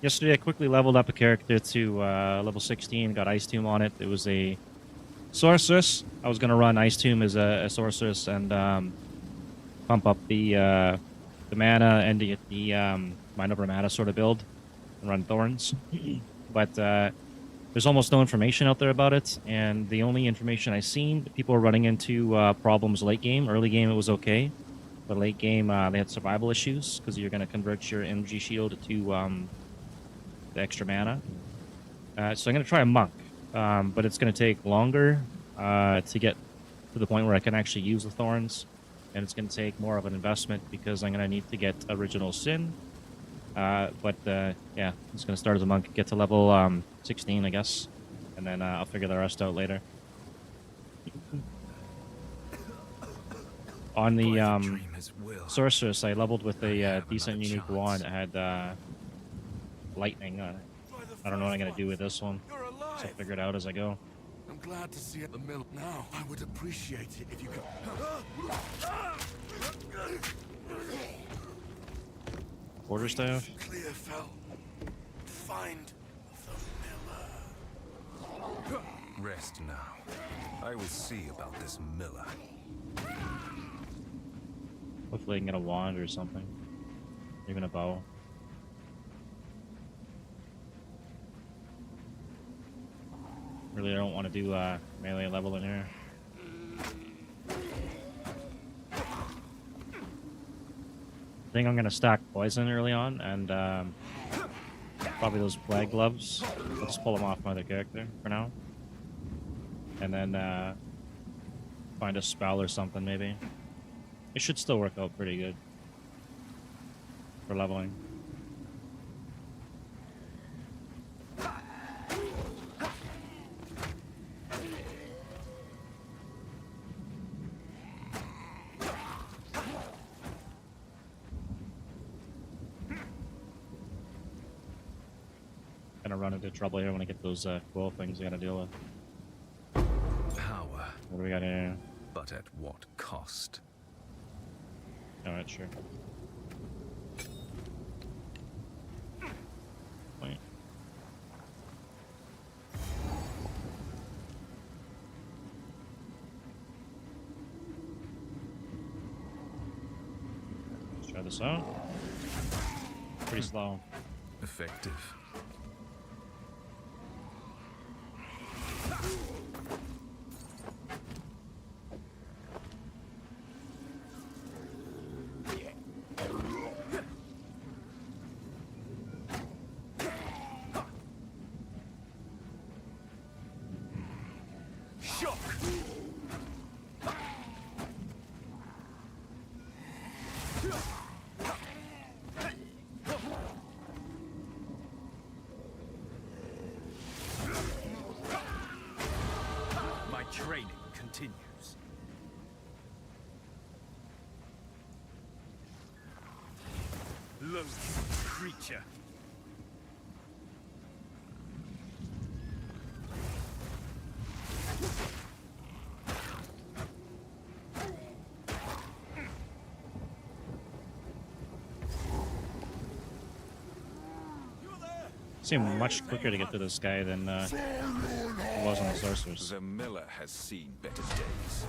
Yesterday I quickly leveled up a character to level 16, got IceTomb on it. It was a sorceress. I was gonna run IceTomb as a sorceress and pump up the mana and the mind over mana sort of build and run thorns. But there's almost no information out there about it, and the only information I've seen, people are running into problems late game. Early game it was okay, but late game they had survival issues because you're going to convert your energy shield to the extra mana. So I'm going to try a monk, but it's going to take longer to get to the point where I can actually use the thorns, and it's going to take more of an investment because I'm going to need to get original sin. Yeah, I'm just going to start as a monk, get to level 16, I guess, and then I'll figure the rest out later. On the sorceress, I leveled with a decent unique wand that had lightning on it. I don't know what I'm going to do with this one, so I'll figure it out as I go. I'm glad to see it at the mill now. I would appreciate it if you could... Quarterstaff? Clear fell. Find the miller. Rest now. I will see about this miller. Hopefully I can get a wand or something. Even a bow. Really, I don't want to do melee level in here. I think I'm going to stack poison early on, and probably those plague gloves. I'll just pull them off my other character for now. And then find a spell or something, maybe. It should still work out pretty good for leveling. Gonna run into trouble here when I get those cool things I gotta deal with. Power. What do we got here? But at what cost? Alright, sure. Wait. Let's try this out. Pretty slow. Effective. Training continues. Loathsome creature. Seemed much quicker to get to this guy than it was on the sorcerers. The miller has seen better days.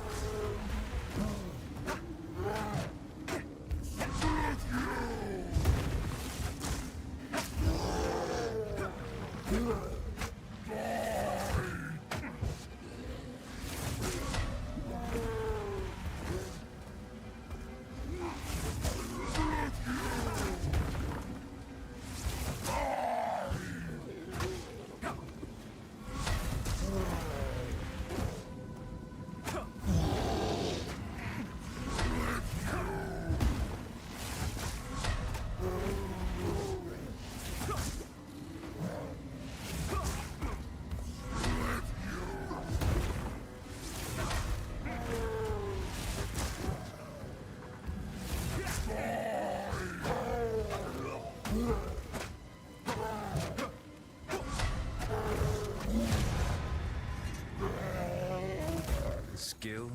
Skill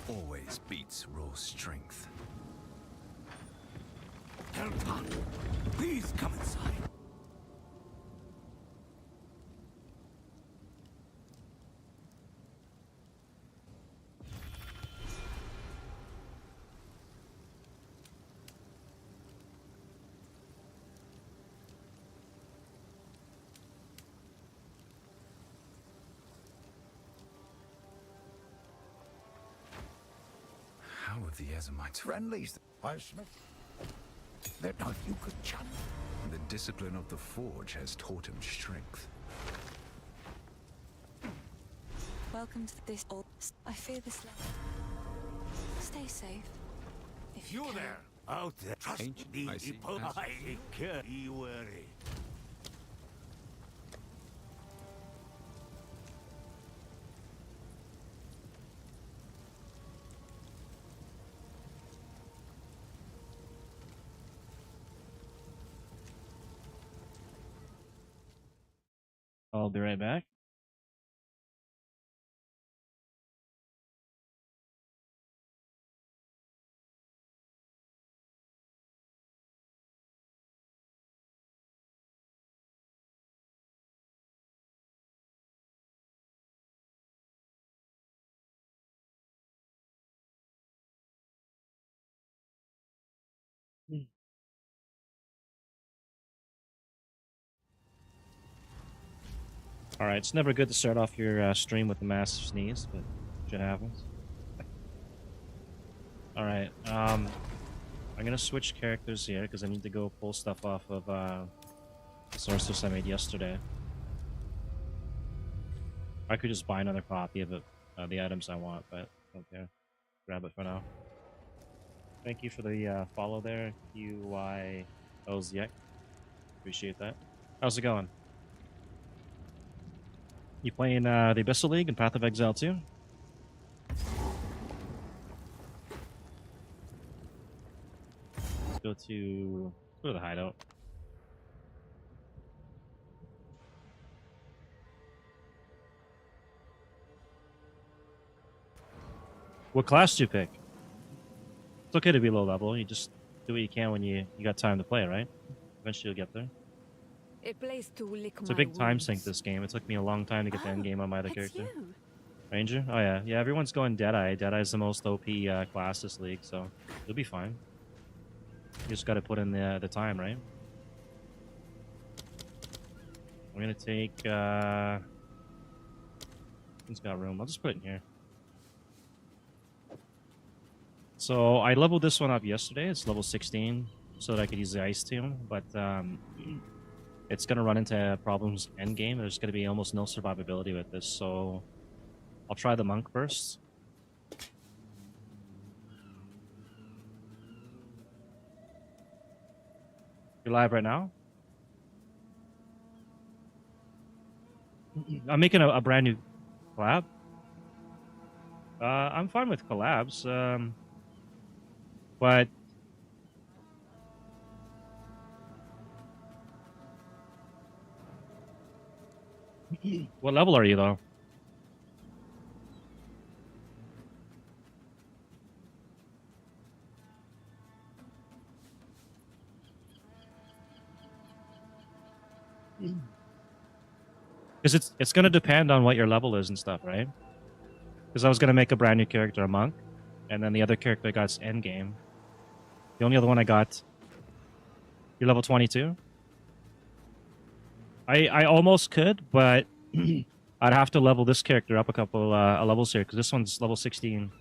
always beats raw strength. Please come inside. of the Ezamites. Friendlies. I've smith. That not you could challenge. The discipline of the forge has taught him strength. Welcome to this old. I fear this land. Stay safe. If you You can. there. Out there. Trust Ancient, me. I see. I can't be worried. I'll be right back. All right, it's never good to start off your stream with a massive sneeze, but shit happens. All right, I'm gonna switch characters here because I need to go pull stuff off of the sources I made yesterday. I could just buy another copy of it, the items I want, but okay, grab it for now. Thank you for the follow there, QYLZX. Appreciate that. How's it going? You playing the Abyssal League and Path of Exile too? Let's go to the hideout. What class do you pick? It's okay to be low level. You just do what you can when you got time to play, right? Eventually you'll get there. A place to lick It's a big time sink, this game. It took me a long time to get the end game on my other character. You. Ranger? Oh yeah. Yeah, everyone's going Deadeye. Deadeye's the most OP class this league, so you'll be fine. You just gotta put in the time, right? I'm gonna take who's got room? I'll just put it in here. So I leveled this one up yesterday. It's level 16, so that I could use the IceTomb, but it's gonna run into problems end game. There's gonna be almost no survivability with this, so I'll try the monk first. You're live right now? I'm making a brand new collab. I'm fine with collabs, but what level are you though? Because it's gonna depend on what your level is and stuff, right? Because I was gonna make a brand new character, a monk, and then the other character I got's end game. The only other one I got. You're level 22. I almost could, but I'd have to level this character up a couple levels here because this one's level 16.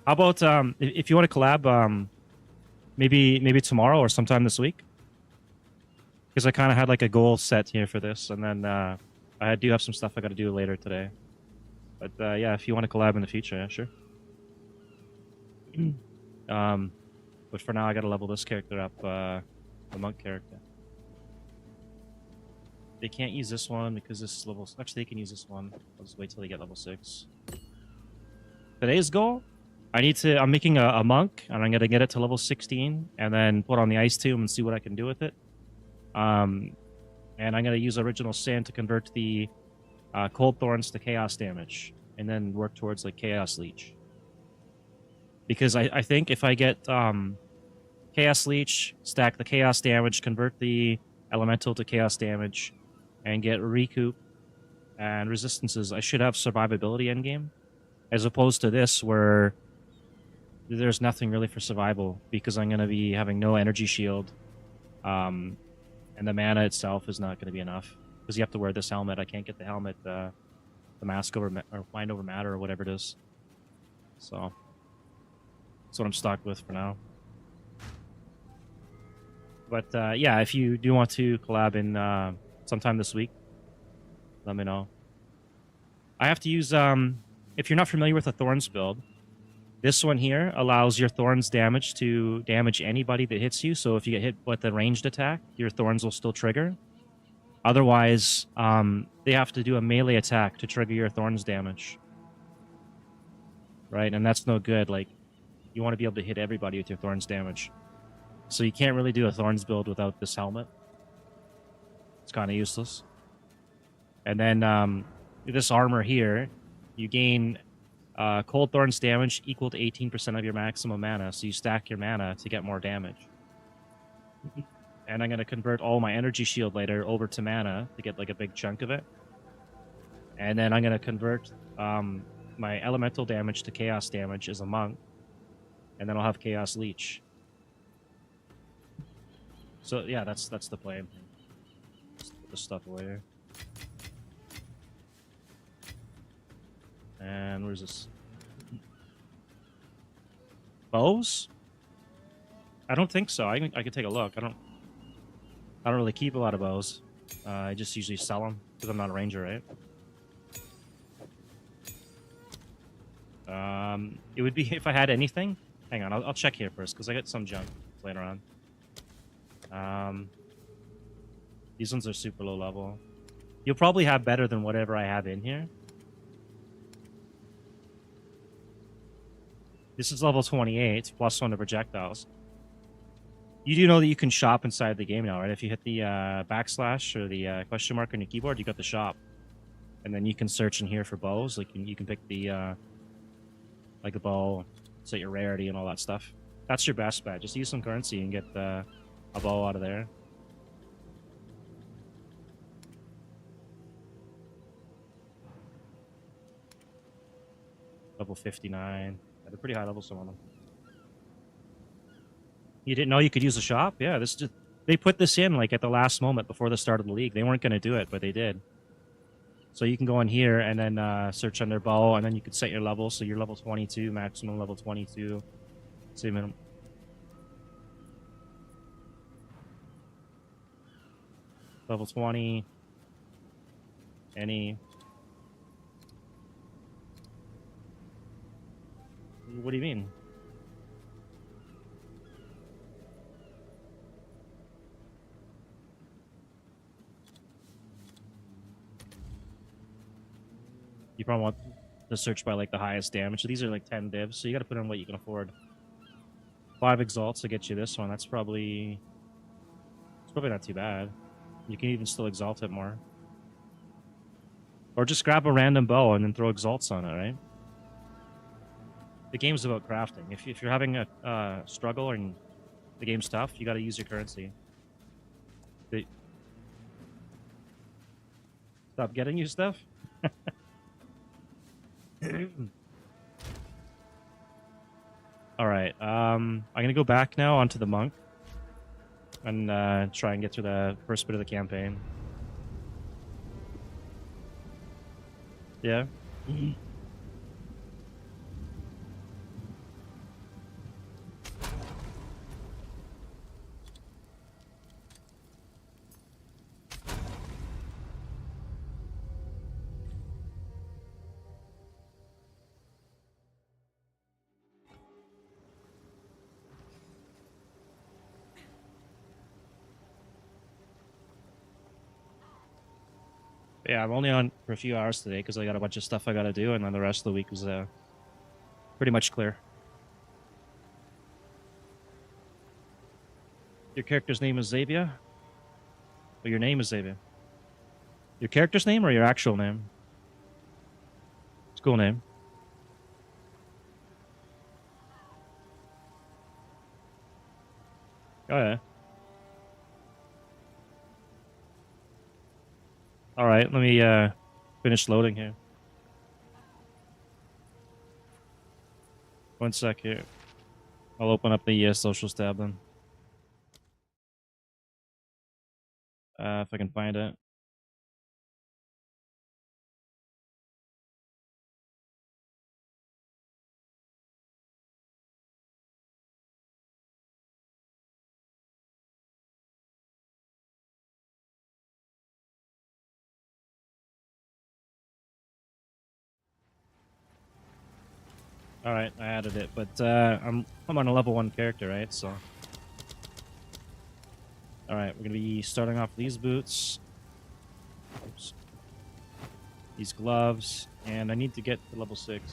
How about if you want to collab, maybe tomorrow or sometime this week? Because I kind of had like a goal set here for this, and then I do have some stuff I got to do later today. But yeah, if you want to collab in the future, yeah, sure. But for now, I got to level this character up, the monk character. They can't use this one because this is level. Actually, they can use this one. I'll just wait till they get level 6. Today's goal. I'm making a monk, and I'm gonna get it to level 16, and then put on the IceTomb and see what I can do with it. And I'm gonna use original sin to convert the cold thorns to chaos damage, and then work towards like chaos leech. Because I think if I get chaos leech, stack the chaos damage, convert the elemental to chaos damage, and get recoup and resistances, I should have survivability endgame, as opposed to this where there's nothing really for survival because I'm going to be having no energy shield. And the mana itself is not going to be enough because you have to wear this helmet. I can't get the helmet, the mask over or mind over matter or whatever it is. So that's what I'm stuck with for now. But yeah, if you do want to collab in sometime this week, let me know. I have to use if you're not familiar with a Thorns build, this one here allows your Thorns damage to damage anybody that hits you. So if you get hit with a ranged attack, your Thorns will still trigger. Otherwise, they have to do a melee attack to trigger your Thorns damage. Right? And that's no good. Like, you want to be able to hit everybody with your Thorns damage. So you can't really do a Thorns build without this helmet. It's kind of useless. And then this armor here, you gain cold Thorns damage equal to 18% of your maximum mana. So you stack your mana to get more damage. And I'm going to convert all my energy shield later over to mana to get like a big chunk of it. And then I'm going to convert my elemental damage to chaos damage as a monk. And then I'll have chaos leech. So yeah, that's the plan. Just put this stuff away here. And where's this? Bows? I don't think so. I could take a look. I don't really keep a lot of bows. I just usually sell them because I'm not a ranger, right? It would be if I had anything. Hang on, I'll check here first because I got some junk later on. These ones are super low level. You'll probably have better than whatever I have in here. This is level 28, plus 1 to projectiles. You do know that you can shop inside the game now, right? If you hit the backslash or the question mark on your keyboard, you got the shop. And then you can search in here for bows. Like you can pick the like a bow, set your rarity and all that stuff. That's your best bet. Just use some currency and get a bow out of there. Level 59. They're pretty high level, some of them. You didn't know you could use a shop? Yeah, this just they put this in like at the last moment before the start of the league. They weren't going to do it, but they did. So you can go in here and then search under bow, and then you could set your level. So you're level 22, maximum level 22. Say minimum. Level 20. Any. What do you mean? You probably want to search by like the highest damage. So these are like 10 divs, so you got to put in what you can afford. 5 exalts to get you this one. It's probably not too bad. You can even still exalt it more. Or just grab a random bow and then throw exalts on it, right? The game's about crafting. If you're having a struggle and the game's tough, you got to use your currency. Stop getting you stuff? Alright, I'm going to go back now onto the monk. And try and get through the first bit of the campaign. Yeah? Yeah, I'm only on for a few hours today because I got a bunch of stuff I got to do, and then the rest of the week was pretty much clear. Your character's name is Xavier? Or your name is Xavier? Your character's name or your actual name? It's a cool name. Oh, yeah. Alright, let me finish loading here. One sec here. I'll open up the social tab then. If I can find it. All right, I added it, but I'm on a level 1 character, right? So, all right, we're gonna be starting off these boots, oops, these gloves, and I need to get to level 6.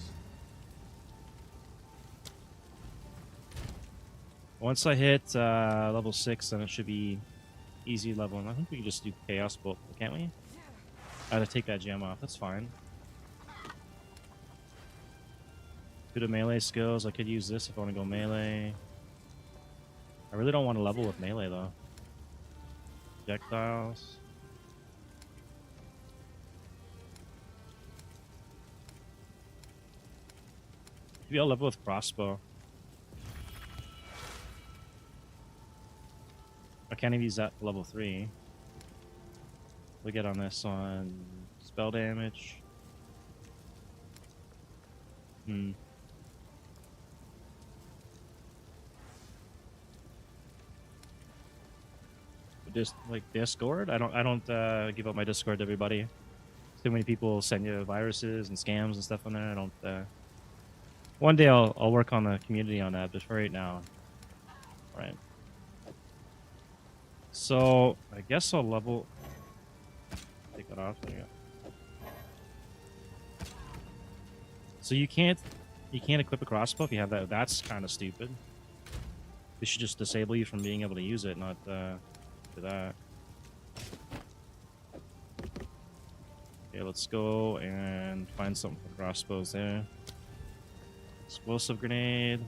Once I hit level 6, then it should be easy level. And I think we can just do chaos bolt, can't we? I had to take that gem off. That's fine. Good at melee skills. I could use this if I want to go melee. I really don't want to level with melee though. Projectiles. Maybe I'll level with crossbow. I can't even use that for level 3. We get on this on spell damage. Just like Discord. I don't give up my Discord to everybody. Too many people send you viruses and scams and stuff on there. I don't. One day I'll work on the community on that, but for right now, all right. So I guess I'll level. Take that off. There you go. So you can't equip a crossbow if you have that. That's kind of stupid. They should just disable you from being able to use it, not do that. Okay, let's go and find something for crossbows there. Explosive grenade.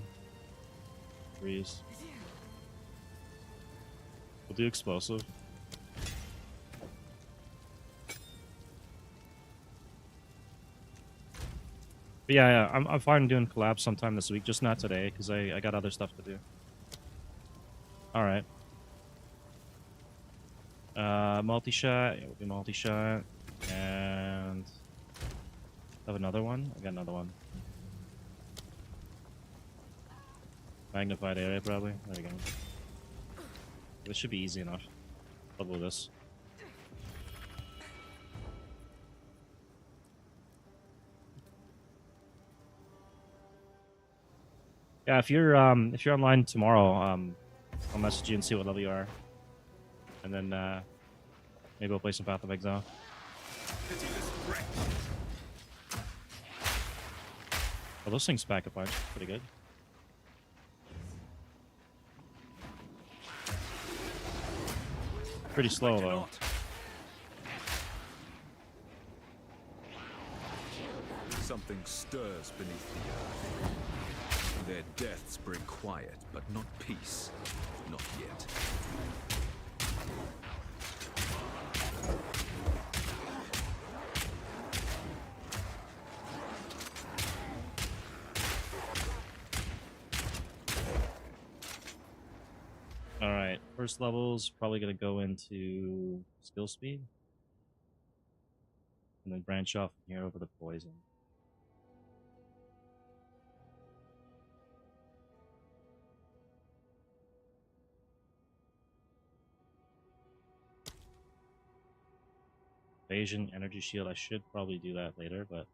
Freeze. We'll do explosive. But yeah, I'm fine doing collabs sometime this week, just not today, because I got other stuff to do. Alright. Multi-shot. Yeah, we'll do multi-shot. And... have another one? I got another one. Magnified area, probably. There we go. This should be easy enough. Level this. Yeah, if you're online tomorrow, I'll message you and see what level you are, and then maybe we'll play some Path of Exile. Oh, those things pack a punch, pretty good. Pretty slow though. Something stirs beneath the earth. Their deaths bring quiet, but not peace. Not yet. Alright, first level's probably gonna go into skill speed. And then branch off from here over to poison. Evasion, energy shield. I should probably do that later, but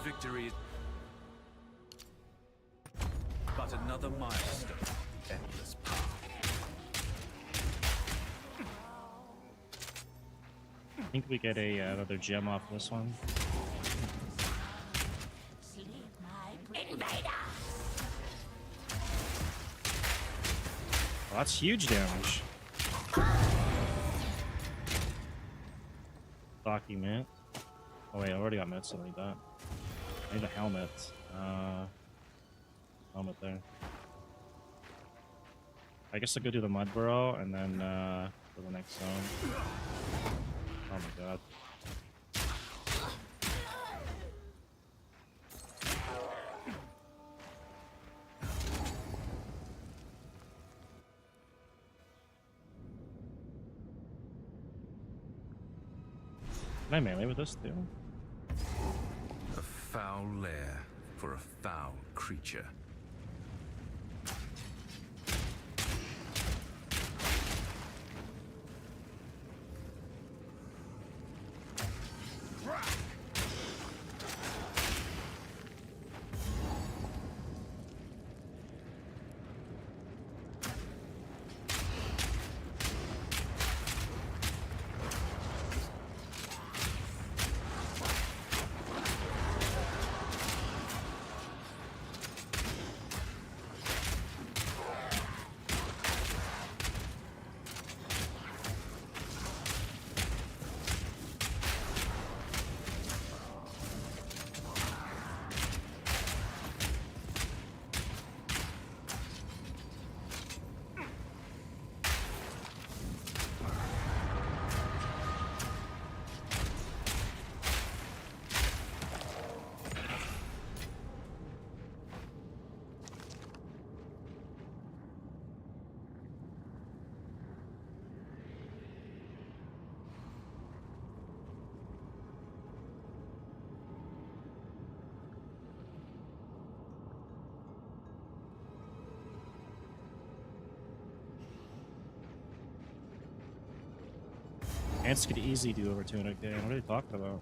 Victory is but another milestone on the endless path. think we get a another gem off this one. Oh, that's huge damage. Document. Oh wait, I already got meds, so I need that. I need a helmet. Helmet there. I guess I go do the mud burrow and then for the next zone. Oh my god. Can I melee with this too? A foul lair for a foul creature. Ants could easily do over 200k. What are you talking about?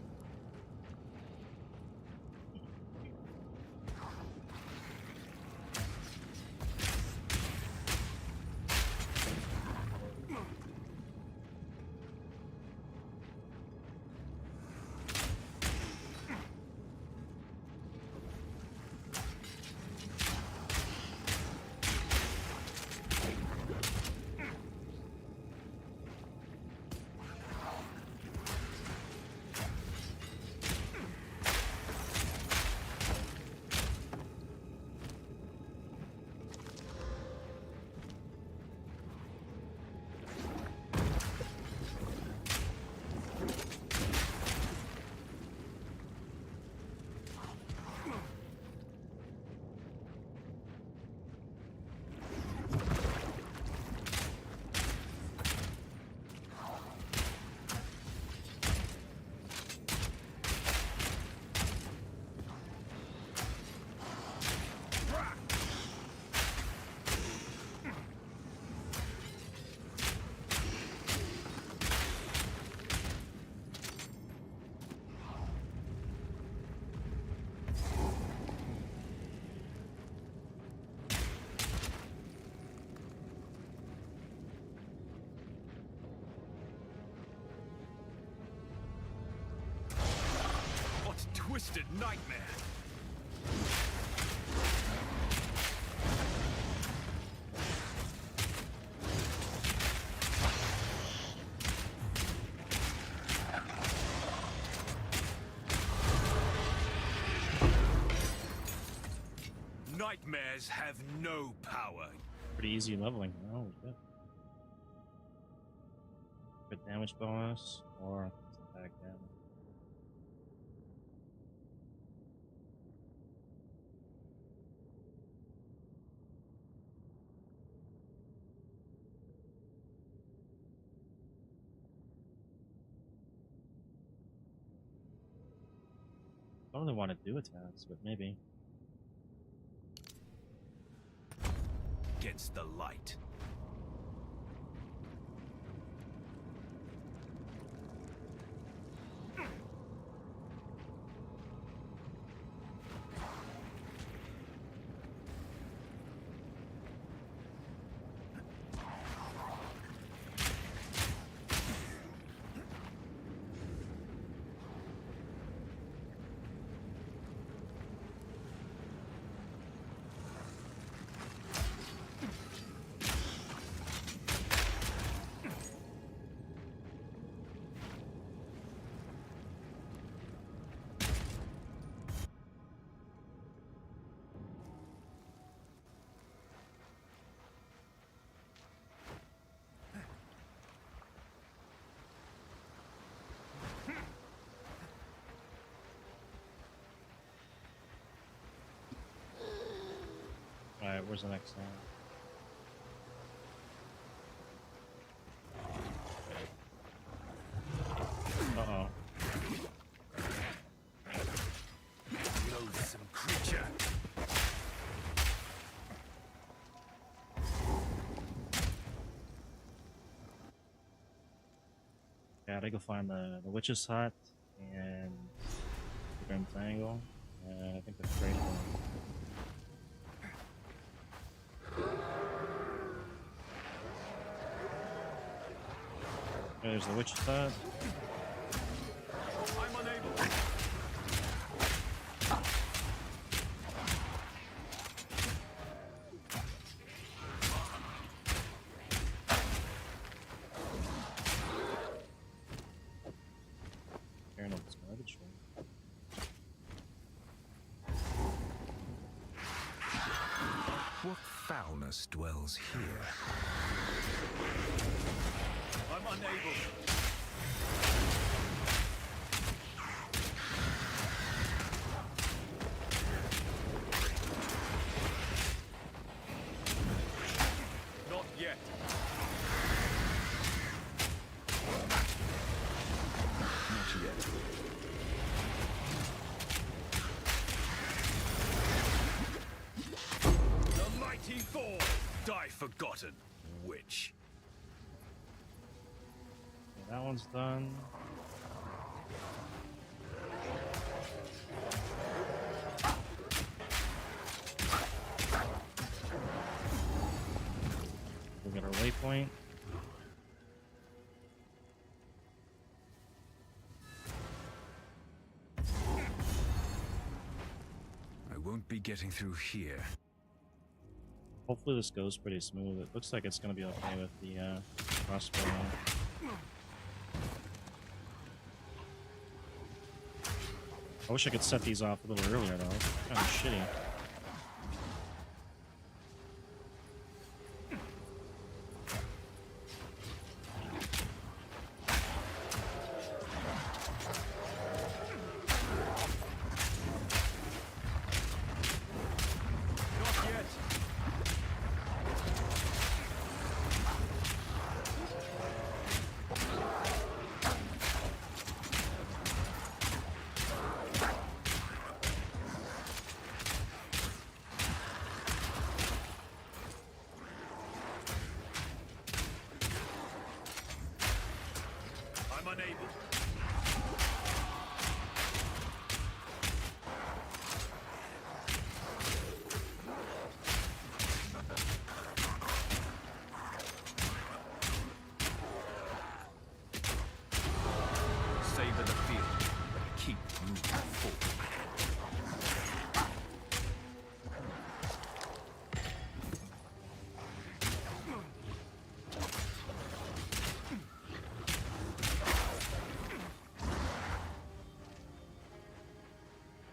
Twisted nightmare. Nightmares have no power. Pretty easy leveling. Oh shit. Good damage bonus or attack damage. I don't really want to do attacks, but maybe. Against the light. Alright, where's the next one? Uh-oh. Loathsome creature. Yeah, I gotta go find the witch's hut and the Grim Triangle. I think that's great. There's the witch's hut. I'm unable. Carrying all this garbage from. What foulness dwells here? I'm unable. Not yet. Not yet. The mighty fall. Die forgotten, witch. Yeah, that one's done. We'll get our waypoint. I won't be getting through here. Hopefully this goes pretty smooth. It looks like it's gonna be okay with the crossbow. I wish I could set these off a little earlier though. It's kind of shitty. Not yet. I'm unable. Savor the field. Keep moving forward.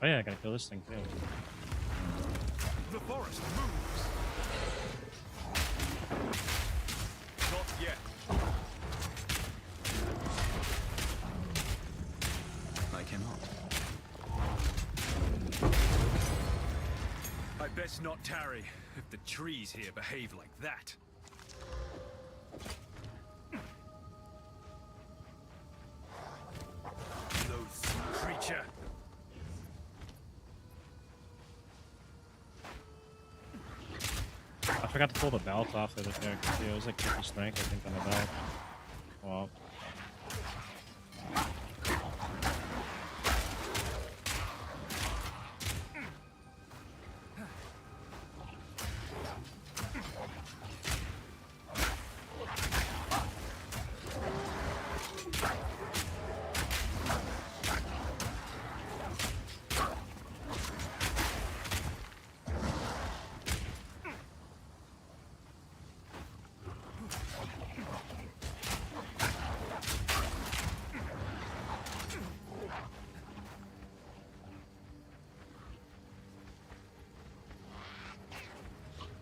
Oh yeah, I gotta kill this thing too. The forest moves. Not yet. I cannot. I best not tarry if the trees here behave like that. Loathsome creature. I forgot to pull the belt off the other character too. It was like 50 strength, I think, on the belt. Well,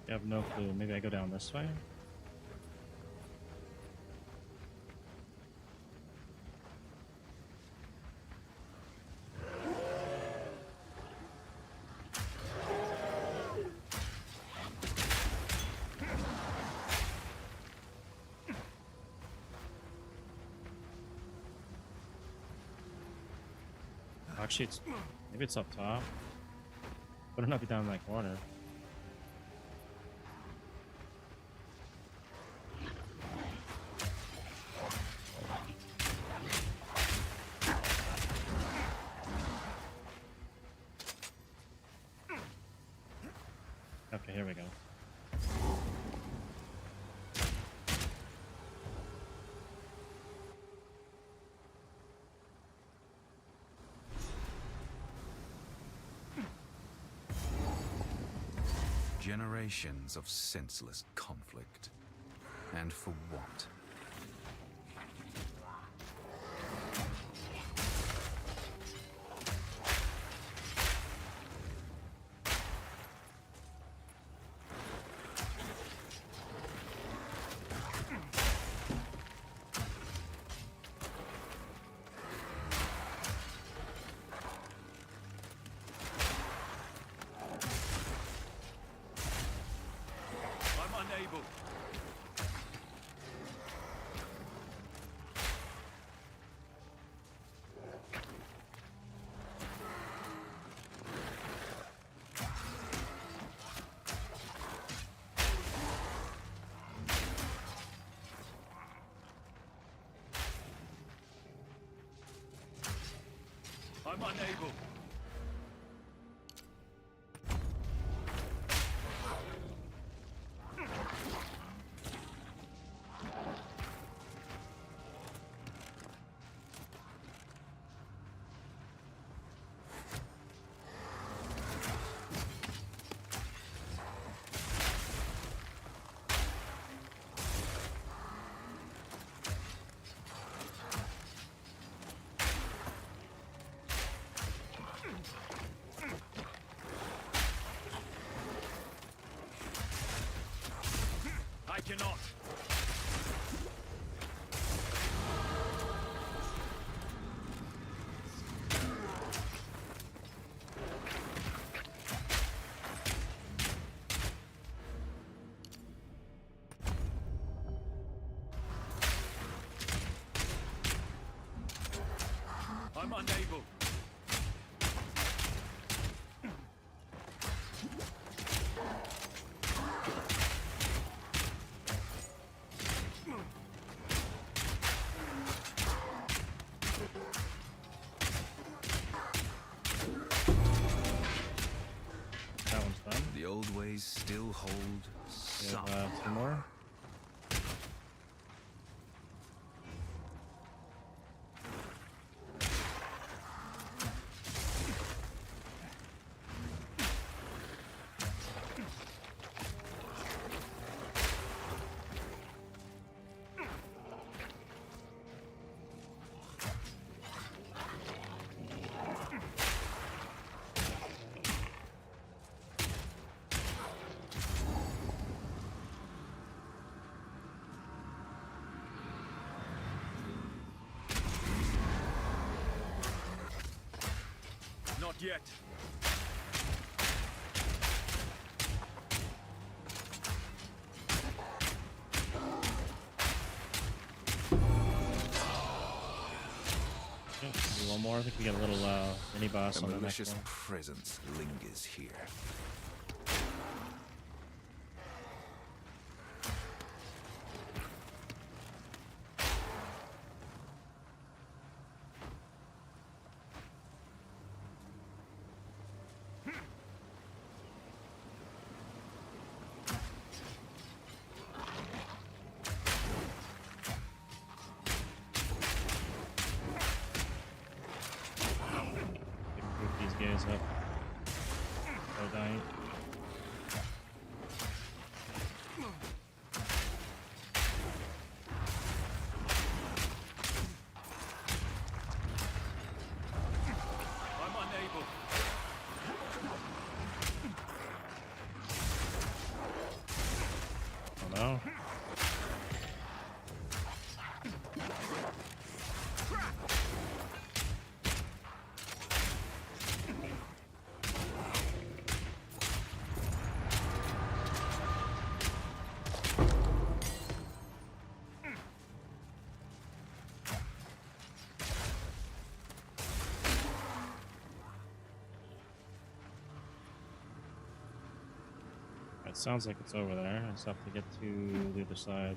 I have no clue. Maybe I go down this way? Actually, it's maybe it's up top. But it'll not be down in that corner. Okay, here we go. Generations of senseless conflict. And for what? I'm unable. I'm unable. I cannot. I'm unable. That one's done. The old ways still hold We some. have 2 more. Not yet. Yeah, do one more. I think we got a little mini boss A on the next malicious one. presence lingers here. Group these guys up. Oh, dying. I'm unable. Oh no. It sounds like it's over there. I just have to get to the other side.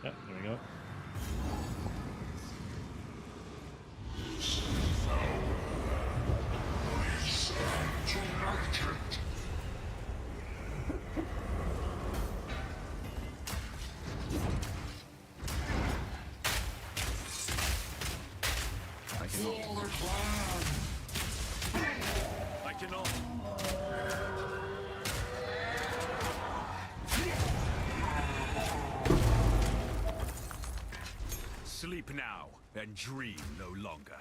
Yep, there we go. I cannot. Sleep now and dream no longer.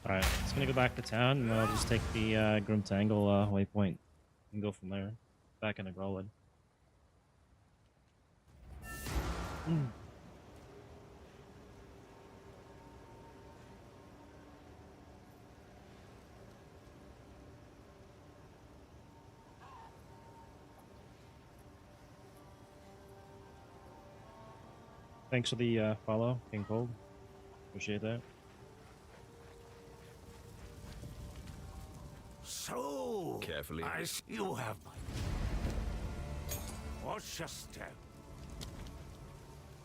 Alright, just gonna go back to town and I'll just take the Grim Tangle waypoint and go from there. Back into Growlwood. Thanks for the follow, King Cold. Appreciate that. So, Carefully. You have my... Watch your step.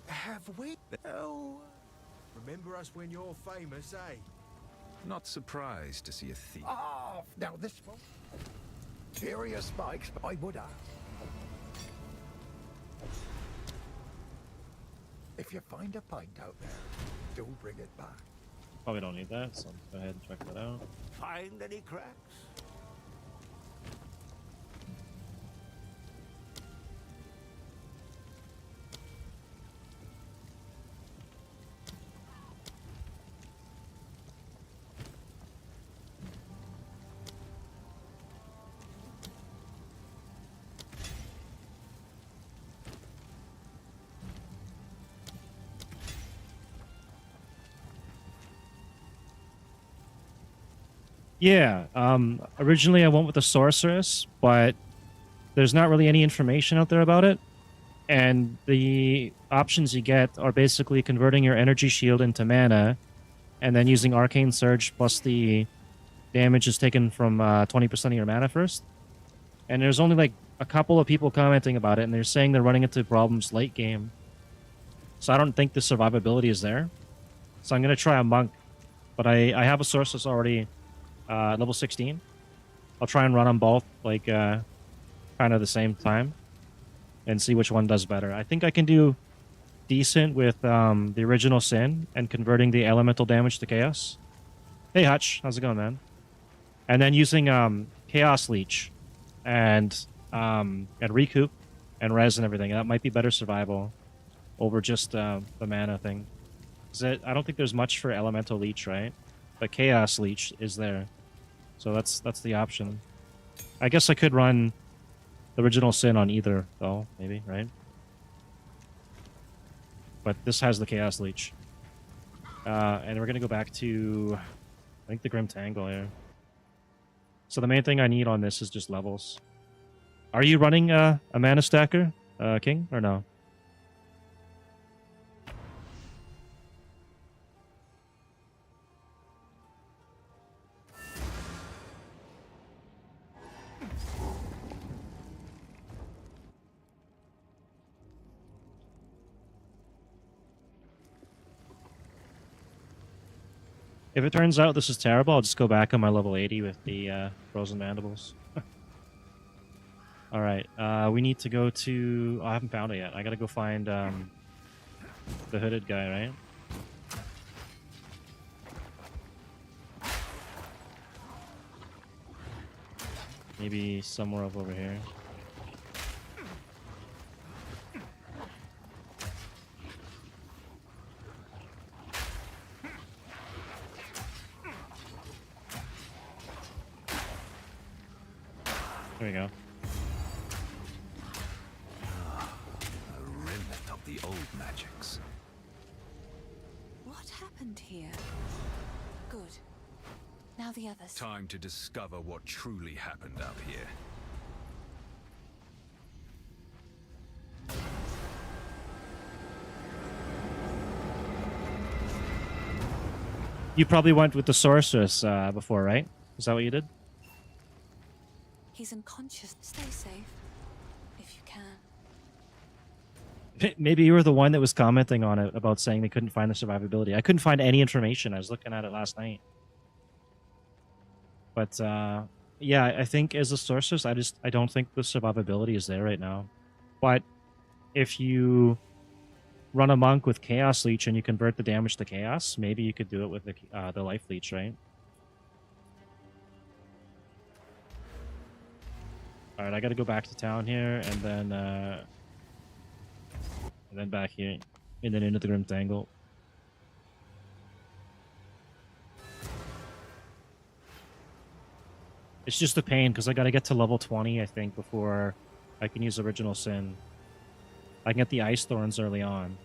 Have we... Oh... Remember us when you're famous, eh? Not surprised to see a thief. Ah, now this one. Furious spikes, I would have. If you find a pint out there, do bring it back. Probably don't need that, so go ahead and check that out. Find any cracks? Yeah, originally I went with the Sorceress, but there's not really any information out there about it. And the options you get are basically converting your energy shield into mana, and then using Arcane Surge plus the damage is taken from 20% of your mana first. And there's only like a couple of people commenting about it, and they're saying they're running into problems late game. So I don't think the survivability is there. So I'm going to try a Monk, but I have a Sorceress already level 16. I'll try and run them both like kind of the same time and see which one does better. I think I can do decent with the original Sin and converting the elemental damage to chaos. Hey Hutch, how's it going, man? And then using Chaos Leech and recoup and res and everything. That might be better survival over just the mana thing. I don't think there's much for elemental leech, right? But Chaos Leech is there. So that's the option. I guess I could run the original Sin on either, though, maybe, right? But this has the Chaos Leech. And we're going to go back to, I think, the Grim Tangle here. So the main thing I need on this is just levels. Are you running a mana stacker, King, or no? If it turns out this is terrible, I'll just go back on my level 80 with the Frozen Mandibles. Alright, we need to go to... Oh, I haven't found it yet. I gotta go find the hooded guy, right? Maybe somewhere up over here. There we go. A remnant of the old magic. tracks. What happened here? Good. Now the others. Time to discover what truly happened out here. You probably went with the sorceress before, right? Is that what you did? He's unconscious. Stay safe. If you can. Maybe you were the one that was commenting on it about saying they couldn't find the survivability. I couldn't find any information. I was looking at it last night. But yeah, I think as a sorceress, I don't think the survivability is there right now. But if you run a monk with Chaos Leech and you convert the damage to Chaos, maybe you could do it with the Life Leech, right? All right, I got to go back to town here, and then back here, and then into the Grim Tangle. It's just a pain because I got to get to level 20, I think, before I can use Original Sin. I can get the Ice Thorns early on.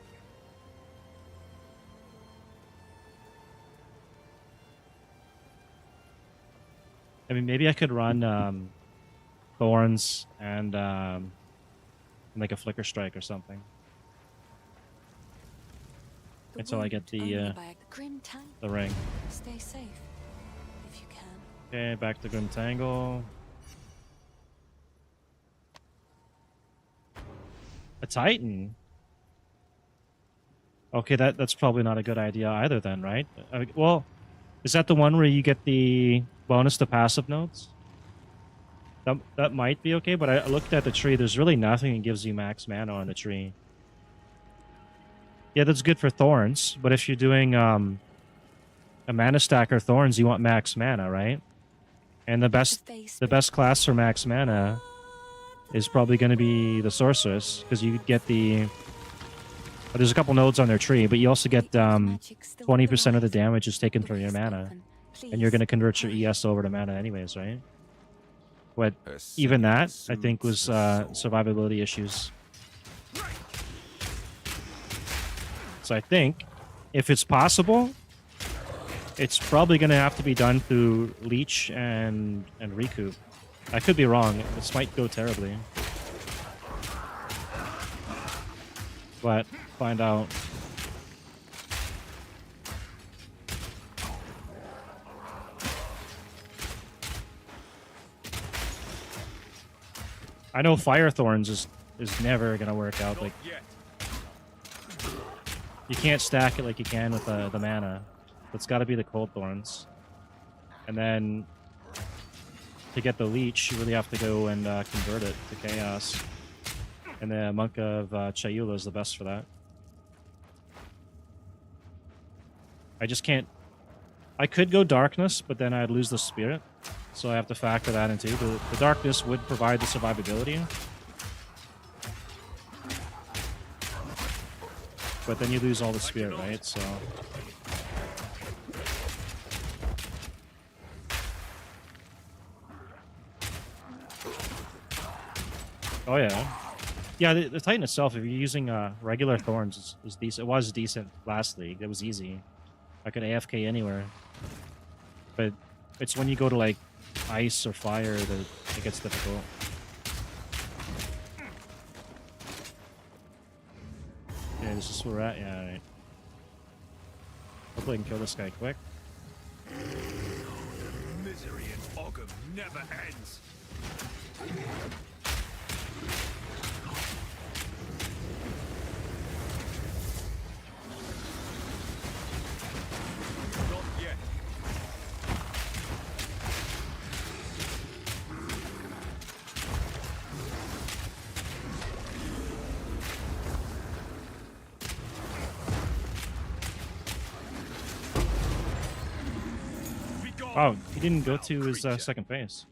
I mean, maybe I could run Thorns and like a Flicker Strike or something until I get the ring. Stay safe if you can. Okay, back to Grim Tangle. A Titan? Okay, that's probably not a good idea either then, right? Well, is that the one where you get the bonus to passive nodes? That might be okay, but I looked at the tree. There's really nothing that gives you max mana on the tree. Yeah, that's good for Thorns, but if you're doing a mana stacker Thorns, you want max mana, right? And the best class for max mana is probably going to be the Sorceress, because you get the... There's a couple nodes on their tree, but you also get 20% of the damage is taken from your mana. And you're going to convert your ES over to mana anyways, right? But even that, I think, was survivability issues. So I think, if it's possible, it's probably going to have to be done through Leech and Recoup. I could be wrong. This might go terribly. But, find out. I know Fire Thorns is never going to work out. Like, you can't stack it like you can with the mana. It's got to be the Cold Thorns. And then, to get the Leech, you really have to go and convert it to Chaos. And the Monk of Chayula is the best for that. I just can't... I could go Darkness, but then I'd lose the Spirit. So I have to factor that in too. The Darkness would provide the survivability. But then you lose all the Spirit, right? So... Oh yeah. Yeah, the Titan itself, if you're using regular Thorns, is decent. It was decent last league. It was easy. I could AFK anywhere. But it's when you go to like Ice or Fire that it gets difficult. Yeah, this is where we're at. Yeah, alright. Hopefully I can kill this guy quick. Misery and Ogham never ends. Not yet. Oh, he didn't go to his second phase.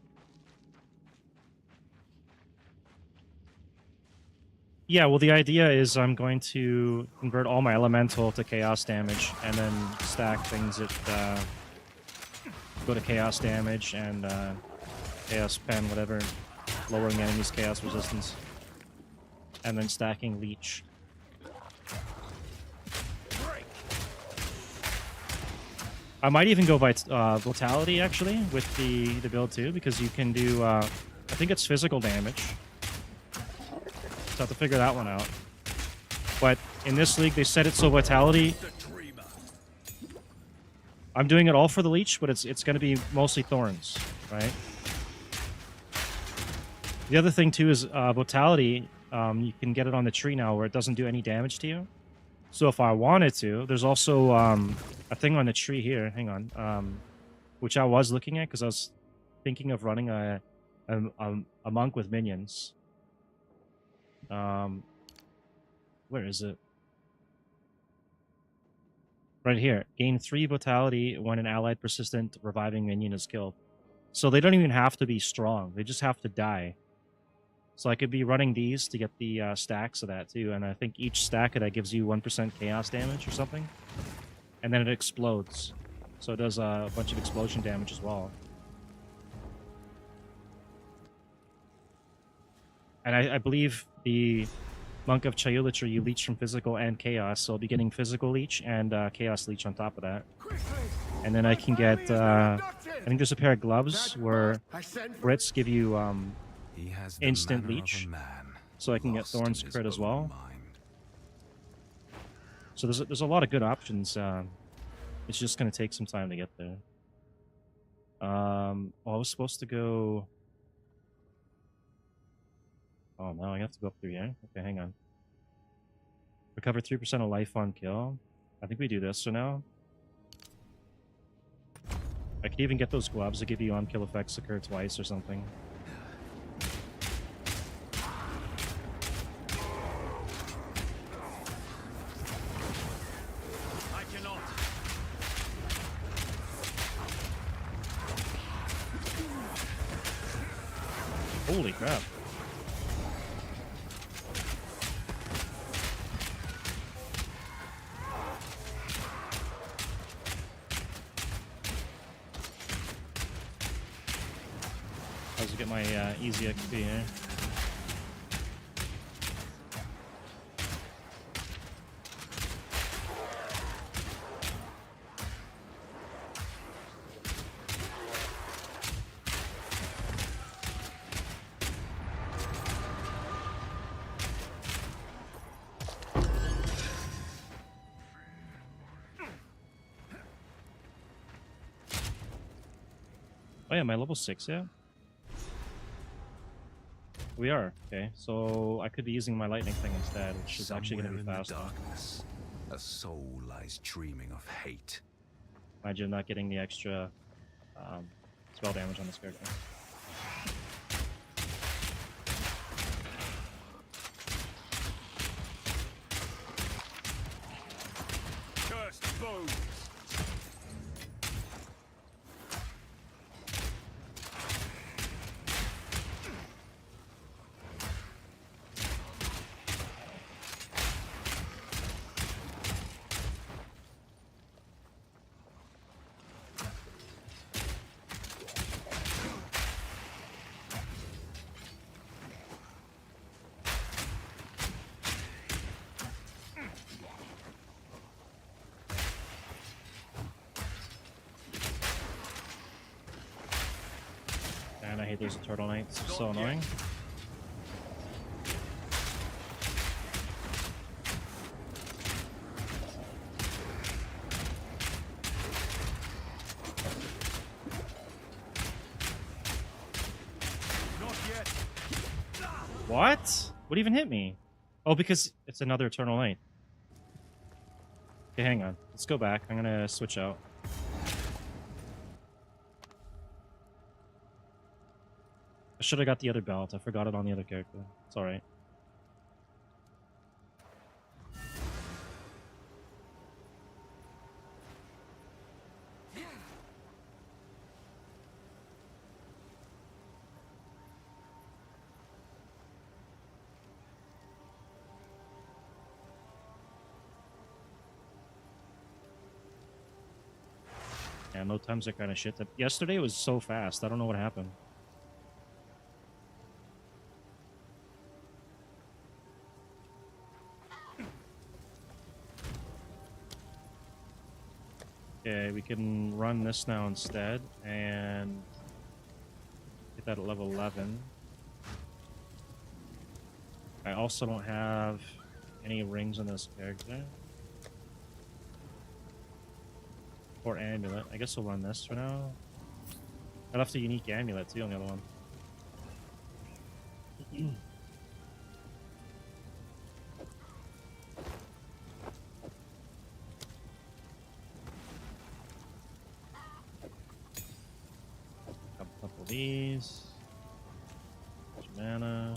Yeah, well, the idea is I'm going to convert all my elemental to chaos damage and then stack things that go to chaos damage and chaos pen, whatever, lowering the enemy's chaos resistance, and then stacking leech. I might even go by Vitality, actually, with the build, too, because you can do, I think it's physical damage. So I have to figure that one out. But in this league, they set it so Vitality... I'm doing it all for the Leech, but it's going to be mostly Thorns, right? The other thing, too, is Vitality. You can get it on the tree now where it doesn't do any damage to you. So if I wanted to, there's also a thing on the tree here. Hang on. Which I was looking at because I was thinking of running a monk with minions. Where is it? Right here. Gain 3 vitality when an allied persistent reviving minion is killed. So they don't even have to be strong. They just have to die. So I could be running these to get the stacks of that too. And I think each stack of that gives you 1% chaos damage or something. And then it explodes. So it does a bunch of explosion damage as well. And I believe the Monk of Chayulitra, you leech from physical and chaos. So I'll be getting physical leech and chaos leech on top of that. And then I can get, I think there's a pair of gloves where Brits give you He has the instant manner of leech. a man So I can get lost in Thorns his crit as own well. mind. So there's a lot of good options. It's just going to take some time to get there. Well, I was supposed to go... Oh, no, I have to go up through here. Okay, hang on. Recover 3% of life on kill. I think we do this for now. I could even get those gloves to give you on-kill effects occur twice or something. I cannot. Holy crap. How's it get my easy XP here? Oh yeah, am I level 6 yet? We are. Okay, so I could be using my lightning thing instead, which is actually going to be Somewhere in faster. the darkness, a soul lies dreaming of hate. Imagine not getting the extra spell damage on this character. Cursed bones. And I hate those turtle knights. They're so annoying. Not yet. What? What even hit me? Oh, because it's another Eternal Knight. Okay, hang on. Let's go back. I'm gonna switch out. I should have got the other belt. I forgot it on the other character. It's alright. Yeah, no times are kind of shit. Yesterday was so fast. I don't know what happened. Okay, we can run this now instead and get that at level 11. I also don't have any rings on this character. Or amulet. I guess we'll run this for now. I left a unique amulet too on the other one. Couple of these. Mana.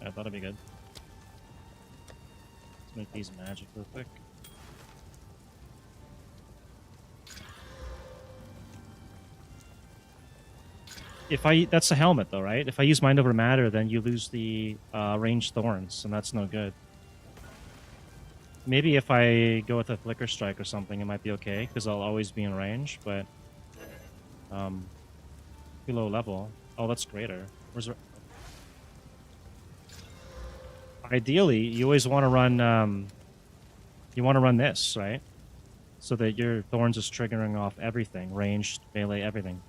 I thought it'd be good. Let's make these magic real quick. That's a helmet though, right? If I use Mind Over Matter, then you lose the ranged thorns, and that's no good. Maybe if I go with a Flicker Strike or something, it might be okay, because I'll always be in range, but too low level. Oh, that's greater. Where's it? Ideally, you always want to run this, right? So that your thorns is triggering off everything, ranged, melee, everything.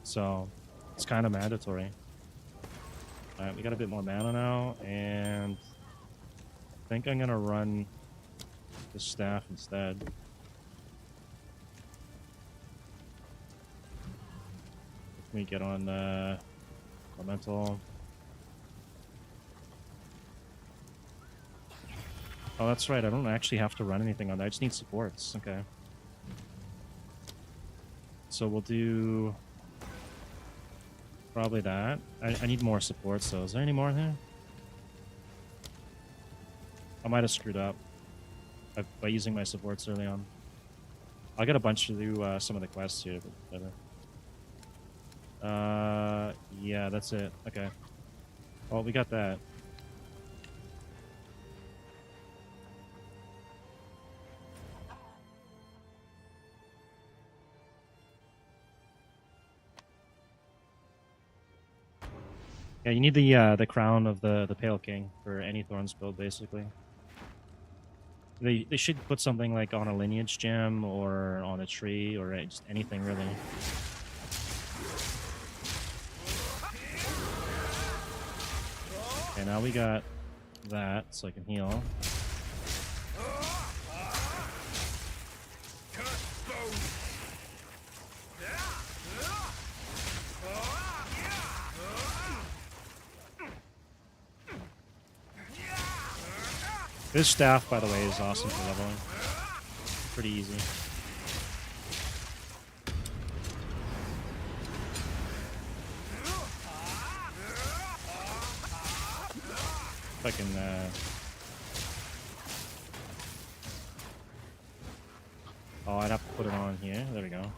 So it's kind of mandatory. All right, we got a bit more mana now, and I think I'm gonna run the staff instead. Let me get on elemental. Oh, that's right. I don't actually have to run anything on that. I just need supports. Okay. So we'll do probably that. I need more supports, though. Is there any more in here? I might have screwed up by using my supports early on. I'll get a bunch to do some of the quests here, but whatever. Yeah, that's it. Okay. Well, we got that. Yeah, you need the crown of the Pale King for any Thorns build, basically. They should put something like on a lineage gem or on a tree or just anything really. Okay, now we got that, so I can heal. This staff, by the way, is awesome for leveling. Pretty easy. If I can, oh, I'd have to put it on here. There we go.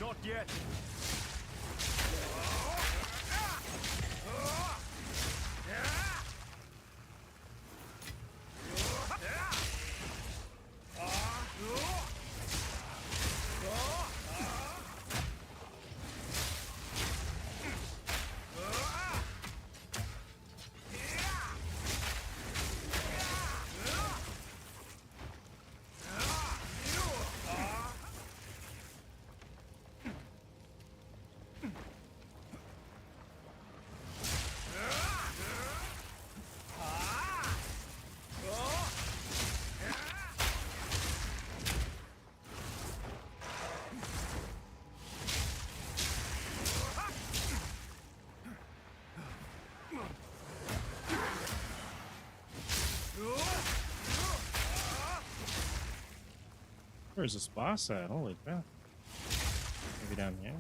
Not yet. Where's this boss at? Holy crap. Maybe down here.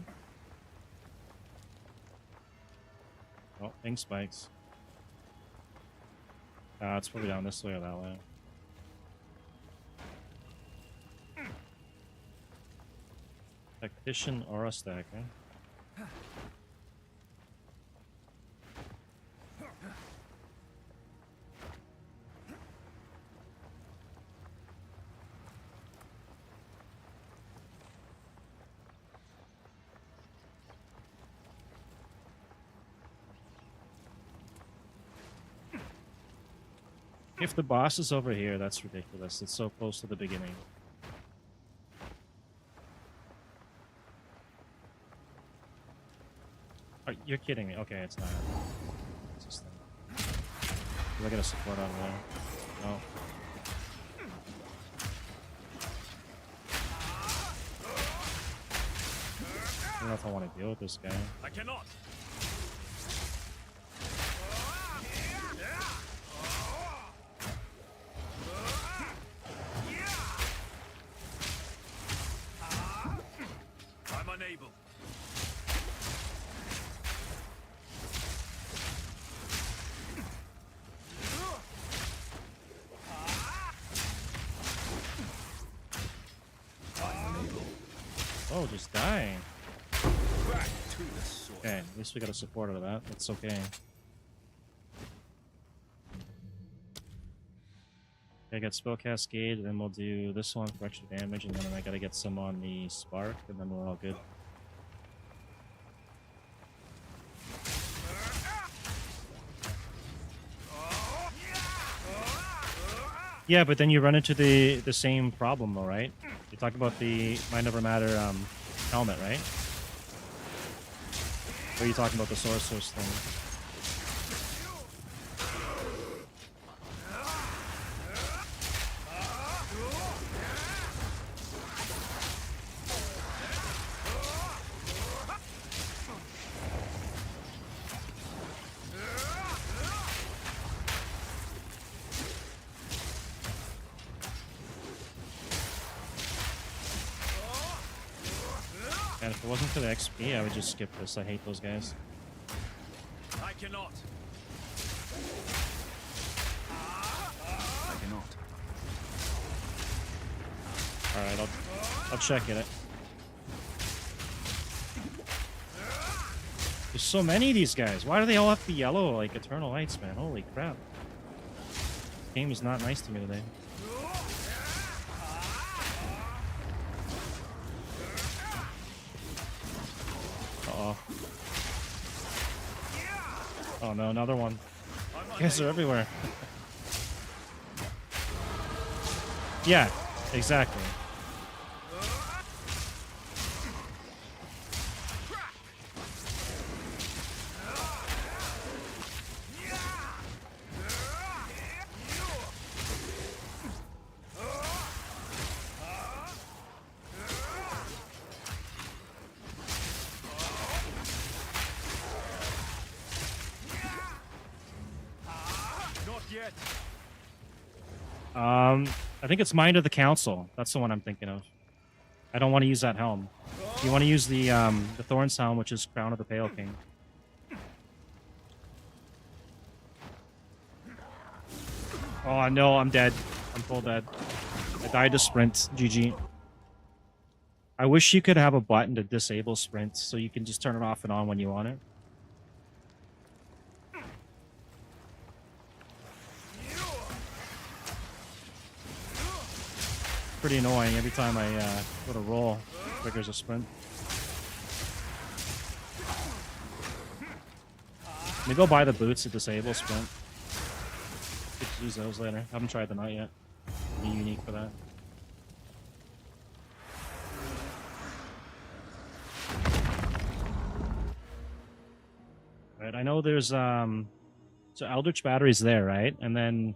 Oh, ink spikes. It's probably down this way or that way. Tactician aura stack, eh? If the boss is over here, that's ridiculous. It's so close to the beginning. Oh, you're kidding me. Okay, it's not. It's this thing. Do I get a support out of there? No. I don't know if I want to deal with this guy. I cannot. I'm unable. Oh, just dying. Back to the source. Okay, at least we got a support out of that. That's okay. I got Spell Cascade, then we'll do this one for extra damage, and then I gotta get some on the Spark, and then we're all good. Yeah, but then you run into the same problem, though, right? You talk about the Mind Over Matter helmet, right? Or are you talking about the Sorceress thing? And if it wasn't for the XP, I would just skip this. I hate those guys. I cannot. I cannot. Alright, I'll check it. There's so many of these guys. Why do they all have to be yellow like Eternal Lights, man? Holy crap. This game is not nice to me today. Uh-oh. Oh no, another one. You guys are everywhere. Yeah, exactly. Not yet. I think it's Mind of the Council. That's the one I'm thinking of. I don't want to use that helm. You want to use the Thorns helm, which is Crown of the Pale King. Oh no, I'm dead. I'm full dead. I died to sprint. GG. I wish you could have a button to disable sprint, so you can just turn it off and on when you want it. Pretty annoying. Every time I go to roll, triggers a sprint. Maybe I'll buy the boots to disable sprint. Could use those later. Haven't tried them out yet. Be unique for that. Right, I know there's so Eldritch Battery's there, right? And then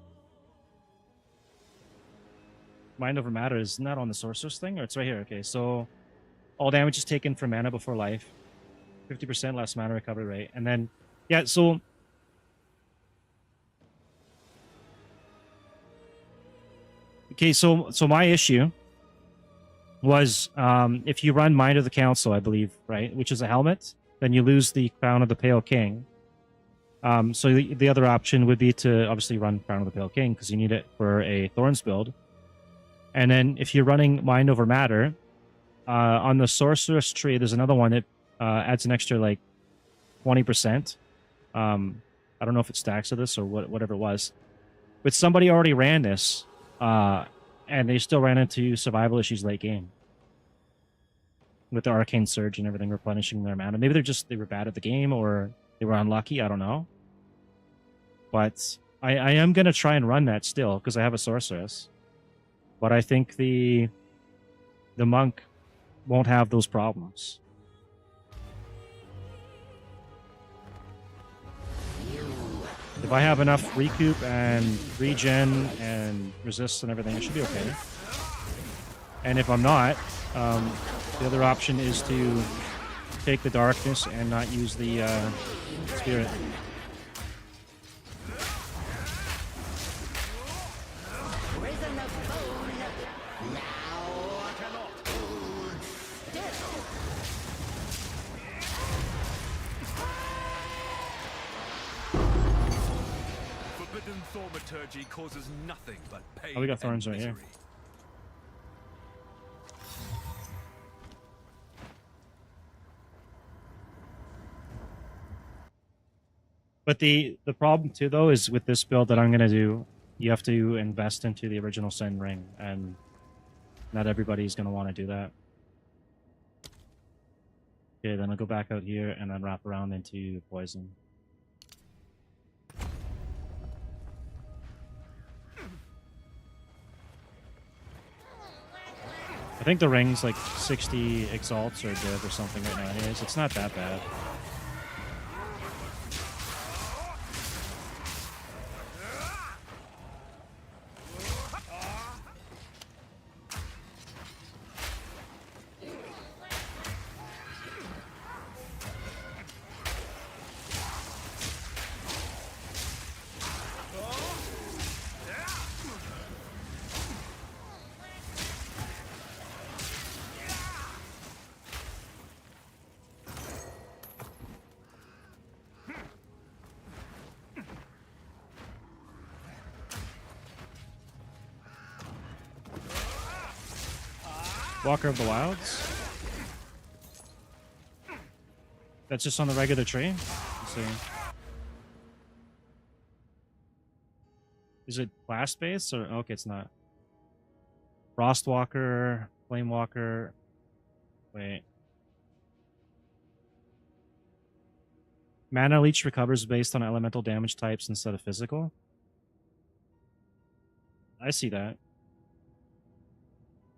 Mind Over Matter is not on the Sorceress thing, or it's right here. Okay, so all damage is taken from mana before life, 50% less mana recovery rate, and then yeah. So okay, so my issue was if you run Mind of the Council, I believe, right, which is a helmet, then you lose the Crown of the Pale King, So the other option would be to obviously run Crown of the Pale King because you need it for a Thorns build. And then if you're running Mind Over Matter, on the Sorceress tree, there's another one that adds an extra like 20%. I don't know if it stacks to this or whatever it was. But somebody already ran this, and they still ran into survival issues late game. With the Arcane Surge and everything replenishing their mana. Maybe they were bad at the game or they were unlucky, I don't know. But I am going to try and run that still because I have a Sorceress. But I think the Monk won't have those problems. If I have enough recoup and regen and resist and everything, it should be okay. And if I'm not, the other option is to take the darkness and not use the spirit. Forbidden thaumaturgy causes nothing but pain. Oh, we got thorns and right here. misery. But the problem too, though, is with this build that I'm going to do, you have to invest into the original Sen Ring, and not everybody's going to want to do that. Okay, then I'll go back out here and then wrap around into Poison. I think the ring's like 60 exalts or div or something right now anyways. It's not that bad. Walker of the Wilds. That's just on the regular tree. Let's see. Is it blast base or okay? It's not. Frostwalker, Flamewalker. Wait. Mana leech recovers based on elemental damage types instead of physical. I see that.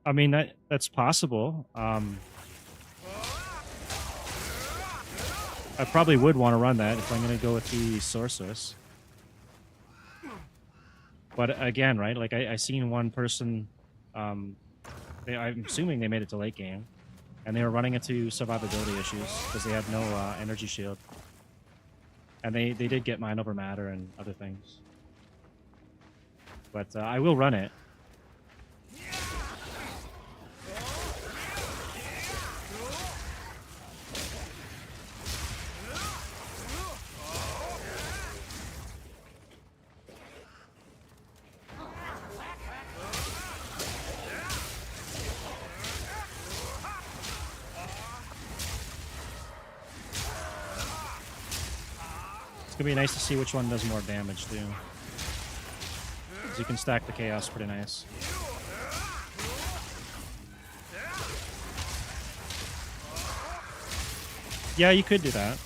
I mean, that's possible. I probably would want to run that if I'm going to go with the Sorceress. But again, right, like I seen one person, I'm assuming they made it to late game, and they were running into survivability issues because they had no energy shield. And they did get Mind Over Matter and other things. But I will run it. It's gonna be nice to see which one does more damage too. Because you can stack the chaos pretty nice. Yeah, you could do that.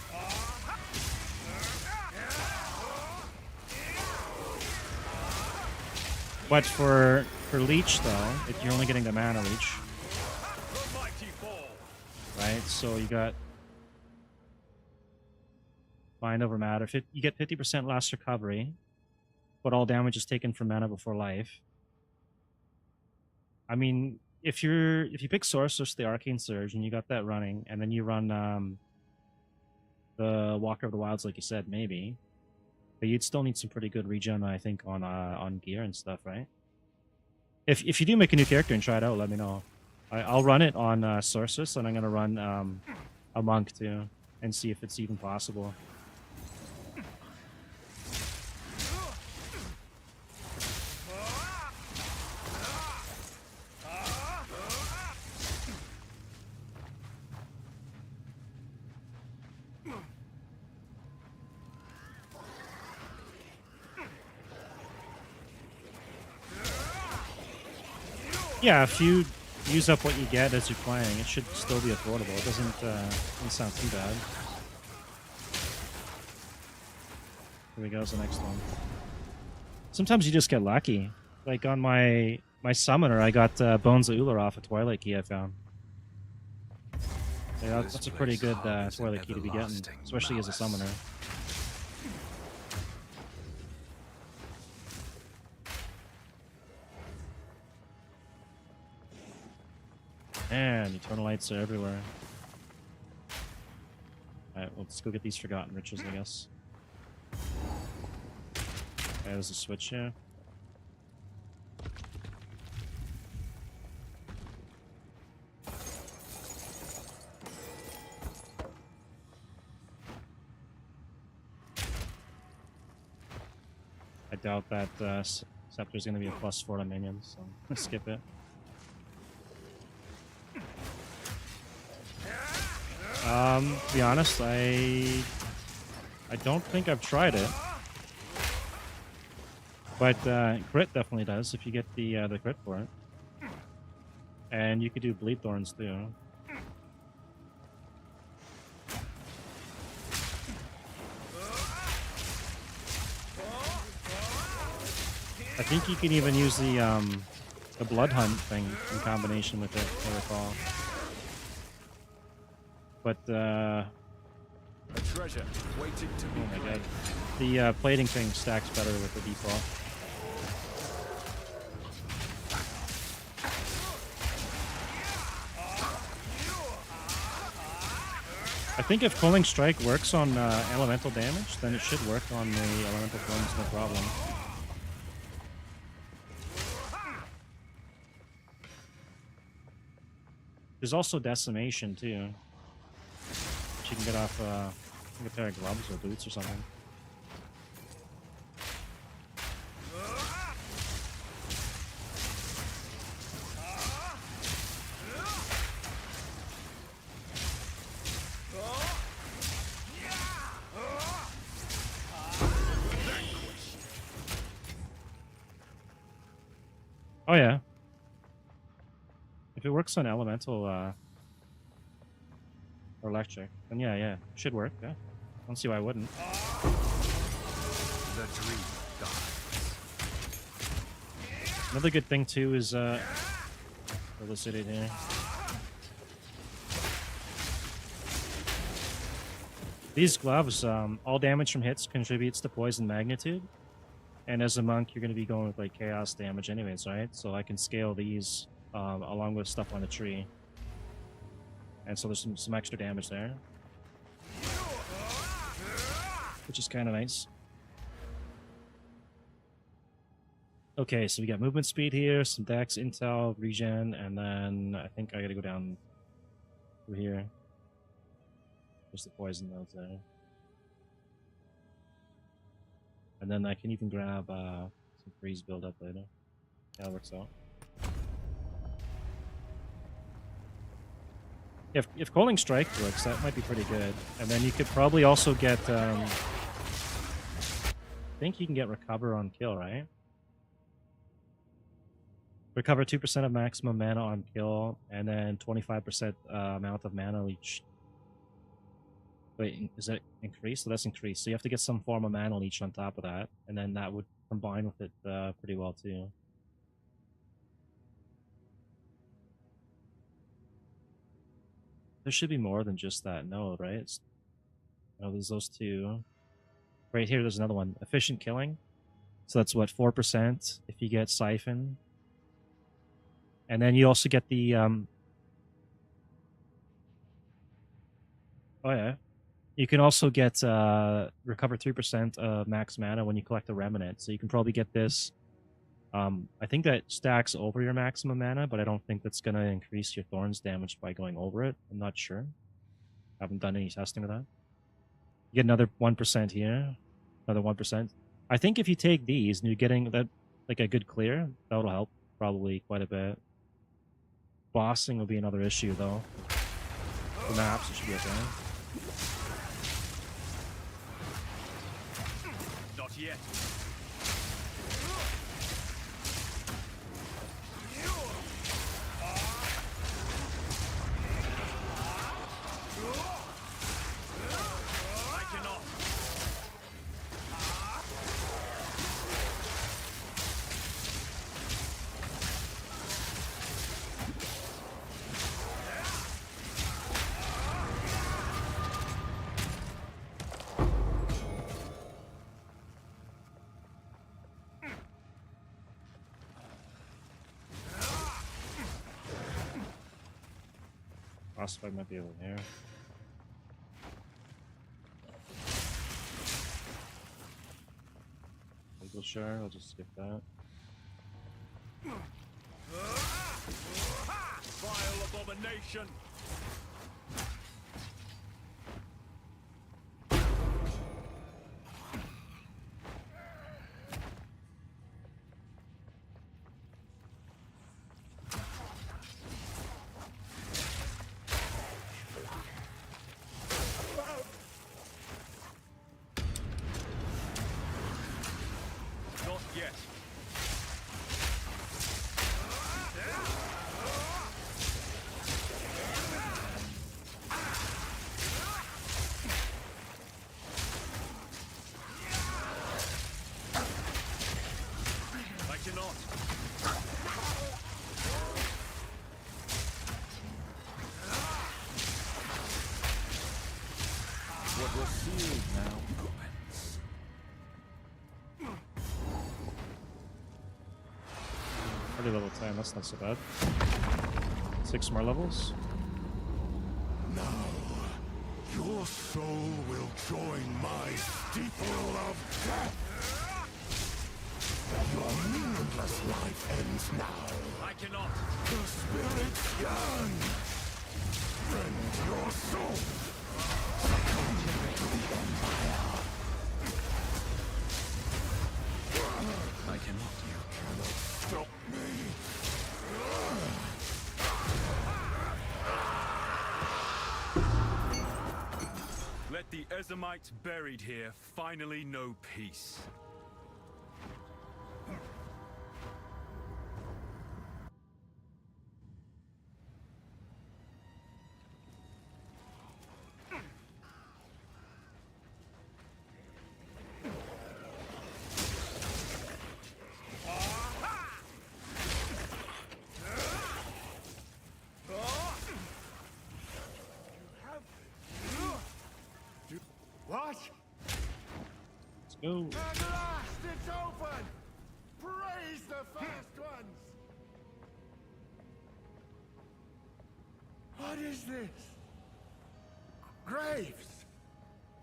But for leech though, you're only getting the mana leech. Right, so you got Mind Over Matter. You get 50% last recovery, but all damage is taken from mana before life. I mean, if you pick Sorceress, the Arcane Surge, and you got that running, and then you run the Walker of the Wilds, like you said, maybe, but you'd still need some pretty good regen, I think, on gear and stuff, right? If you do make a new character and try it out, let me know. I'll run it on Sorceress, and I'm gonna run a Monk too, and see if it's even possible. Yeah, if you use up what you get as you're playing, it should still be affordable. It doesn't sound too bad. Here we go, is the next one. Sometimes you just get lucky. Like on my summoner, I got Bones of Uller off a Twilight Key I found. Yeah, that's a pretty good Twilight Key to be getting, especially as a summoner. And Eternal Lights are everywhere. Alright, well, let's go get these Forgotten Riches, I guess. Okay, there's a switch here. I doubt that Scepter's going to be a +4 to minions, so let's skip it. To be honest, I don't think I've tried it. But crit definitely does if you get the crit for it. And you could do Bleed Thorns too. I think you can even use the Blood Hunt thing in combination with it, if I recall. But A treasure waiting to be oh my god, claimed. the plating thing stacks better with the default. I think if Culling Strike works on elemental damage, then it should work on the elemental forms, no problem. There's also Decimation too. Which you can get off like a pair of gloves or boots or something. Oh yeah. If it works on elemental or electric, then yeah, should work. Yeah, I don't see why it wouldn't. The dream dies. Another good thing too is elicited here. These gloves, all damage from hits contributes to poison magnitude. And as a monk, you're going to be going with like chaos damage anyways, right? So I can scale these along with stuff on the tree. And so there's some extra damage there. Which is kind of nice. Okay, so we got movement speed here, some dex, intel, regen, and then I think I gotta go down through here. There's the poison nodes there. And then I can even grab some freeze build up later. Yeah, that works out. If Culling Strike works, that might be pretty good. And then you could probably also get... I think you can get Recover on kill, right? Recover 2% of maximum mana on kill, and then 25% amount of mana leech. Wait, is that increased? So that's increased. So you have to get some form of mana leech on top of that, and then that would combine with it pretty well too. There should be more than just that node, right? Oh, there's those two. Right here, there's another one. Efficient killing. So that's what, 4% if you get Siphon. And then you also get the... Oh yeah. You can also get recover 3% of max mana when you collect a Remnant. So you can probably get this. I think that stacks over your maximum mana, but I don't think that's going to increase your Thorns damage by going over it. I'm not sure. I haven't done any testing of that. You get another 1% here. Another 1%. I think if you take these and you're getting that like a good clear, that'll help probably quite a bit. Bossing will be another issue though. The maps, it should be okay. Not yet. Frostbite might be over here. Legal share, I'll just skip that. Vile abomination! Not yet. I cannot. What was sealed now? Already level 10, that's not so bad. 6 more levels. Now, your soul will join my steeple of death. Your meaningless life ends now. I cannot. The spirits yearn. Rend your soul. Succumb to the Empire. I cannot. You cannot stop me. Let the Ezemites buried here finally know peace. What? Let's go. At last it's open! Praise the first ones! What is this? Graves!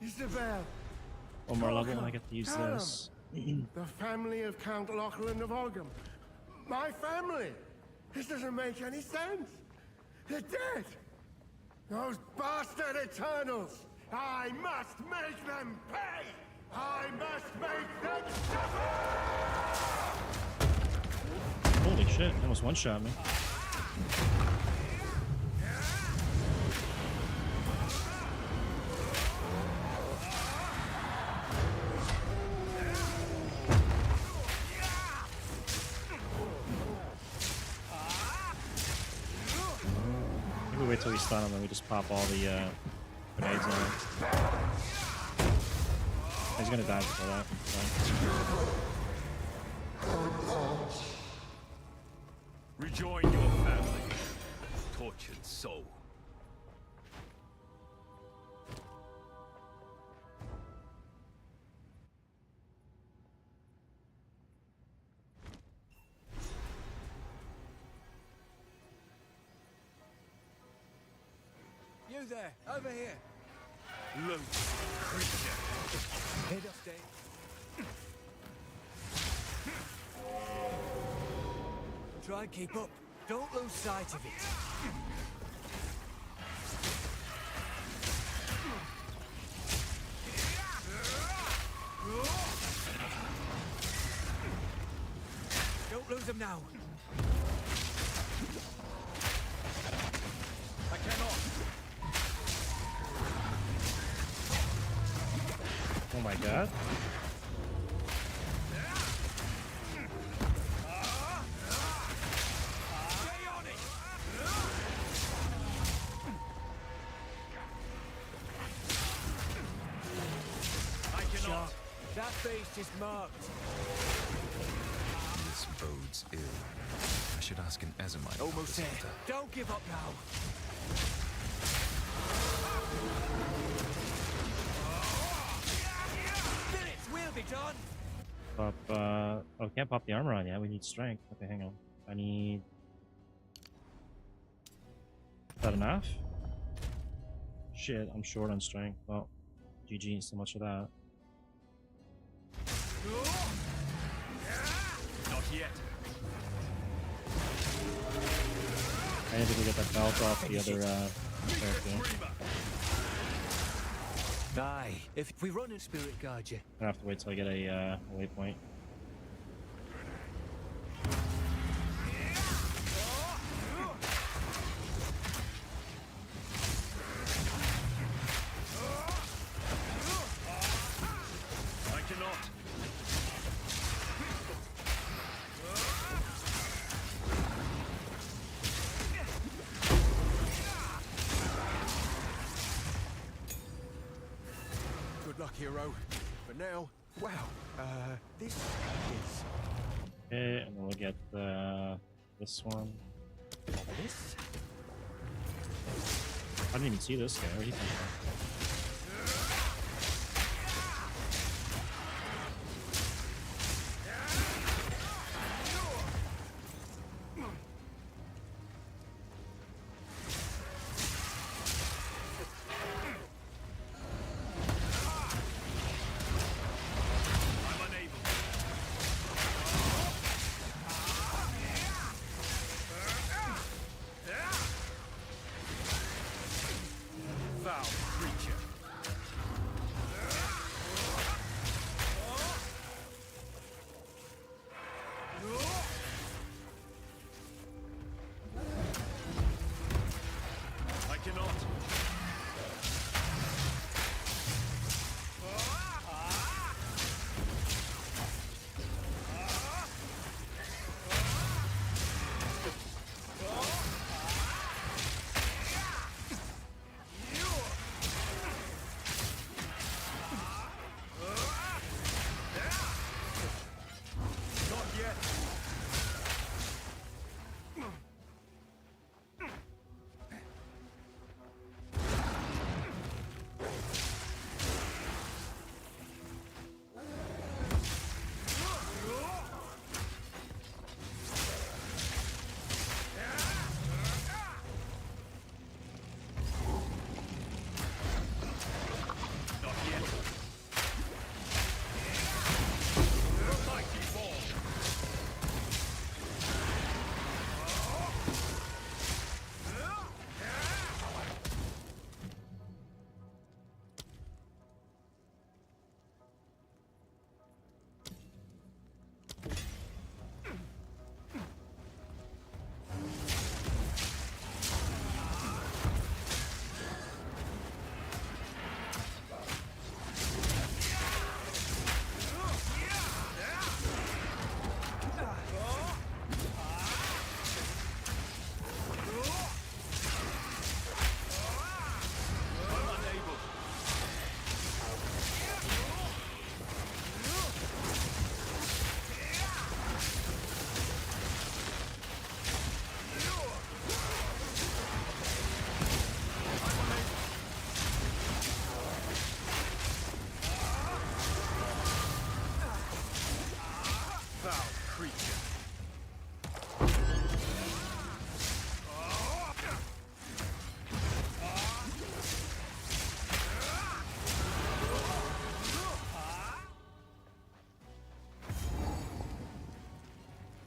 Isabel! One more level and I get to use Callum. this. The family of Count Lachlan of Ogham. My family! This doesn't make any sense! They're dead! Those bastard Eternals! I must make them pay! I must make them suffer! Holy shit, he almost one-shot me. Maybe wait till we stun him and we just pop all the grenades on him. He's gonna die before that. So. Rejoin your family, tortured soul. You there, over here. Loathsome creature. Head up, Dave. Try and keep up. Don't lose sight of it. Don't lose them now. I cannot. Oh my god. Stay on it. I cannot. That beast is marked. This bodes ill. I should ask an Ezemite. Almost there. Don't give up now. Minutes will be done. Pop, oh, can't pop the armor on yet. We need strength. Okay, hang on. I need... Is that enough? Shit, I'm short on strength. Well, GG, so much for that. Not yet. I need to go get that belt off the other character. Aye, if we run in Spirit Guide you. I have to wait till I get a waypoint. I cannot. Good luck, hero. For now, wow. This is Okay, and then we'll get this one. this. I didn't even see this guy. Where did he come from? I'm unable. Foul creature. I cannot. Not yet. Not yet. Mighty ball. I'm unable. Foul creature.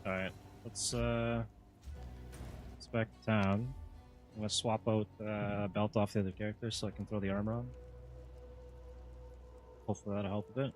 Alright, let's back to town. I'm gonna swap out belt off the other character so I can throw the armor on. Hopefully that'll help a bit.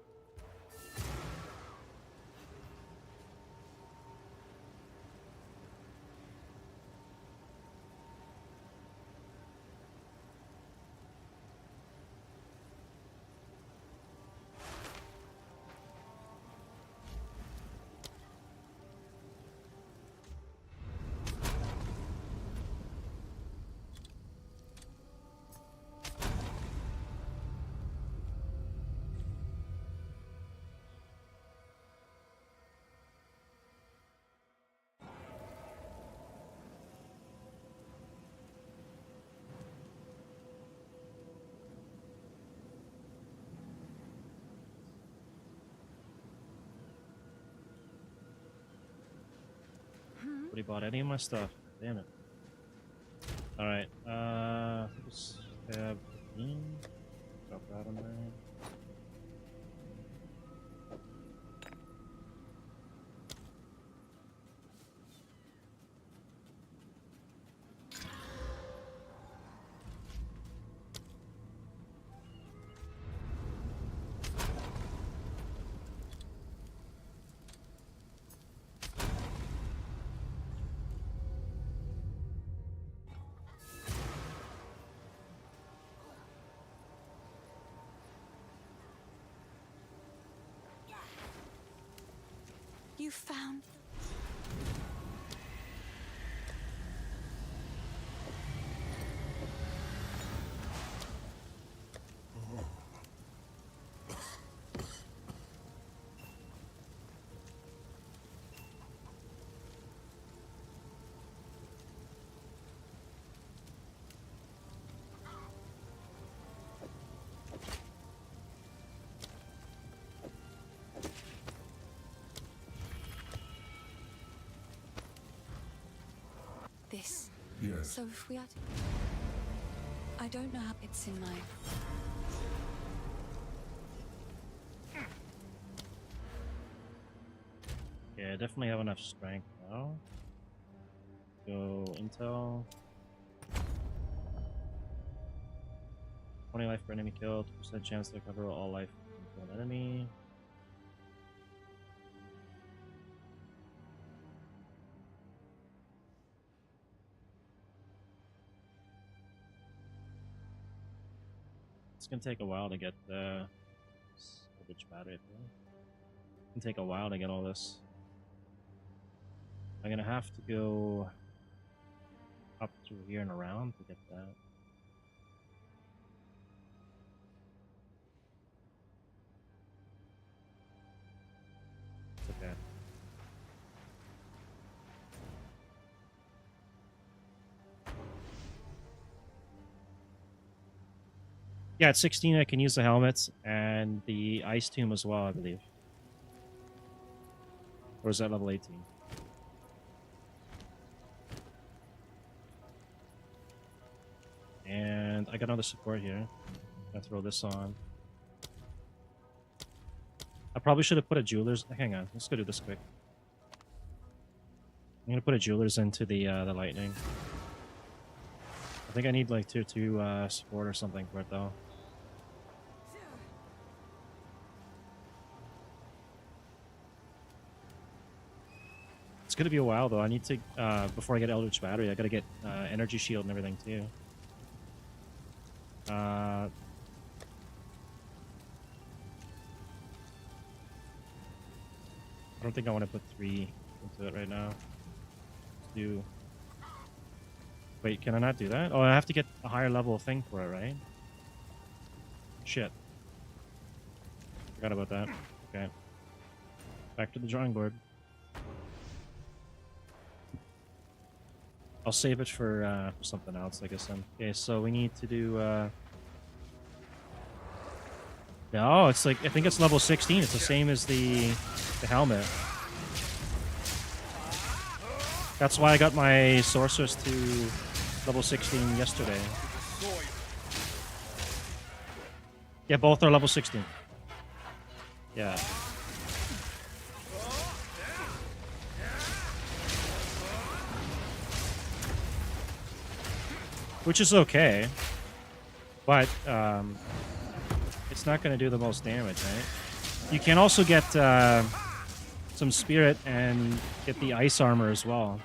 Nobody bought any of my stuff. Damn it. Alright, just Drop that on there. You found. This. Yes. So if we are to... I don't know how it's in my... Yeah, I definitely have enough strength now. Go intel. 20 life per enemy killed, 2% chance to recover all life from an enemy. It's gonna take a while to get the salvage battery. It's gonna take a while to get all this. I'm gonna have to go up through here and around to get that. It's okay. Yeah, at 16 I can use the helmet and the IceTomb as well, I believe. Or is that level 18? And I got another support here. I'll throw this on. I probably should have put a jeweler's. Hang on, let's go do this quick. I'm gonna put a jeweler's into the lightning. I think I need like tier 2 support or something for it though. It's gonna be a while though. I need to before I get Eldritch Battery, I gotta get energy shield and everything too. I don't think I want to put 3 into it right now. Let's do. Wait, can I not do that? Oh, I have to get a higher level thing for it, right? Shit. Forgot about that. Okay. Back to the drawing board. I'll save it for something else, I guess then. Okay, so we need to do no, it's like I think it's level 16. It's the same as the helmet. That's why I got my sorceress to level 16 yesterday. Yeah, both are level 16. Yeah. Which is okay, but it's not going to do the most damage, right? You can also get some spirit and get the ice armor as well.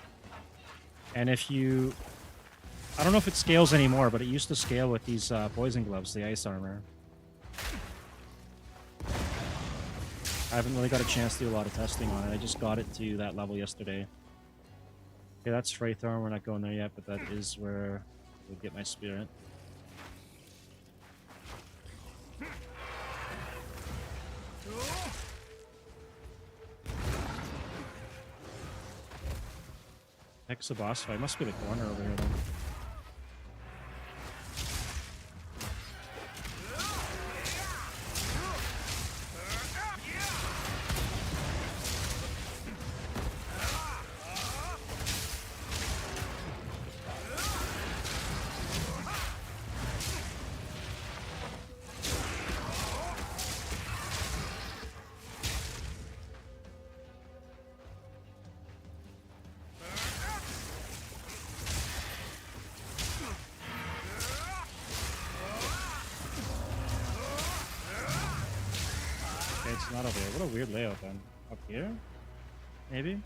And if you... I don't know if it scales anymore, but it used to scale with these poison gloves, the ice armor. I haven't really got a chance to do a lot of testing on it. I just got it to that level yesterday. Okay, that's Freythorn. We're not going there yet, but that is where we'll get my spirit. Heck's the boss fight. Must be the corner over here then. What a weird layout then. Up here? Maybe?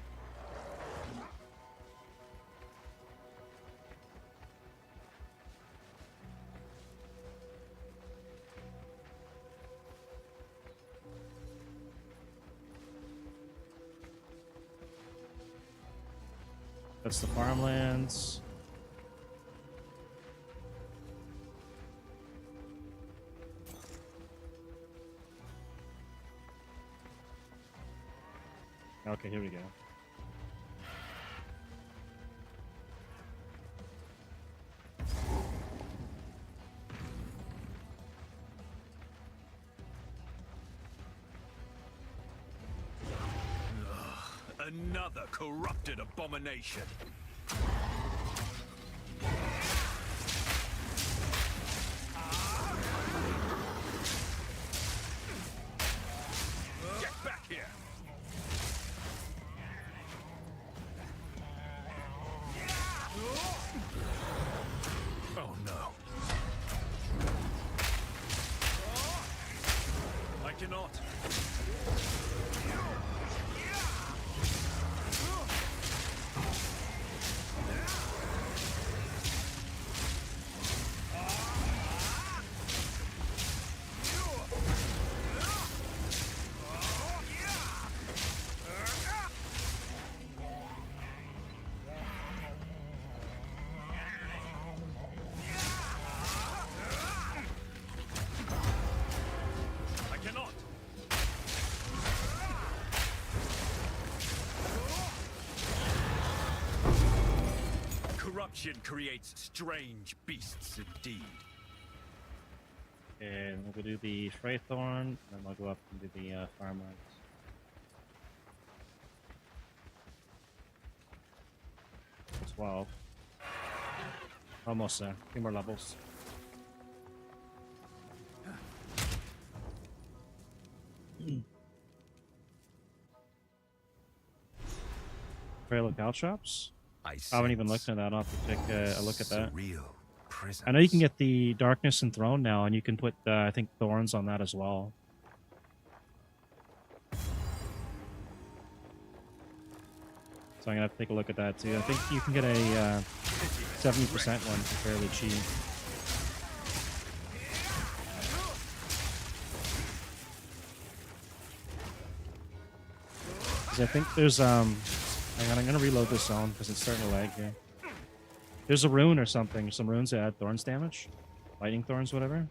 That's the farmlands. Okay, here we go. Another corrupted abomination. Get back here! Oh no. I cannot. I cannot. Corruption creates strange beasts indeed. And we'll do the Freythorn, and then we'll go up and do the farmlands. It's 12. Almost there. 2 more levels. Trail of Caltrops? I haven't even looked at that. I'll have to take a look at that. I know you can get the Darkness Enthroned now, and you can put, I think, Thorns on that as well. So I'm gonna have to take a look at that too. I think you can get a 70% one for fairly cheap. 'Cause I think there's hang on, I'm gonna reload this zone because it's starting to lag here. There's a rune or something. Some runes that add thorns damage, lightning thorns, whatever.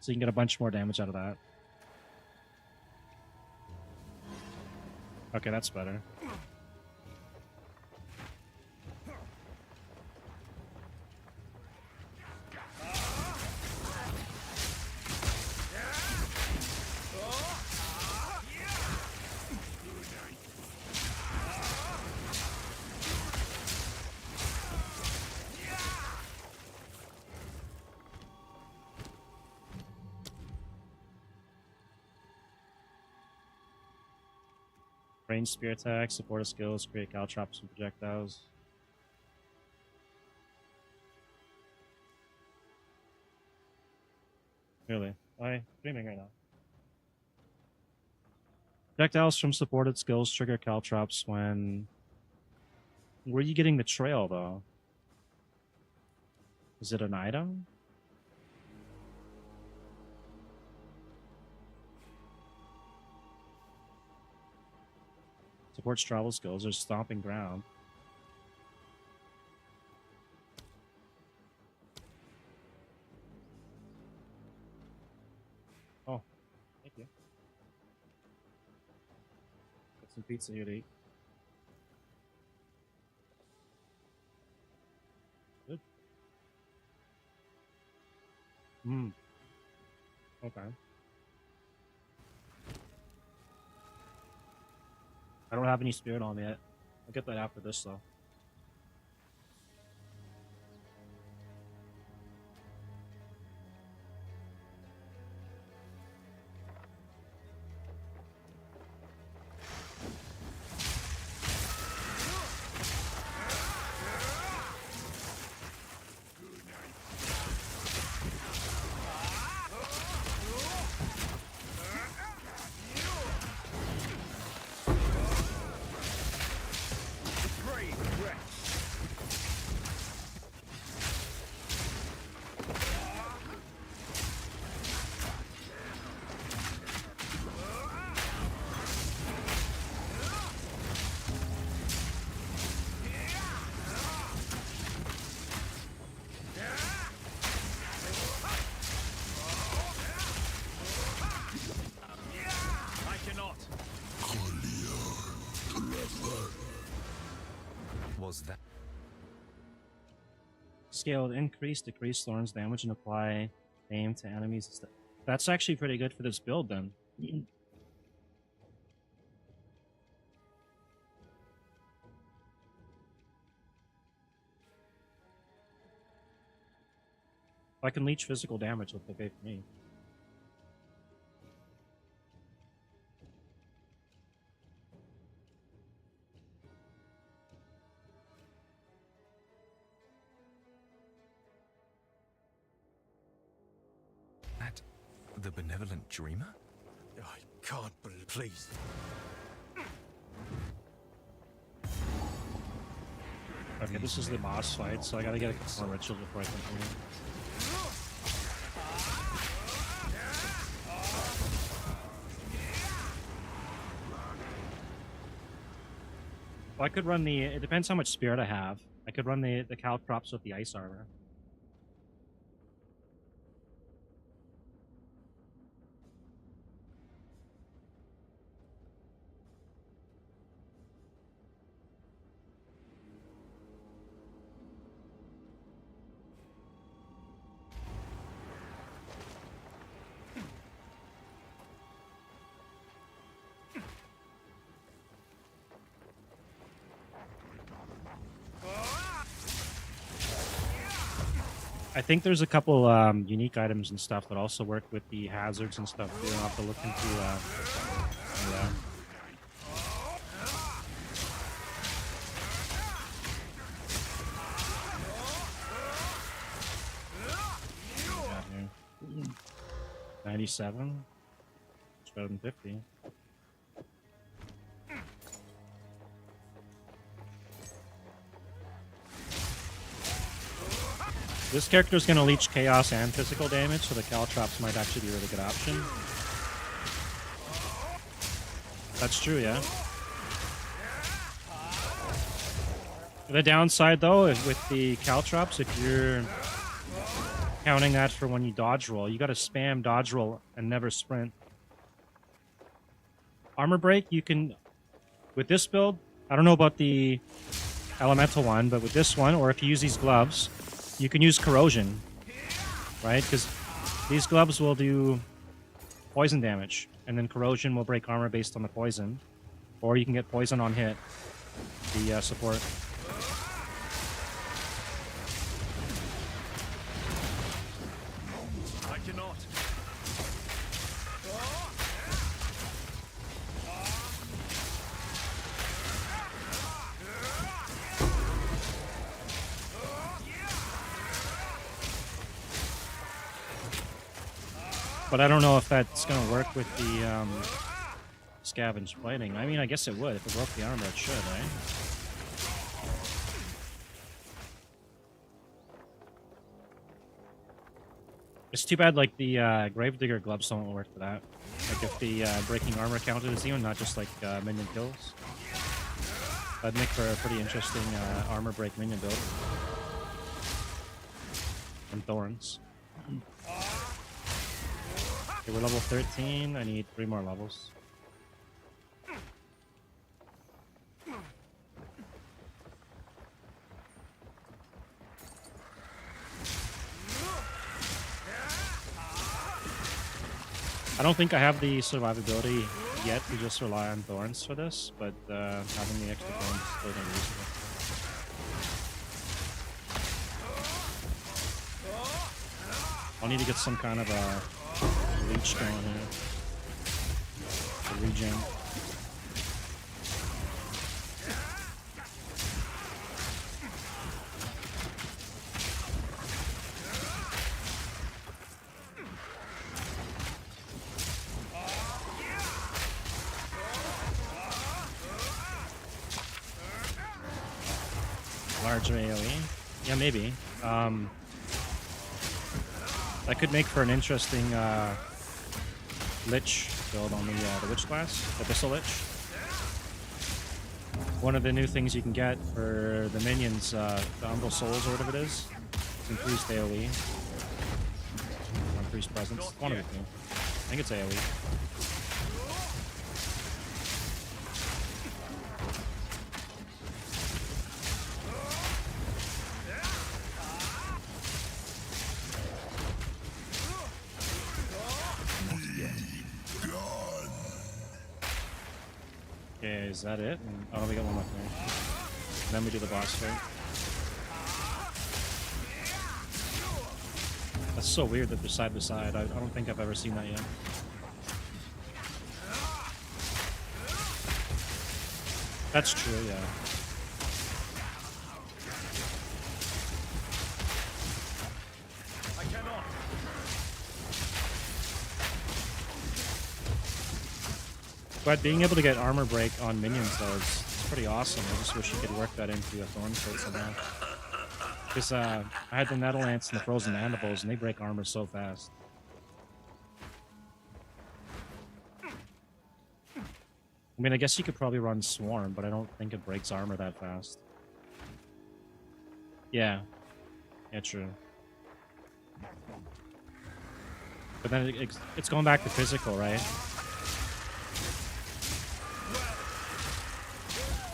So you can get a bunch more damage out of that. Okay, that's better. Range spear attacks, supportive skills, create caltrops and projectiles. Really? Why streaming right now? Projectiles from supported skills trigger caltrops when... Where are you getting the trail, though? Is it an item? Supports travel skills. There's stomping ground. Oh, thank you. Got some pizza here to eat. Good. Okay. I don't have any spirit on me yet. I'll get that after this, though. was that? Scaled increase, decrease thorns damage, and apply aim to enemies. That's actually pretty good for this build then. If I can leech physical damage, look okay for me. That the benevolent dreamer? I can't believe. Please. Okay, this is the boss fight, so I gotta get a couple more rituals before I continue. Well, I could run the... It depends how much spirit I have. I could run the Caltrops with the ice armor. I think there's a couple unique items and stuff that also work with the hazards and stuff. You'll have to look into. Yeah. What we got here? 97. It's better than 50. This character is going to leech chaos and physical damage, so the Caltrops might actually be a really good option. That's true, yeah. The downside, though, is with the Caltrops, if you're counting that for when you dodge roll, you got to spam dodge roll and never sprint. Armor break, you can... With this build, I don't know about the elemental one, but with this one, or if you use these gloves... You can use corrosion, right? Because these gloves will do poison damage, and then corrosion will break armor based on the poison. Or you can get poison on hit, the support. I cannot. But I don't know if that's going to work with the scavenge plating. I mean, I guess it would. If it broke the armor, it should, right? It's too bad, like, the Gravedigger gloves don't work for that. Like, if the breaking armor counted as even, not just, like, minion kills. That'd make for a pretty interesting armor break minion build. And thorns. Okay, we're level 13. I need 3 more levels. I don't think I have the survivability yet to just rely on thorns for this, but having the extra thorns is still going to be useful. I'll need to get some kind of a leech going here. A regen. Larger AoE? Yeah, maybe. That could make for an interesting Lich build on the Witch class, the Abyssal Lich. One of the new things you can get for the minions, the Umbral Souls or whatever it is increased AoE. Increased presence. One of the two. I think it's AoE. Okay, is that it? Oh, we got one more thing. And then we do the boss fight. That's so weird that they're side by side. I don't think I've ever seen that yet. That's true, yeah. I cannot. But being able to get armor break on minions, though, is pretty awesome. I just wish you could work that into a Thorn Sword somehow. Because I had the Nettle Ants and the Frozen Mandibles, and they break armor so fast. I mean, I guess you could probably run Swarm, but I don't think it breaks armor that fast. Yeah. Yeah, true. But then it's going back to physical, right?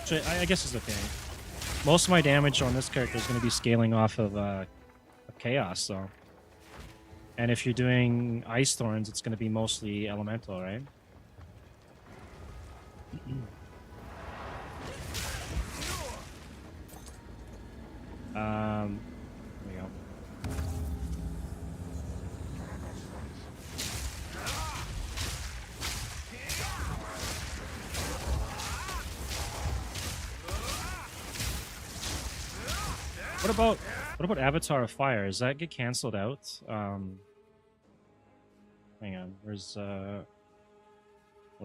Which I guess is the thing. Most of my damage on this character is going to be scaling off of Chaos, so. And if you're doing Ice Thorns, it's going to be mostly Elemental, right? There we go. What about Avatar of Fire? Does that get cancelled out? Hang on, where's or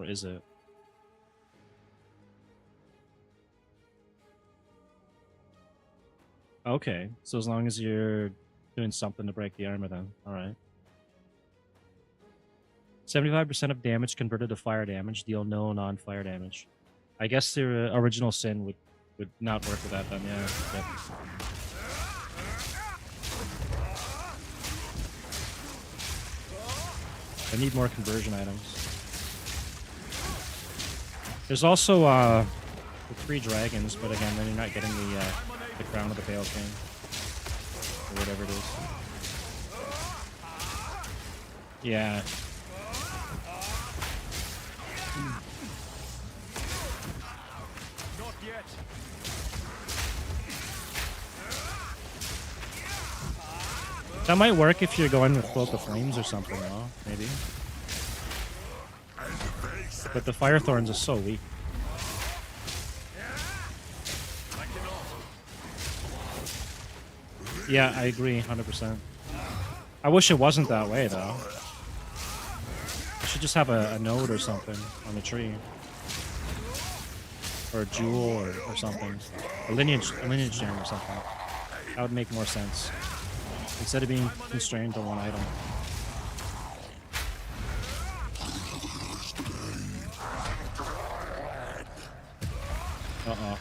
is it? Okay, so as long as you're doing something to break the armor, then alright. 75% of damage converted to fire damage. Deal no non-fire damage. I guess the original sin would not work with that then, yeah. Yep. I need more conversion items. There's also the 3 dragons, but again, then you're not getting the crown of the Pale King. Or whatever it is. Yeah. Not yet. That might work if you're going with Cloak of Flames or something, though. Maybe. But the Fire Thorns are so weak. Yeah, I agree, 100%. I wish it wasn't that way, though. I should just have a node or something on the tree. Or a jewel or something. A lineage gem or something. That would make more sense. Instead of being constrained to one item. Uh-oh.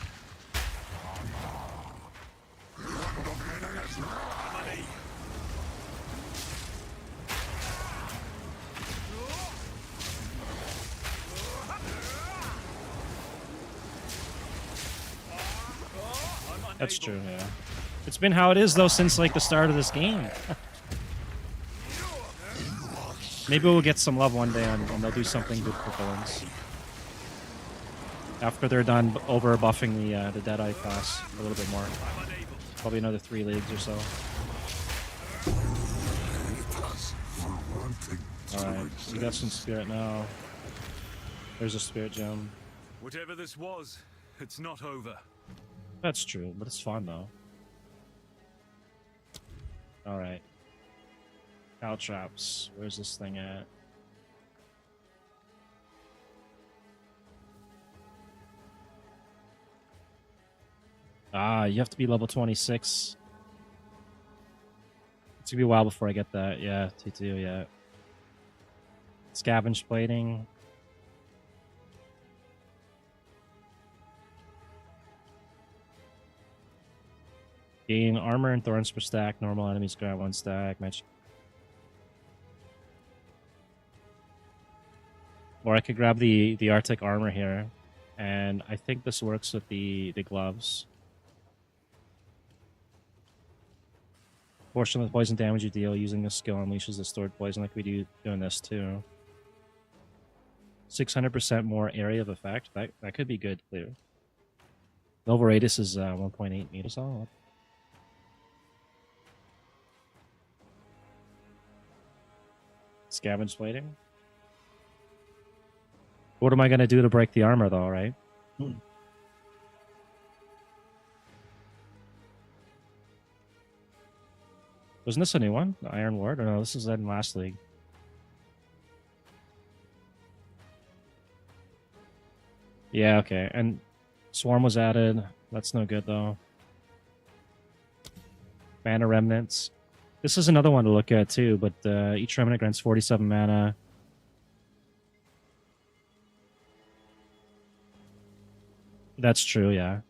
That's true, yeah. It's been how it is, though, since, like, the start of this game. Maybe we'll get some love one day and they'll do something good for villains. After they're done over buffing the Deadeye class a little bit more. Probably another 3 leagues or so. Alright, we got some spirit now. There's a spirit gem. Whatever this was, it's not over. That's true, but it's fun though. Alright. Caltrops. Where's this thing at? Ah, you have to be level 26. It's gonna be a while before I get that. Yeah, T2, yeah. Scavenge plating. Gain armor and thorns per stack. Normal enemies grab 1 stack. Match. Or I could grab the Arctic armor here. And I think this works with the gloves. Portion of the poison damage you deal using this skill unleashes the stored poison like we do doing this too. 600% more area of effect. That could be good, clear. Nova radius is 1.8 meters tall. Scavenge plating. What am I gonna do to break the armor, though? Right? Wasn't this a new one? The Iron Ward? Or no, this is in last league. Yeah, okay. And Swarm was added. That's no good, though. Mana Remnants. This is another one to look at, too, but each Remnant grants 47 mana. That's true, yeah.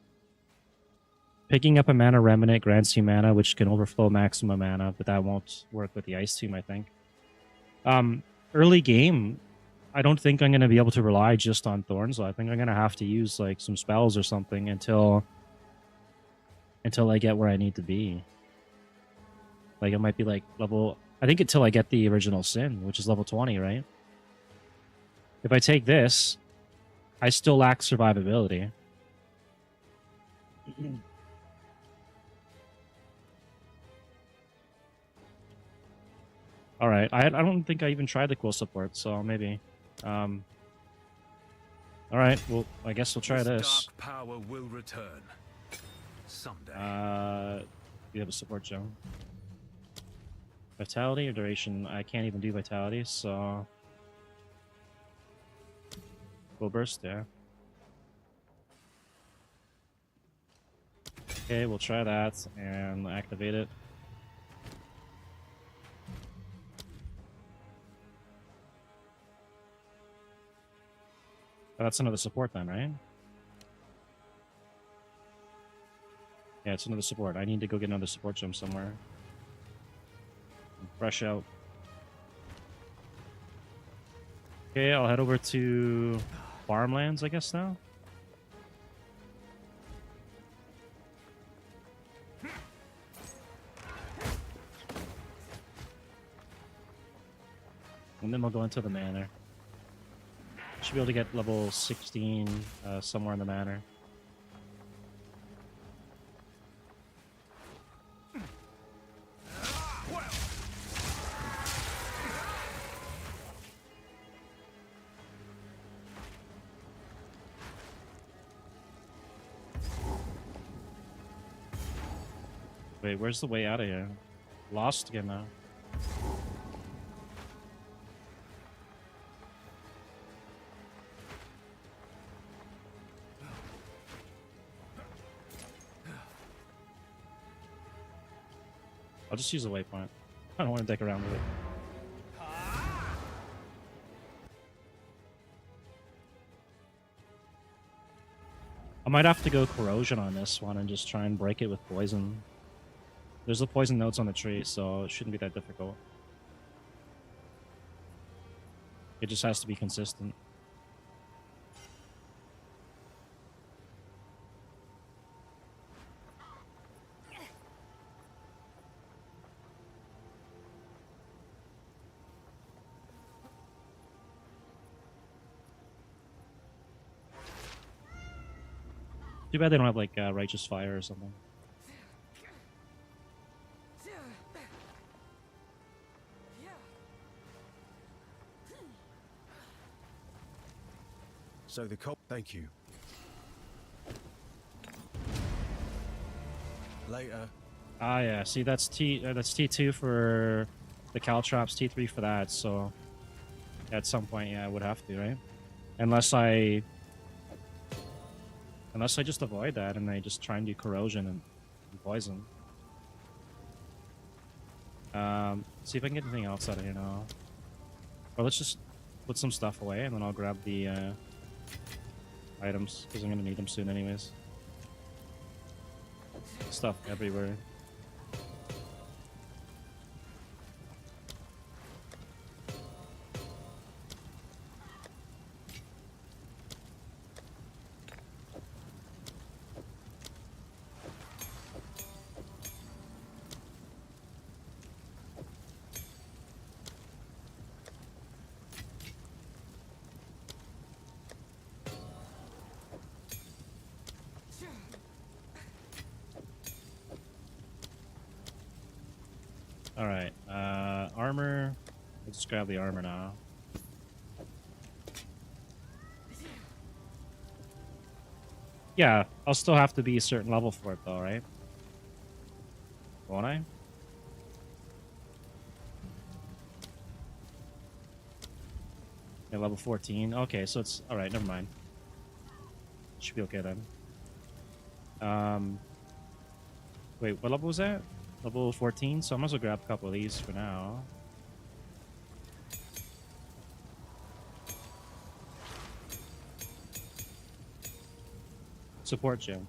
Picking up a Mana Remnant grants you mana, which can overflow maximum mana, but that won't work with the IceTomb, I think. Early game, I don't think I'm going to be able to rely just on Thorns, though. I think I'm going to have to use like some spells or something until I get where I need to be. Like, it might be like level... I think until I get the original Sin, which is level 20, right? If I take this, I still lack survivability. Alright, I don't think I even tried the cool support, so maybe. Alright, well, I guess we'll try this. Dark power will return. Someday. You have a support gem. Vitality or duration? I can't even do vitality, so... Full burst, yeah. Okay, we'll try that and activate it. Oh, that's another support then, right? Yeah, it's another support. I need to go get another support gem somewhere. Fresh out. Okay, I'll head over to farmlands, I guess, now. And then we'll go into the manor. Should be able to get level 16 somewhere in the manor. Wait, where's the way out of here? Lost again now. I'll just use the waypoint. I don't want to dick around with it. I might have to go corrosion on this one and just try and break it with poison. There's the poison notes on the tree, so it shouldn't be that difficult. It just has to be consistent. Too bad they don't have like Righteous Fire or something. So the cop. Thank you. Later. Ah, yeah. See, that's that's T2 for the caltrops, T3 for that. So at some point, yeah, I would have to, right? Unless I just avoid that and I just try and do corrosion and poison. See if I can get anything else out of here now. Or let's just put some stuff away and then I'll grab the items because I'm gonna need them soon anyways. Stuff everywhere. All right. Armor. Let's grab the armor now. Yeah, I'll still have to be a certain level for it, though, right? Won't I? Yeah, level 14. Okay, so it's all right. Never mind. Should be okay then. Wait, what level was that? Level 14. So I might as well grab a couple of these for now. Support gem.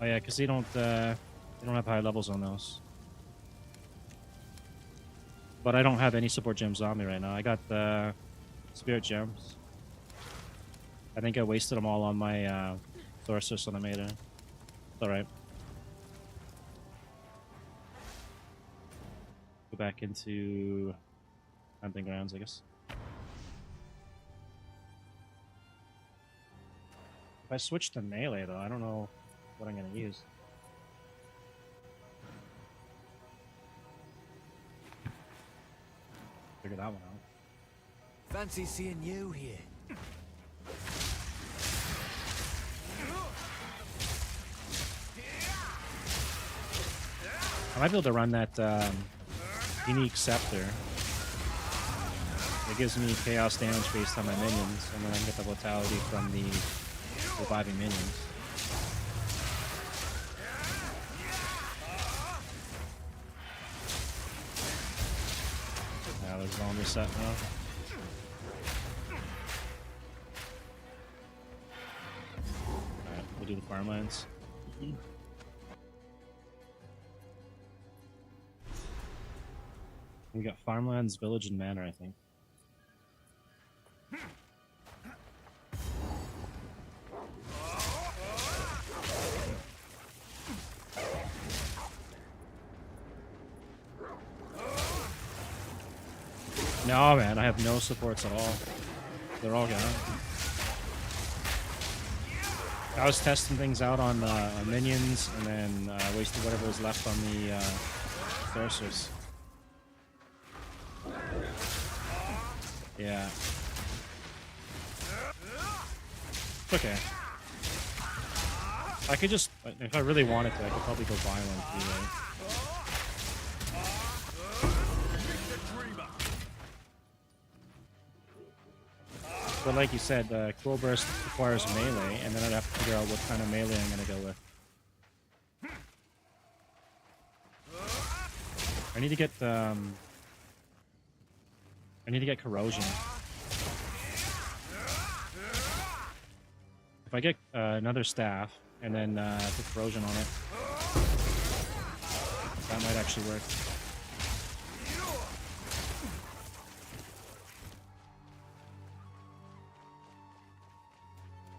Oh yeah, because they don't have high levels on those. But I don't have any support gems on me right now. I got the spirit gems. I think I wasted them all on my Sorceress when I made it. It's alright. Go back into hunting grounds, I guess. If I switch to melee, though, I don't know what I'm going to use. Figure that one out. Fancy seeing you here. I might be able to run that unique scepter. It gives me chaos damage based on my minions, and then I can get the vitality from the reviving minions. Now there's zone reset now. Alright, we'll do the farmlands. We got farmlands, village, and manor, I think. No, man, I have no supports at all. They're all gone. I was testing things out on minions, and then wasted whatever was left on the Sorceress. Yeah. It's okay. I could just, if I really wanted to, I could probably go violent either. But like you said, Cool Burst requires melee, and then I'd have to figure out what kind of melee I'm gonna go with. I need to get corrosion. If I get another staff and then put corrosion on it, that might actually work.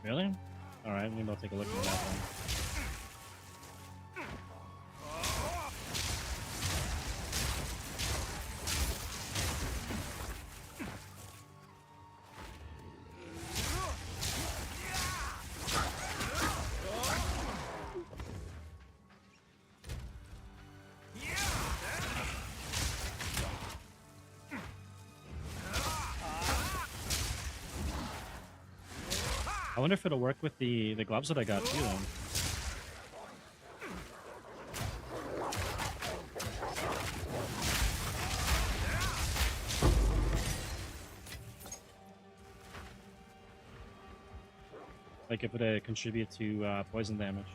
Really? Alright, maybe I'll take a look at that one. I wonder if it'll work with the gloves that I got too then. Like if it contribute to poison damage.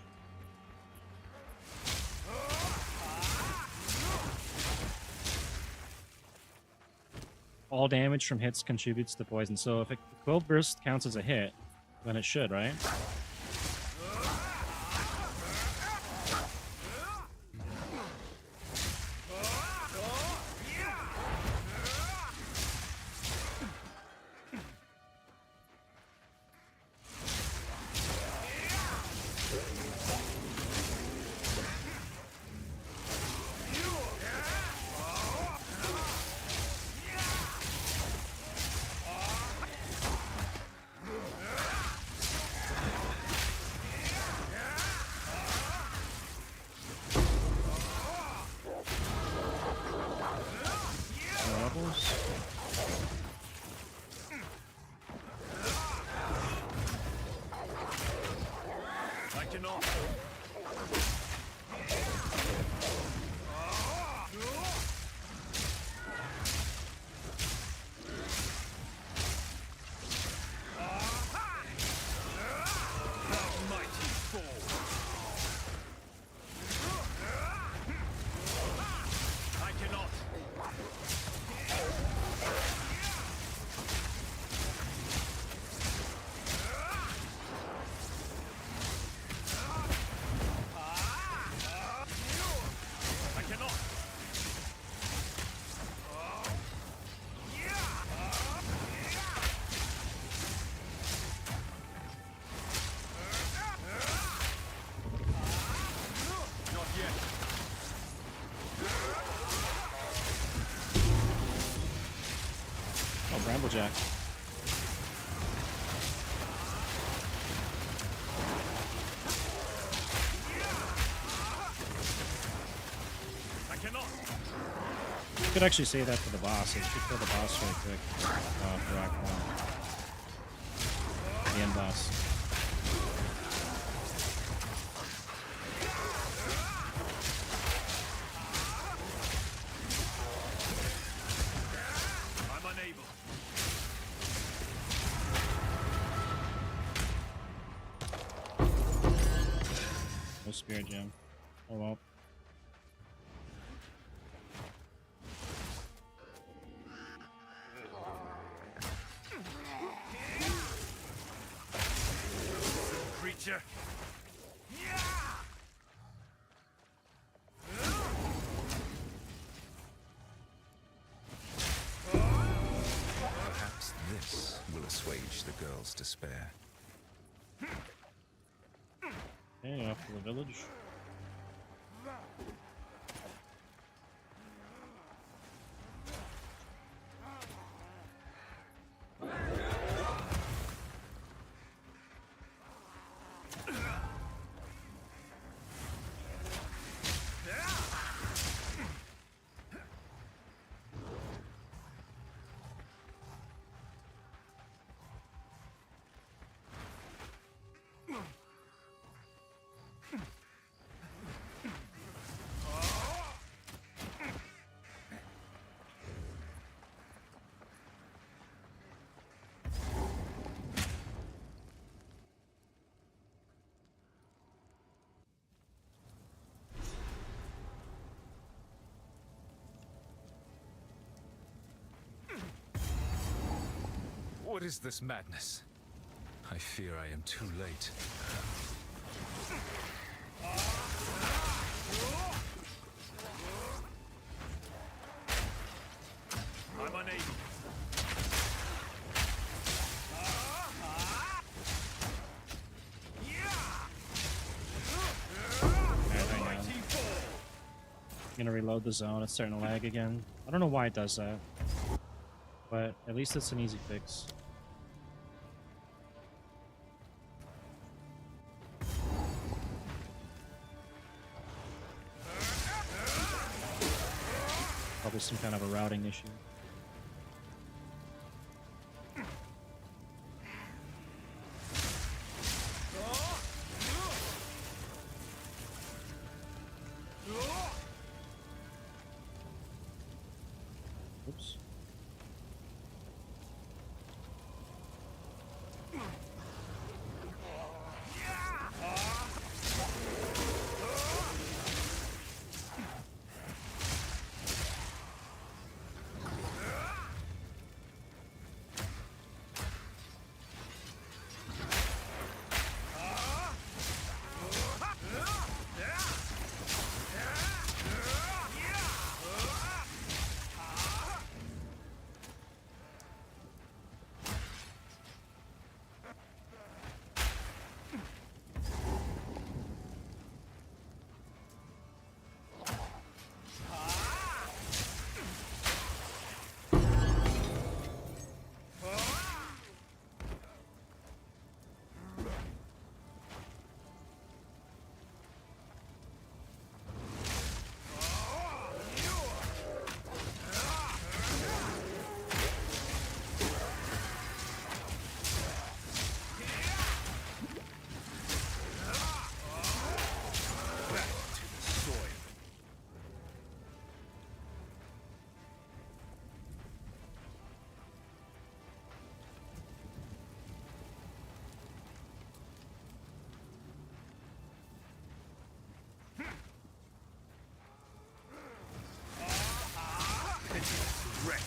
All damage from hits contributes to poison. So if a Quill Burst counts as a hit, then it should, right? I cannot. Mighty fall. I cannot. I cannot. Not yet. Oh, Bramblejack. I cannot. You could actually say that to the boss. You should kill the boss right quick. For Act 1. The end boss. I'm unable. No spirit gem. Oh well. Creature. Perhaps this will assuage the girl's despair. Okay, off to the village. What is this madness? I fear I am too late. I'm unable. Alright, hang on. I'm gonna reload the zone. It's starting to lag again. I don't know why it does that. But at least it's an easy fix. Probably some kind of a routing issue. Oops. regret.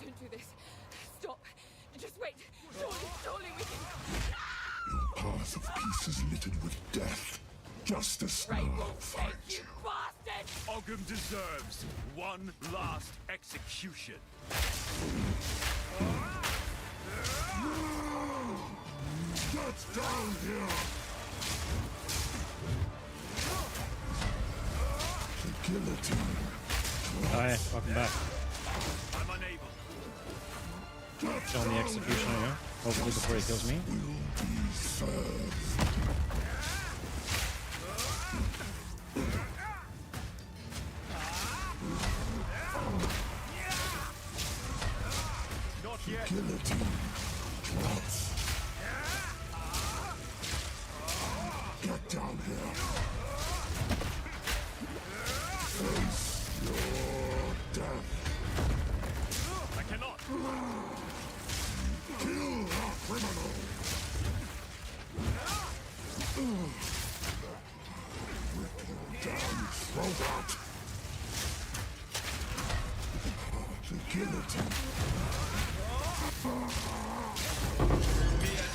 Don't do this. Stop. Just wait. Surely we can. Path of peace is littered with death. Justice Ray now won't save finds you, you. bastard! Ogham deserves one last execution. Get down here! The guillotine. Hi, welcome back. I'm unable. Killing the executioner here. Hopefully before he kills me. Will be served. Not yet. Guillotine. Drops. Get down here. Face your death. I cannot. Kill a criminal. Rip you down, throw out. The guillotine.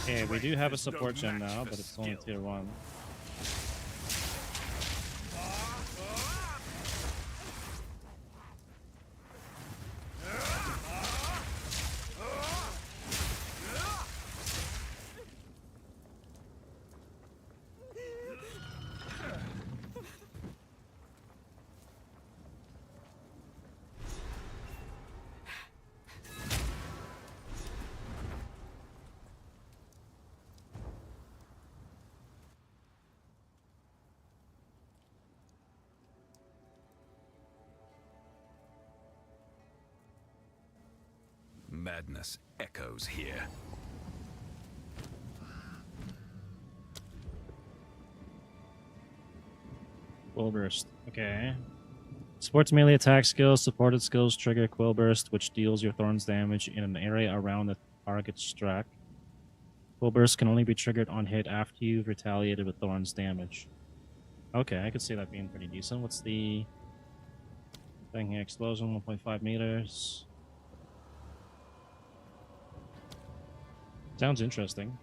Okay, we do have a support gem now, but it's only tier 1. Madness echoes here. Quill Burst. Okay. Supports melee attack skills. Supported skills trigger Quill Burst, which deals your thorns damage in an area around the target's struck. Quill Burst can only be triggered on hit after you've retaliated with thorns damage. Okay, I could see that being pretty decent. What's the thing here? Explosion, 1.5 meters. Sounds interesting.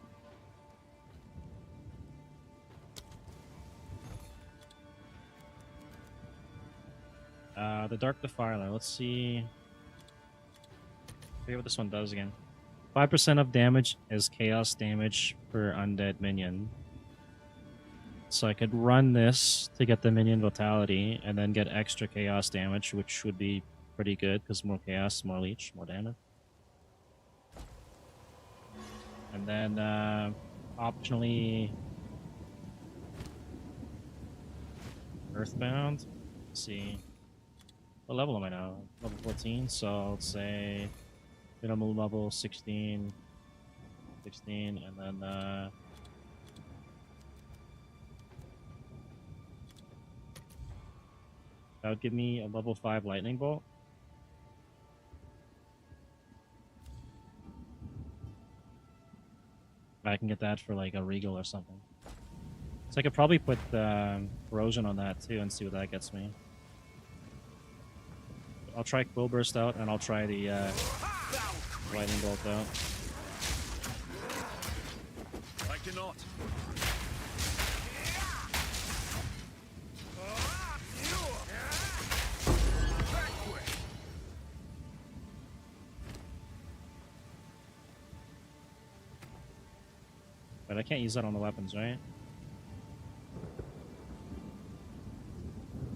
The Dark Defiler. Let's see. Forget what this one does again. 5% of damage is chaos damage per undead minion. So I could run this to get the minion vitality and then get extra chaos damage, which would be pretty good because more chaos, more leech, more damage. And then optionally Earthbound. Let's see. What level am I now? Level 14, so let's say minimum level 16, and then that would give me a level 5 lightning bolt. I can get that for like a regal or something. So I could probably put corrosion on that too and see what that gets me. I'll try Quill Burst out and I'll try the lightning bolt out. I cannot. But I can't use that on the weapons, right?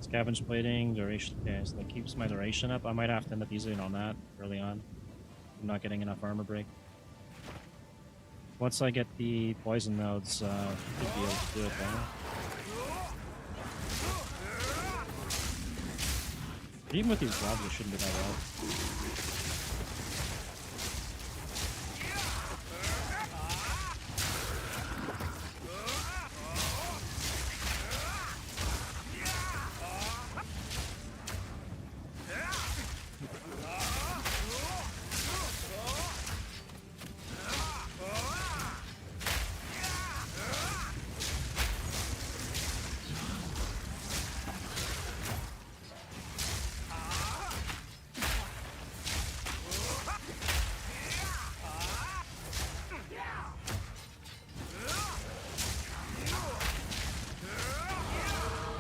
Scavenge plating, duration. Okay, so that keeps my duration up. I might have to end up using it on that early on. I'm not getting enough armor break. Once I get the poison nodes, should be able to do it though. Even with these mobs, it shouldn't be that bad.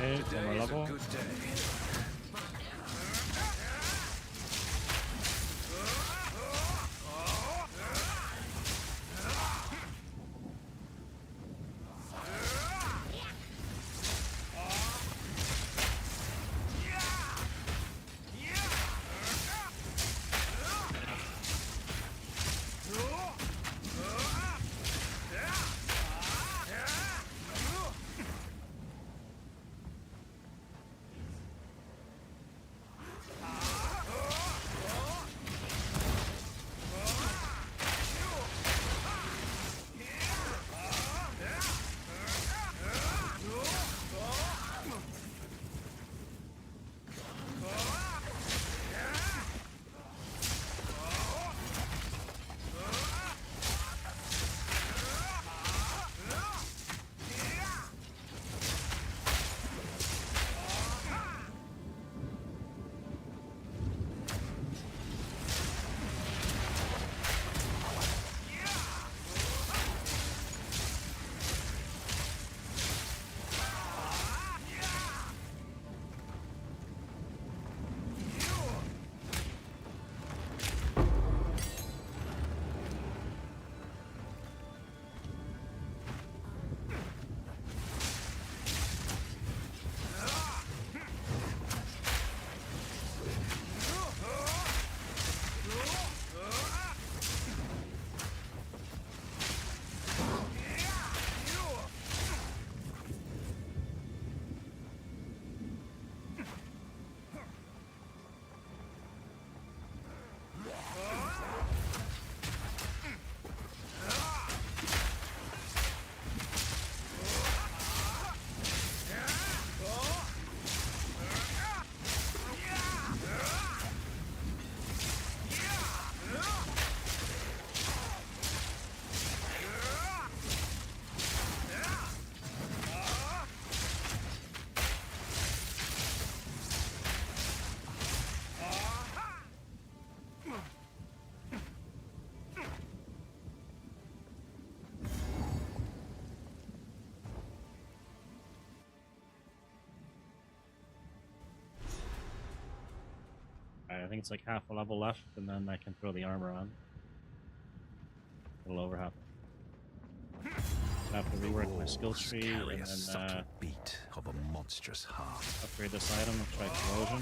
Okay, one more Today's a level. good day. Alright, I think it's like half a level left, and then I can throw the armor on. A little over half. I have to rework my skill tree, Carry and a then subtle beat of a monstrous heart. upgrade this item, try corrosion.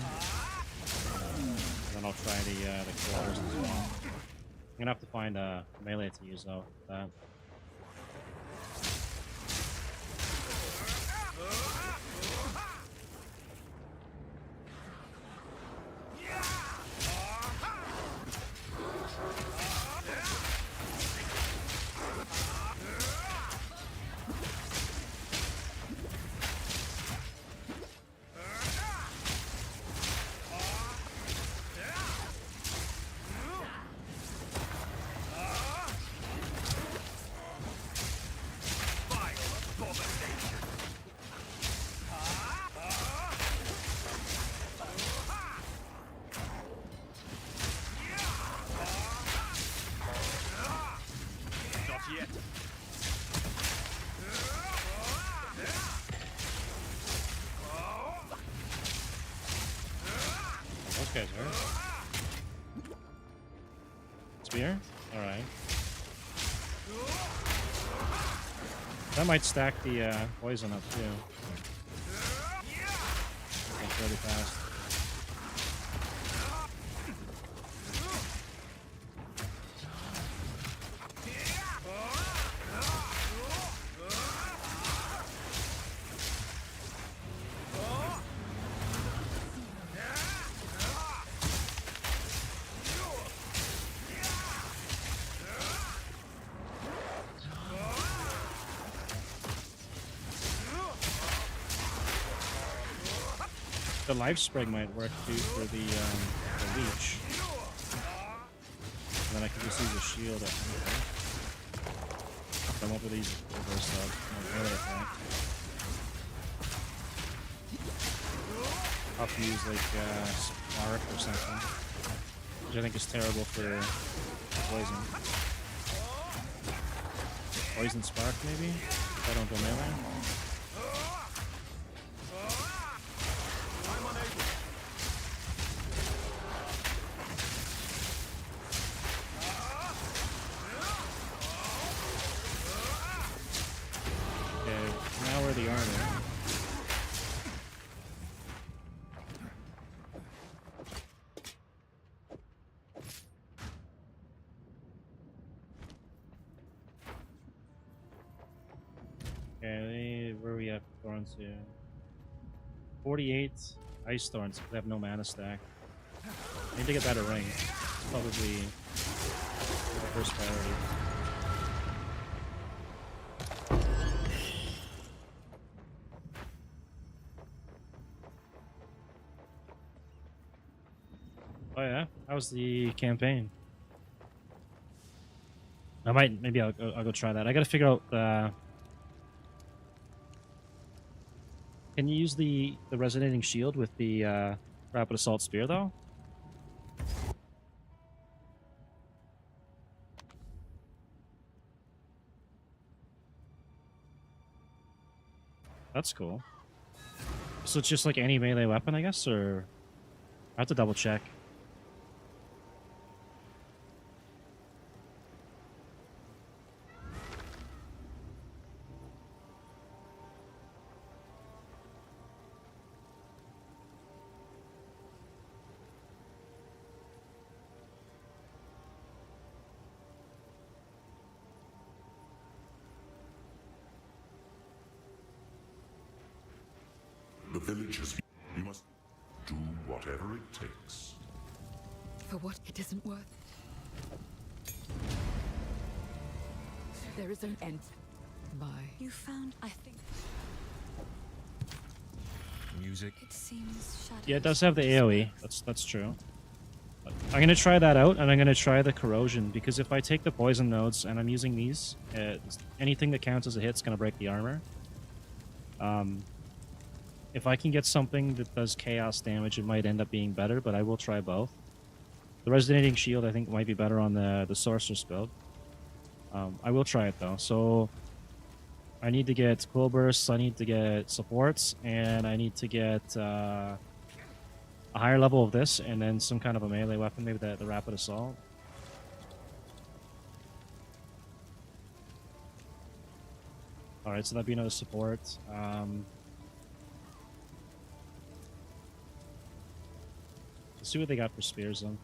And then I'll try the killers as well. I'm gonna have to find a melee to use though. For that. Those guys hurt. Spear? Alright. That might stack the poison up too. That's really fast. The life spring might work too for the leech. And then I can just use a shield at some point. Come up with these reverse melee attack. I'll have to use like spark or something, which I think is terrible for poison. Poison spark maybe? If I don't go melee. Okay, where are we at? Thorns here. 48 ice thorns. They have no mana stack. I need to get better ring. Probably my first priority. Oh yeah, how was the campaign? Maybe I'll go try that. I gotta figure out the. Can you use the resonating shield with the rapid assault spear though? That's cool. So it's just like any melee weapon, I guess, or I have to double check. The villagers, you must do whatever it takes. For what it isn't worth. There is an end. Bye. You found, I think. Music. It seems shadows. Yeah, it does have the AoE. That's true. But I'm gonna try that out, and I'm gonna try the corrosion because if I take the poison nodes and I'm using these, anything that counts as a hit's gonna break the armor. If I can get something that does chaos damage, it might end up being better, but I will try both. The resonating shield, I think, might be better on the sorceress build. I will try it though. So I need to get quill bursts, I need to get supports, and I need to get a higher level of this, and then some kind of a melee weapon, maybe the rapid assault. All right, so that'd be another support. Let's see what they got for spears then.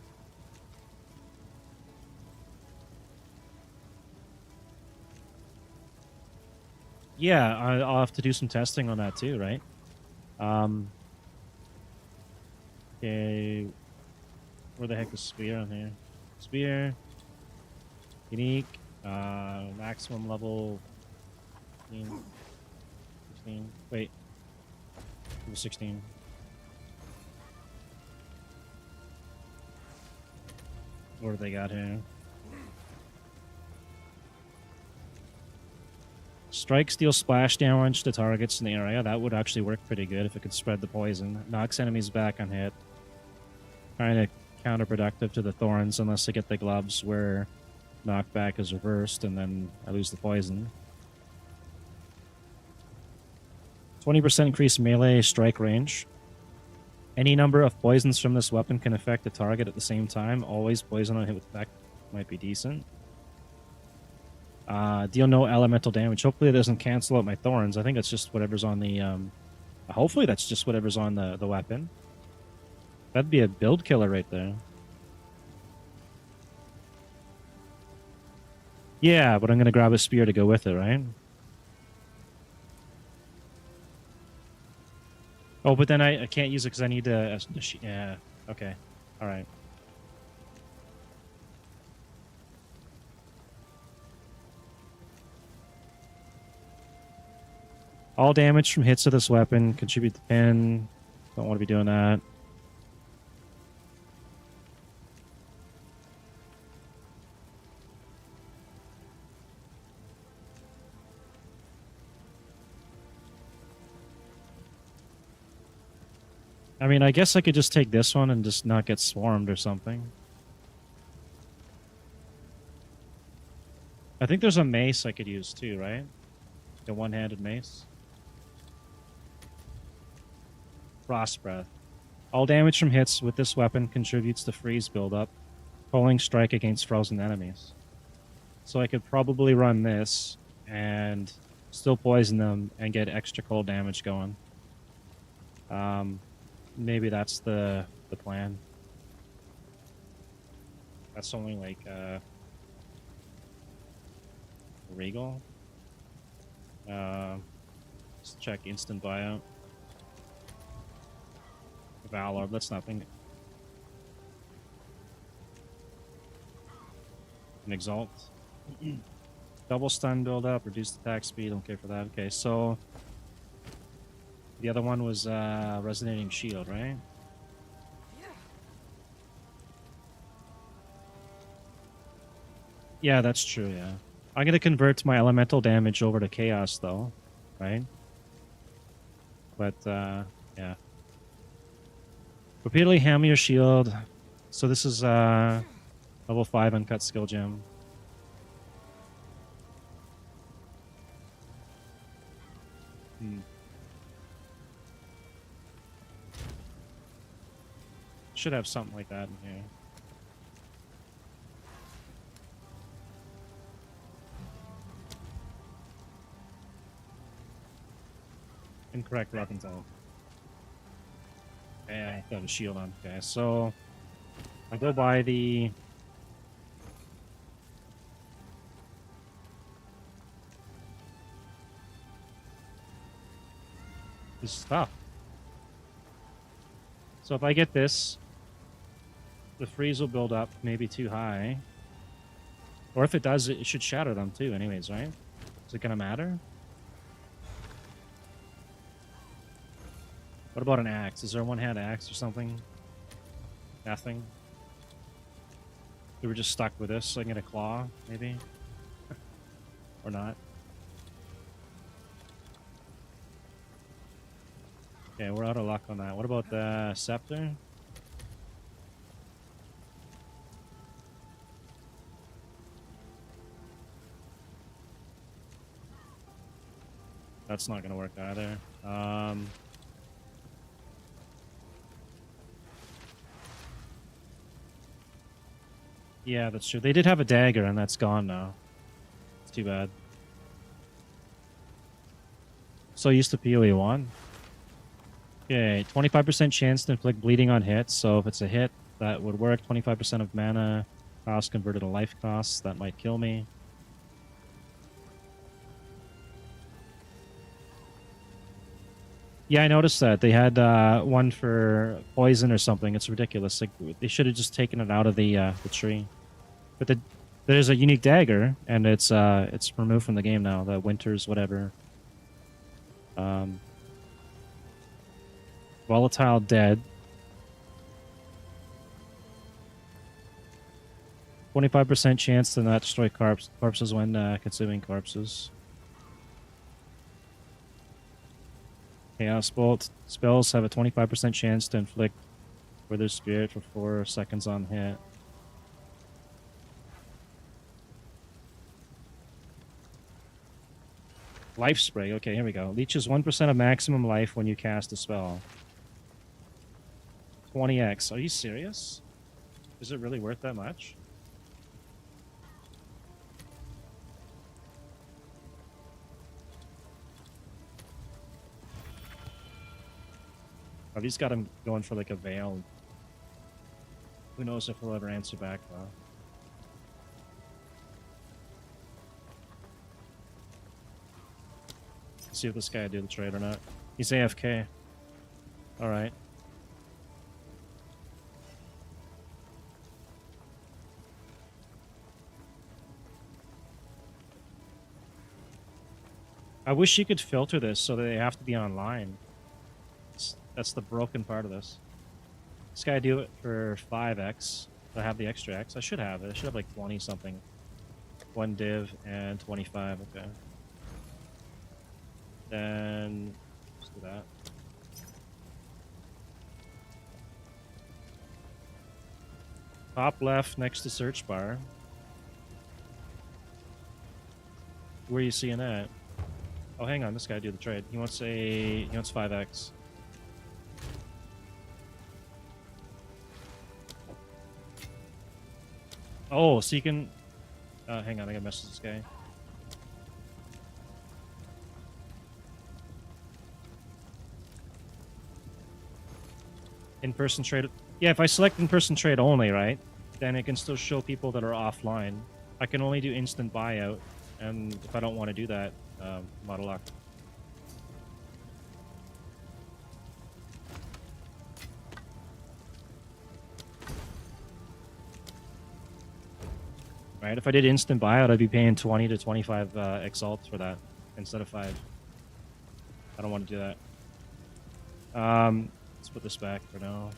Yeah, I'll have to do some testing on that too, right? Okay, where the heck is spear on here? Spear, unique, maximum level 15, 16. Wait, level 16. What do they got here? Strikes deal splash damage to targets in the area. That would actually work pretty good if it could spread the poison. Knocks enemies back on hit. Kind of counterproductive to the thorns unless I get the gloves where knockback is reversed and then I lose the poison. 20% increased melee strike range. Any number of poisons from this weapon can affect the target at the same time. Always poison on hit with effect might be decent. Deal no elemental damage. Hopefully it doesn't cancel out my thorns. I think it's just whatever's on the... hopefully that's just whatever's on the weapon. That'd be a build killer right there. Yeah, but I'm going to grab a spear to go with it, right? Oh, but then I can't use it because I need to... yeah, okay. Alright. All damage from hits of this weapon contribute to pin. Don't want to be doing that. I mean, I guess I could just take this one and just not get swarmed or something. I think there's a mace I could use too, right? The one-handed mace. Frost Breath. All damage from hits with this weapon contributes to freeze buildup, pulling strike against frozen enemies. So I could probably run this and still poison them and get extra cold damage going. Maybe that's the plan. That's only like Regal. Let's check instant buyout. Valor, that's nothing. An Exalt. Double stun build up, reduced attack speed, don't care for that. Okay, so the other one was Resonating Shield, right? Yeah, that's true, yeah. I'm gonna convert my elemental damage over to chaos though, right? But yeah. Repeatedly hammer your shield. So this is level 5 uncut skill gem. Should have something like that in here. Incorrect weapon type. Yeah, I got a shield on. Okay, so I go by the this is tough. So if I get this, the freeze will build up maybe too high. Or if it does, it should shatter them too anyways, right? Is it gonna matter? What about an axe? Is there a one-hand axe or something? Nothing? We were just stuck with this, so I can get a claw, maybe? Or not? Okay, we're out of luck on that. What about the scepter? That's not gonna work either. Yeah, that's true. They did have a dagger, and that's gone now. It's too bad. So used to PoE 1. Okay, 25% chance to inflict bleeding on hits. So if it's a hit, that would work. 25% of mana cost converted to life costs. That might kill me. Yeah, I noticed that. They had one for poison or something. It's ridiculous. Like, they should have just taken it out of the tree. But there's a unique dagger, and it's removed from the game now. The Winters, whatever. Volatile dead. 25% chance to not destroy corpses when consuming corpses. Chaos Bolt. Spells have a 25% chance to inflict Wither Spirit for 4 seconds on hit. Life Spray. Okay, here we go. Leeches 1% of maximum life when you cast a spell. 20x. Are you serious? Is it really worth that much? Oh, these got him going for like a veil. Who knows if he'll ever answer back though. Let's see if this guy will do the trade or not. He's AFK. Alright. I wish you could filter this so that they have to be online. That's the broken part of this. This guy do it for 5x. I have the extra x. I should have it. I should have like 20 something. 1 div and 25. Okay. Then let's do that. Top left next to search bar. Where are you seeing that? Oh, hang on. This guy do the trade. He wants 5x. Oh, so you can... hang on, I gotta message this guy. In-person trade... Yeah, if I select in-person trade only, right? Then it can still show people that are offline. I can only do instant buyout. And if I don't want to do that, I'm out of luck. Right? If I did instant buyout, I'd be paying 20 to 25 exalts for that instead of 5. I don't want to do that. Let's put this back for now.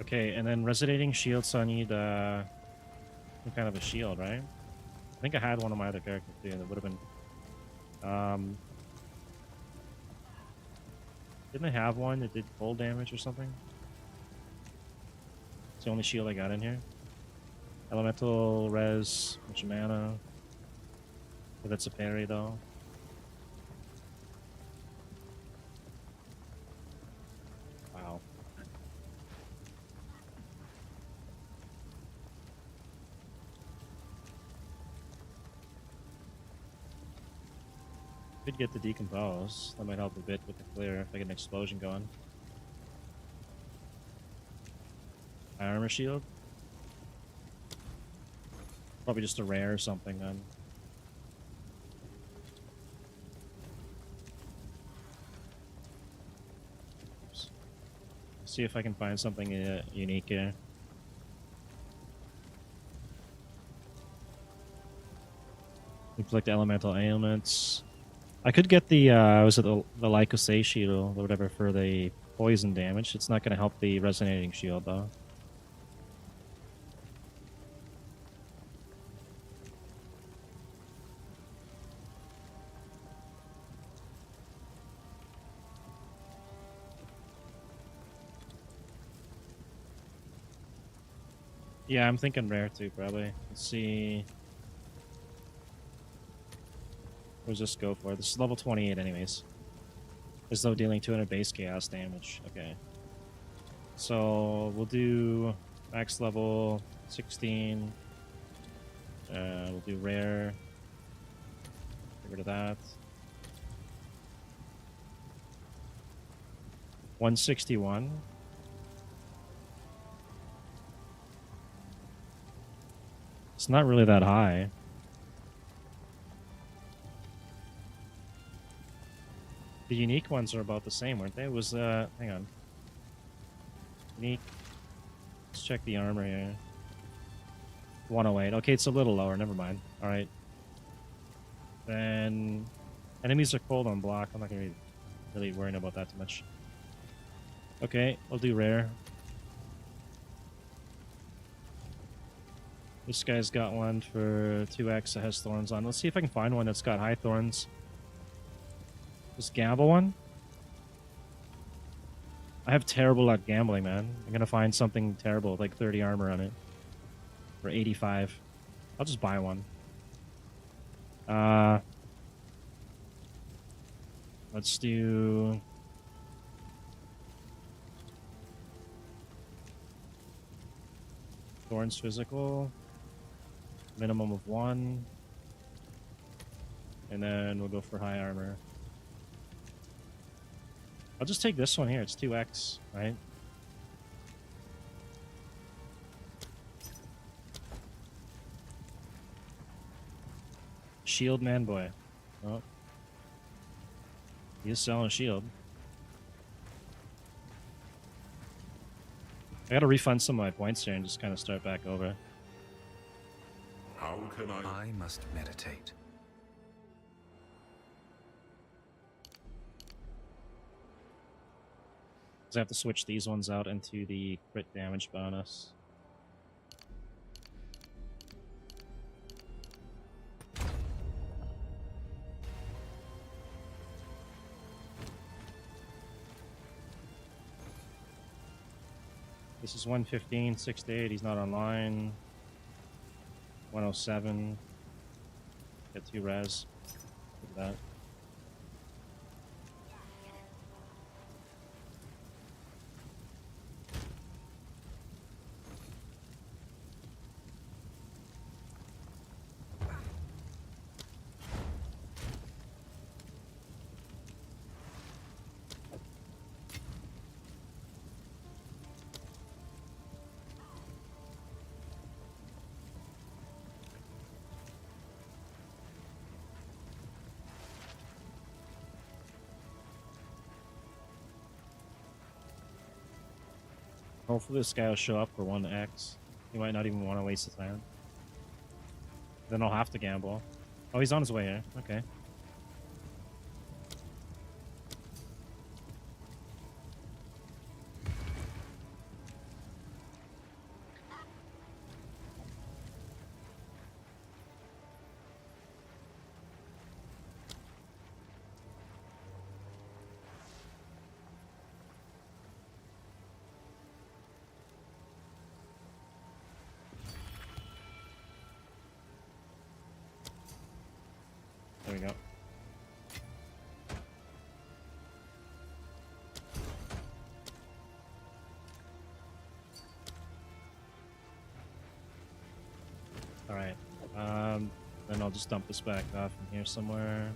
Okay, and then resonating shields, so I need some kind of a shield, right? I think I had one of my other characters too. That would have been. Didn't I have one that did cold damage or something? It's the only shield I got in here. Elemental res, bunch of mana. If that's a parry though. Wow. Could get the decompose. That might help a bit with the clear if I get an explosion going. High armor shield. Probably just a rare or something then. Oops. See if I can find something unique here. Inflict elemental ailments. I could get the was it the Lycosay shield or whatever for the poison damage. It's not going to help the resonating shield though. Yeah, I'm thinking rare too, probably. Let's see. What does this go for? This is level 28 anyways. As though dealing 200 base chaos damage. Okay. So we'll do max level 16. We'll do rare. Get rid of that. 161. It's not really that high. The unique ones are about the same, weren't they? It was, hang on. Unique. Let's check the armor here. 108. Okay, it's a little lower. Never mind. Alright. Then... enemies are cold on block. I'm not going to be really worrying about that too much. Okay, I'll do rare. This guy's got one for 2x that has thorns on. Let's see if I can find one that's got high thorns. This gamble one? I have terrible at gambling, man. I'm gonna find something terrible, like 30 armor on it. For 85. I'll just buy one. Let's do... Thorns physical. Minimum of 1. And then we'll go for high armor. I'll just take this one here. It's 2x, right? Shield man boy. Oh. He's selling a shield. I gotta refund some of my points here and just kind of start back over. How can I must meditate. I have to switch these ones out into the crit damage bonus. This is 115, 6 to 8. He's not online. 107. Get 2 res. Look at that. Hopefully this guy will show up for 1x. He might not even want to waste his time. Then I'll have to gamble. Oh, he's on his way here. Okay. There we go. Alright. Then I'll just dump this back off in here somewhere.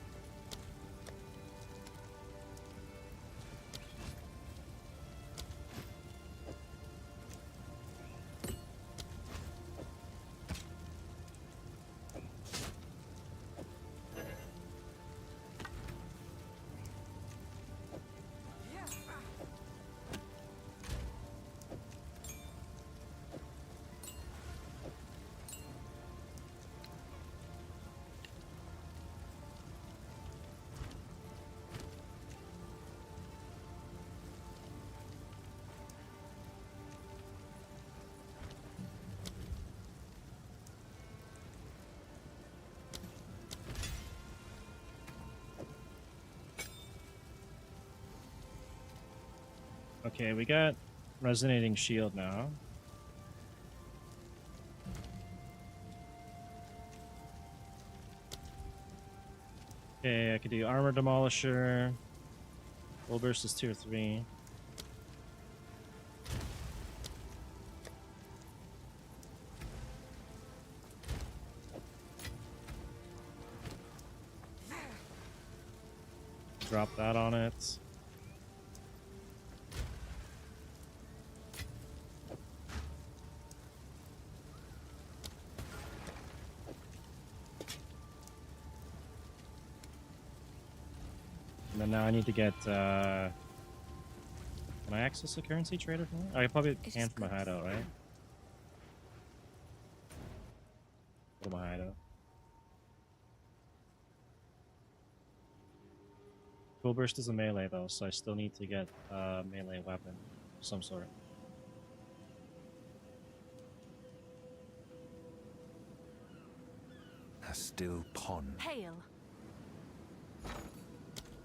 Okay, we got resonating shield now. Okay, I could do armor demolisher. Full burst is tier 3. Drop that on it. And then now I need to get, can I access the currency trader from here? I probably can from my hideout, right? Go to my hideout. Full burst is a melee though, so I still need to get a melee weapon of some sort. A still pond. Hail.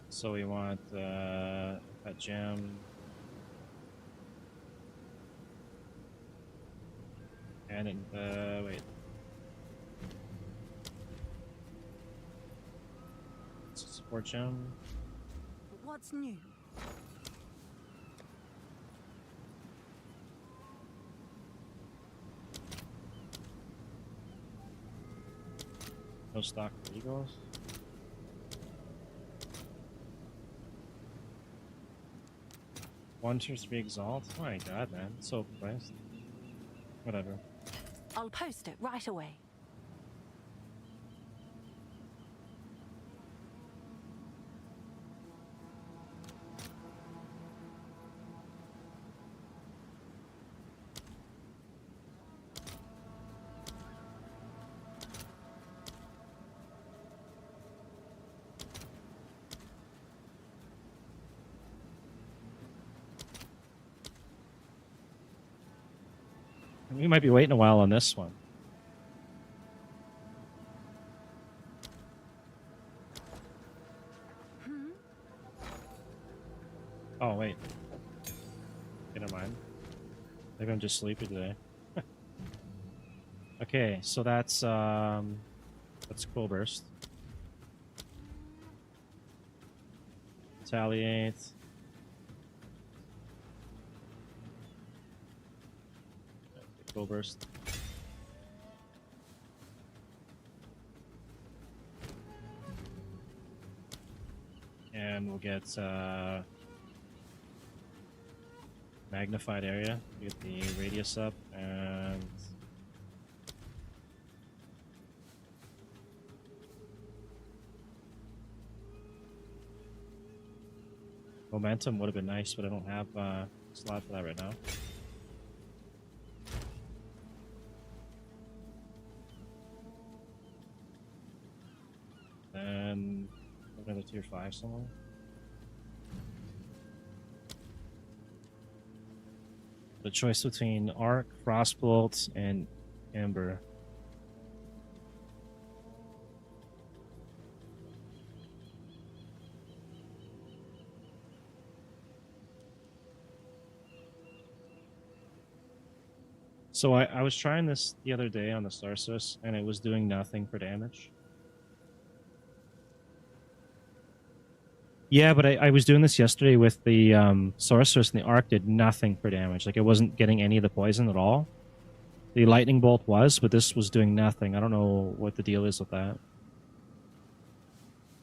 So we want a gem. And wait. It's a support gem. What's new? No stock for eagles. One tier 3 exalt. Oh my god, man, it's so priced. Whatever. I'll post it right away. We might be waiting a while on this one. Oh, wait. Okay, never mind. Maybe I'm just sleepy today. Okay, so that's cool burst. Retaliate. Cool burst. And we'll get magnified area. We get the radius up and momentum would have been nice, but I don't have a slot for that right now. tier 5 somewhere. The choice between Arc, Frostbolt, and Ember. So I was trying this the other day on the Sorceress, and it was doing nothing for damage. Yeah, but I was doing this yesterday with the Sorceress, and the Arc did nothing for damage. Like, it wasn't getting any of the poison at all. The Lightning Bolt was, but this was doing nothing. I don't know what the deal is with that.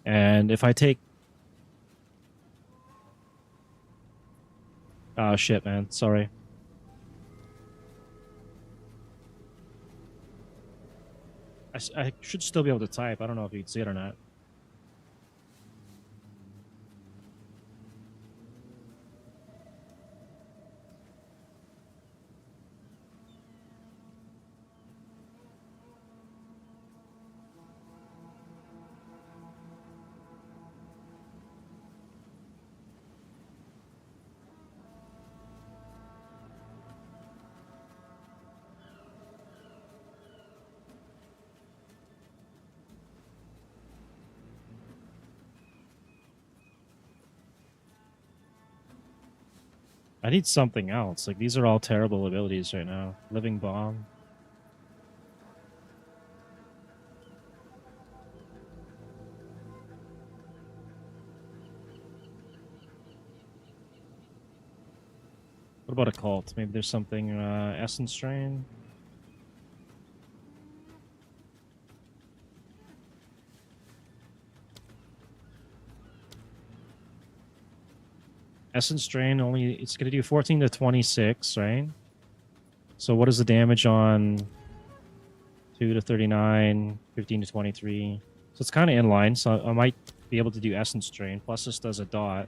And if I take... Oh, shit, man. Sorry. I should still be able to type. I don't know if you can see it or not. I need something else. Like, these are all terrible abilities right now. Living Bomb. What about a cult? Maybe there's something, Essence Drain? Essence Drain only, it's going to do 14 to 26, right? So what is the damage on 2 to 39, 15 to 23? So it's kind of in line, so I might be able to do Essence Drain. Plus this does a dot.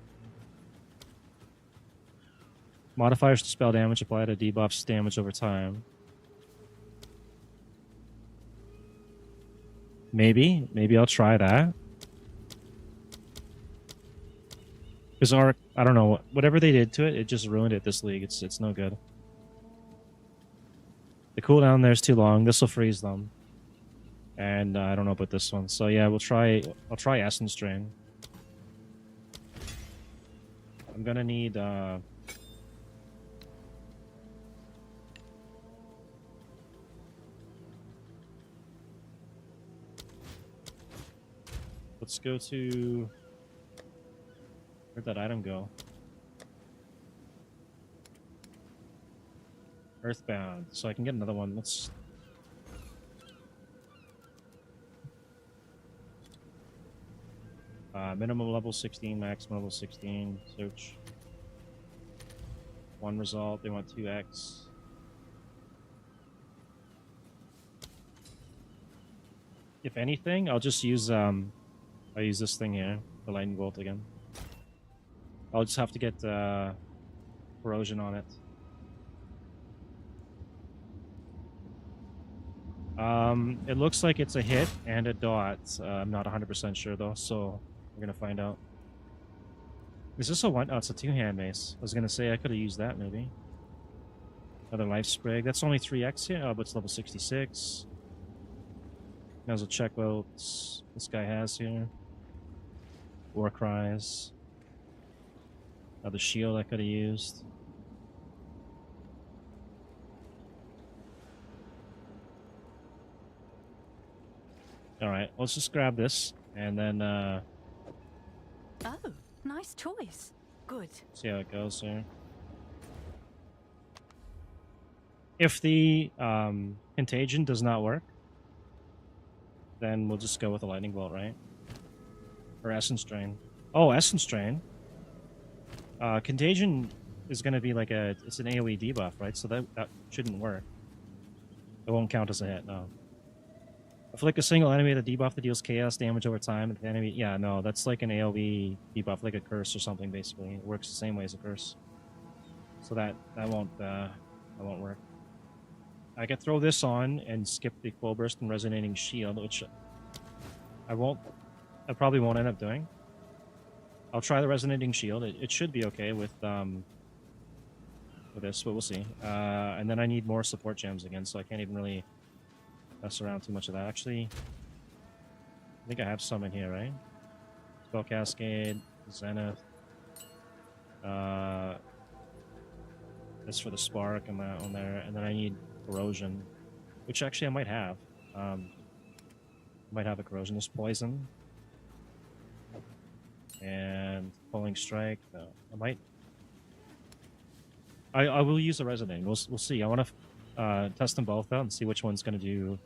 Modifiers to spell damage apply to debuffs damage over time. Maybe I'll try that. Because Arc, I don't know, whatever they did to it, it just ruined it this league. It's no good. The cooldown there's too long. This will freeze them. And I don't know about this one. So yeah, I'll try Essence Drain. I'm gonna need let's go to... Where'd that item go? Earthbound. So I can get another one. Let's... minimum level 16, maximum level 16. Search. One result. They want 2x. If anything, I'll just use I'll use this thing here, the lightning bolt again. I'll just have to get corrosion on it. It looks like it's a hit and a dot. I'm not 100% sure though, so we're gonna find out. Is this a one? Oh, it's a two-hand mace. I was gonna say I could have used that maybe. Another life sprig. That's only 3x here. Oh, but it's level 66. Now we'll check what this guy has here. War cries. Another shield I could have used. Alright, let's just grab this and then Oh, nice choice. Good. see how it goes here. If the contagion does not work, then we'll just go with a lightning bolt, right? Or Essence Drain. Oh, Essence Drain. Contagion is going to be like it's an AoE debuff, right? So that shouldn't work. It won't count as a hit, no. Afflict a single enemy with a debuff that deals chaos damage over time. If the enemy, yeah, no, that's like an AoE debuff, like a curse or something. Basically, it works the same way as a curse. So that won't work. I could throw this on and skip the full burst and resonating shield, which I probably won't end up doing. I'll try the resonating shield. It should be okay with this, but we'll see. And then I need more support gems again, so I can't even really mess around too much of that. Actually, I think I have some in here, right? Spell Cascade, Zenith. That's for the spark on there, and then I need corrosion, which actually I might have. Might have a corrosionist poison and pulling strike. No, I might. I will use the resonating. We'll see. I want to test them both out and see which one's going to do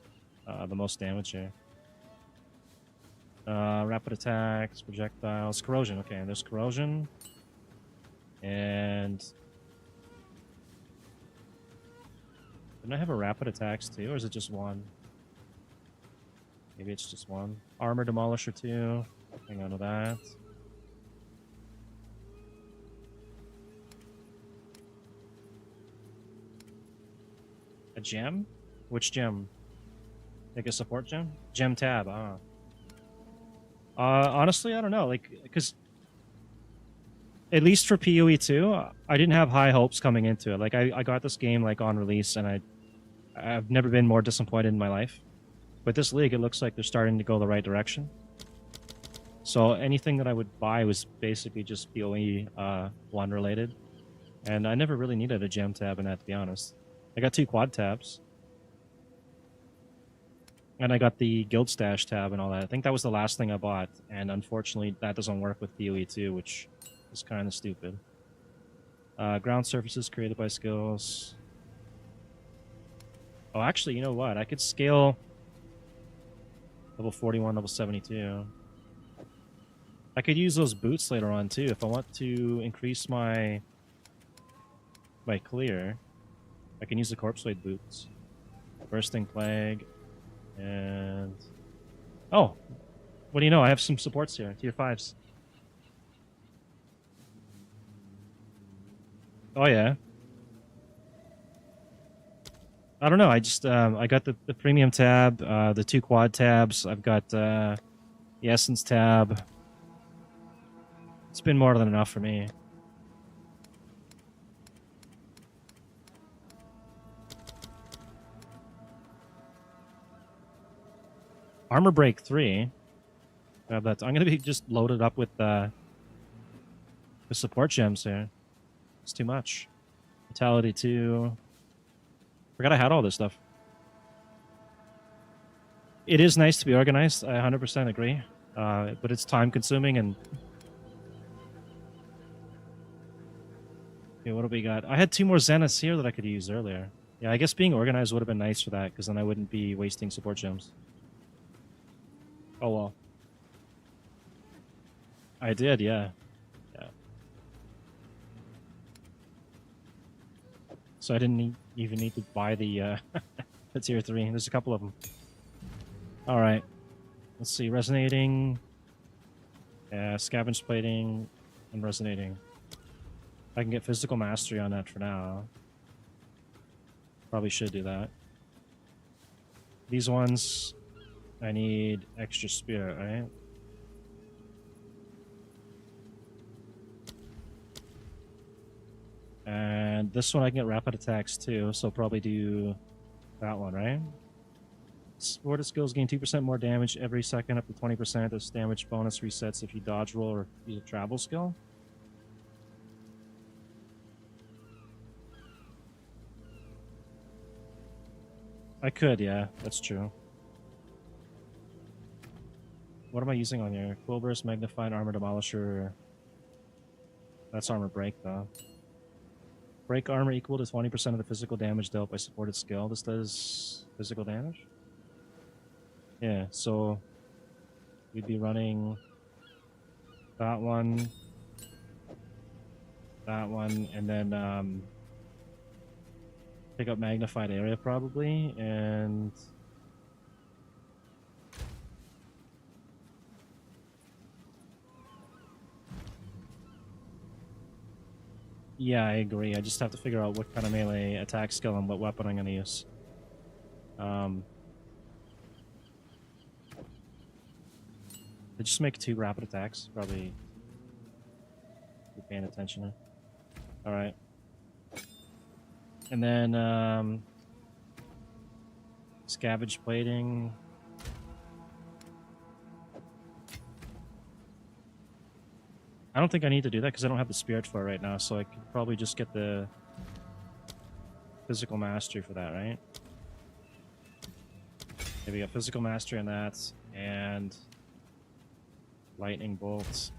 the most damage here. Rapid attacks, projectiles, corrosion. Okay, there's corrosion. And didn't I have a rapid attacks too, or is it just one? Maybe it's just one. Armor demolisher too. Hang on to that. A gem? Which gem? Like a support gem? Gem tab. Honestly, I don't know. Like, because at least for PoE 2, I didn't have high hopes coming into it. Like, I got this game like on release, and I've never been more disappointed in my life. But this league, it looks like they're starting to go the right direction. So anything that I would buy was basically just PoE 1 related, and I never really needed a gem tab in that, to be honest. I got 2 quad tabs, and I got the guild stash tab and all that. I think that was the last thing I bought, and unfortunately, that doesn't work with PoE 2, which is kind of stupid. Ground surfaces created by skills. Oh, actually, you know what? I could scale level 41, level 72. I could use those boots later on too if I want to increase my clear. I can use the corpse weight boots. Bursting plague, and oh, what do you know? I have some supports here, tier 5s. Oh yeah. I don't know. I just I got the premium tab, the 2 quad tabs. I've got the essence tab. It's been more than enough for me. Armor break 3. Grab that. I'm gonna be just loaded up with the support gems here. It's too much. Vitality 2. Forgot I had all this stuff. It is nice to be organized. I 100% agree. But it's time consuming and... Okay, what do we got? I had 2 more Zeniths here that I could use earlier. Yeah, I guess being organized would have been nice for that, because then I wouldn't be wasting support gems. Oh well. I did, yeah. Yeah. So I didn't even need to buy the the tier 3. There's a couple of them. Alright. Let's see. Resonating. Yeah, scavenge plating and resonating. I can get physical mastery on that for now. Probably should do that. These ones, I need extra spirit, right? And this one I can get rapid attacks too, so probably do that one, right? Supported skills gain 2% more damage every second up to 20%. This damage bonus resets if you dodge roll or use a travel skill. I could, yeah, that's true. What am I using on here? Quill Burst, Magnified, Armor Demolisher. That's Armor Break, though. Break armor equal to 20% of the physical damage dealt by supported skill. This does physical damage? Yeah, so we'd be running that one, and then pick up Magnified Area probably, and yeah, I agree. I just have to figure out what kind of melee attack skill and what weapon I'm going to use. I just make 2 rapid attacks, probably paying attention. All right. And then scavenge plating. I don't think I need to do that because I don't have the spirit for it right now, so I could probably just get the physical mastery for that, right? Okay, we got physical mastery on that, and lightning bolts.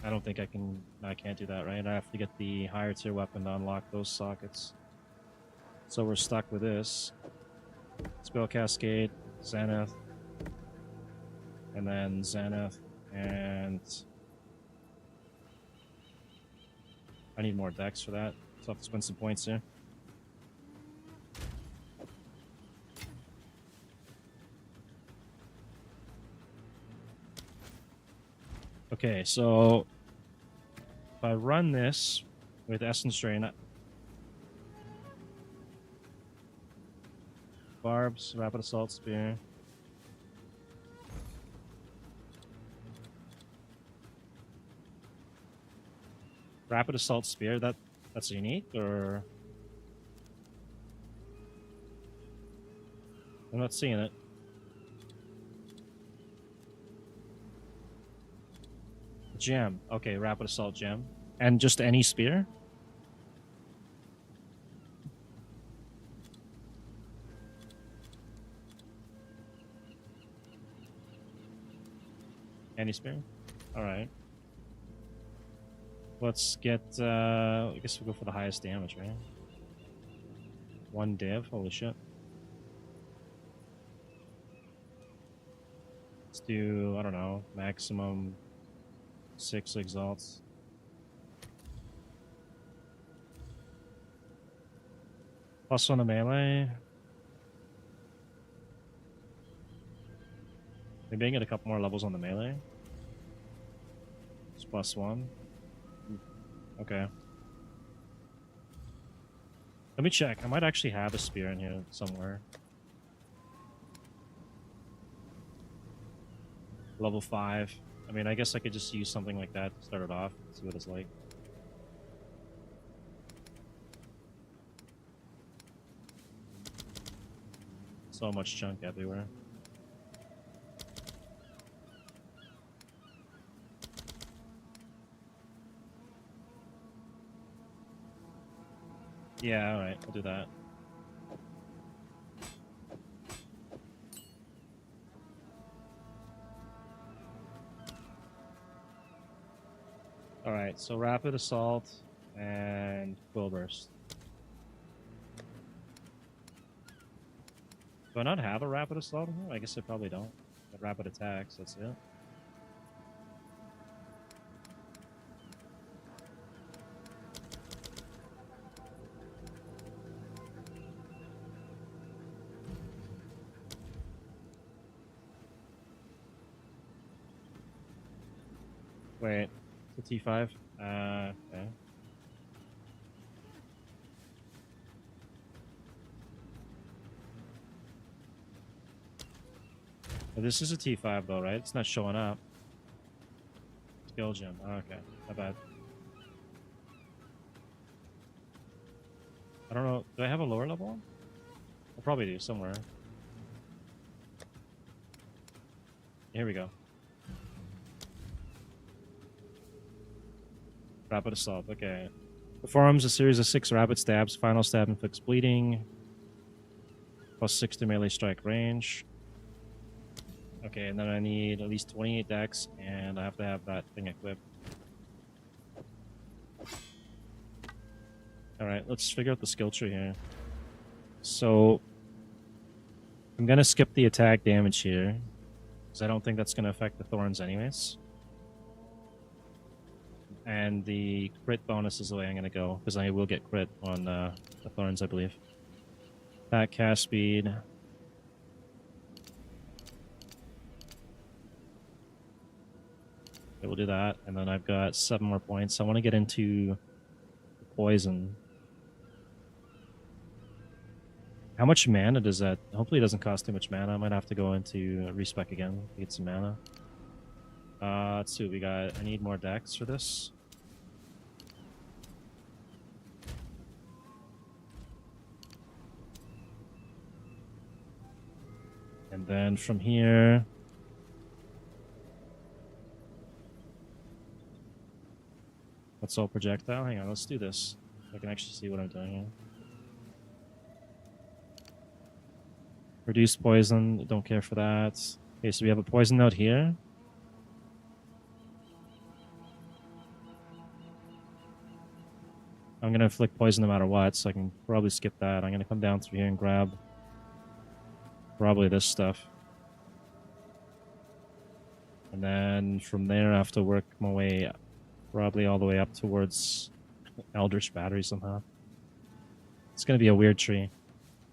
I don't think I can. I can't do that, right? I have to get the higher tier weapon to unlock those sockets. So we're stuck with this. Spell Cascade, Zenith, and then Zenith, and I need more decks for that, so I have to spend some points here. Okay, so if I run this with Essence Drain, Barbs, Rapid Assault Spear. Rapid Assault Spear, that's unique, or I'm not seeing it. Gem. Okay, Rapid Assault Gem. And just any spear? Any spear? Alright. Let's get, I guess we'll go for the highest damage, right? 1 div, holy shit. Let's do, I don't know, maximum 6 exalts. Plus 1 to melee. Maybe I can get a couple more levels on the melee. It's plus 1. Okay. Let me check. I might actually have a spear in here somewhere. Level 5. I mean, I guess I could just use something like that to start it off, see what it's like. So much junk everywhere. Yeah, alright, I'll do that. Alright, so Rapid Assault and Quill Burst. Do I not have a Rapid Assault in here? I guess I probably don't. Got Rapid Attacks, that's it. Wait, it's a T5? Okay. Well, this is a T5 though, right? It's not showing up. Skill gem. Oh, okay, not bad. I don't know. Do I have a lower level one? I probably do somewhere. Here we go. Rapid Assault, okay. Performs a series of 6 rapid stabs. Final stab inflicts bleeding. Plus 6 to melee strike range. Okay, and then I need at least 28 dex, and I have to have that thing equipped. Alright, let's figure out the skill tree here. So, I'm gonna skip the attack damage here, because I don't think that's gonna affect the thorns anyways. And the crit bonus is the way I'm going to go, because I will get crit on the thorns, I believe. Attack, cast speed. Okay, we'll do that. And then I've got 7 more points. I want to get into poison. How much mana does that... Hopefully it doesn't cost too much mana. I might have to go into respec again to get some mana. Let's see what we got. I need more decks for this. And then from here... Let's all projectile. Hang on, let's do this. I can actually see what I'm doing here. Reduce poison. Don't care for that. Okay, so we have a poison node here. I'm gonna inflict poison no matter what, so I can probably skip that. I'm gonna come down through here and grab probably this stuff. And then from there I have to work my way probably all the way up towards Eldritch Battery somehow. It's gonna be a weird tree.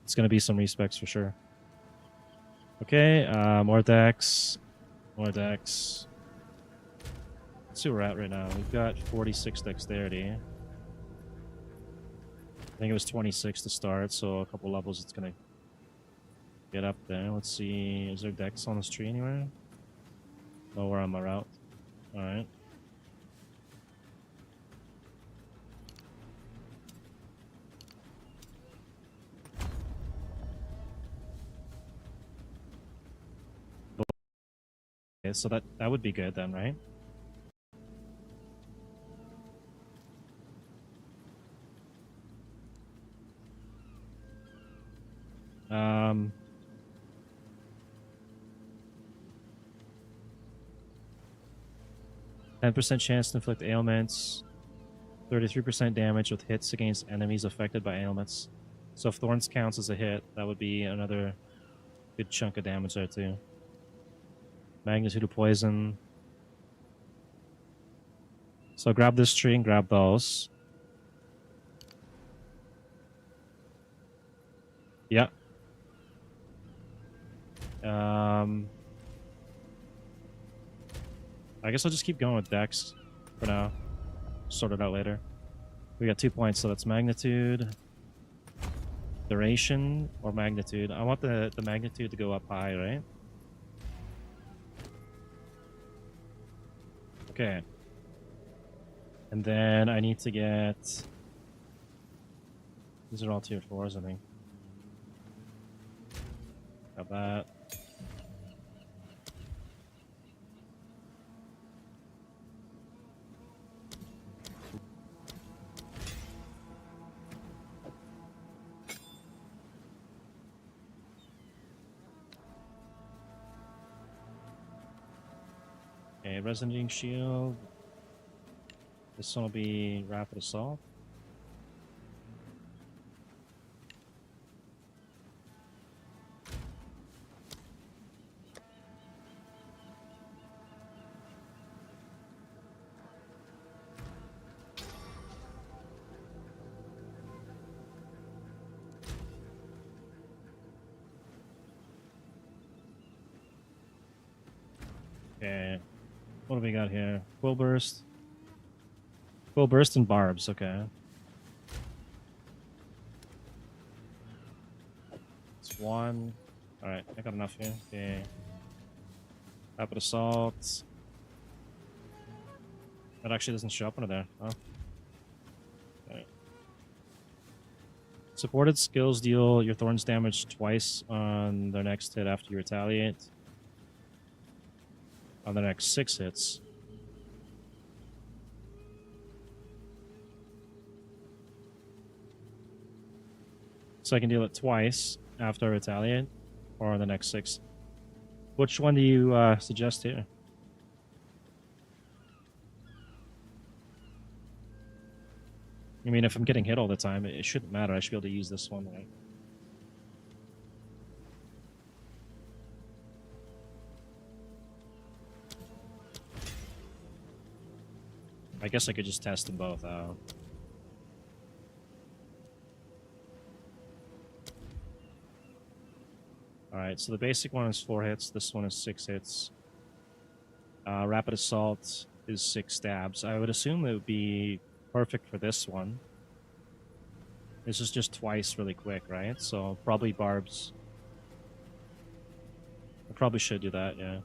It's gonna be some respecs for sure. Okay, more decks. More decks. Let's see where we're at right now. We've got 46 dexterity. I think it was 26 to start, so a couple levels it's gonna get up there. Let's see, is there decks on this tree anywhere? Oh, we're on my route. Alright. Okay, so that would be good then, right? 10% chance to inflict ailments. 33% damage with hits against enemies affected by ailments. So if Thorns counts as a hit, that would be another good chunk of damage there too. Magnitude of poison. So grab this tree and grab those. Yeah. I guess I'll just keep going with Dex for now. Sort it out later. We got 2 points, so that's magnitude, duration, or magnitude. I want the magnitude to go up high, right? Okay. And then I need to get... These are all tier 4s, I think. Got that. Okay, Resonating Shield. This one will be Rapid Assault. Okay. What do we got here? Quill Burst. Quill Burst and Barbs, okay. It's 1. Alright, I got enough here. Okay. Rapid Assault. That actually doesn't show up under there. Oh. Okay. Supported skills deal your Thorns damage twice on their next hit after you retaliate. On the next 6 hits. So I can deal it twice after I retaliate, or on the next 6. Which one do you suggest here? I mean, if I'm getting hit all the time, it shouldn't matter. I should be able to use this one, right? I guess I could just test them both out. Alright, so the basic one is 4 hits, this one is 6 hits. Rapid Assault is 6 stabs. I would assume it would be perfect for this one. This is just twice really quick, right? So probably Barbs. I probably should do that, yeah.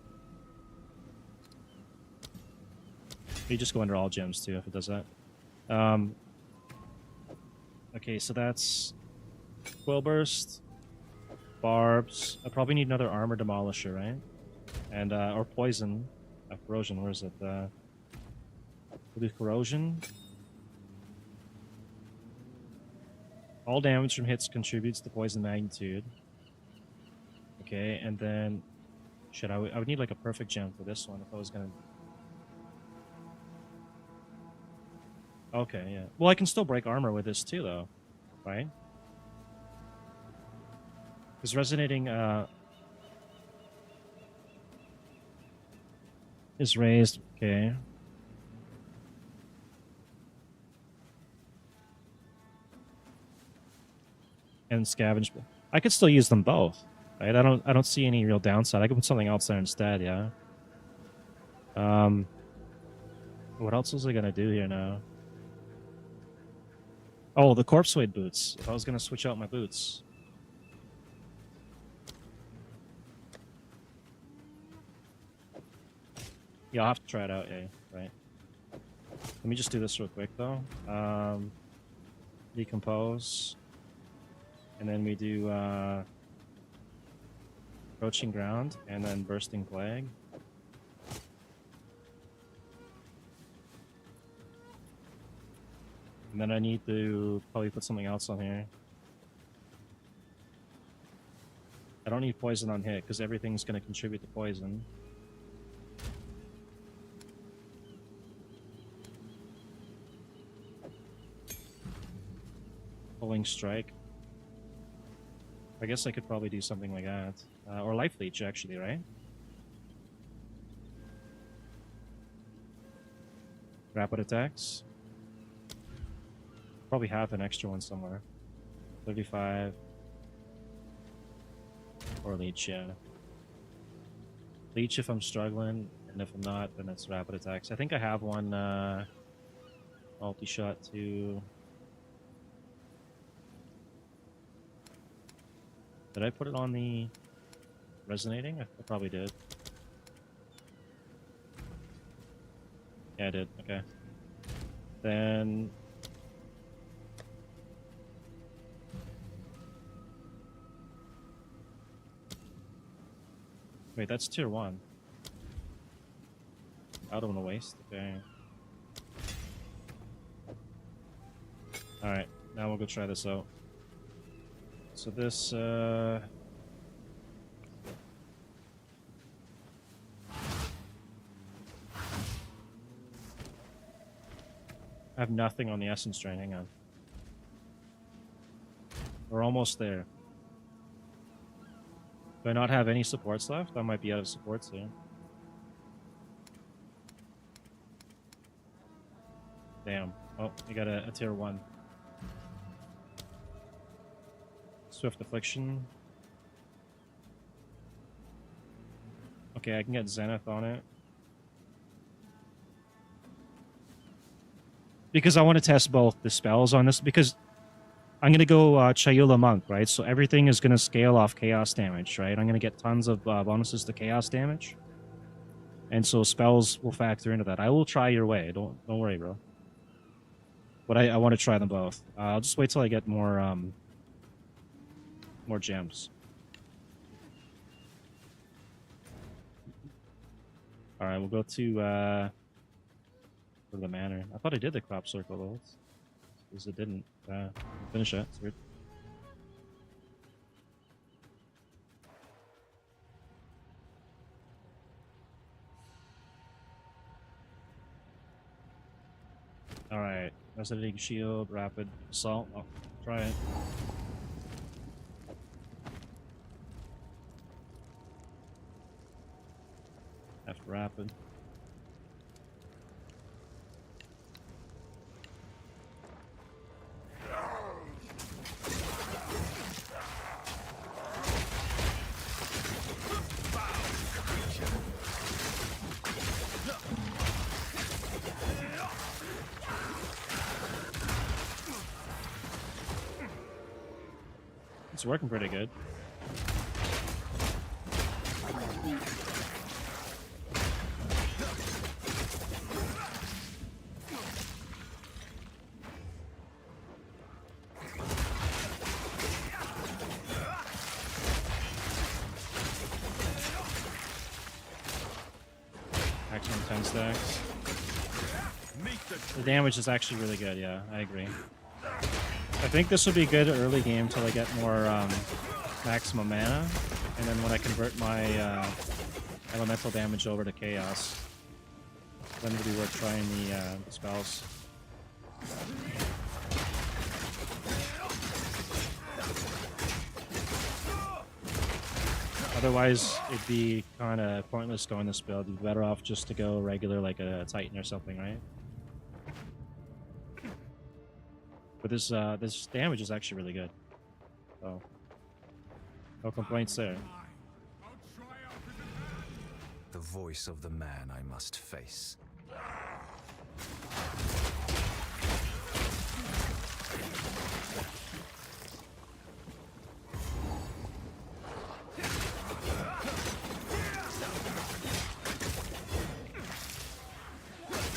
You just go under all gems too if it does that. Okay, so that's Quill Burst, Barbs. I probably need another Armor Demolisher, right? And or Poison. Corrosion. Where is it? We'll do Corrosion. All damage from hits contributes to poison magnitude. Okay, and then shit, I would need like a perfect gem for this one if I was gonna. Okay, yeah. Well, I can still break armor with this too, though, right? Because resonating is raised. Okay. And scavenge. I could still use them both, right? I don't see any real downside. I could put something else there instead. Yeah. What else was I gonna do here now? Oh, the corpse weight boots. If I was gonna switch out my boots. Yeah, I'll have to try it out. Yeah, right. Let me just do this real quick though. Decompose. And then we do Approaching Ground, and then Bursting Plague. And then I need to probably put something else on here. I don't need Poison on hit, because everything's going to contribute to Poison. Pulling Strike. I guess I could probably do something like that. Or Life Leech, actually, right? Rapid attacks. Probably have an extra one somewhere. 35. Or Leech, yeah. Leech if I'm struggling, and if I'm not, then it's rapid attacks. I think I have one multi-shot too. Did I put it on the resonating? I probably did. Yeah, I did. Okay. Then... Wait, that's tier 1. I don't want to waste. Okay. Alright, now we'll go try this out. So this, I have nothing on the Essence Drain, hang on. We're almost there. Do I not have any supports left? I might be out of supports here. Damn. Oh, you got a tier 1. Swift Affliction. Okay, I can get Zenith on it. Because I want to test both the spells on this, because I'm going to go Chayula Monk, right? So everything is going to scale off chaos damage, right? I'm going to get tons of bonuses to chaos damage. And so spells will factor into that. I will try your way. Don't worry, bro. But I want to try them both. I'll just wait till I get more gems. Alright, we'll go to the manor. I thought I did the crop circle though. Because it didn't. Finish it. It's weird. Alright. Resonating Shield, Rapid Assault. Oh, try it. After Rapid. It's working pretty good. stacks. Meet The damage is actually really good, yeah, I agree. I think this would be good early game till I get more maximum mana, and then when I convert my elemental damage over to chaos, then it'll be worth trying the spells. Otherwise, it'd be kind of pointless going this build. You'd be better off just to go regular like a Titan or something, right? But this damage is actually really good. So, no complaints there. The voice of the man I must face.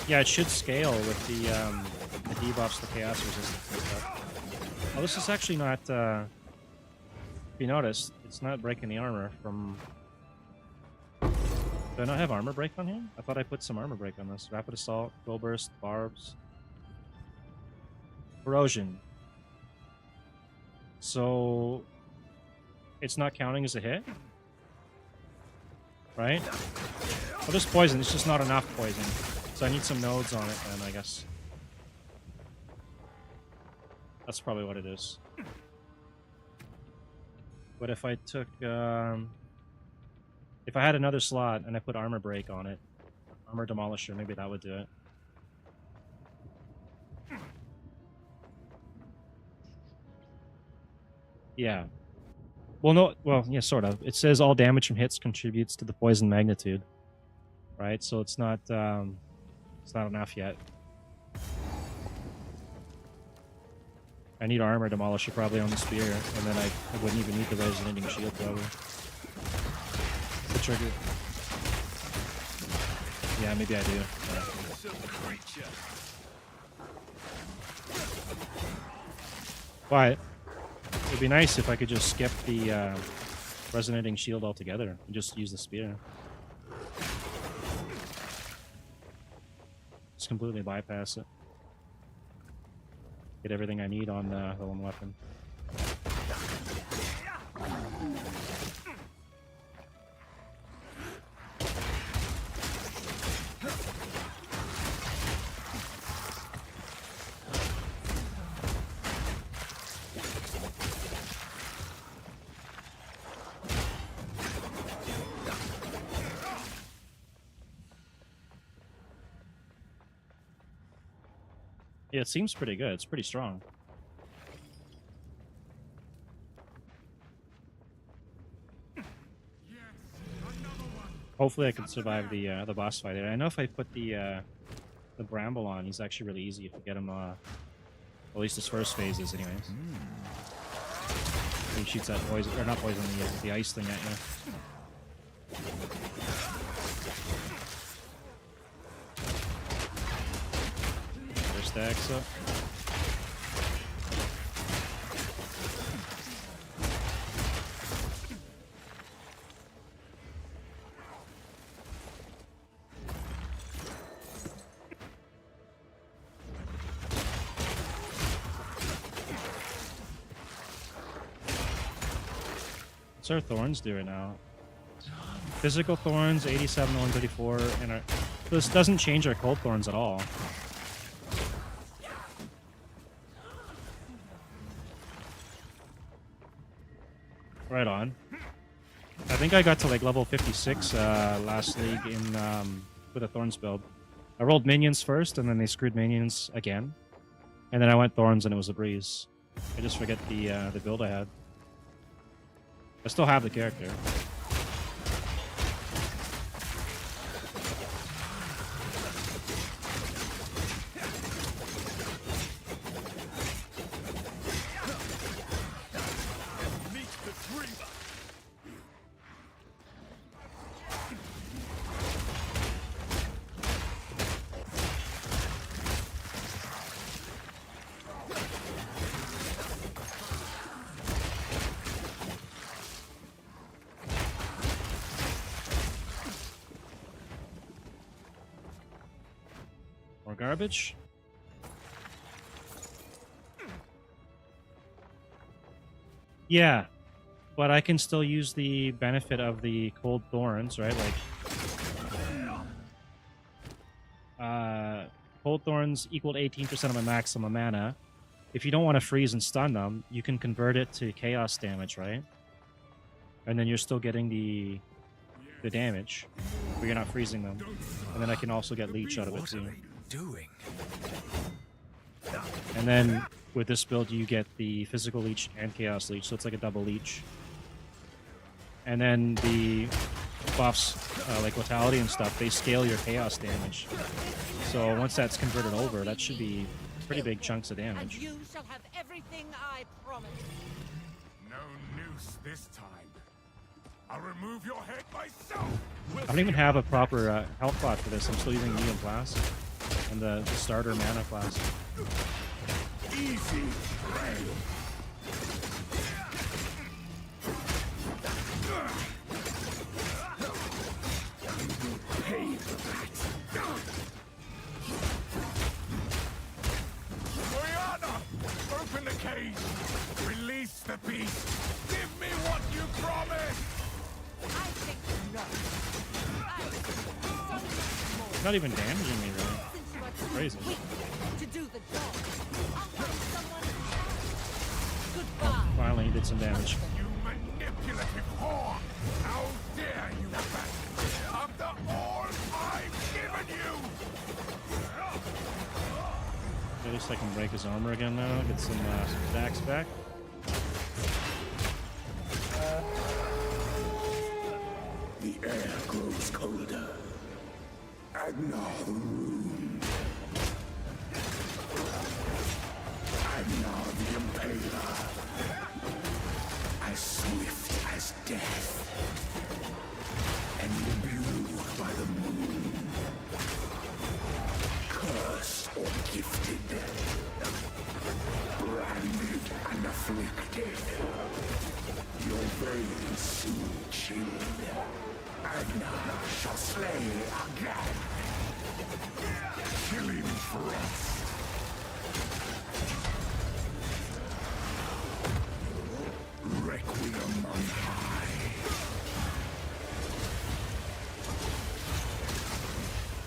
Yeah, it should scale with the debuffs, the chaos resistance and stuff. Oh, this is actually not. If you notice, it's not breaking the armor from. Do I not have armor break on here? I thought I put some armor break on this. Rapid assault, full burst, barbs, corrosion. So it's not counting as a hit, right? Well, this poison. It's just not enough poison. So I need some nodes on it, then I guess. That's probably what it is. But if I took, if I had another slot and I put armor break on it, armor demolisher, maybe that would do it. Yeah. Well, no. Well, yeah, sort of. It says all damage from hits contributes to the poison magnitude, right? So it's not enough yet. I need armor demolisher probably on the spear, and then I wouldn't even need the resonating shield probably. The trigger. Yeah, maybe I do. Yeah. But it'd be nice if I could just skip the resonating shield altogether and just use the spear. Just completely bypass it. Get everything I need on the one weapon. Yeah, it seems pretty good. It's pretty strong. Hopefully I can survive the boss fight. I know if I put the bramble on, he's actually really easy if you get him. At least his first phase is, anyways. He shoots that poison, or not poison, the ice thing at you. Their stacks up. What's our thorns do right now? Physical thorns, 87 to 134, and our, this doesn't change our cold thorns at all. Right on. I think I got to like level 56 last league in with a thorns build. I rolled minions first, and then they screwed minions again, and then I went thorns, and it was a breeze. I just forget the build I had. I still have the character. garbage. Yeah, but I can still use the benefit of the cold thorns, right? Like, cold thorns equaled 18% of my maximum mana. If you don't want to freeze and stun them, you can convert it to chaos damage, right? And then you're still getting the damage, but you're not freezing them. And then I can also get leech out of it What too. are they doing? And then with this build, you get the physical leech and chaos leech, so it's like a double leech. And then the buffs, like vitality and stuff, they scale your chaos damage. So once that's converted over, that should be pretty big chunks of damage. And you shall have everything I promised. No noose this time. I'll remove your head myself. I don't even have a proper health bot for this. I'm still using medium class and the starter mana class. Easy prey. Pay for that. Oriana, open the cage. Release the beast. Give me what you promised. I think no. It's not even damaging me, really. Since you are too Crazy. weak to do the job, I'll find someone else. Goodbye. Finally, he did some damage. You manipulative whore. How dare you abandon me after all I've given you? At least I can break his armor again now. Get some stacks back. The air grows colder. Agnar the Rune. Agnar the Impaler. As swift as death. And imbued by the moon. Cursed or gifted. Branded and afflicted. Your veins soon chilled. Agnar shall slay again. Killing frost. Requiem on high.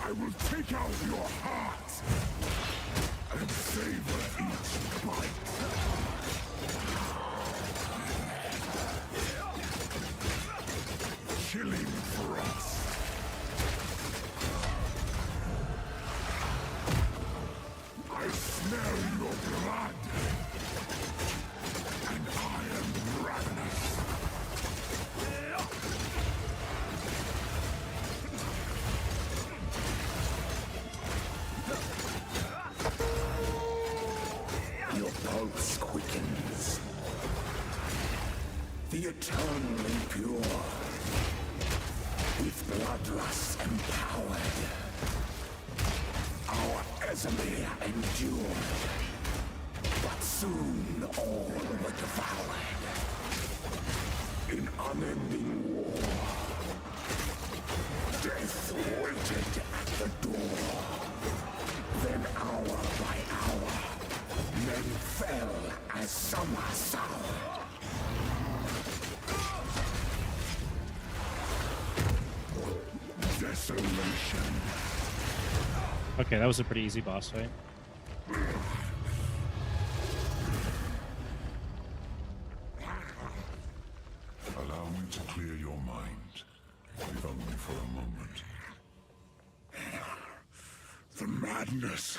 I will take out your heart and savor each bite. Killing frost. I smell your blood, and I am ravenous. Your pulse quickens. The eternally pure. With bloodlust empowered, our Exile endured, but soon all were devoured in unending war. Death waited at the door. Then hour by hour, men fell as summer soured. Desolation. Okay, that was a pretty easy boss fight. Allow me to clear your mind, if only for a moment. The madness.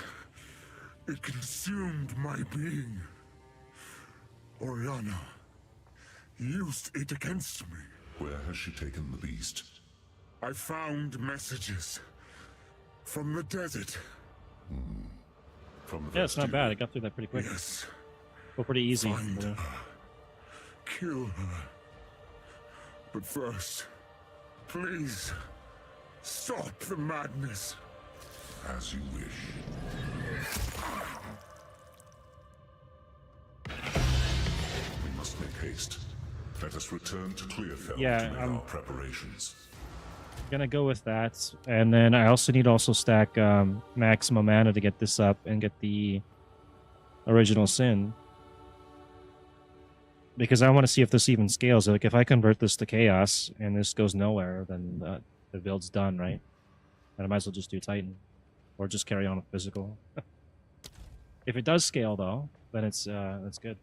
It consumed my being. Oriana used it against me. Where has she taken the beast? I found messages from the desert. From the Yeah, it's not Vestigial? bad. I got through that pretty quick. Yes, Well, pretty easy. find you know. her. Kill her. But first, please, stop the madness. As you wish. We must make haste. Let us return to Clearfell Yeah, to make our preparations. Gonna go with that, and then I also need to also stack maximum mana to get this up and get the original sin, because I want to see if this even scales. Like if I convert this to chaos and this goes nowhere, then the build's done, right? And I might as well just do Titan, or just carry on with physical. If it does scale though, then it's that's good.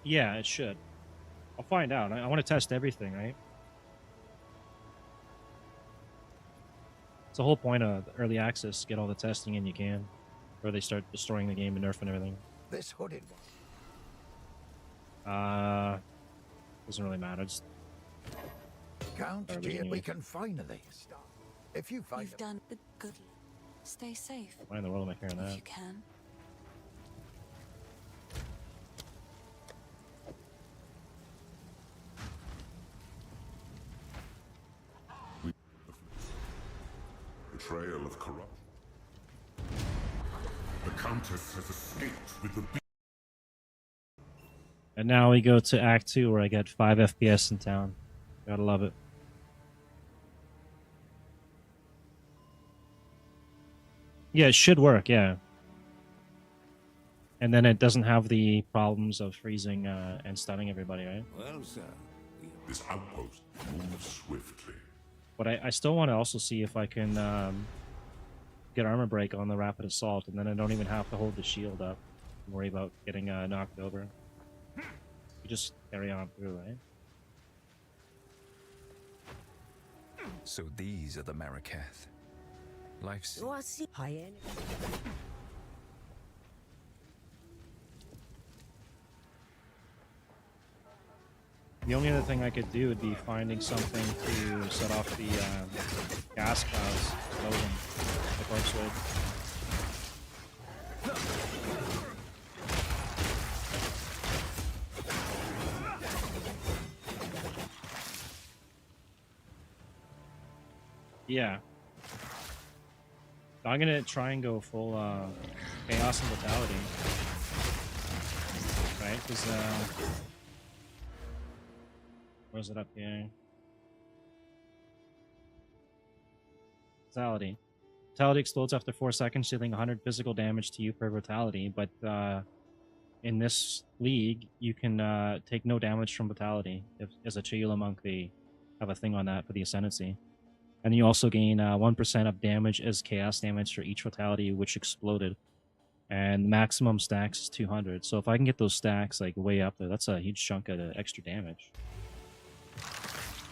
Yeah, it should. I'll find out. I want to test everything, right? It's the whole point of early access. Get all the testing in you can, or they start destroying the game and nerfing everything. This hooded one. Doesn't really matter. Just Count, dear, we can finally start. If you find You've done the good. Stay safe. why in the world am I carrying If that? you can. Betrayal of corruption. The Countess has escaped with the And now we go to Act 2, where I get 5 FPS in town. Gotta love it. Yeah, it should work, yeah. And then it doesn't have the problems of freezing and stunning everybody, right? Well, sir. This outpost moves swiftly. But I still want to also see if I can get armor break on the rapid assault, and then I don't even have to hold the shield up and worry about getting knocked over. You just carry on through, right? So these are the Marikath. Life's The only other thing I could do would be finding something to set off the gas clouds, blow them, the corpse would. Yeah. I'm gonna try and go full chaos and vitality. Right? Because where's it up here? Vitality. Vitality explodes after 4 seconds, dealing 100 physical damage to you per vitality, but in this league, you can take no damage from vitality. If, as a Chayula monk, they have a thing on that for the Ascendancy. And you also gain 1% of damage as chaos damage for each vitality which exploded. And maximum stacks is 200. So if I can get those stacks like way up there, that's a huge chunk of extra damage.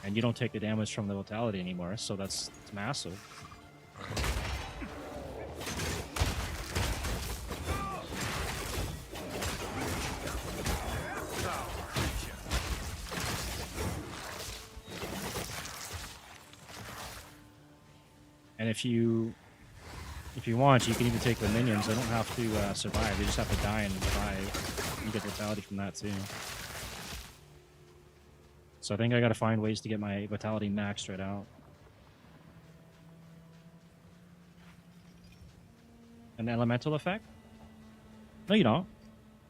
And you don't take the damage from the vitality anymore, so it's massive. And if you want, you can even take the minions. They don't have to survive. They just have to die and revive. You get vitality from that too. So I think I gotta find ways to get my vitality maxed right out. An elemental effect? No, you don't.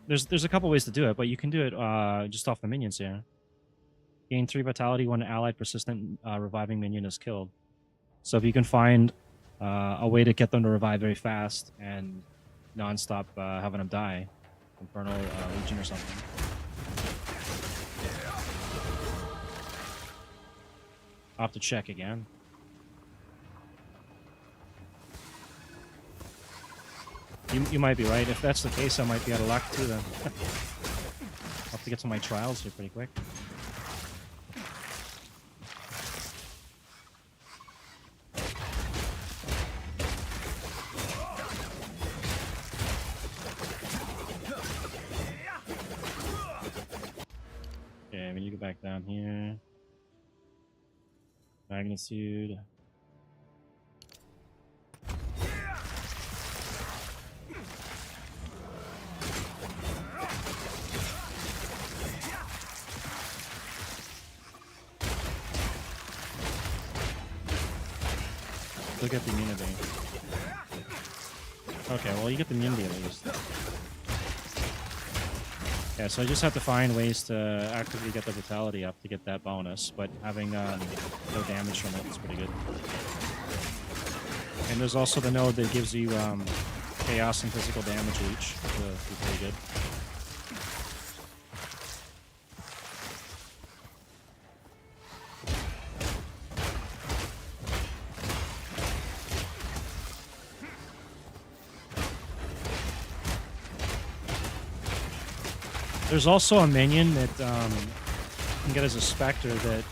There's a couple ways to do it, but you can do it just off the minions here. Gain 3 vitality when an allied persistent reviving minion is killed. So if you can find a way to get them to revive very fast and non-stop having them die, Infernal Legion or something. I'll have to check again. You might be right. If that's the case, I might be out of luck too then. I'll have to get to my trials here pretty quick. Okay, we need to go back down here. Magnitude. Look at the immunity. Okay, well you get the immunity at least. Yeah, so I just have to find ways to actively get the vitality up to get that bonus, but having no damage from it is pretty good. And there's also the node that gives you chaos and physical damage each, so it's pretty good. There's also a minion that you can get as a Spectre that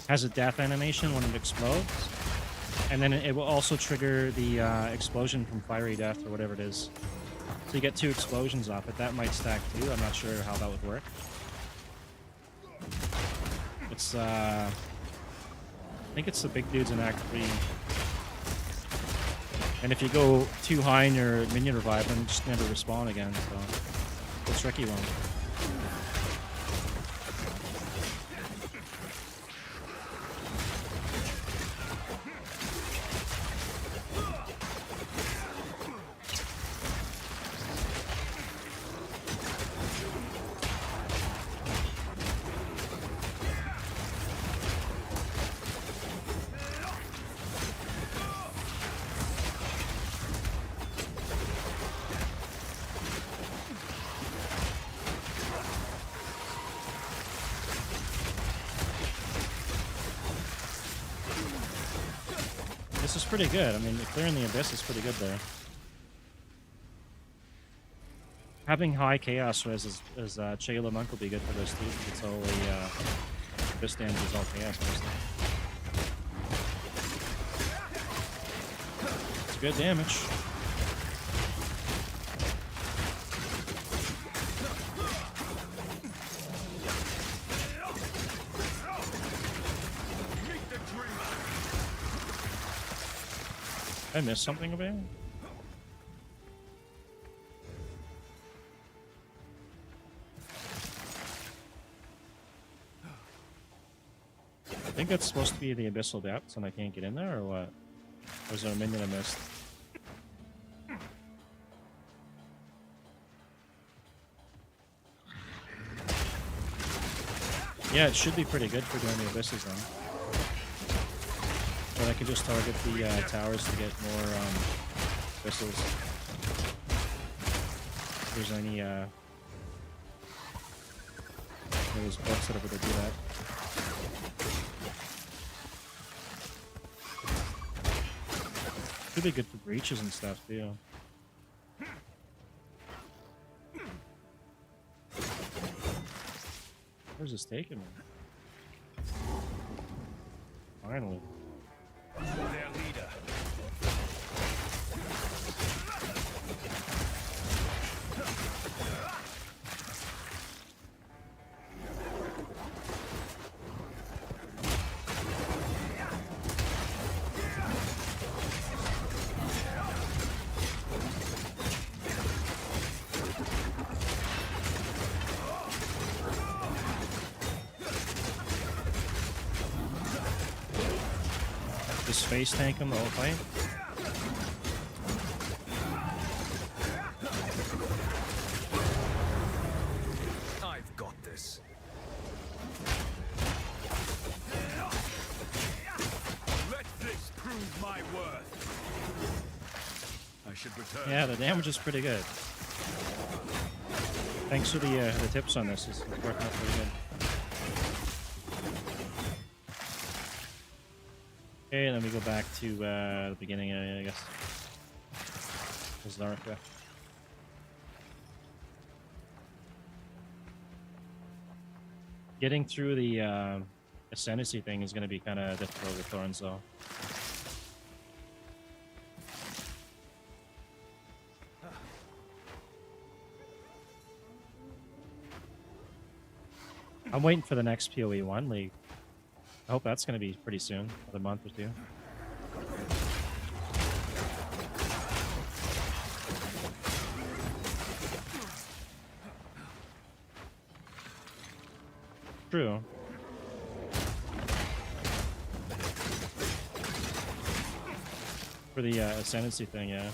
has a death animation when it explodes. And then it will also trigger the explosion from Fiery Death or whatever it is. So you get 2 explosions off it. That might stack too. I'm not sure how that would work. It's, I think it's the big dudes in Act 3. And if you go too high in your minion revive, then just never respawn again. So it's a tricky one. This is pretty good. I mean, clearing the Abyss is pretty good there. Having high Chaos Res as Chayla Monk will be good for this too. It's all Abyss damage is all Chaos mostly. It's good damage. I missed something over here? I think that's supposed to be the Abyssal Depths and I can't get in there, or what? Or is there a minion I missed? Yeah, it should be pretty good for doing the Abysses then. But I can just target the towers to get more Abyssals. If there's any those books that are able to do that. Could be good for breaches and stuff too. Where's this taking me? Finally. Their leader. Just face tank him the whole fight. I've got this. Let this prove my worth. I should return. Yeah, the damage is pretty good. Thanks for the tips on this. It's working out pretty good. Okay, let me go back to the beginning area, I guess. Sorc. Getting through the ascendancy thing is going to be kind of difficult with Thorns, though. I'm waiting for the next PoE 1 league. I hope that's going to be pretty soon, another month or two. True. For the ascendancy thing, yeah.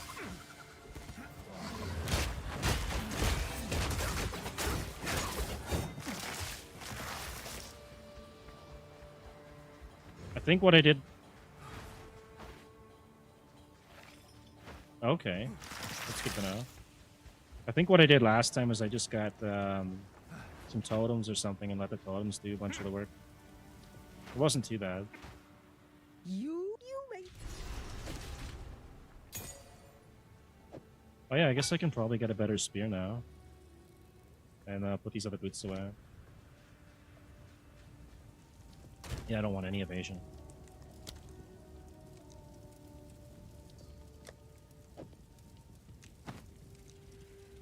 I think what I did... Okay. That's good to know. I think what I did last time is I just got some totems or something and let the totems do a bunch of the work. It wasn't too bad. You may. Oh yeah, I guess I can probably get a better spear now. And put these other boots away. Yeah, I don't want any evasion.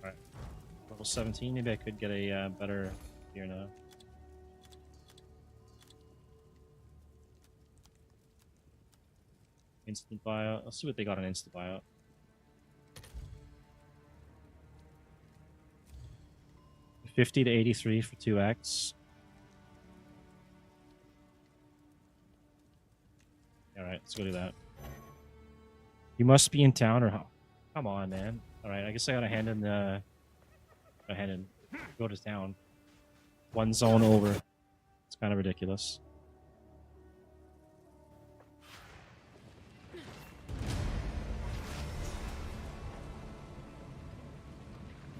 Alright. Level 17, maybe I could get a better spear now. Instant buyout. Let's see what they got on instant buyout. $50 to 83 for 2x. Alright, let's go do that. You must be in town or... Come on, man. Alright, I guess I gotta hand in the... Go to town. One zone over. It's kind of ridiculous.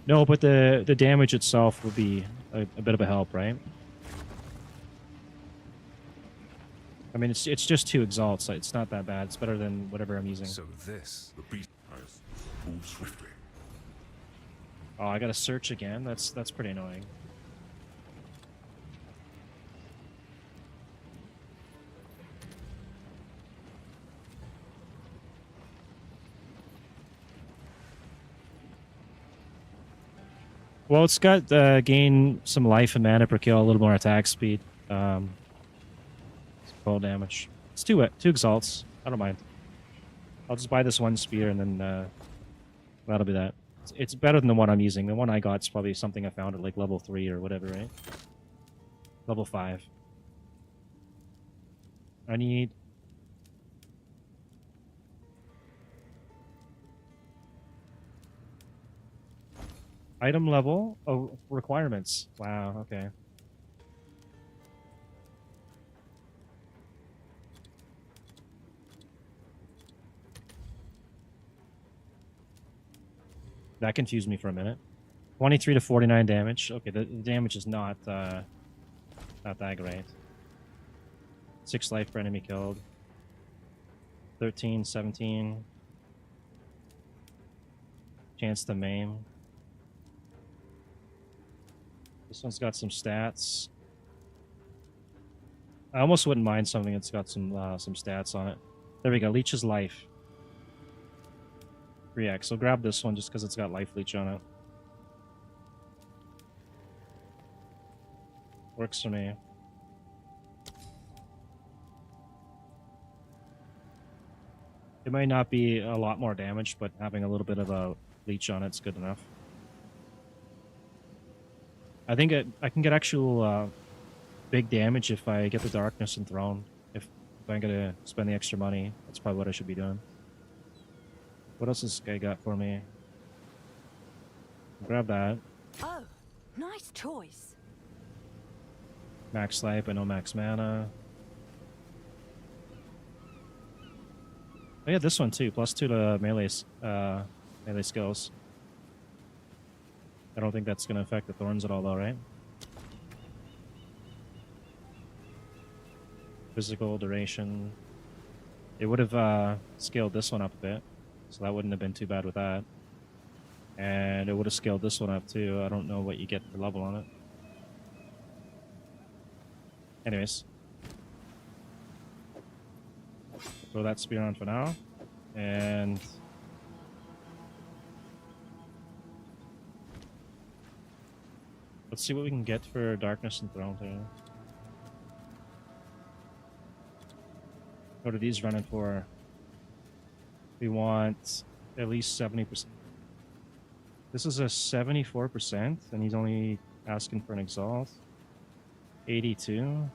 No, but the damage itself would be a bit of a help, right? I mean, it's just 2 exalts. It's not that bad. It's better than whatever I'm using. So this... The beast has moved swiftly. Oh, I gotta search again? That's pretty annoying. Well, it's got gain some life and mana per kill, a little more attack speed. Full damage. It's 2 exalts. I don't mind. I'll just buy this one spear and then that'll be that. It's better than the one I'm using. The one I got is probably something I found at like level 3 or whatever, right? Level 5. I need... Item level? Oh, requirements. Wow, okay. That confused me for a minute. 23 to 49 damage. Okay, the damage is not that great. 6 life per enemy killed. 13, 17. Chance to maim. This one's got some stats. I almost wouldn't mind something that's got some stats on it. There we go. Leech's life. 3x. So grab this one just because it's got life leech on it. Works for me. It might not be a lot more damage, but having a little bit of a leech on it's good enough. I think I can get actual big damage if I get the Darkness and Throne. If I'm gonna spend the extra money, that's probably what I should be doing. What else has this guy got for me? Grab that. Oh, nice choice. Max life, I know max mana. Oh yeah, this one too. +2 to melee skills. I don't think that's going to affect the thorns at all, though, right? Physical duration. It would have scaled this one up a bit, so that wouldn't have been too bad with that. And it would have scaled this one up too. I don't know what you get for level on it. Anyways. Throw that spear on for now. And... let's see what we can get for Darkness and Throne too. What are these running for? We want at least 70%. This is a 74%, and he's only asking for an Exalt. 82.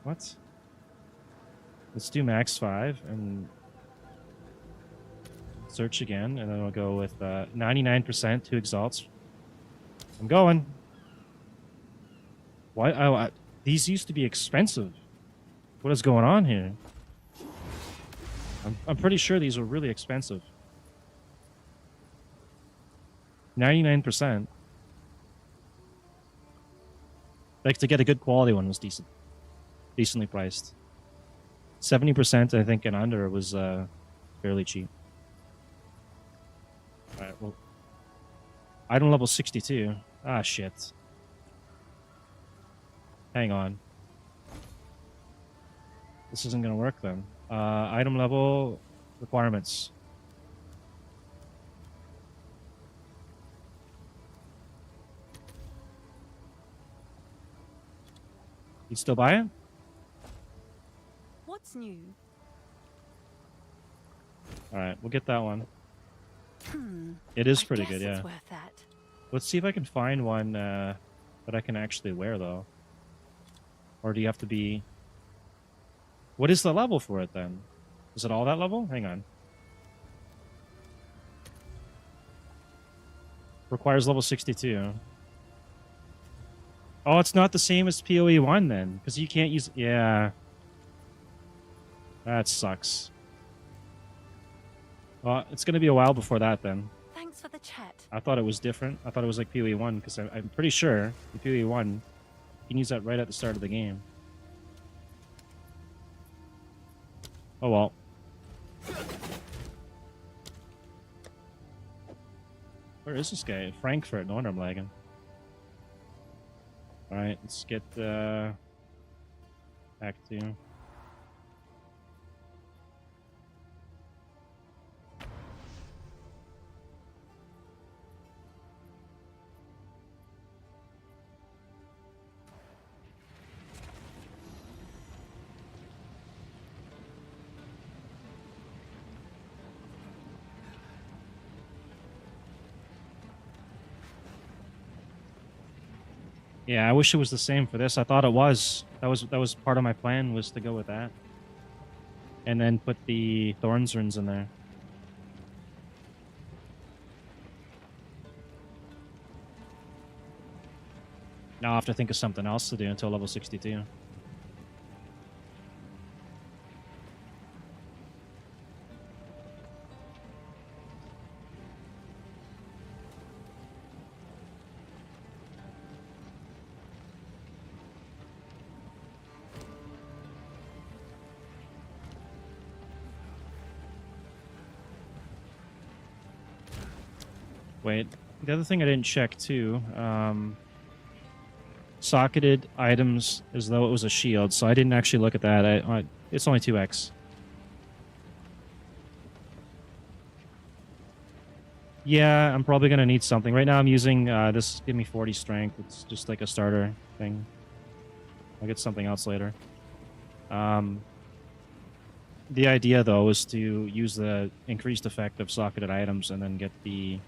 What? Let's do max 5 and Search again, and then we'll go with 99% 2 exalts. I'm going. Why? These used to be expensive. What is going on here? I'm pretty sure these were really expensive. 99%. Like, to get a good quality one was decently priced. 70%, I think, and under was fairly cheap. All right, well, item level 62. Ah, shit. Hang on. This isn't gonna work then. Item level requirements. You still buy it? What's new? All right, we'll get that one. It is pretty I guess good, yeah. it's worth that. Let's see if I can find one that I can actually wear, though. Or do you have to be... What is the level for it, then? Is it all that level? Hang on. Requires level 62. Oh, it's not the same as PoE 1, then. Because you can't use... Yeah. That sucks. Well, it's going to be a while before that, then. Thanks for the chat. I thought it was different. I thought it was like PoE 1, because I'm pretty sure in PoE 1, you can use that right at the start of the game. Oh, well. Where is this guy? Frankfurt. No wonder I'm lagging. Alright, let's get back to... Yeah, I wish it was the same for this. I thought it was. That was part of my plan, was to go with that. And then put the Thorns runes in there. Now I have to think of something else to do until level 62. Wait, the other thing I didn't check too, socketed items as though it was a shield, so I didn't actually look at that. It's only 2x. Yeah, I'm probably going to need something. Right now I'm using this, give me 40 strength. It's just like a starter thing. I'll get something else later. The idea, though, is to use the increased effect of socketed items and then get the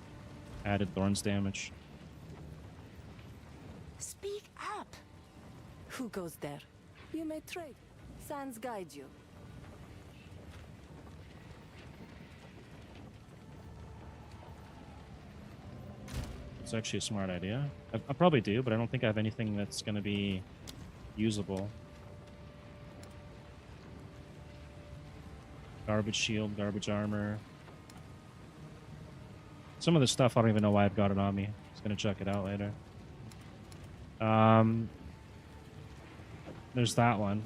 added thorns damage. Speak up. Who goes there? You may trade. Sans guide you. It's actually a smart idea. I probably do, but I don't think I have anything that's going to be usable. Garbage shield, garbage armor. Some of the stuff, I don't even know why I've got it on me. Just going to check it out later. There's that one.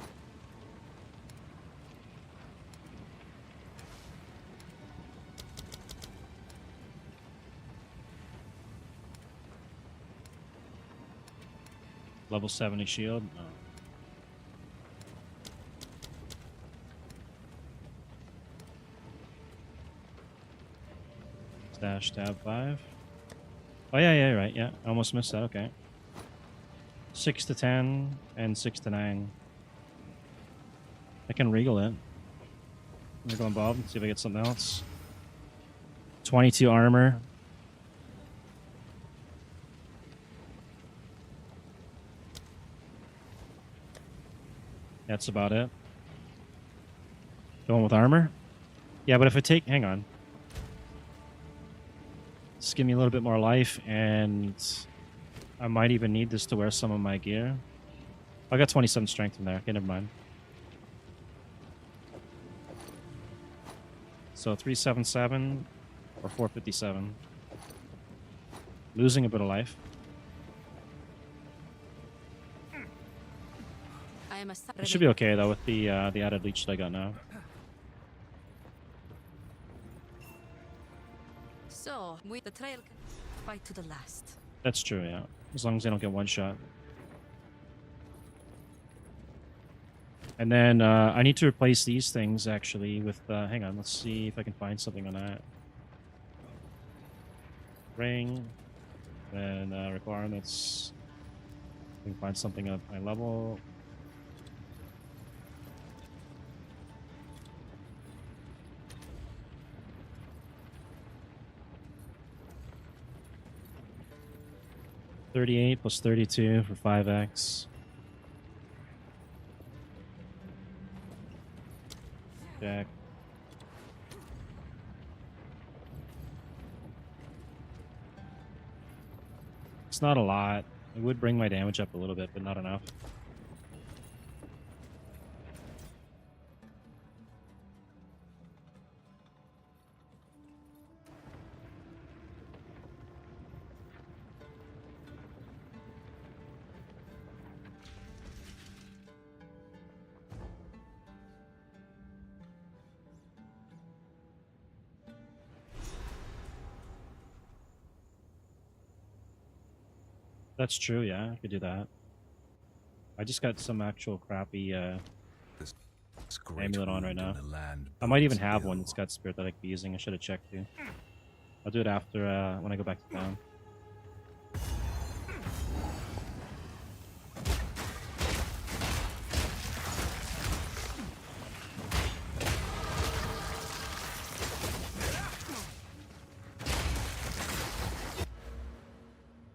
Level 70 shield. Oh. Dash tab 5. Oh yeah, you're right. Yeah, I almost missed that. Okay. 6 to 10 and 6 to 9. I can regal it. Regal and Bob. See if I get something else. 22 armor. That's about it. Going with armor? Yeah, but if I take... Hang on. Just give me a little bit more life, and I might even need this to wear some of my gear. I got 27 strength in there. Okay, never mind. So 377 or 457. Losing a bit of life. I am a It should be okay though with the added leech that I got now. So, with the trail can fight to the last. That's true, yeah. As long as they don't get one shot. And then I need to replace these things actually with hang on, let's see if I can find something on that. Ring. And requirements. I can find something at my level. $38 plus 32 for 5x. Jack. It's not a lot. It would bring my damage up a little bit, but not enough. That's true, yeah, I could do that. I just got some actual crappy This amulet on right wound in now. the land I might even bodes have one ill. that's got spirit that I could be using. I should have checked too. I'll do it after when I go back to town.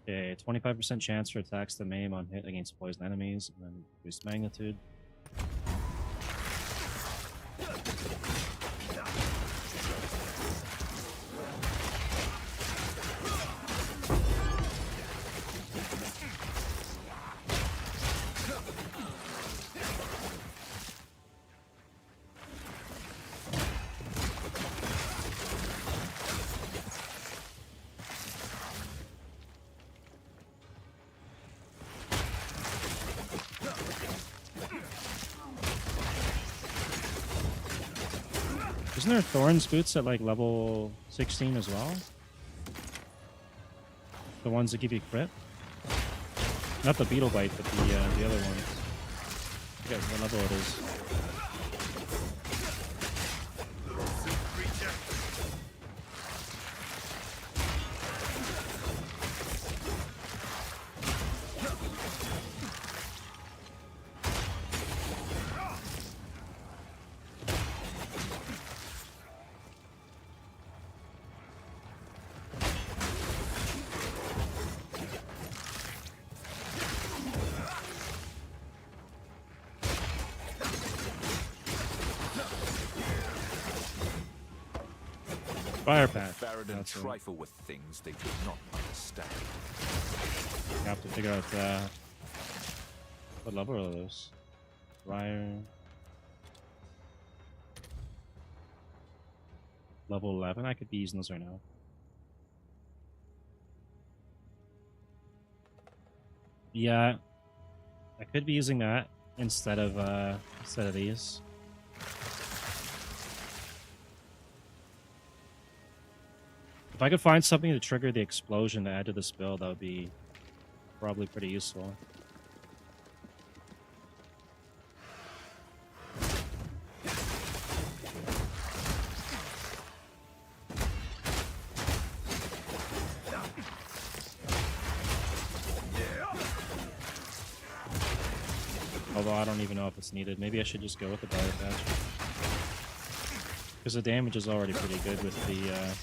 Okay, 25% chance for attacks that maim on hit against poison enemies, and then boost magnitude. Isn't there Thorns boots at like level 16 as well? The ones that give you crit? Not the beetle bite, but the other ones. I forget what level it is. Fire patch. Farad'n That's right. trifle with things they do not understand. I have to figure out what level are those? Ryer. Level 11. I could be using those right now. Yeah, I could be using that instead of these. If I could find something to trigger the explosion to add to this build, that would be probably pretty useful. Although I don't even know if it's needed. Maybe I should just go with the Fire Patch. Because the damage is already pretty good with the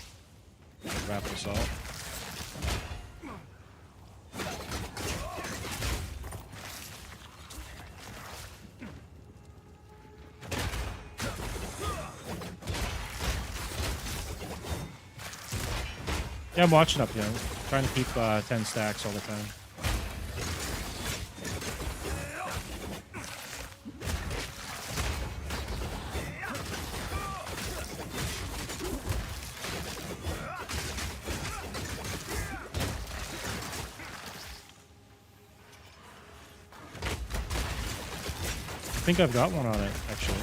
Rapid Assault. Yeah, I'm watching up here. I'm trying to keep 10 stacks all the time. I think I've got one on it, actually.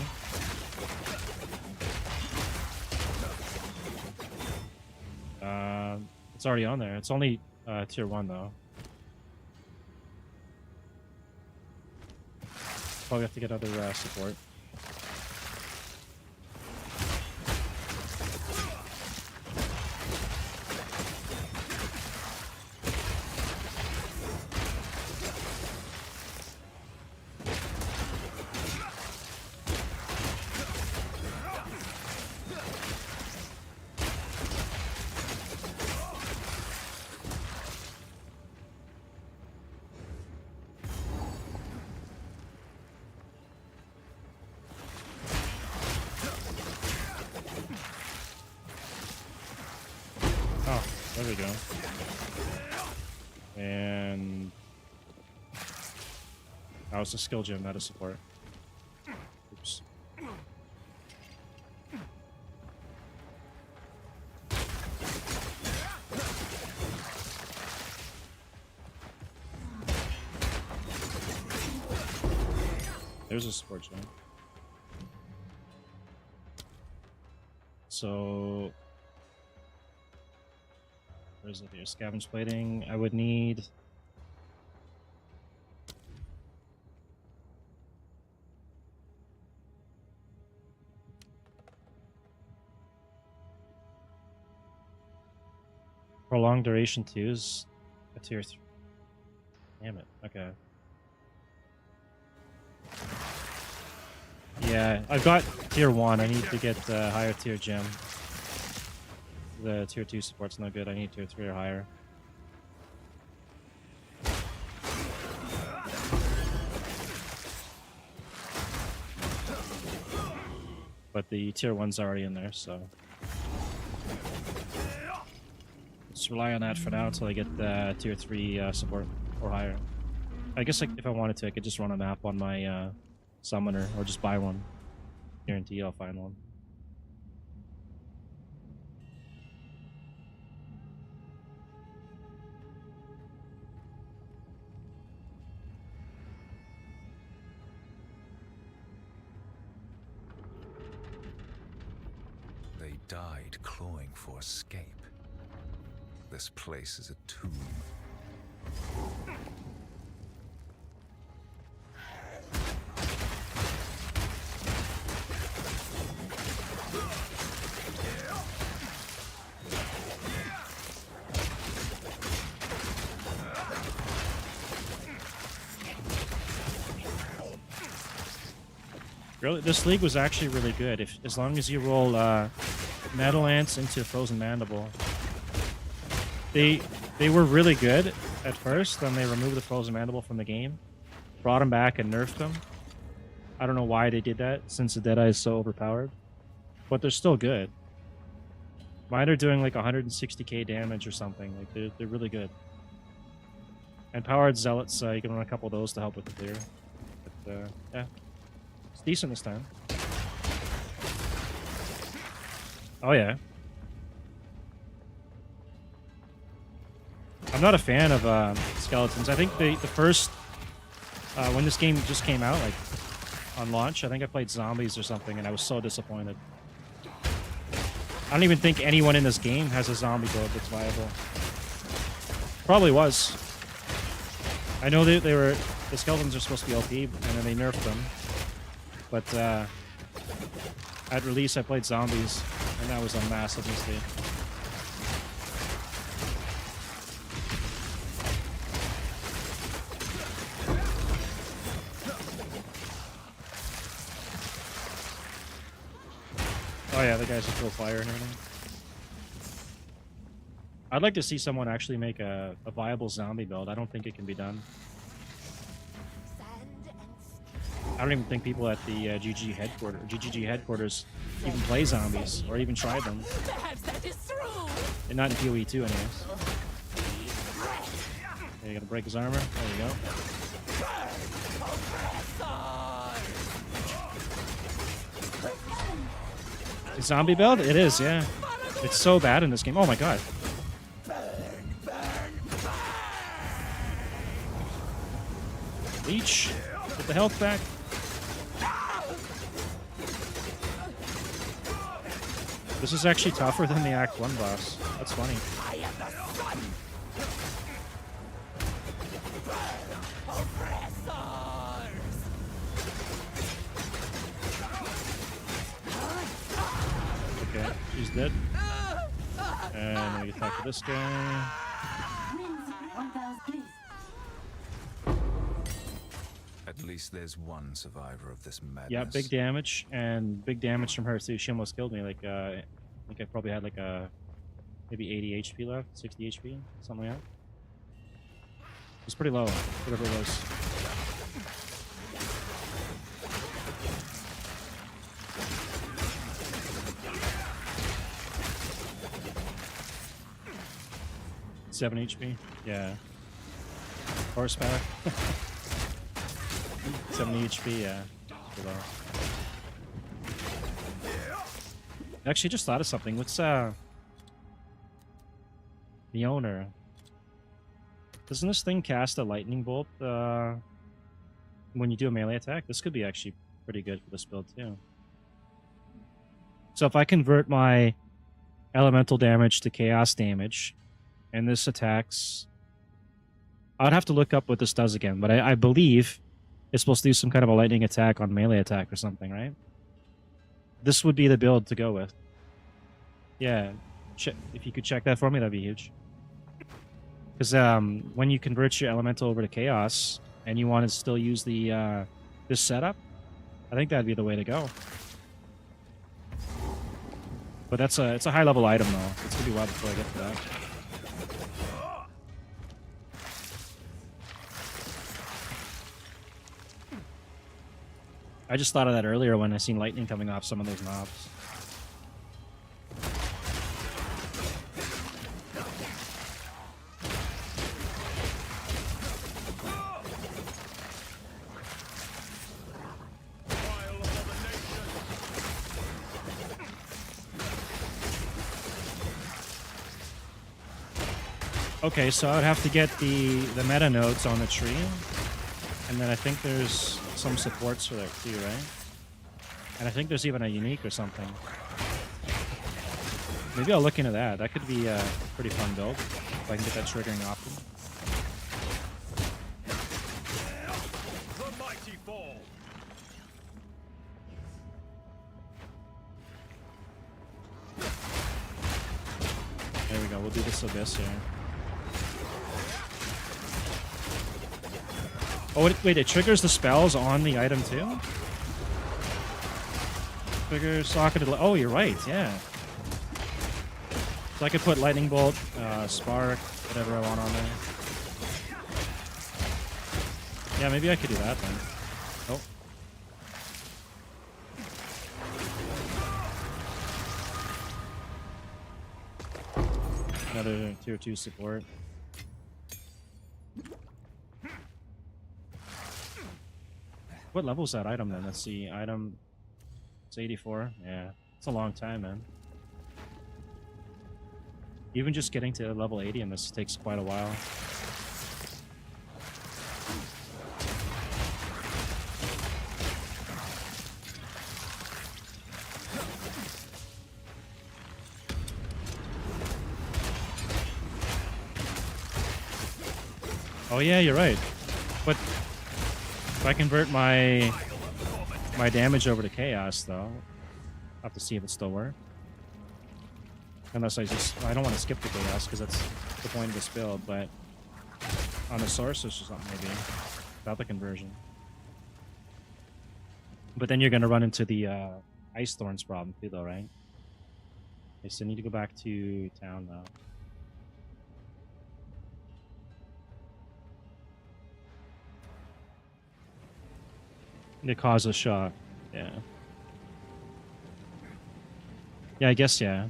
It's already on there. It's only tier 1, though. Probably have to get other support. Oh, there we go. And that was a skill gem, not a support. Oops. There's a support gem. So where's it here? Scavenge plating. I would need prolonged duration 2 is a tier 3. Damn it. Okay. Yeah, I've got tier 1. I need to get the higher tier gem. The tier 2 support's no good. I need tier 3 or higher. But the tier 1's already in there, so let's rely on that for now until I get the tier 3 support or higher. I guess if I wanted to, I could just run a map on my summoner or just buy one. Guarantee I'll find one. They died clawing for escape. This place is a tomb. Really, this league was actually really good. As long as you roll Metal Ants into Frozen Mandible. They were really good at first, then they removed the Frozen Mandible from the game, brought them back and nerfed them. I don't know why they did that, since the Deadeye is so overpowered. But they're still good. Mine are doing like 160k damage or something. Like they're really good. And Powered Zealots, you can run a couple of those to help with the clear. But yeah. It's decent this time. Oh yeah. I'm not a fan of skeletons. I think the first when this game just came out, like on launch, I think I played zombies or something, and I was so disappointed. I don't even think anyone in this game has a zombie build that's viable. Probably was. I know that the skeletons are supposed to be OP, and then they nerfed them. But at release, I played zombies, and that was a massive mistake. Oh yeah, the guys who throw fire and everything. I'd like to see someone actually make a viable zombie build. I don't think it can be done. I don't even think people at the GGG headquarters even play zombies or even tried them. Perhaps that is true. And not in PoE 2 anyways. Okay, you gotta break his armor. There you go. A zombie build? It is, yeah. It's so bad in this game. Oh my god. Leech. Get the health back. This is actually tougher than the Act 1 boss. That's funny. Okay, he's dead. And we attack this guy. At least there's one survivor of this madness. Yeah, big damage, and big damage from her too. She almost killed me. Like, I think I probably had like maybe 80 HP left, 60 HP, something like that. It's pretty low, whatever it was. Seven HP, yeah. Horsepower. 70 HP, yeah. Pretty low. Actually, just thought of something. What's the owner? Doesn't this thing cast a lightning bolt when you do a melee attack? This could be actually pretty good for this build too. So if I convert my elemental damage to chaos damage, and this attacks, I'd have to look up what this does again, but I believe it's supposed to do some kind of a lightning attack on melee attack or something, right? This would be the build to go with. Yeah, if you could check that for me, that'd be huge. Because when you convert your elemental over to chaos and you want to still use the this setup, I think that'd be the way to go. But it's a high level item though. It's gonna be a while before I get to that. I just thought of that earlier when I seen lightning coming off some of those mobs. Okay, so I'd have to get the meta nodes on the tree, and then I think there's some supports for that too, right? And I think there's even a unique or something. Maybe I'll look into that. That could be a pretty fun build if I can get that triggering often. The mighty fall. There we go. We'll do this abyss here. Oh, wait, it triggers the spells on the item too? Trigger socketed. Oh, you're right, yeah. So I could put lightning bolt, spark, whatever I want on there. Yeah, maybe I could do that then. Oh. Another tier 2 support. What level is that item then? Let's see. Item. It's 84. Yeah. It's a long time, man. Even just getting to level 80 in this takes quite a while. Oh yeah, you're right. But if I convert my damage over to chaos, though, I'll have to see if it still works. Unless I don't want to skip the chaos because that's the point of this build. But on the source or something, maybe without the conversion. But then you're gonna run into the ice thorns problem too, though, right? Okay, so I need to go back to town now. It causes shock. Yeah. Yeah, I guess, yeah.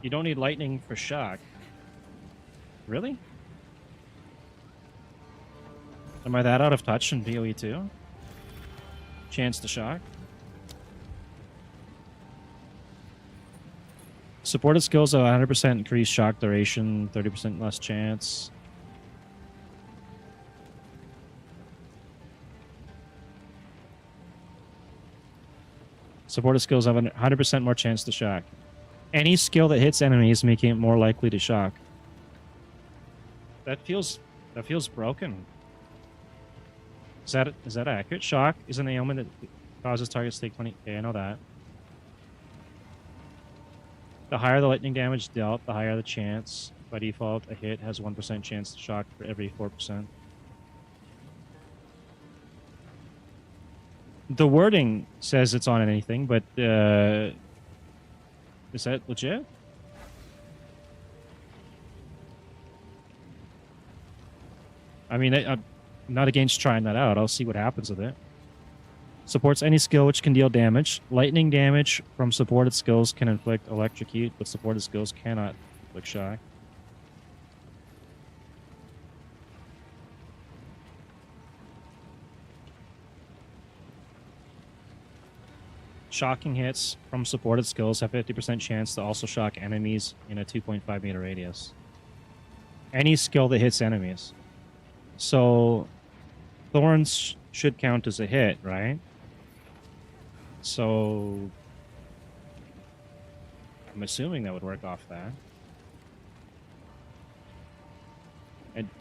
You don't need lightning for shock. Really? Am I that out of touch in PoE 2? Chance to shock? Supported skills have 100% increased shock duration, 30% less chance. Supported skills have 100% more chance to shock. Any skill that hits enemies, making it more likely to shock. That feels broken. Is that accurate? Shock is an ailment that causes targets to take 20. Okay, I know that. The higher the lightning damage dealt, the higher the chance. By default, a hit has 1% chance to shock for every 4%. The wording says it's on anything, but is that legit? I mean, I'm not against trying that out. I'll see what happens with it. Supports any skill which can deal damage. Lightning damage from supported skills can inflict electrocute, but supported skills cannot inflict shock. Shocking hits from supported skills have 50% chance to also shock enemies in a 2.5 meter radius. Any skill that hits enemies. So, Thorns should count as a hit, right? So, I'm assuming that would work off that.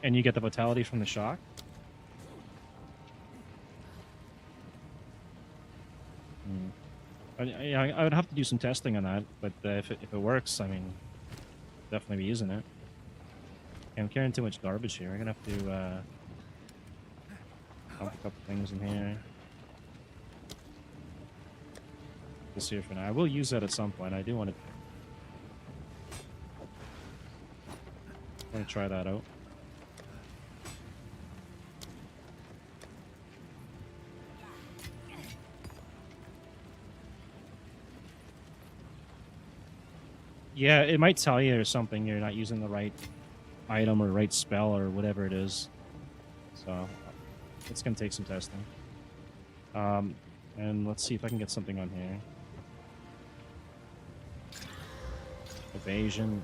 And you get the vitality from the shock? I would have to do some testing on that, but if it works, I mean, definitely be using it. Okay, I'm carrying too much garbage here. I'm gonna have to dump a couple things in here. This here for now. I will use that at some point. I do want to try that out. Yeah, it might tell you or something you're not using the right item or right spell or whatever it is. So it's going to take some testing. And let's see if I can get something on here. Evasion.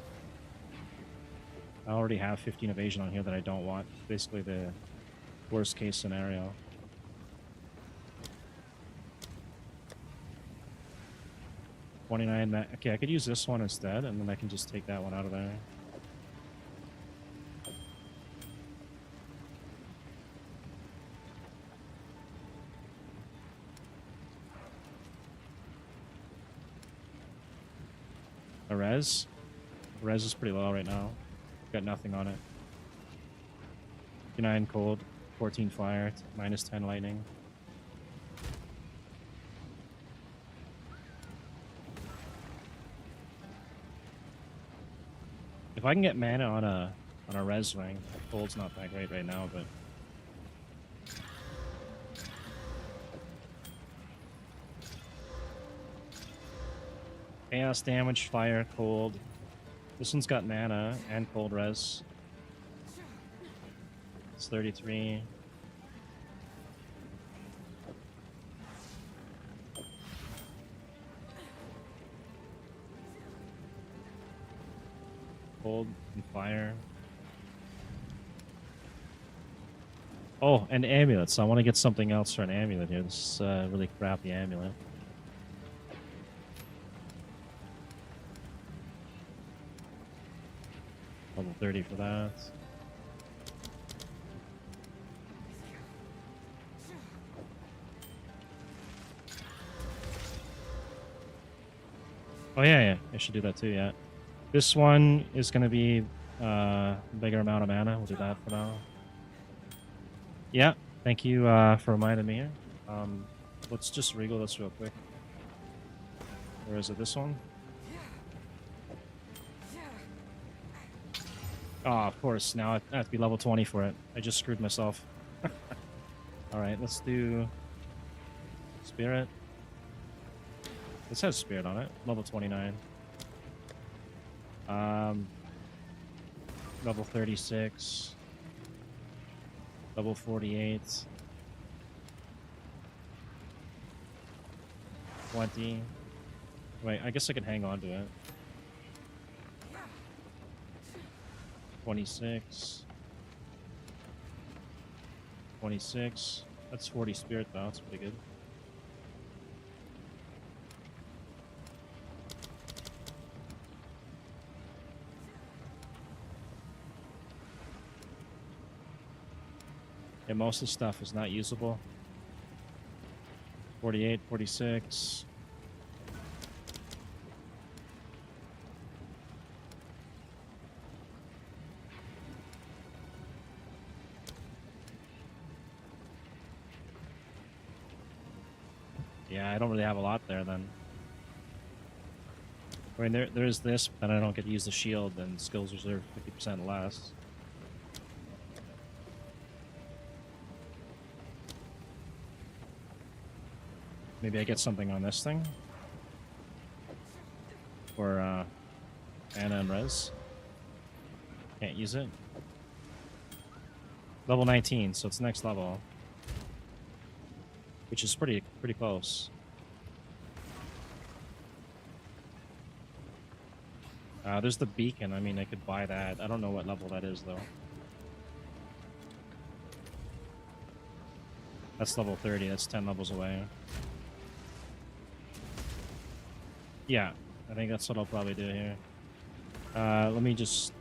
I already have 15 evasion on here that I don't want. Basically the worst case scenario. Okay, I could use this one instead, and then I can just take that one out of there. A res? Res is pretty low right now. Got nothing on it. 59 cold, 14 fire, minus 10 lightning. If I can get mana on a res ring, cold's not that great right now, but chaos damage, fire, cold. This one's got mana and cold res. It's 33. Cold and fire. Oh, and amulets. I want to get something else for an amulet here. This is a really crappy amulet. Level 30 for that. Oh yeah, I should do that too, yeah. This one is going to be a bigger amount of mana. We'll do that for now. Yeah, thank you for reminding me here. Let's just regal this real quick. Or is it this one? Oh, of course. Now I have to be level 20 for it. I just screwed myself. Alright, let's do Spirit. This has Spirit on it. Level 29. Level 36. Level 48. 20. Wait, I guess I can hang on to it. 26. 26. That's 40 spirit though, that's pretty good. Yeah, most of the stuff is not usable. 48, 46. Yeah, I don't really have a lot there then. I mean, there is this, but then I don't get to use the shield, and skills reserve 50% less. Maybe I get something on this thing? For, Anna and Rez. Can't use it. Level 19, so it's next level. Which is pretty close. There's the beacon. I mean, I could buy that. I don't know what level that is, though. That's level 30. That's 10 levels away. Yeah, I think that's what I'll probably do here. Let me just...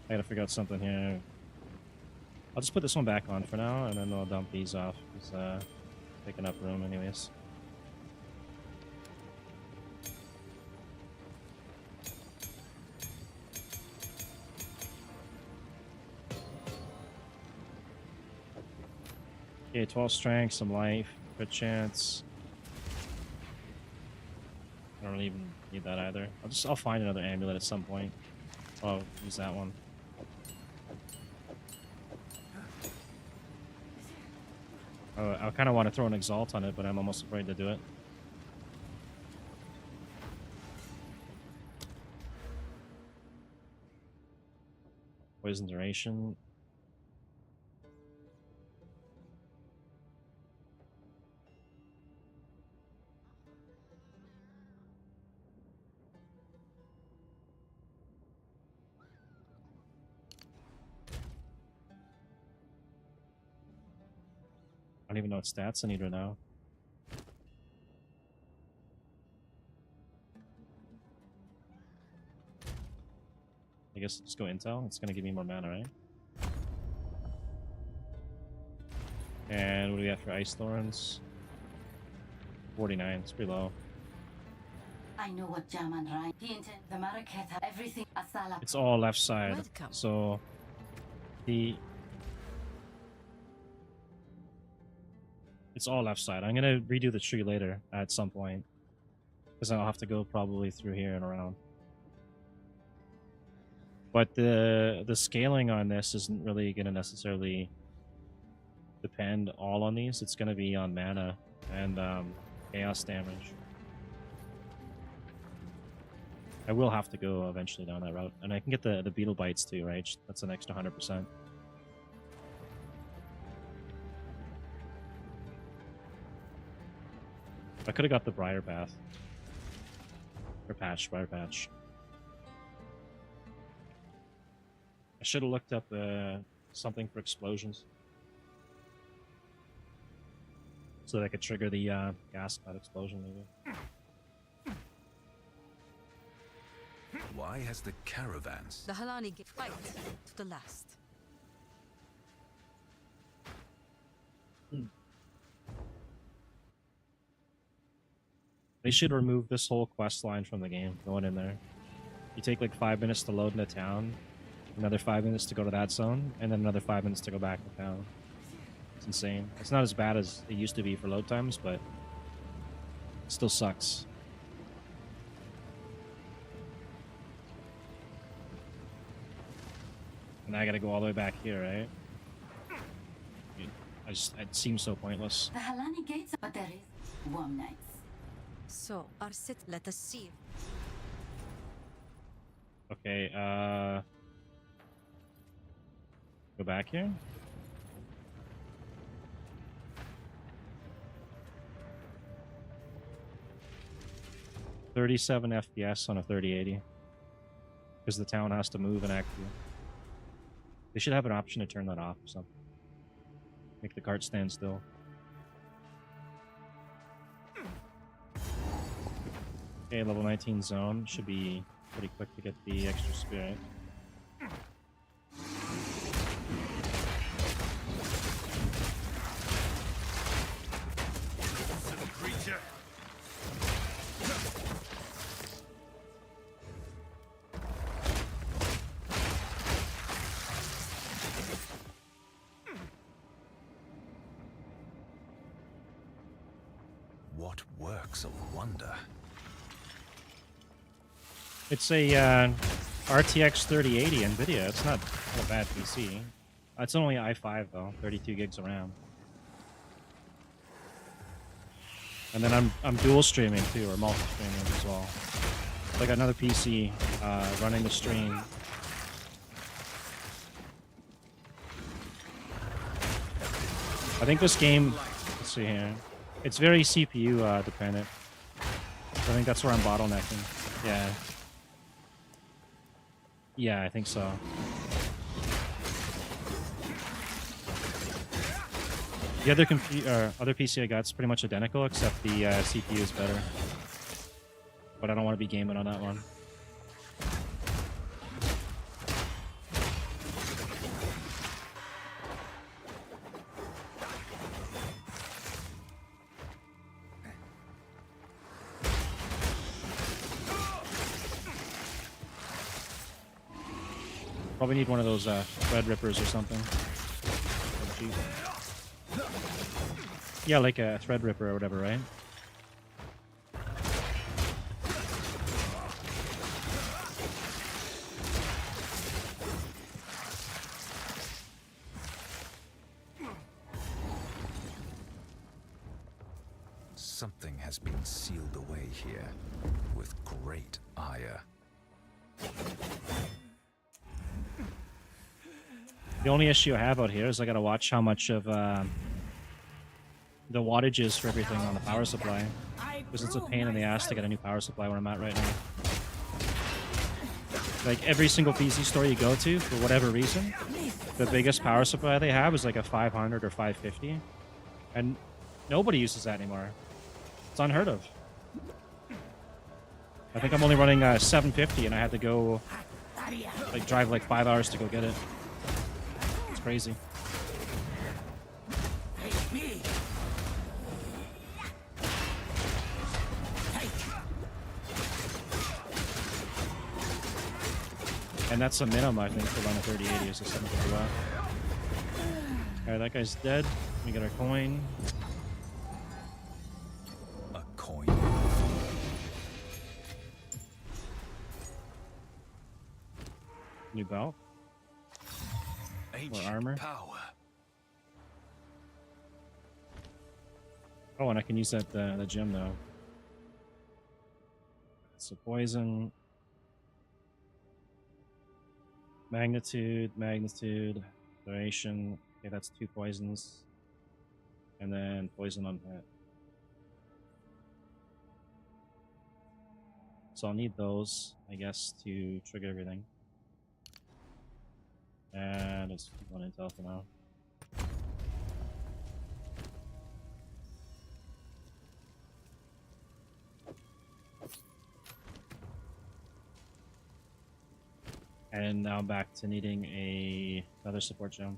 I gotta figure out something here. I'll just put this one back on for now, and then I'll dump these off. It's taking up room anyways. Okay, 12 strength, some life, good chance. I don't even need that either. I'll find another amulet at some point. I'll use that one. I kind of want to throw an Exalt on it, but I'm almost afraid to do it. Poison duration. I don't even know what stats I need right now. I guess just go Intel. It's gonna give me more mana, right? And what do we have for Ice Thorns? 49. It's pretty low. I know what Jaman right. He intend the Maraketa, everything Asala. It's all left side. Welcome. So it's all left side. I'm gonna redo the tree later at some point. Because I'll have to go probably through here and around. But the scaling on this isn't really gonna necessarily depend all on these. It's gonna be on mana and chaos damage. I will have to go eventually down that route. And I can get the beetle bites too, right? That's an extra 100%. I could have got the Briar Path. Or Patch, Briar Patch. I should have looked up something for explosions. So that I could trigger the gas cloud explosion, maybe. Why has the caravans? The Halani get fight to the last. They should remove this whole quest line from the game, going in there. You take like 5 minutes to load in a town, Another 5 minutes to go to that zone, and then another 5 minutes to go back to town. It's insane. It's not as bad as it used to be for load times, but it still sucks. And I gotta go all the way back here, right? It seems so pointless. The Halani gates, but there is warm nights. So, our sit. Let us see. Okay, go back here? $37 FPS on a 3080. Because the town has to move and activate. They should have an option to turn that off or something. Make the cart stand still. Okay, level 19 zone. Should be pretty quick to get the extra spirit. Silly creature. What works of wonder? It's a RTX 3080 NVIDIA. It's not a bad PC. It's only i5 though, 32 gigs of RAM. And then I'm dual streaming too, or multi-streaming as well. Like another PC running the stream. I think this game, let's see here, it's very CPU dependent. I think that's where I'm bottlenecking. Yeah. Yeah, I think so. The other PC I got is pretty much identical, except the CPU is better. But I don't want to be gaming on that one. Probably need one of those thread rippers or something. Yeah, like a thread ripper or whatever, right? Something has been sealed away here with great ire. The only issue I have out here is I gotta watch how much of the wattage is for everything on the power supply. Because it's a pain in the ass to get a new power supply where I'm at right now. Like every single PC store you go to, for whatever reason, the biggest power supply they have is like a 500 or 550. And nobody uses that anymore. It's unheard of. I think I'm only running 750 and I had to go like drive like 5 hours to go get it. It's crazy. And that's a minimum, I think, to run a 3080 is a 750 watt. Alright, that guy's dead. We get our coin. A coin. New belt. Ancient More armor. power. Oh, and I can use that the gem though. So poison. Magnitude, duration. Okay, that's 2 poisons. And then poison on hit. So I'll need those, I guess, to trigger everything. And let's keep one intel for now. And now I'm back to needing another support gem.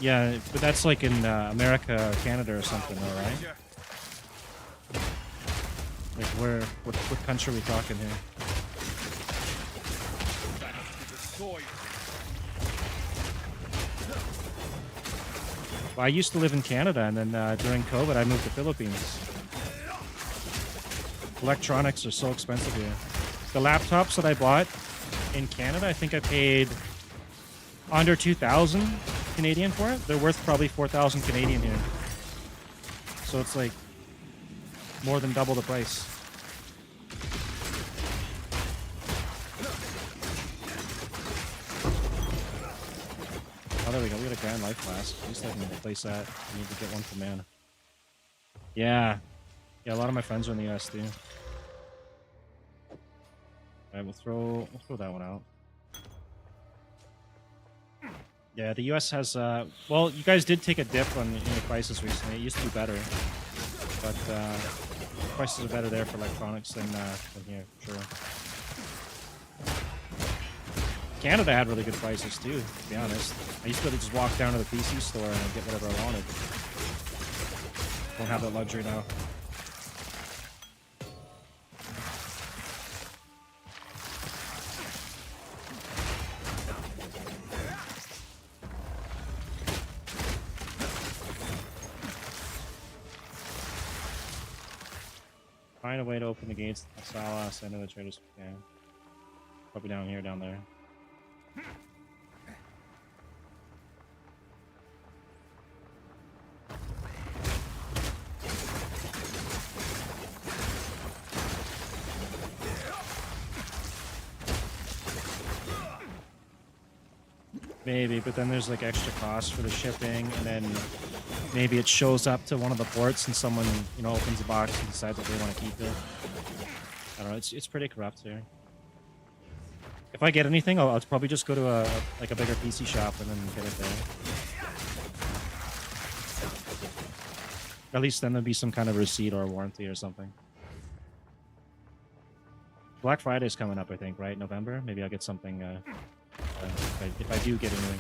Yeah, but that's like in America or Canada or something, though, right? Like what country are we talking here? Well, I used to live in Canada, and then during COVID, I moved to Philippines. Electronics are so expensive here. The laptops that I bought in Canada, I think I paid under 2,000 Canadian for it. They're worth probably 4,000 Canadian here. So it's like more than double the price. Oh, there we go. We got a Grand Life Flask. At least I can replace that. I need to get one for mana. Yeah. Yeah, a lot of my friends are in the US too. Alright, we'll throw that one out. Yeah, the US has well, you guys did take a dip in the prices recently. It used to be better. But prices are better there for electronics than here, sure. Canada had really good prices too, to be honest. I used to be able to just walk down to the PC store and get whatever I wanted. Don't have that luxury now. Find a way to open the gates. Sala, send to the traders. Yeah. Probably down here, down there. Maybe, but then there's like extra costs for the shipping, and then maybe it shows up to one of the ports and someone, you know, opens the box and decides that they want to keep it. I don't know, it's pretty corrupt here. If I get anything, I'll probably just go to a bigger PC shop and then get it there. At least then there'll be some kind of receipt or warranty or something. Black Friday's coming up, I think, right? November? Maybe I'll get something if I do get anything.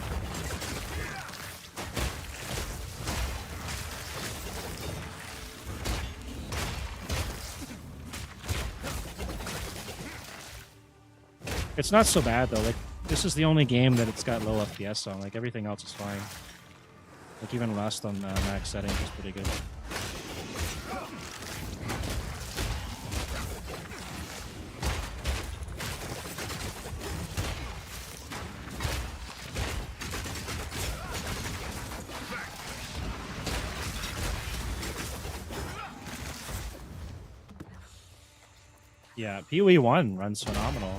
It's not so bad though. Like, this is the only game that it's got low FPS on. Like, everything else is fine. Like, even Rust on max settings is pretty good. Yeah, PoE 1 runs phenomenal.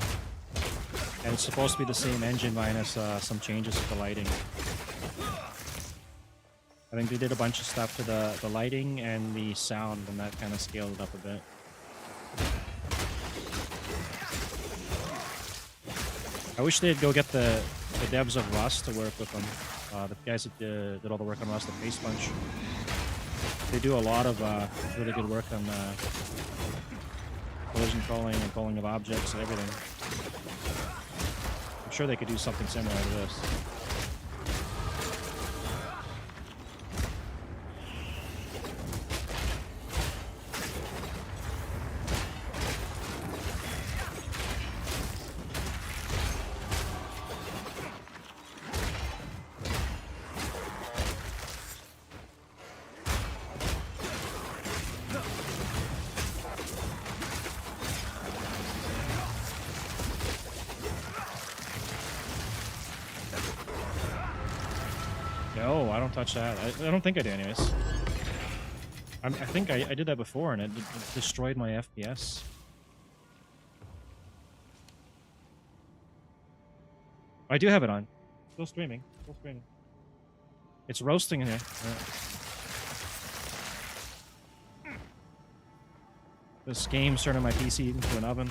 And it's supposed to be the same engine minus some changes to the lighting. I think they did a bunch of stuff to the lighting and the sound, and that kind of scaled it up a bit. I wish they'd go get the devs of Rust to work with them. The guys that did all the work on Rust, the Face Punch. They do a lot of really good work on collision culling and culling of objects and everything. I'm sure they could do something similar to this. No, I don't touch that. I don't think I do anyways. I think I did that before and it destroyed my FPS. I do have it on. Still streaming. Still streaming. It's roasting in here. This game's turning my PC into an oven.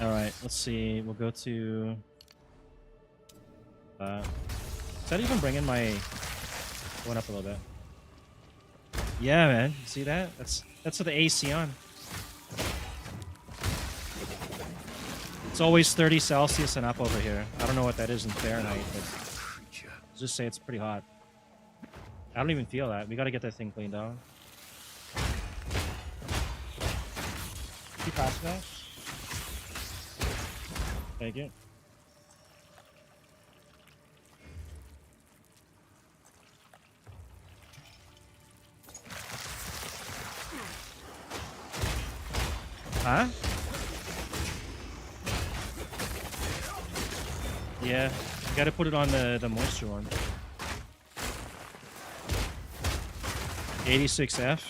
Alright, let's see. We'll go to... does that even bring in my... Going up a little bit. Yeah, man. See that? That's with the AC on. It's always 30 Celsius and up over here. I don't know what that is in Fahrenheit, but just say it's pretty hot. I don't even feel that. We gotta get that thing cleaned out. Keep passing that. Thank you. Huh? Yeah, you gotta put it on the moisture one. 86F.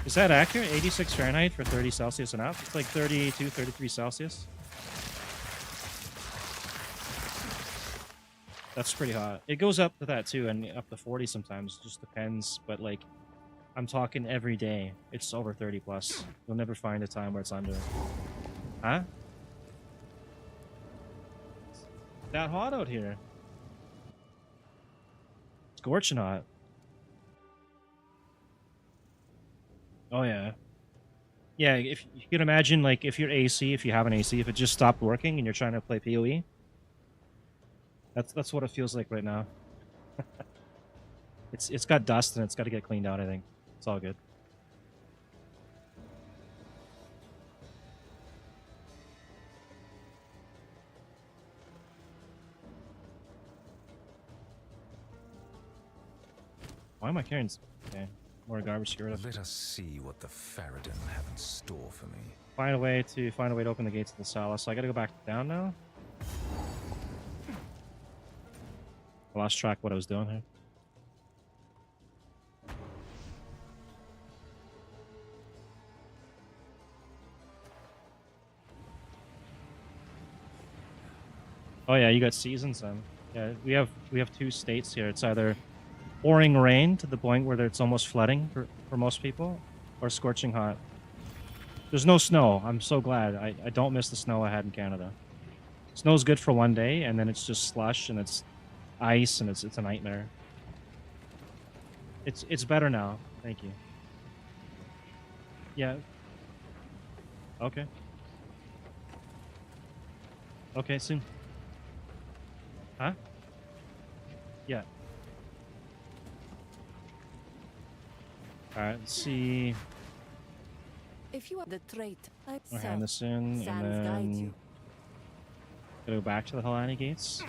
Is that accurate? 86 Fahrenheit for 30 Celsius and up? It's like 32, 33 Celsius. That's pretty hot. It goes up to that too, and up to 40 sometimes. It just depends, but like, I'm talking every day. It's over 30 plus. You'll never find a time where it's under. Huh? It's that hot out here. It's scorching hot. Oh yeah. Yeah, if you can imagine, like, if your AC, if you have an AC, if it just stopped working and you're trying to play PoE, that's what it feels like right now. It's got dust and it's got to get cleaned out, I think. It's all good. Why am I carrying... Okay, more garbage to get rid of. Let us see what the Faradin have in store for me. Find a way to open the gates of the Sala. So I gotta go back down now. I lost track of what I was doing here. Oh yeah, you got seasons then. Yeah, we have two states here. It's either pouring rain to the point where it's almost flooding for most people, or scorching hot. There's no snow. I'm so glad. I don't miss the snow I had in Canada. Snow's good for one day, and then it's just slush and it's ice and it's a nightmare. It's better now. Thank you. Yeah. Okay. Okay, soon. Huh? Yeah. Alright, let's see. If you are the trait, I'll hand this in, and then gotta go back to the Helani gates.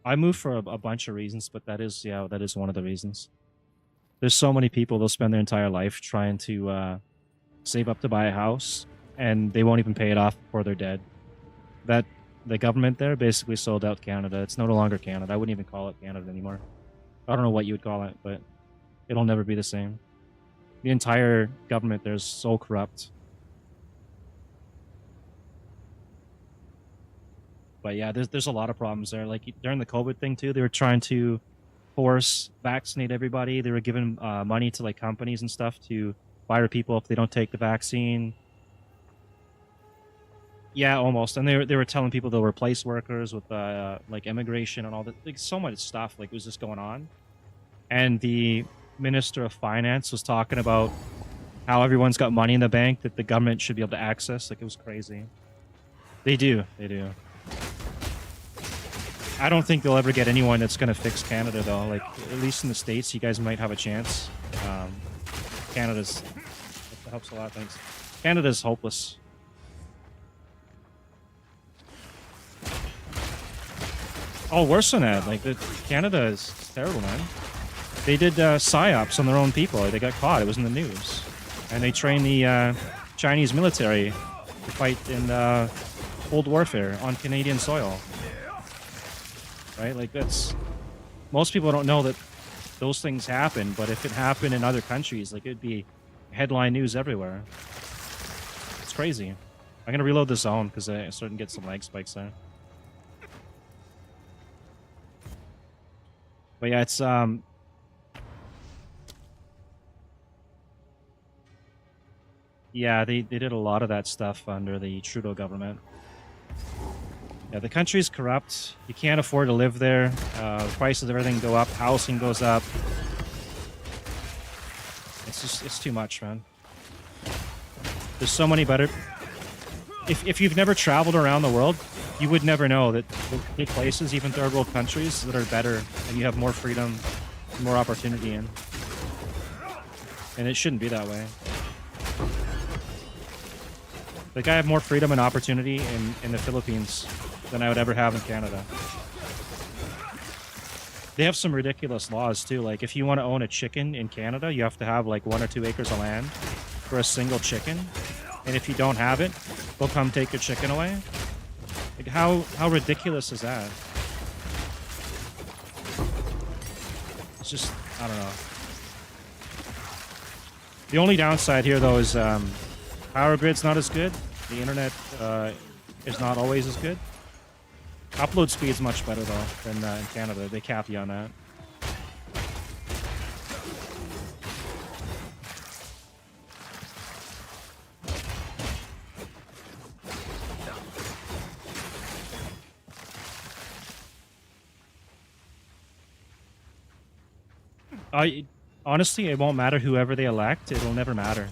I moved for a bunch of reasons, but that is one of the reasons. There's so many people, they'll spend their entire life trying to save up to buy a house, and they won't even pay it off before they're dead. The government there basically sold out Canada. It's no longer Canada. I wouldn't even call it Canada anymore. I don't know what you would call it, but it'll never be the same. The entire government there is so corrupt. But yeah, there's a lot of problems there. Like during the COVID thing too, they were trying to force vaccinate everybody. They were giving money to like companies and stuff to fire people if they don't take the vaccine. Yeah, almost. And they were telling people they'll replace workers with like immigration and all that. Like so much stuff like was just going on. And the Minister of Finance was talking about how everyone's got money in the bank that the government should be able to access. Like it was crazy. They do. I don't think they'll ever get anyone that's going to fix Canada though. Like at least in the States, you guys might have a chance. Canada's that helps a lot. Thanks. Canada's hopeless. Oh, worse than that. Like Canada is terrible, man. They did psyops on their own people. They got caught. It was in the news, and they trained the Chinese military to fight in Cold Warfare on Canadian soil. Right? Like that's most people don't know that those things happen. But if it happened in other countries, like it'd be headline news everywhere. It's crazy. I'm gonna reload the zone because I'm starting to get some lag spikes there. But yeah, it's yeah, they did a lot of that stuff under the Trudeau government. Yeah, the country's corrupt. You can't afford to live there. The prices of everything go up. Housing goes up. It's too much, man. There's so many better. If you've never traveled around the world, you would never know that there are places, even third world countries, that are better and you have more freedom, more opportunity in. And it shouldn't be that way. Like, I have more freedom and opportunity in the Philippines than I would ever have in Canada. They have some ridiculous laws too. Like, if you want to own a chicken in Canada, you have to have like 1 or 2 acres of land for a single chicken. And if you don't have it, they'll come take your chicken away. Like, how ridiculous is that? It's just, I don't know. The only downside here, though, is power grid's not as good. The internet is not always as good. Upload speed's much better, though, than in Canada. They cap you on that. Honestly, it won't matter whoever they elect. It'll never matter.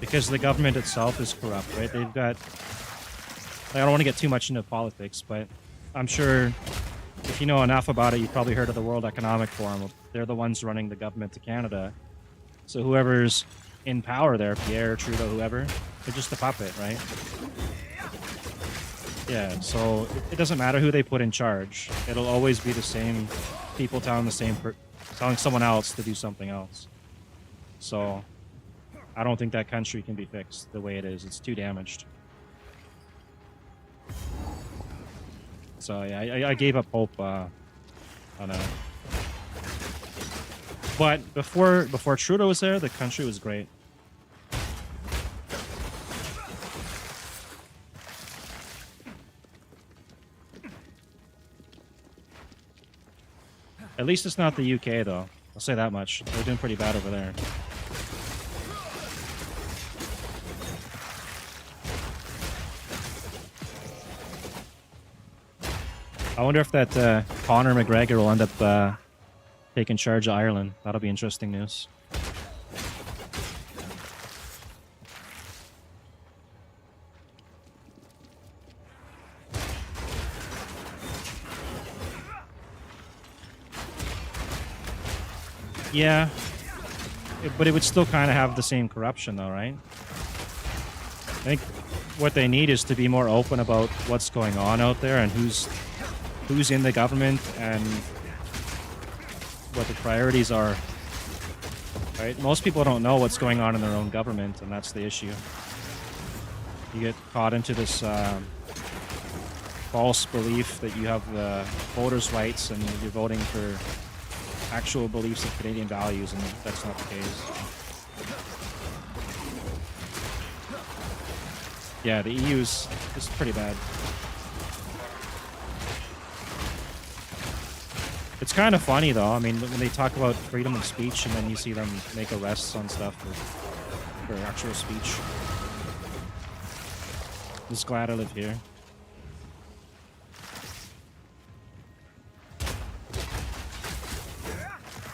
Because the government itself is corrupt, right? They've got... I don't want to get too much into politics, but I'm sure if you know enough about it, you've probably heard of the World Economic Forum. They're the ones running the government of Canada. So whoever's in power there, Pierre, Trudeau, whoever, they're just a puppet, right? Yeah, so it doesn't matter who they put in charge. It'll always be the same people telling telling someone else to do something else. So I don't think that country can be fixed the way it is. It's too damaged. So yeah, I gave up hope on it. But before Trudeau was there, the country was great. At least it's not the UK, though. I'll say that much. They're doing pretty bad over there. I wonder if that Conor McGregor will end up taking charge of Ireland. That'll be interesting news. Yeah, but it would still kind of have the same corruption, though, right? I think what they need is to be more open about what's going on out there and who's in the government and what the priorities are. Right? Most people don't know what's going on in their own government, and that's the issue. You get caught into this false belief that you have the voters' rights and you're voting for actual beliefs of Canadian values, and that's not the case. Yeah, the EU's is pretty bad. It's kind of funny, though. I mean, when they talk about freedom of speech and then you see them make arrests on stuff for actual speech. Just glad I live here.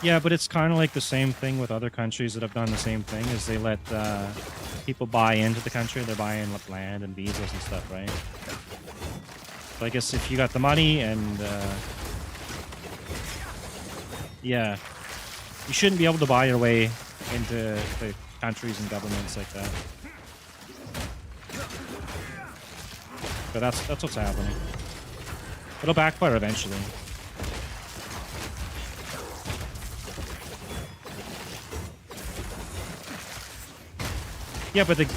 Yeah, but it's kind of like the same thing with other countries that have done the same thing, is they let people buy into the country. They're buying land and visas and stuff, right? So I guess if you got the money and... yeah, you shouldn't be able to buy your way into the countries and governments like that. But that's what's happening. It'll backfire eventually. Yeah, but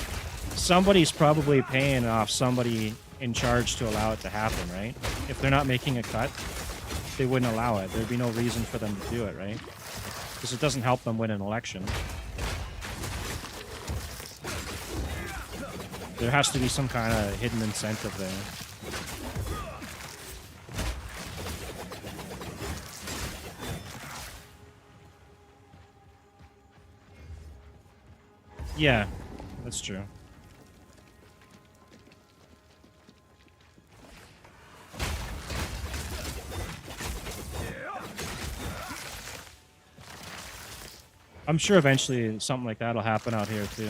somebody's probably paying off somebody in charge to allow it to happen, right? If they're not making a cut, they wouldn't allow it. There'd be no reason for them to do it, right? Because it doesn't help them win an election. There has to be some kind of hidden incentive there. Yeah, that's true. I'm sure eventually something like that will happen out here too.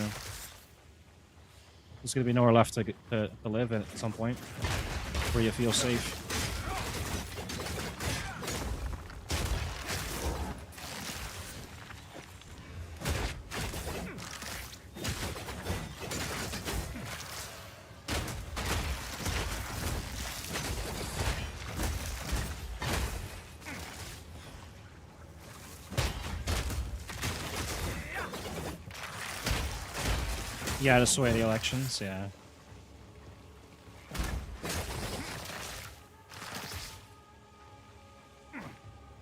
There's gonna be nowhere left to live at some point where you feel safe. Yeah, to sway the elections, yeah.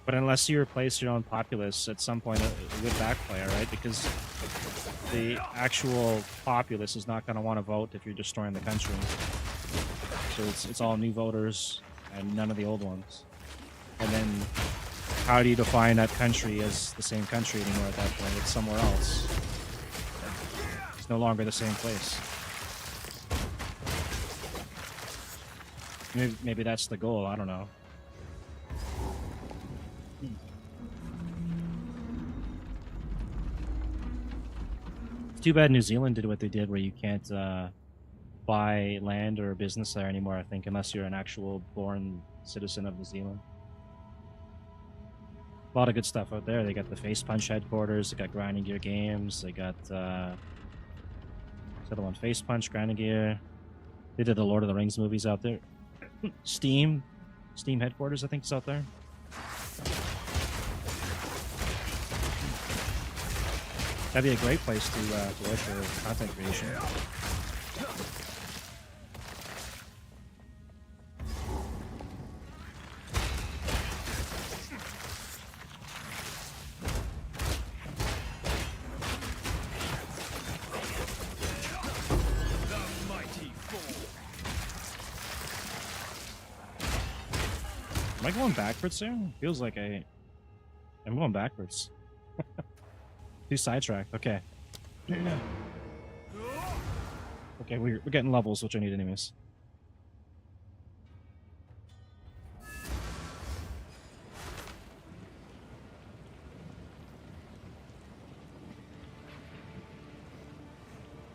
But unless you replace your own populace, at some point it would backfire, right? Because the actual populace is not going to want to vote if you're destroying the country. So it's all new voters and none of the old ones. And then how do you define that country as the same country anymore at that point? It's somewhere else. It's no longer the same place. Maybe that's the goal, I don't know. It's too bad New Zealand did what they did where you can't buy land or business there anymore, I think, unless you're an actual born citizen of New Zealand. A lot of good stuff out there. They got the Face Punch headquarters, they got Grinding Gear Games, they got what's the other one? Face Punch, Grinding Gear. They did the Lord of the Rings movies out there. Steam headquarters, I think, is out there. That'd be a great place to work for content creation. Am I going backwards here? Feels like I'm going backwards. Too sidetracked. Okay. Okay, we're getting levels, which I need anyways.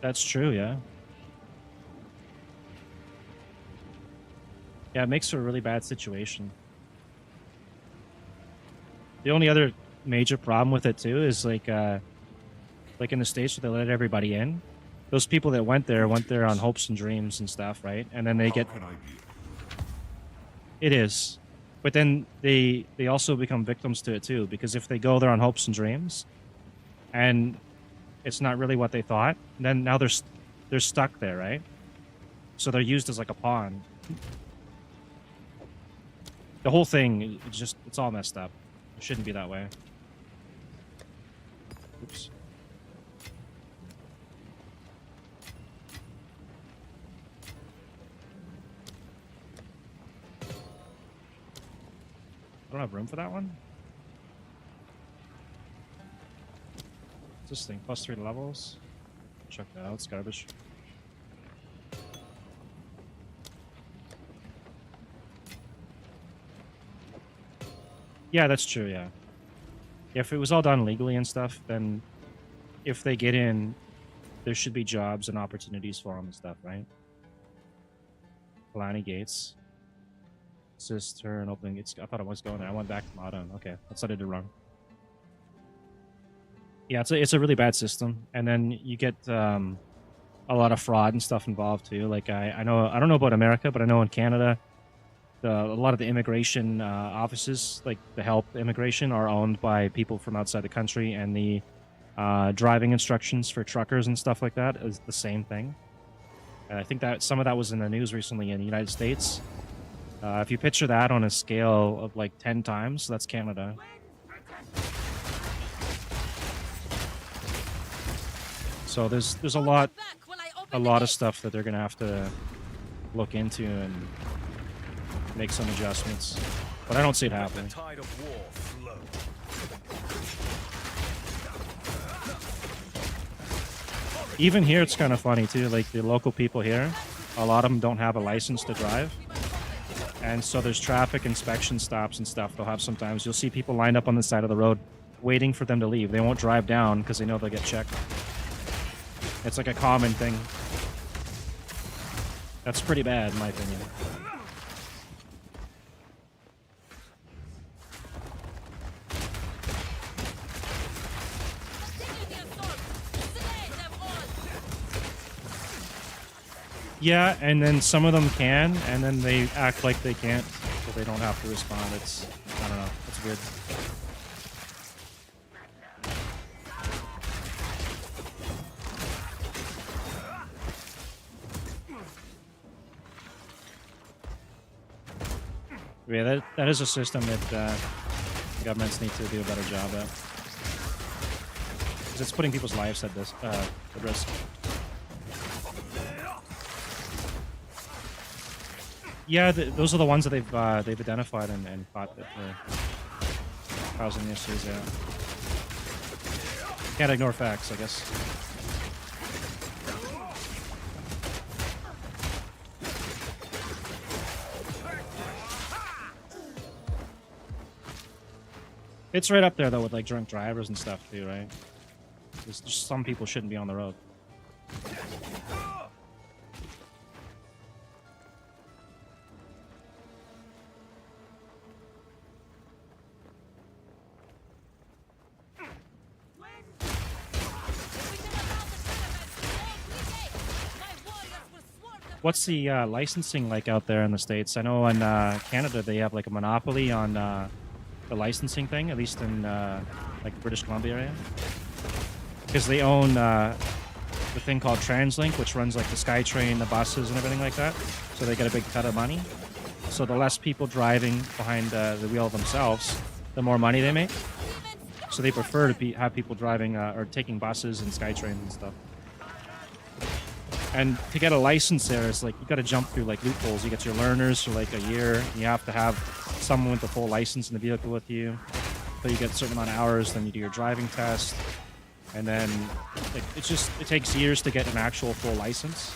That's true, yeah. Yeah, it makes for a really bad situation. The only other major problem with it too is like in the States where they let everybody in, those people that went there on hopes and dreams and stuff, right? And then they get it is, but then they also become victims to it too, because if they go there on hopes and dreams and it's not really what they thought, then now they're stuck there, right? So they're used as like a pawn. The whole thing, it's all messed up. It shouldn't be that way. Oops. I don't have room for that one. What's this thing? +3 levels? Check that out, it's garbage. Yeah, that's true, yeah. If it was all done legally and stuff, then if they get in, there should be jobs and opportunities for them and stuff, right? Kalani Gates. Assist turn, opening gates. I thought I was going there. I went back to modern. Okay, that's what I did wrong. Yeah, it's a really bad system. And then you get a lot of fraud and stuff involved too. Like I don't know about America, but I know in Canada, a lot of the immigration offices, like the help immigration, are owned by people from outside the country, and the driving instructions for truckers and stuff like that is the same thing. And I think that some of that was in the news recently in the United States. If you picture that on a scale of like 10 times, that's Canada. So there's a lot of stuff that they're gonna have to look into and make some adjustments, but I don't see it happening. Even here, it's kind of funny too. Like the local people here, a lot of them don't have a license to drive, and so there's traffic inspection stops and stuff. They'll have sometimes you'll see people lined up on the side of the road, waiting for them to leave. They won't drive down because they know they'll get checked. It's like a common thing. That's pretty bad, in my opinion. Yeah, and then some of them can, and then they act like they can't, so they don't have to respond. It's, I don't know, it's weird. Yeah, that is a system that governments need to do a better job at. Because it's putting people's lives at risk. Yeah, those are the ones that they've identified and caught that were causing issues. Yeah, can't ignore facts, I guess. It's right up there though with like drunk drivers and stuff too, right? There's just some people shouldn't be on the road. What's the licensing like out there in the States? I know in Canada they have like a monopoly on the licensing thing, at least in like the British Columbia area. Because they own the thing called TransLink, which runs like the SkyTrain, the buses, and everything like that. So they get a big cut of money. So the less people driving behind the wheel themselves, the more money they make. So they prefer to have people driving or taking buses and SkyTrains and stuff. And to get a license there, it's like you got to jump through like loopholes. You get your learners for like a year. You have to have someone with a full license in the vehicle with you. So you get a certain amount of hours. Then you do your driving test, and then it takes years to get an actual full license.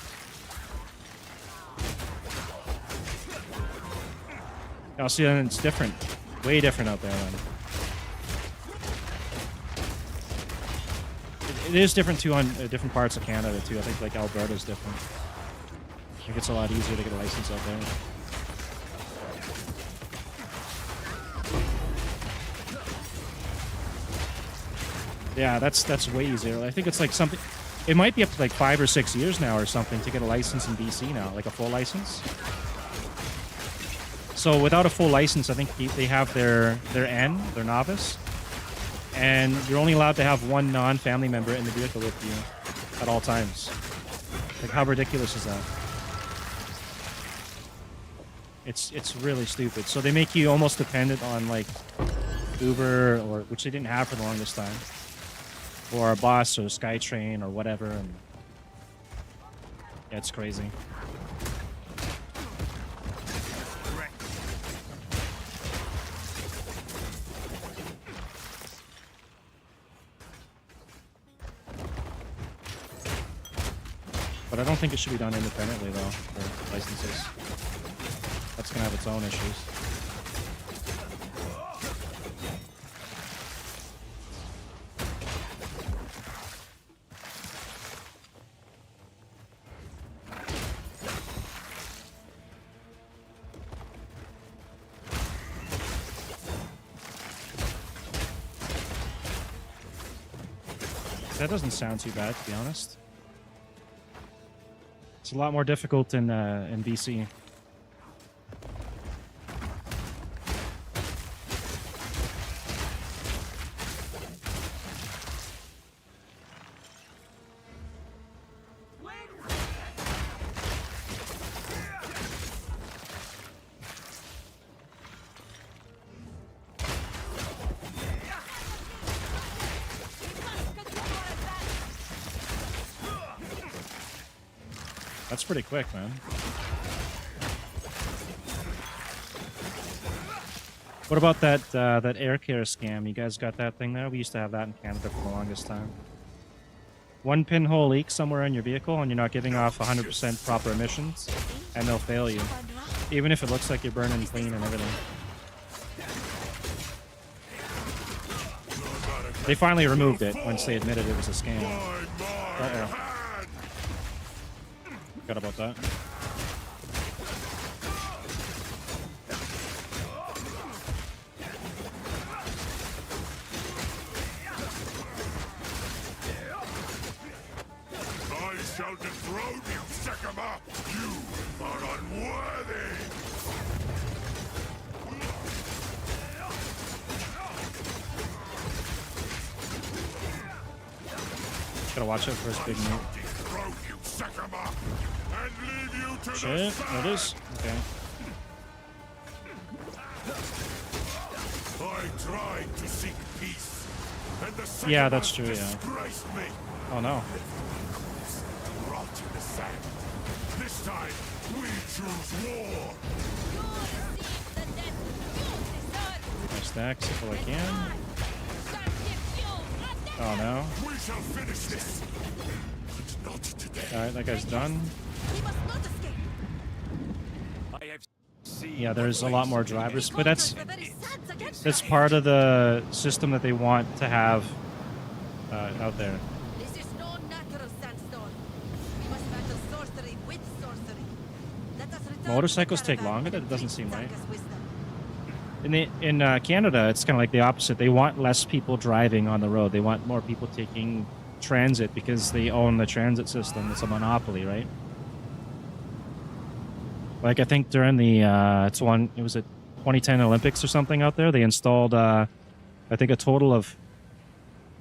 Now see, then it's different, way different out there. Then. It is different too on different parts of Canada too. I think like Alberta's different. I think it's a lot easier to get a license out there. Yeah, that's way easier. I think it's like something. It might be up to like 5 or 6 years now or something to get a license in BC now, like a full license. So without a full license, I think they have their novice. And you're only allowed to have one non-family member in the vehicle with you at all times. Like, how ridiculous is that? It's really stupid. So they make you almost dependent on like Uber, or which they didn't have for the longest time, or a bus or SkyTrain or whatever. And yeah, it's crazy. But I don't think it should be done independently, though, for licenses. That's going to have its own issues. That doesn't sound too bad, to be honest. It's a lot more difficult in BC. That's pretty quick, man. What about that air care scam? You guys got that thing there? We used to have that in Canada for the longest time. One pinhole leak somewhere in your vehicle and you're not giving off 100% proper emissions, and they'll fail you. Even if it looks like you're burning clean and everything. They finally removed it once they admitted it was a scam. Uh-oh. Forgot about that. shall dethrone you, Sycamore! You are unworthy! Gotta watch out for his big move. Dethrone you, Sycamore! And leave you to the Shit, side! there it is. Okay. I tried to seek peace, and the Yeah, that's Sycamores true, yeah. disgraced me. Oh no. Rot in the sand. This time, we choose war. My stacks if I can. Oh no. We shall finish this. But not today. Alright, that guy's done. We must not escape. I have seen Yeah, there's a lot more drivers, but The very sands against that's us. part of the system that they want to have out there. This is no natural sandstone. We must battle sorcery with sorcery. Let us return to the Motorcycles take caravan longer? and That doesn't entreat seem right. Zanka's wisdom. In Canada, it's kind of like the opposite. They want less people driving on the road. They want more people taking transit because they own the transit system. It's a monopoly, right? Like I think during the it was a 2010 Olympics or something out there. They installed I think a total of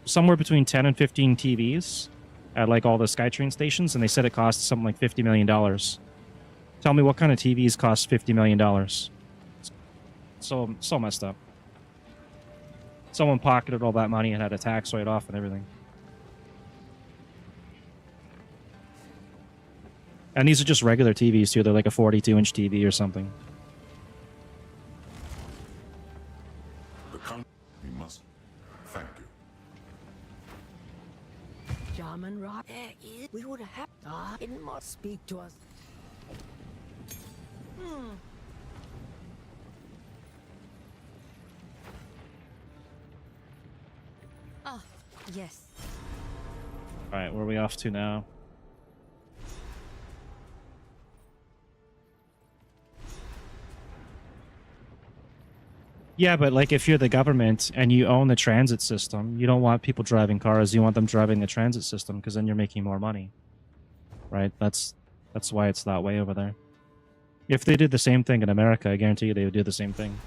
somewhere between 10 and 15 TVs at like all the SkyTrain stations, and they said it cost something like $50 million. Tell me what kind of TVs cost $50 million? So messed up. Someone pocketed all that money and had a tax write-off and everything. And these are just regular TVs too. They're like a 42-inch TV or something. The count. We must. Thank you. Shaman Rock. We would have it must speak to us. Ah, yes. All right, where are we off to now? Yeah, but like if you're the government and you own the transit system, you don't want people driving cars. You want them driving the transit system because then you're making more money, right? That's why it's that way over there. If they did the same thing in America, I guarantee you they would do the same thing.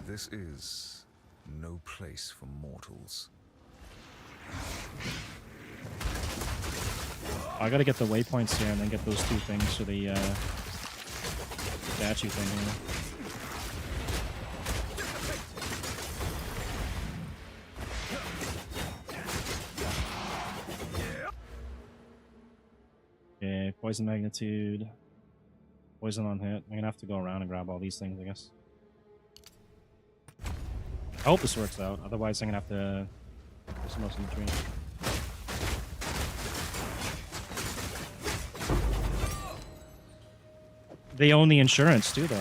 This is no place for mortals. I gotta get the waypoints here and then get those two things for the statue thing here. Okay, poison magnitude. Poison on hit. I'm gonna have to go around and grab all these things, I guess. I hope this works out, otherwise I'm gonna have to do some else in between. They own the insurance too, though.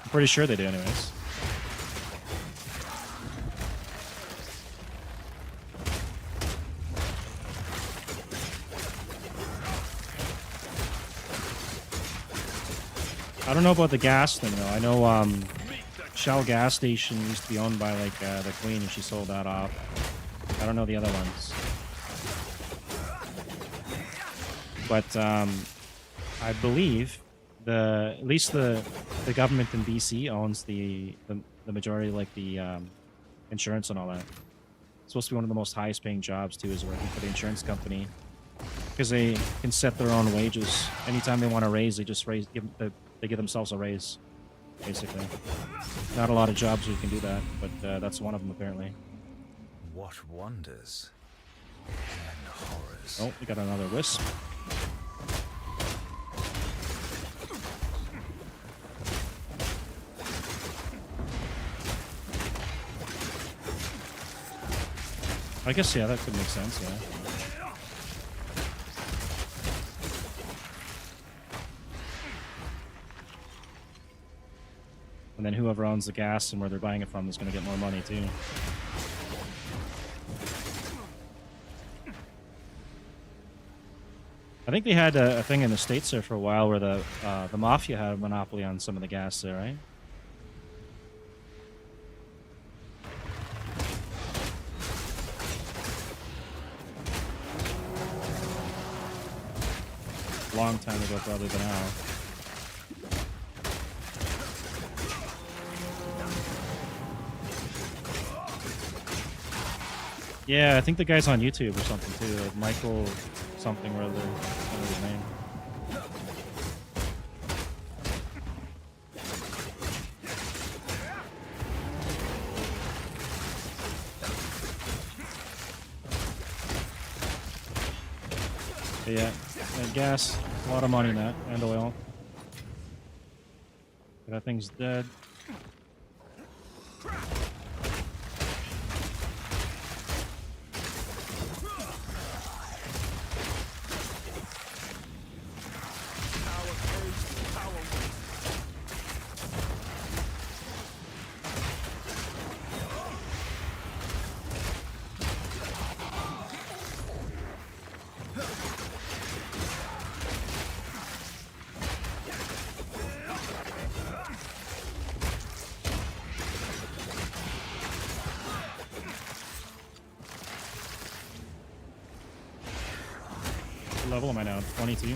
I'm pretty sure they do, anyways. I don't know about the gas thing, though. I know Shell gas station used to be owned by like the Queen, and she sold that off. I don't know the other ones. But I believe at least the government in BC owns the majority of like the insurance and all that. It's supposed to be one of the most highest paying jobs too, is working for the insurance company, because they can set their own wages. Anytime they want to raise, they just they give themselves a raise, basically. Not a lot of jobs where you can do that, but that's one of them apparently. What wonders and horrors. Oh, we got another wisp. I guess, yeah, that could make sense, yeah. And then whoever owns the gas and where they're buying it from is going to get more money, too. I think they had a thing in the States there for a while where the Mafia had a monopoly on some of the gas there, right? long time ago, probably, but now. Yeah, I think the guy's on YouTube or something too. Like Michael something or other. I don't know his name. But yeah, and gas, a lot of money in that, and oil. That thing's dead. What level am I now? 22?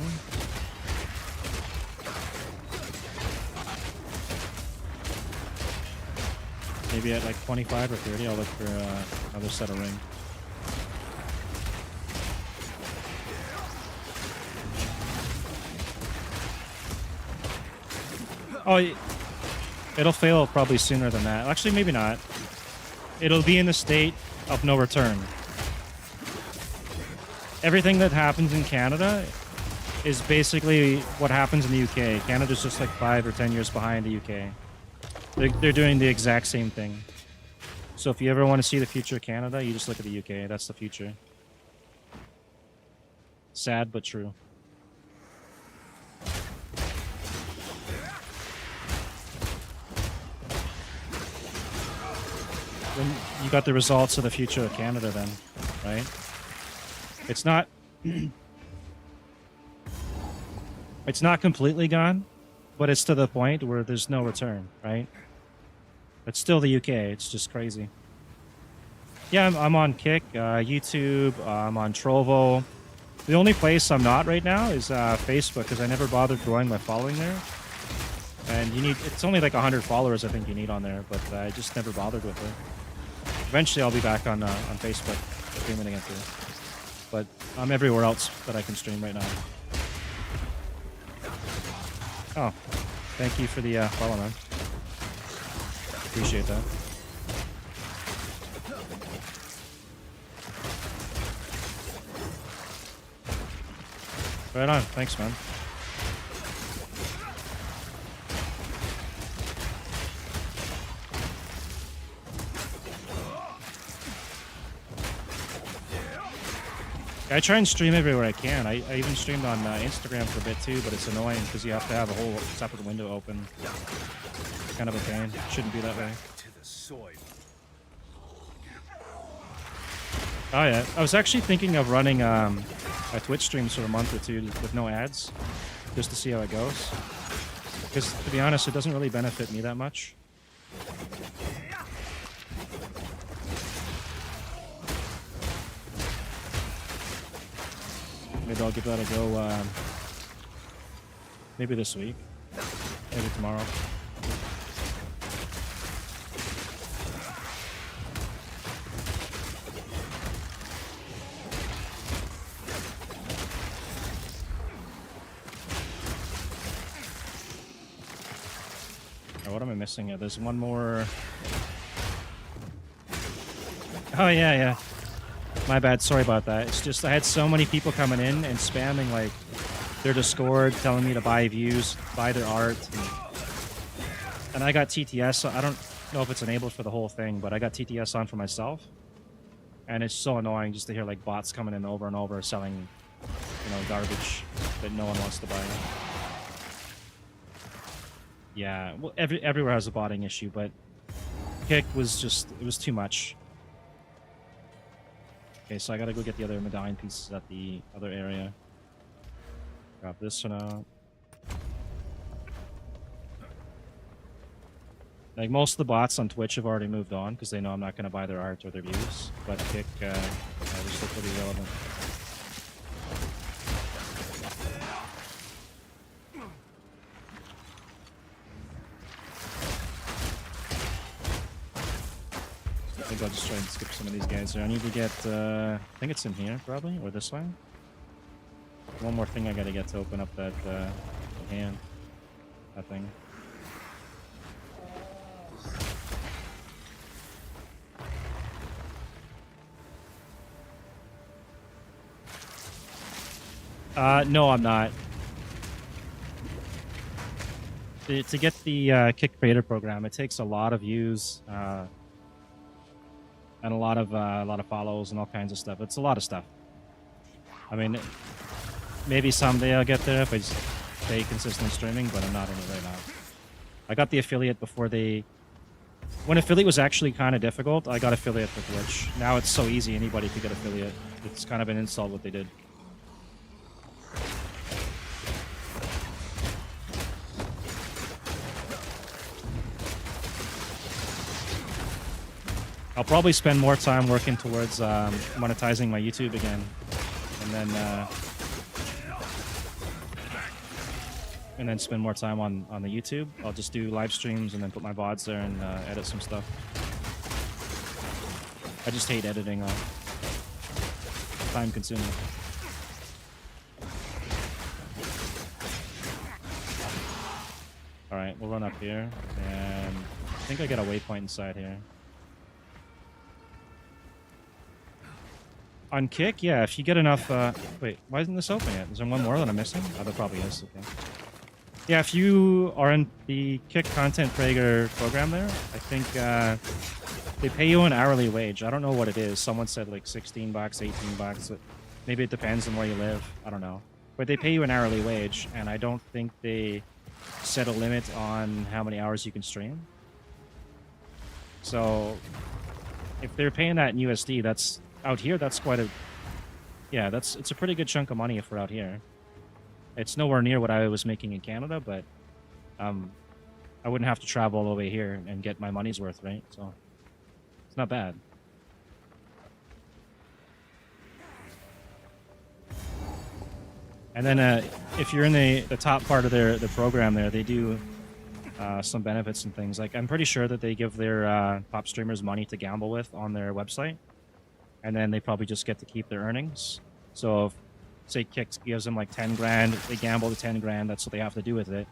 Maybe at like 25 or 30, I'll look for another set of ring. Oh, it'll fail probably sooner than that. Actually, maybe not. It'll be in the state of no return. Everything that happens in Canada is basically what happens in the UK. Canada's just like 5 or 10 years behind the UK. They're doing the exact same thing. So if you ever want to see the future of Canada, you just look at the UK. That's the future. Sad, but true. When you got the results of the future of Canada then, right? It's not... it's not completely gone, but it's to the point where there's no return, right? It's still the UK. It's just crazy. Yeah, I'm on Kick, YouTube, I'm on Trovo. The only place I'm not right now is Facebook, because I never bothered growing my following there. And you need... it's only like 100 followers I think you need on there, but I just never bothered with it. Eventually I'll be back on Facebook, streaming again too. But I'm everywhere else that I can stream right now. Oh, thank you for the follow, man. Appreciate that. Right on. Thanks, man. I try and stream everywhere I can. I even streamed on Instagram for a bit too, but it's annoying because you have to have a whole separate window open. Kind of a pain. Shouldn't be that way. Oh yeah, I was actually thinking of running a Twitch streams for a month or two with no ads, just to see how it goes. Because to be honest, it doesn't really benefit me that much. Maybe I'll give that a go, maybe this week. Maybe tomorrow. Oh, what am I missing here? There's one more... oh, yeah. My bad, sorry about that. It's just I had so many people coming in and spamming like their Discord, telling me to buy views, buy their art. And I got TTS, so I don't know if it's enabled for the whole thing, but I got TTS on for myself. And it's so annoying just to hear like bots coming in over and over selling, you know, garbage that no one wants to buy. Yeah, well, everywhere has a botting issue, but Kick was just, it was too much. Okay, so I gotta go get the other medallion pieces at the other area. Grab this for now. Like, most of the bots on Twitch have already moved on because they know I'm not gonna buy their art or their views. But Kick, they're still pretty relevant. so I'll just try and skip some of these guys here. I need to get, I think it's in here, probably, or this way. One more thing I gotta get to open up that, hand. That thing. No, I'm not. To get the Kick Creator program, it takes a lot of views and a lot of follows and all kinds of stuff. It's a lot of stuff. I mean, maybe someday I'll get there if I just stay consistent streaming, but I'm not in it right now. I got the affiliate before they... When affiliate was actually kind of difficult, I got affiliate for Twitch. Now it's so easy, anybody could get affiliate. It's kind of an insult what they did. I'll probably spend more time working towards monetizing my YouTube again, and then spend more time on the YouTube. I'll just do live streams and then put my VODs there and edit some stuff. I just hate editing. Time consuming. All right, we'll run up here, and I think I got a waypoint inside here. On Kick, yeah, if you get enough... wait, why isn't this open yet? Is there one more that I'm missing? Oh, there probably is. Okay. Yeah, if you are in the Kick Content Creator program there, I think they pay you an hourly wage. I don't know what it is. Someone said like 16 bucks, 18 bucks. Maybe it depends on where you live. I don't know. But they pay you an hourly wage, and I don't think they set a limit on how many hours you can stream. So if they're paying that in USD, that's... Out here, that's quite a... Yeah, it's a pretty good chunk of money if we're out here. It's nowhere near what I was making in Canada, but I wouldn't have to travel all the way here and get my money's worth, right? So it's not bad. And then if you're in the top part of the program there, they do some benefits and things. Like, I'm pretty sure that they give their top streamers money to gamble with on their website. And then they probably just get to keep their earnings. So if, say, Kicks gives them like 10 grand, they gamble the 10 grand, that's what they have to do with it.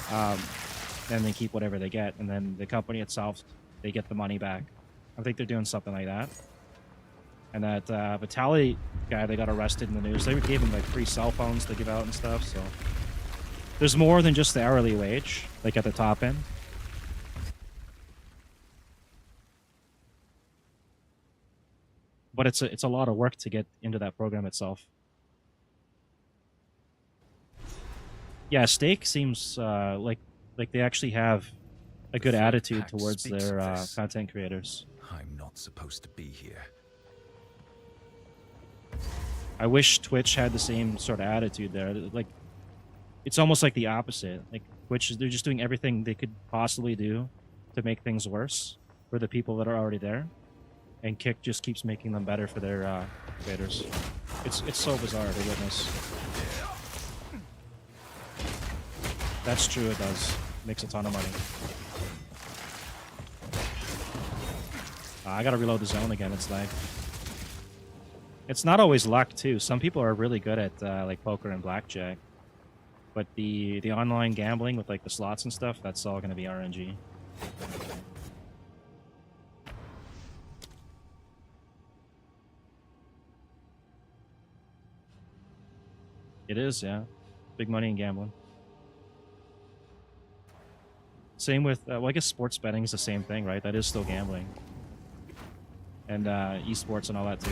Then they keep whatever they get, and then the company itself, they get the money back. I think they're doing something like that. And that Vitali guy, they got arrested in the news. They gave him like free cell phones to give out and stuff, so... There's more than just the hourly wage, like at the top end. But it's a lot of work to get into that program itself. Yeah, Stake seems like they actually have a good attitude towards their content creators. I'm not supposed to be here. I wish Twitch had the same sort of attitude there. Like, it's almost like the opposite. Like, Twitch, they're just doing everything they could possibly do to make things worse for the people that are already there. And Kick just keeps making them better for their creators. It's so bizarre to witness. That's true, it does. Makes a ton of money. I gotta reload the zone again, it's like... It's not always luck, too. Some people are really good at like poker and blackjack. But the online gambling with like the slots and stuff, that's all gonna be RNG. It is, yeah. Big money in gambling. Same with, well, I guess sports betting is the same thing, right? That is still gambling. And esports and all that too.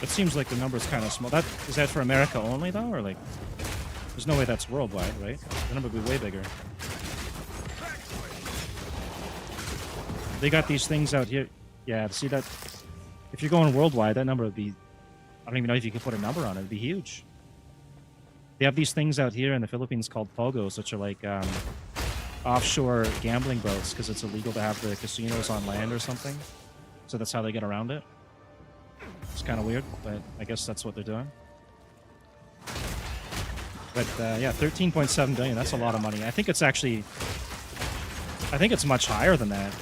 It seems like the number's kind of small. That is that for America only though, or like? There's no way that's worldwide, right? The number would be way bigger. They got these things out here. Yeah, see that? If you're going worldwide, that number would be... I don't even know if you can put a number on it. It'd be huge. They have these things out here in the Philippines called pogos, which are like offshore gambling boats, because it's illegal to have the casinos on land or something. So that's how they get around it. It's kind of weird, but I guess that's what they're doing. But yeah, 13.7 billion, that's a lot of money. I think it's actually... I think it's much higher than that.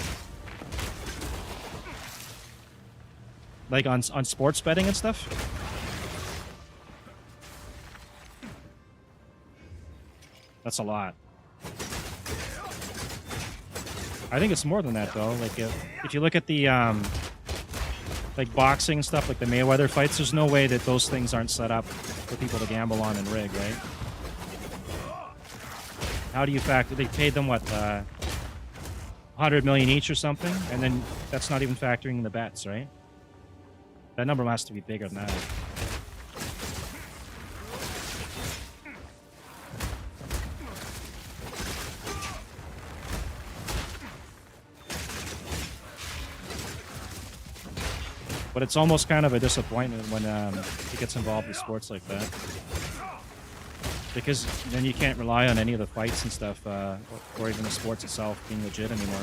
Like on sports betting and stuff? That's a lot. I think it's more than that, though. Like, if you look at the, like, boxing and stuff, like the Mayweather fights, there's no way that those things aren't set up for people to gamble on and rig, right? How do you factor... They paid them, what, 100 million each or something? And then that's not even factoring the bets, right? That number has to be bigger than that. But it's almost kind of a disappointment when it gets involved with sports like that. Because then you can't rely on any of the fights and stuff, or even the sports itself being legit anymore.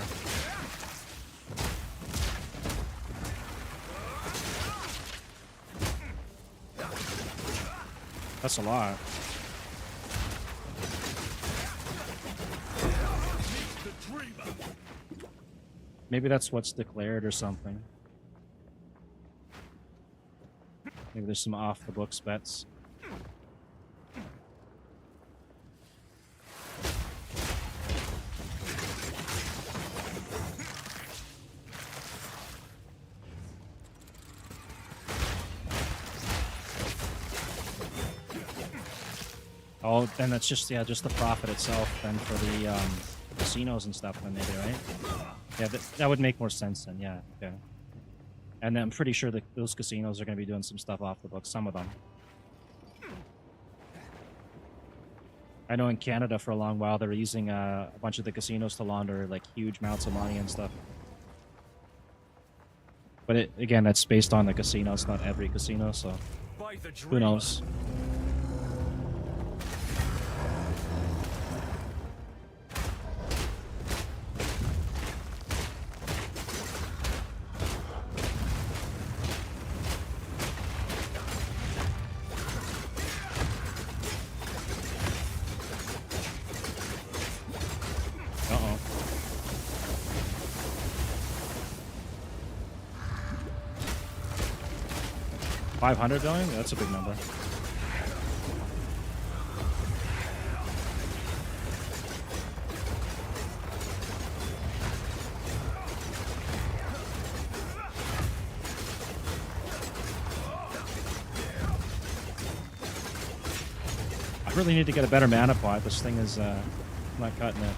That's a lot. Maybe that's what's declared or something. Maybe there's some off-the-books bets. Oh, then that's just, yeah, just the profit itself then for the casinos and stuff then maybe, right? Yeah, that would make more sense then, yeah, okay. And then I'm pretty sure that those casinos are going to be doing some stuff off the books, some of them. I know in Canada for a long while they were using a bunch of the casinos to launder like huge amounts of money and stuff. But again, that's based on the casinos, not every casino, so who knows? Uh-oh. 500 billion? That's a big number. I really need to get a better mana pot. This thing is not cutting it.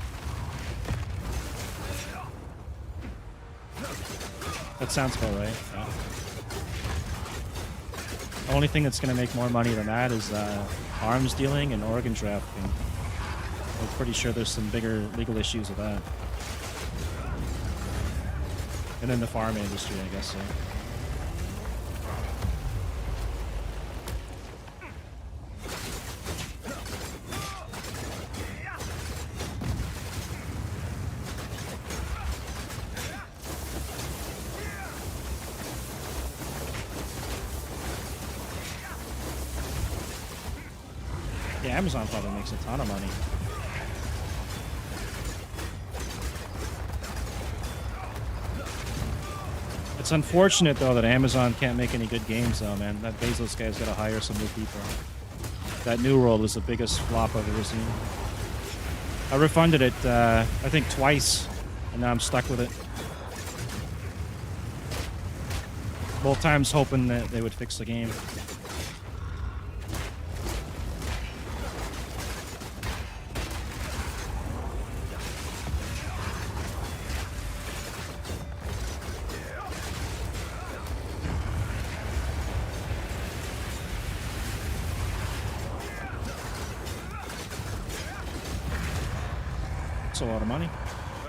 That sounds about right. Yeah. The only thing that's going to make more money than that is arms dealing and organ trafficking. I'm pretty sure there's some bigger legal issues with that. And then the farm industry, I guess. So. Yeah, Amazon probably makes a ton of money. It's unfortunate, though, that Amazon can't make any good games, though, man. That Bezos guy's got to hire some new people. That New World was the biggest flop I've ever seen. I refunded it, I think, twice, and now I'm stuck with it. Both times hoping that they would fix the game. That's a lot of money.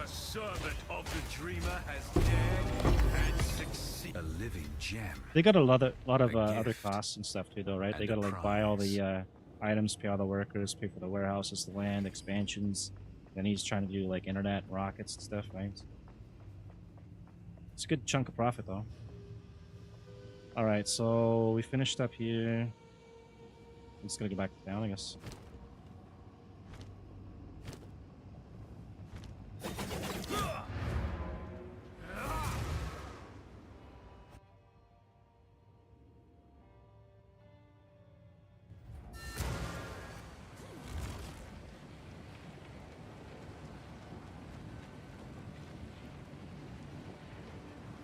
A servant of the dreamer has dared and succeeded. A living gem. They got a lot of A other gift costs and stuff too, though, right? They and a gotta like buy all prize. the items, pay all the workers, pay for the warehouses, the land, expansions. Then he's trying to do like internet, rockets and stuff, right? It's a good chunk of profit, though. All right, so we finished up here. I'm just gonna go back down, I guess.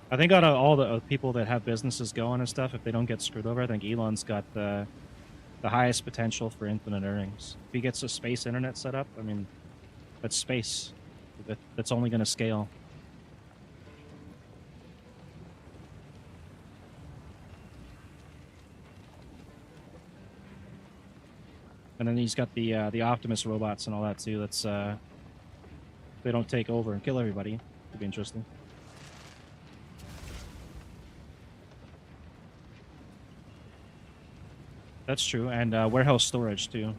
I think out of all the people that have businesses going and stuff, if they don't get screwed over, I think Elon's got the highest potential for infinite earnings. If he gets a space internet set up, I mean, that's space. That's only going to scale. And then he's got the Optimus robots and all that too. That's they don't take over and kill everybody. Could be interesting. That's true, and warehouse storage too.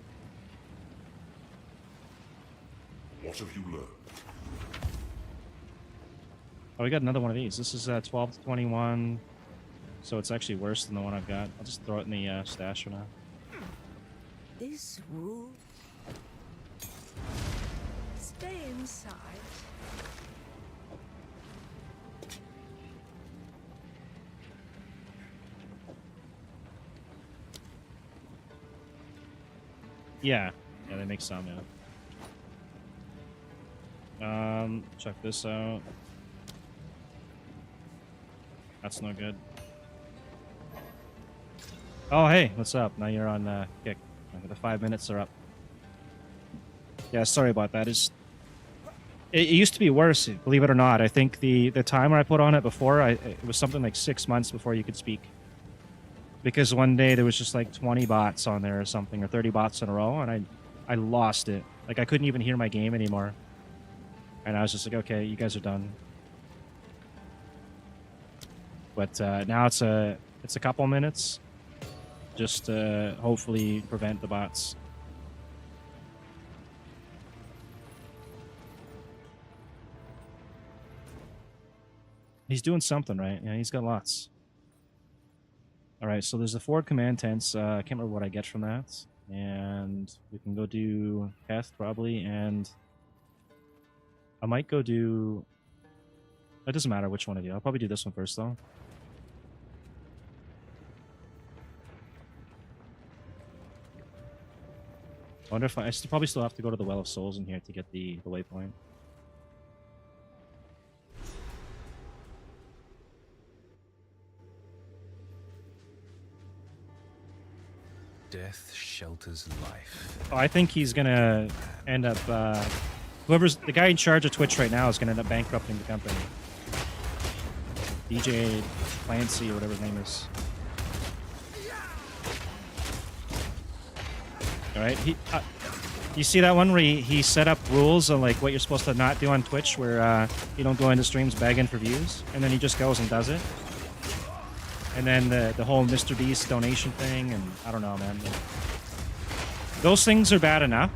What have you learned? Oh, we got another one of these. This is 12 to 21, so it's actually worse than the one I've got. I'll just throw it in the stash for now. This room. Stay inside. Yeah, they make some, yeah. Check this out. That's no good. Oh, hey, what's up? Now you're on kick. The 5 minutes are up. Yeah, sorry about that. It used to be worse, believe it or not. I think the timer I put on it before, it was something like 6 months before you could speak. Because one day there was just like 20 bots on there or something, or 30 bots in a row, and I lost it. Like, I couldn't even hear my game anymore. And I was just like, okay, you guys are done. But now it's a couple minutes, just to hopefully prevent the bots. He's doing something, right? Yeah, he's got lots. All right, so there's the forward command tents. I can't remember what I get from that. And we can go do Heth, probably, and I might go do... It doesn't matter which one I do. I'll probably do this one first, though. I wonder if I probably still have to go to the Well of Souls in here to get the waypoint. Death shelters life. Oh, I think he's gonna end up. Whoever's the guy in charge of Twitch right now is gonna end up bankrupting the company. DJ Clancy or whatever his name is. All right, you see that one where he set up rules on like what you're supposed to not do on Twitch, where you don't go into streams begging for views, and then he just goes and does it. And then the whole Mr. Beast donation thing, and I don't know, man. Those things are bad enough,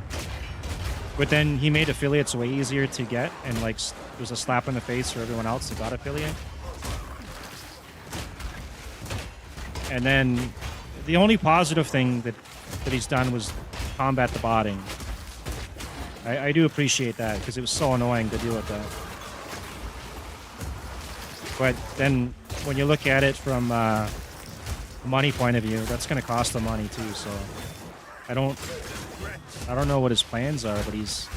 but then he made affiliates way easier to get, and like there's a slap in the face for everyone else that got affiliate. And then the only positive thing that he's done was combat the botting. I do appreciate that, because it was so annoying to deal with that. But then when you look at it from a money point of view, that's going to cost him money too. So I don't know what his plans are, but he's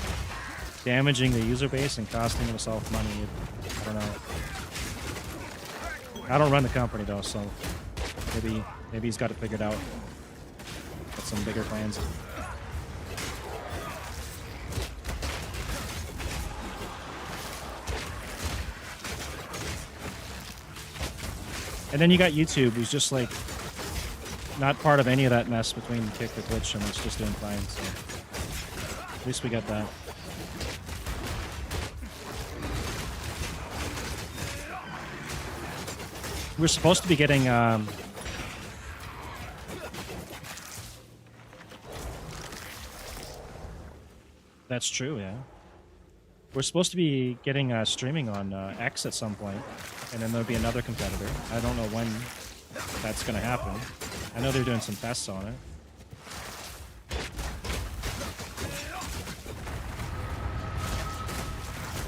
damaging the user base and costing himself money. I don't know. I don't run the company though, so maybe he's got it figured out. Got some bigger plans. And then you got YouTube, who's just like not part of any of that mess between Kick or Twitch, and it's just doing fine. So at least we got that. We're supposed to be getting that's true, yeah. We're supposed to be getting streaming on X at some point, and then there'll be another competitor. I don't know when that's going to happen. I know they're doing some tests on it.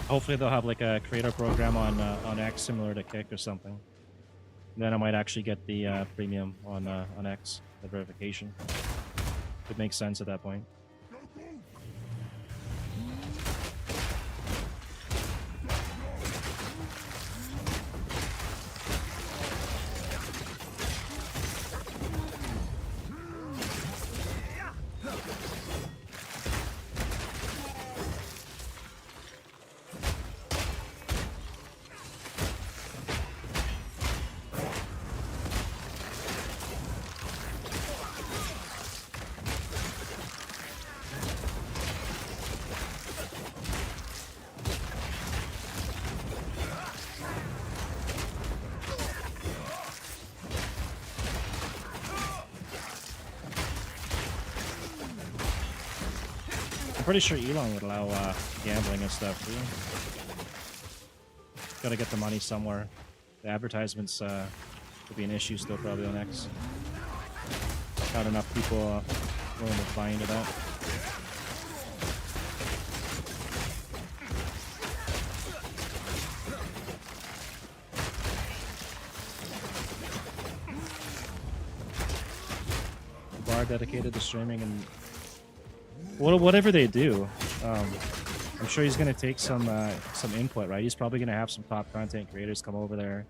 Hopefully they'll have like a creator program on X similar to Kick or something. Then I might actually get the premium on X, the verification. It makes sense at that point. Pretty sure Elon would allow gambling and stuff too. Gotta get the money somewhere. The advertisements would be an issue still probably on X. Not enough people willing to buy into that. Bar dedicated to streaming and whatever they do, I'm sure he's gonna take some input, right? He's probably gonna have some top content creators come over there,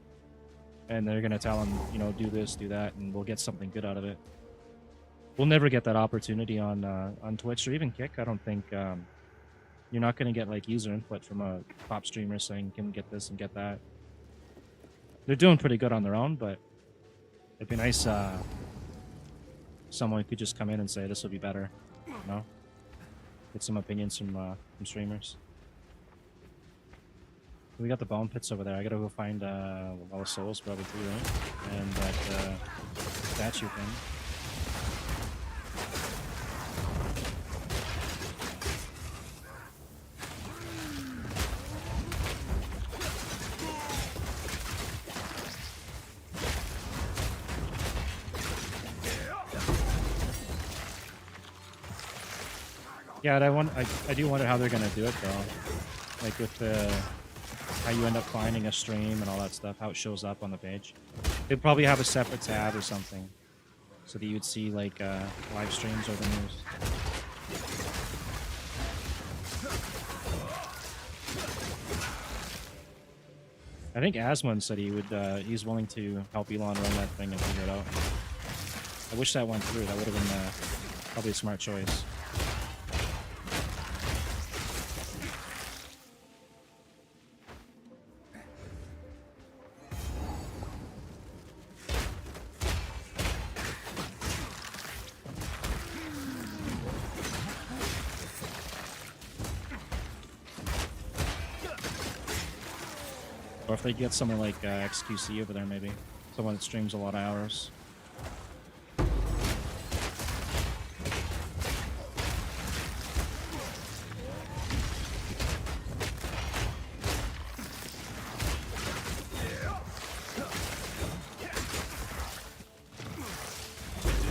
and they're gonna tell him, you know, do this, do that, and we'll get something good out of it. We'll never get that opportunity on Twitch or even Kick. I don't think you're not gonna get like user input from a top streamer saying, "Can we get this and get that?" They're doing pretty good on their own, but it'd be nice someone could just come in and say, "This will be better," you know. Get some opinions from streamers. We got the bone pits over there. I gotta go find all the souls probably too, right? And that statue thing. Yeah, I do wonder how they're gonna do it though. Like with the how you end up finding a stream and all that stuff, how it shows up on the page. They'd probably have a separate tab or something, so that you'd see like live streams or the news. I think Asmund said he would. He's willing to help Elon run that thing and figure it out. I wish that went through. That would have been probably a smart choice. Or if they get someone like XQC over there, maybe. Someone that streams a lot of hours.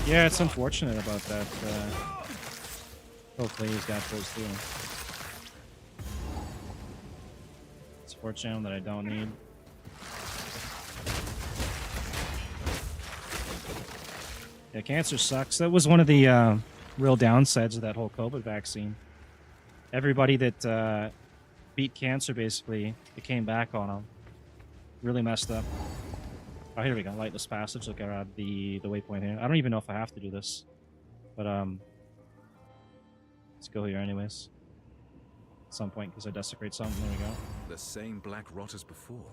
Yeah, it's unfortunate about that. Hopefully he's got those too. Support channel that I don't need. Yeah, cancer sucks. That was one of the real downsides of that whole COVID vaccine. Everybody that beat cancer, basically, it came back on them. Really messed up. Oh, here we go. Lightless Passage. Look at the waypoint here. I don't even know if I have to do this. But, let's go here anyways. At some point, because I desecrate something. There we go. The same black rot as before.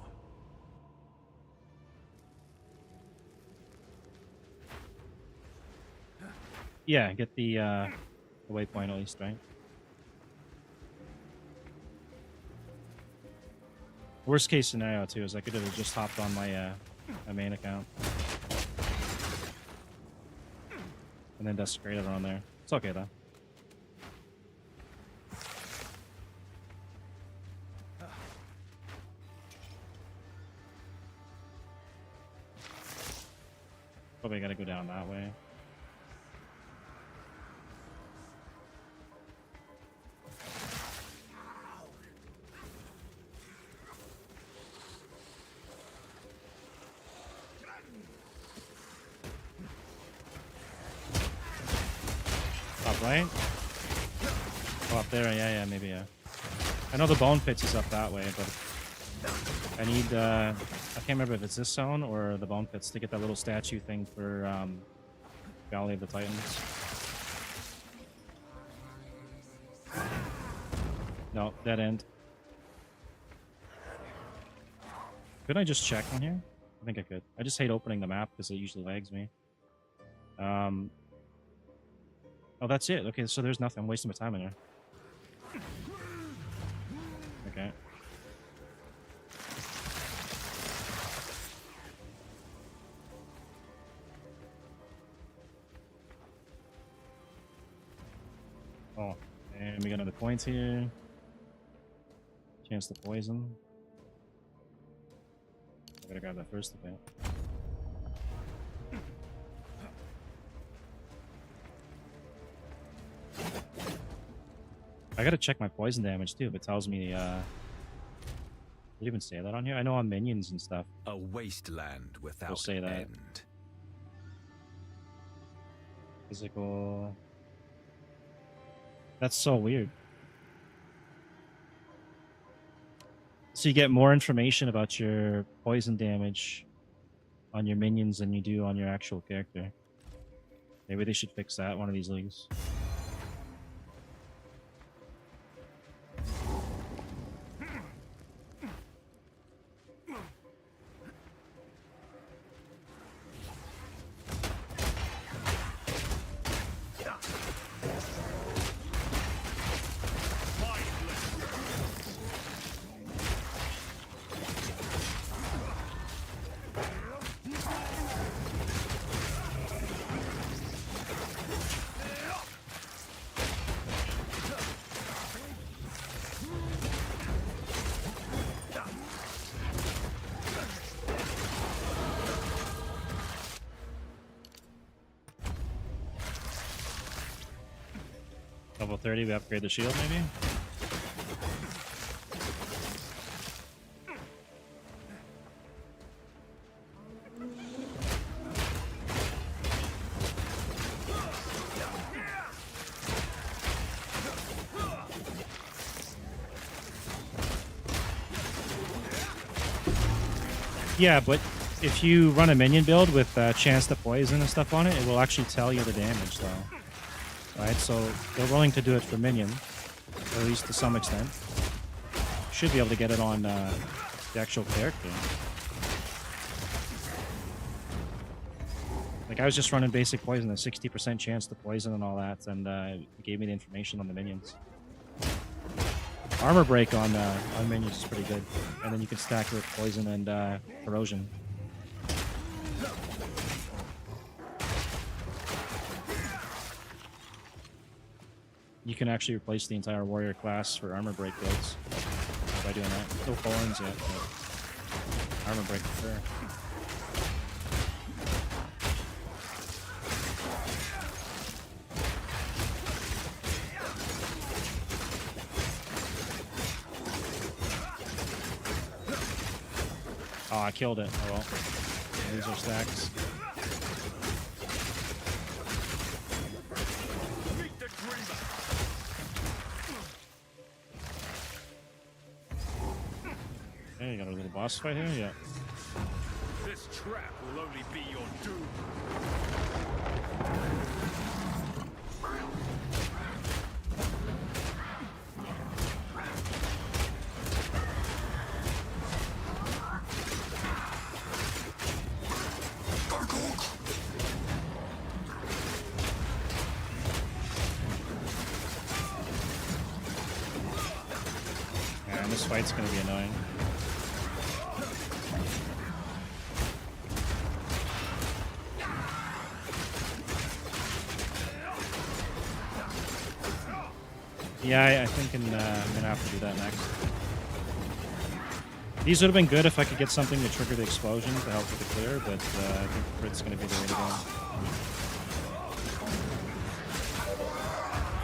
Yeah, get the waypoint at least, right? Worst case scenario, too, is I could have just hopped on my my main account. And then Desecrated on there. It's okay though. Probably gotta go down that way. Up right? Oh, up there, yeah, maybe, yeah. I know the bone pits is up that way, but I need, I can't remember if it's this zone or the bone pits to get that little statue thing for, Valley of the Titans. No, dead end. Could I just check on here? I think I could. I just hate opening the map because it usually lags me. Oh, that's it. Okay, so there's nothing. I'm wasting my time in here. Okay. Oh, and we got another point here. Chance to poison. I gotta grab that first, okay. I gotta check my poison damage too, if it tells me, did it even say that on here? I know on minions and stuff. A wasteland without say that. end. Physical. That's so weird. So you get more information about your poison damage on your minions than you do on your actual character. Maybe they should fix that one of these leagues. Level 30, we upgrade the shield maybe? Yeah, but if you run a minion build with chance to poison and stuff on it, it will actually tell you the damage though. Right, so they're willing to do it for minion, or at least to some extent. Should be able to get it on the actual character. Like I was just running basic poison, a 60% chance to poison and all that, and it gave me the information on the minions. Armor break on minions is pretty good, and then you can stack it with poison and corrosion. You can actually replace the entire warrior class for armor break builds by doing that. No thorns yet, but armor break for sure. Oh, I killed it. Oh well. These are stacks. Okay, you got a little boss fight here? Yeah. This trap will only be your doom. Man, this fight's gonna be annoying. Yeah, I think I'm gonna have to do that next. These would have been good if I could get something to trigger the explosion to help with the clear, but I think crit's gonna be the way to go.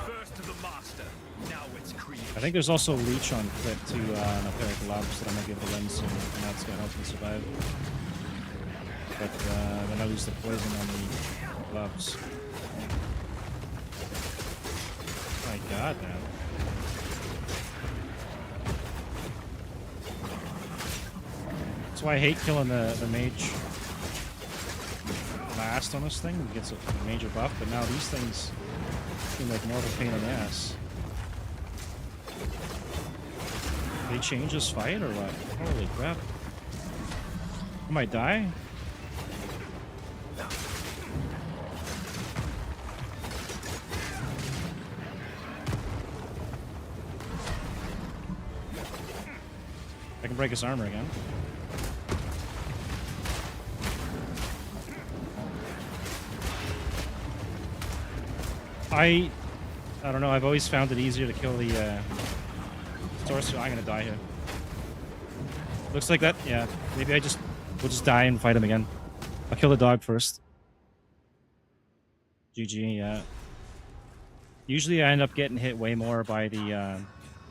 First to the master. Now it's creation. I think there's also leech on crit to an Alperic gloves that I might be able to lend soon, and that's gonna help me survive. But then I lose the poison on the gloves. Oh my god, man. That's why I hate killing the mage last on this thing. It gets a major buff, but now these things seem like more of a pain in the ass. They change this fight or what? Holy crap. I might die? I can break his armor again. I don't know, I've always found it easier to kill the sorcerer. I'm gonna die here. Looks like that, yeah. Maybe we'll just die and fight him again. I'll kill the dog first. GG, yeah. Usually I end up getting hit way more by the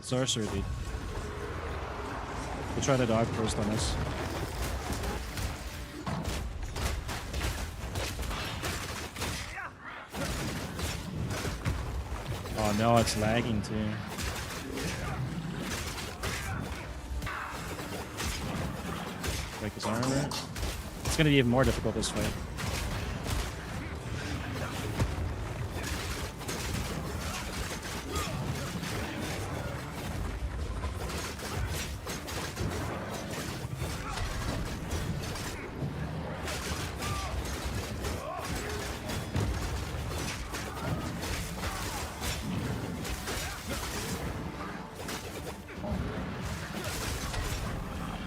sorcerer, dude. We'll try the dog first on this. Oh no, it's lagging too. Break his armor. It's gonna be even more difficult this fight.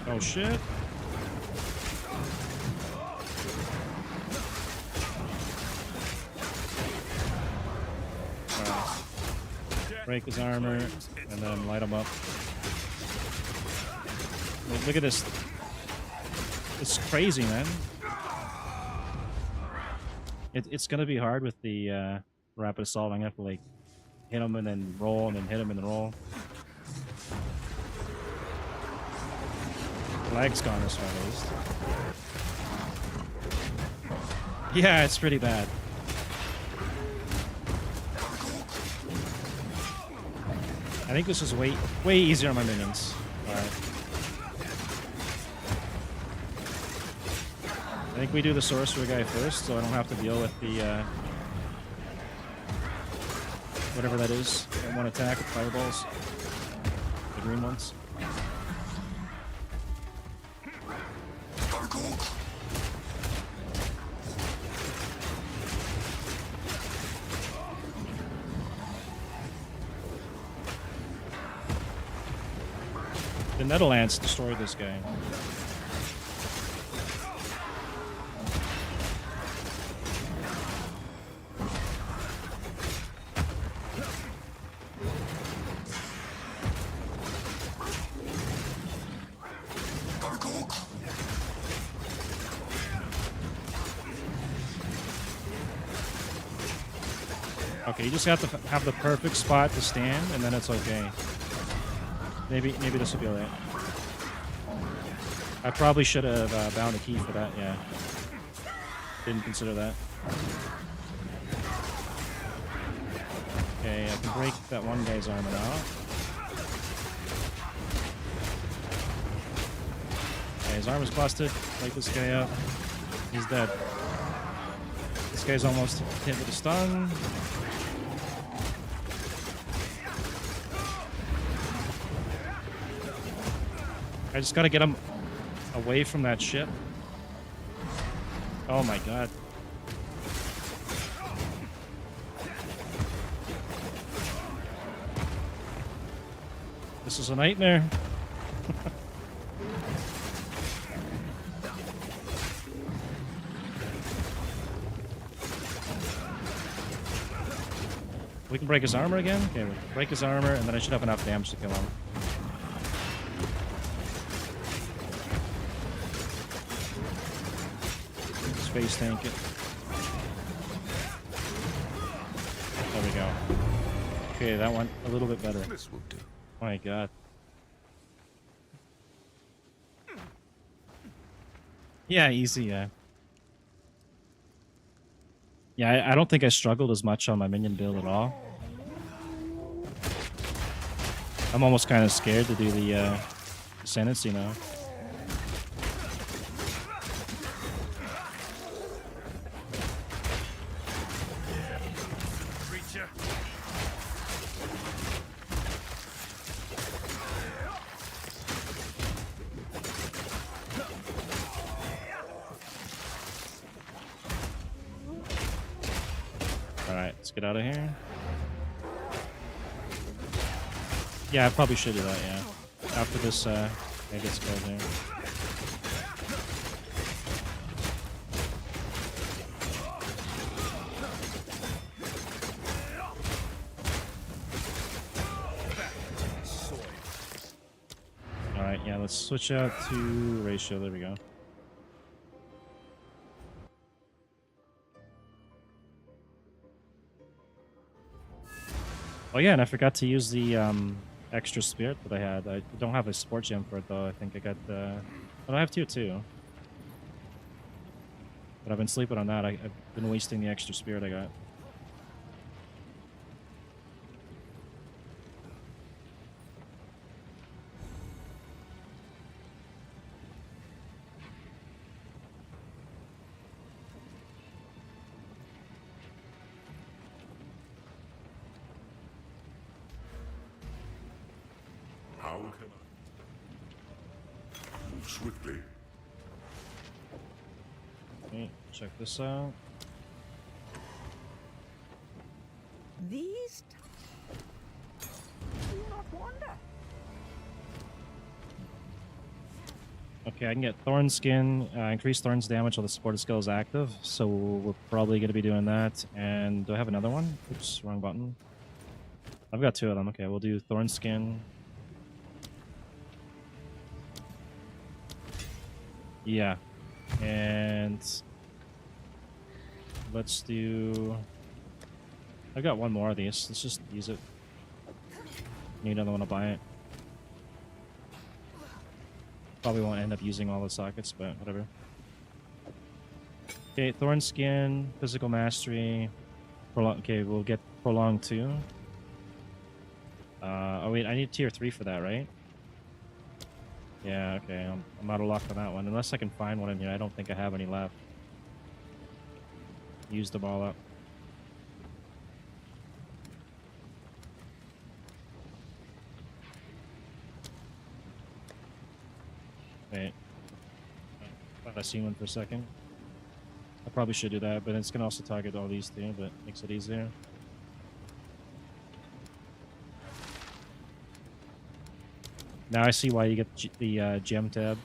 Oh shit. Break his armor and then light him up. Look at this. It's crazy, man. It's gonna be hard with the rapid assault. I'm gonna have to like hit him and then roll and then hit him and then roll. Lag's gone this far at least. Yeah, it's pretty bad. I think this is way easier on my minions. Alright. I think we do the sorcerer guy first, so I don't have to deal with the whatever that is. One attack with fireballs. The green ones. The Netherlands destroyed this guy. Okay, you just have to have the perfect spot to stand, and then it's okay. Maybe this will be alright. I probably should have bound a key for that, yeah. Didn't consider that. Okay, I can break that one guy's armor now. Okay, his armor's busted. Light this guy up. He's dead. This guy's almost hit with a stun. I just gotta get him away from that ship. Oh my god. This is a nightmare. We can break his armor again? Okay, we'll break his armor, and then I should have enough damage to kill him. Space tank it. There we go. Okay, that went a little bit better. This will do. My god. Yeah, easy, yeah. Yeah, I don't think I struggled as much on my minion build at all. I'm almost kind of scared to do the Ascendancy now. Creature. Alright, let's get out of here. Yeah, I probably should do that, yeah. After this, maybe it's killed here. Alright, yeah, let's switch out to ratio. There we go. Oh yeah, and I forgot to use the extra spirit that I had. I don't have a sport gem for it though. I think I got the... Oh, I have two too. But I've been sleeping on that. I've been wasting the extra spirit I got. How can I move swiftly? Okay, check this out. These do not wander. Okay, I can get Thorn Skin, increase Thorn's damage while the supported skill is active, so we're probably going to be doing that. And do I have another one? Oops, wrong button. I've got two of them. Okay, we'll do Thorn Skin. Yeah, and let's do... I've got one more of these. Let's just use it. Need another one to buy it. Probably won't end up using all the sockets, but whatever. Okay, Thorn Skin, Physical Mastery. Okay, we'll get Prolonged too. Oh wait, I need tier 3 for that, right? Yeah, okay, I'm out of luck on that one. Unless I can find one in here, I don't think I have any left. Used them all up. Wait. Thought I seen one for a second. I probably should do that, but it's gonna also target all these too, but makes it easier. Now I see why you get the gem tab.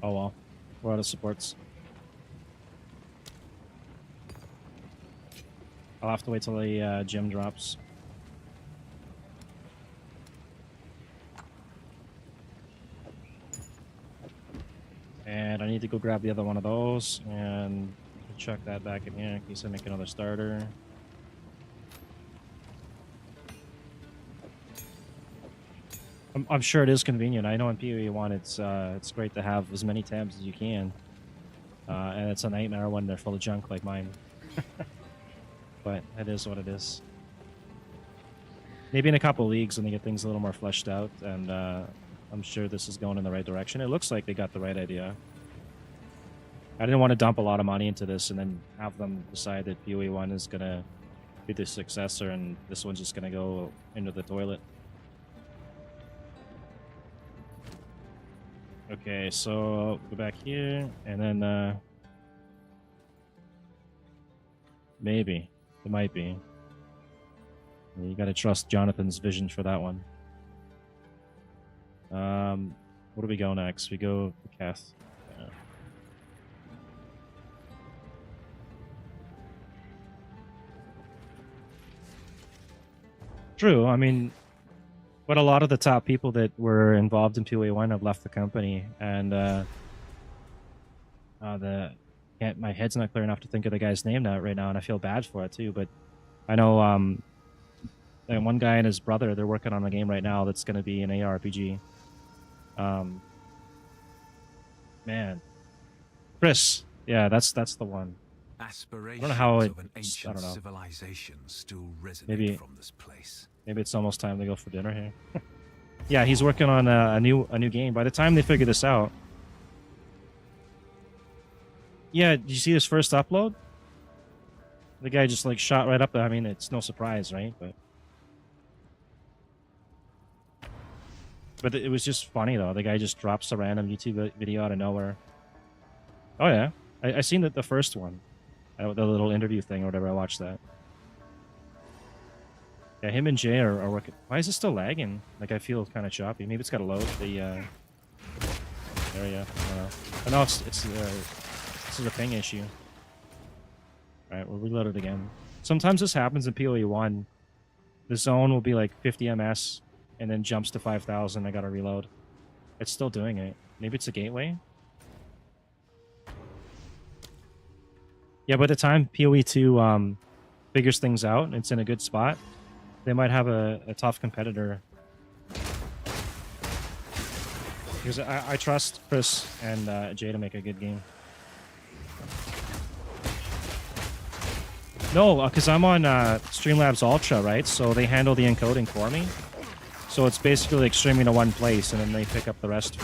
Oh well, we're out of supports. I'll have to wait till the gem drops. And I need to go grab the other one of those and chuck that back in here in case I make another starter. I'm sure it is convenient. I know in PoE 1 it's great to have as many tabs as you can. And it's a nightmare when they're full of junk like mine. But it is what it is. Maybe in a couple leagues when they get things a little more fleshed out, and I'm sure this is going in the right direction. It looks like they got the right idea. I didn't want to dump a lot of money into this and then have them decide that PoE 1 is going to be the successor and this one's just going to go into the toilet. Okay, so go back here, and then maybe. It might be. You gotta trust Jonathan's vision for that one. Where do we go next? We go to Keth. Yeah. True. I mean, but a lot of the top people that were involved in PoE1 have left the company, and my head's not clear enough to think of the guy's name now right now, and I feel bad for it too. But I know and one guy and his brother, they're working on a game right now that's going to be an ARPG. Man, Chris, yeah, that's the one. Aspirations I don't know how it. of an I ancient don't know. civilization still resonate Maybe from this place. maybe it's almost time to go for dinner here. Yeah, he's working on a new game. By the time they figure this out, yeah, did you see his first upload? The guy just like shot right up there. I mean, it's no surprise, right? But it was just funny though. The guy just drops a random YouTube video out of nowhere. Oh yeah, I seen the first one, the little interview thing or whatever. I watched that. Yeah, him and Jay are working. Why is it still lagging? Like I feel kind of choppy. Maybe it's got to load the area. I don't know. But no, it's this is a ping issue. All right, we'll reload it again. Sometimes this happens in PoE1. The zone will be like 50 ms and then jumps to 5,000. I gotta reload. It's still doing it. Maybe it's a gateway? Yeah, by the time PoE2 figures things out, it's in a good spot, they might have a tough competitor. Because I trust Chris and Jay to make a good game. No, because I'm on Streamlabs Ultra, right? So they handle the encoding for me. So it's basically like streaming to one place, and then they pick up the rest.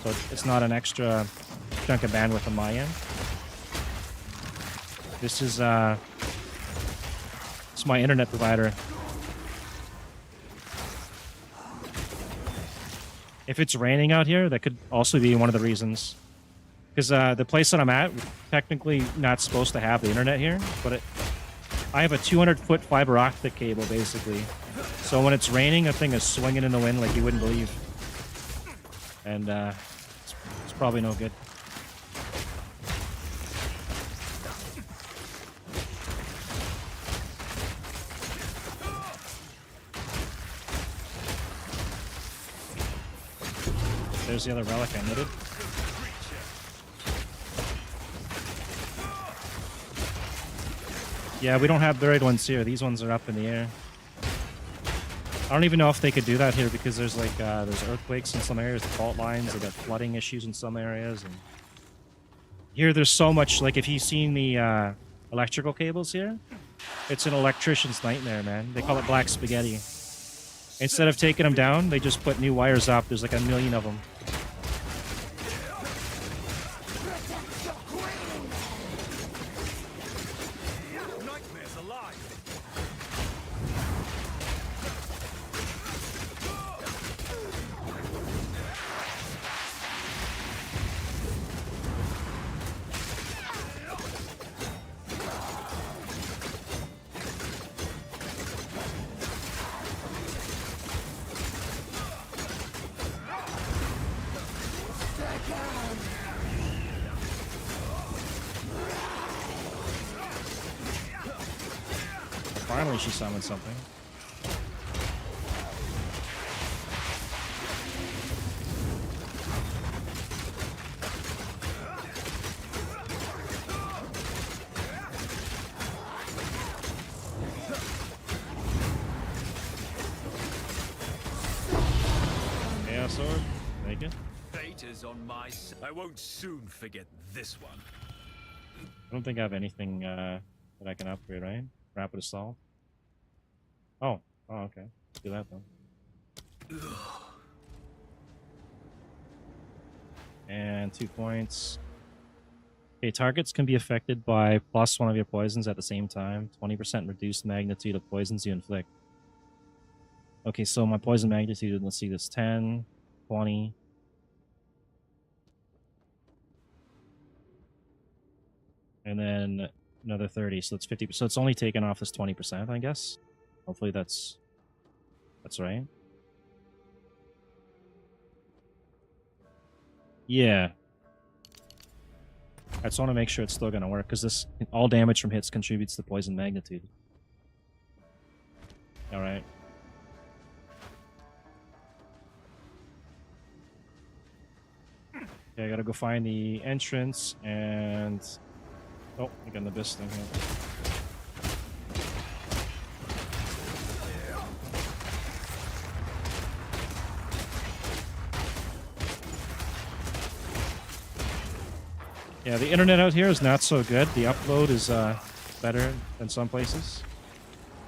So it's not an extra chunk of bandwidth on my end. This is it's my internet provider. If it's raining out here, that could also be one of the reasons. Because the place that I'm at, we're technically not supposed to have the internet here, but I have a 200-foot fiber optic cable, basically. So when it's raining, that thing is swinging in the wind like you wouldn't believe. And it's probably no good. There's the other relic I needed. Yeah, we don't have buried ones here. These ones are up in the air. I don't even know if they could do that here because there's like there's earthquakes in some areas, the fault lines, they got flooding issues in some areas, and here there's so much. Like if you've seen the electrical cables here, it's an electrician's nightmare, man. They call it black spaghetti. Instead of taking them down, they just put new wires up. There's like a million of them. Finally, she summoned something. Yeah, sword. Thank you. Fate is on my side. I won't soon forget this one. I don't think I have anything that I can upgrade, right? Rapid assault. Oh, okay. Let's do that then. And 2 points. Okay, targets can be affected by +1 of your poisons at the same time. 20% reduced magnitude of poisons you inflict. Okay, so my poison magnitude, let's see this, 10, 20. And then another 30, so it's 50. So it's only taken off this 20%, I guess. Hopefully that's right. Yeah. I just want to make sure it's still going to work, because this all damage from hits contributes to poison magnitude. Alright. Okay, I gotta go find the entrance, and... Oh, I got an abyss thing here. Yeah, the internet out here is not so good. The upload is better than some places.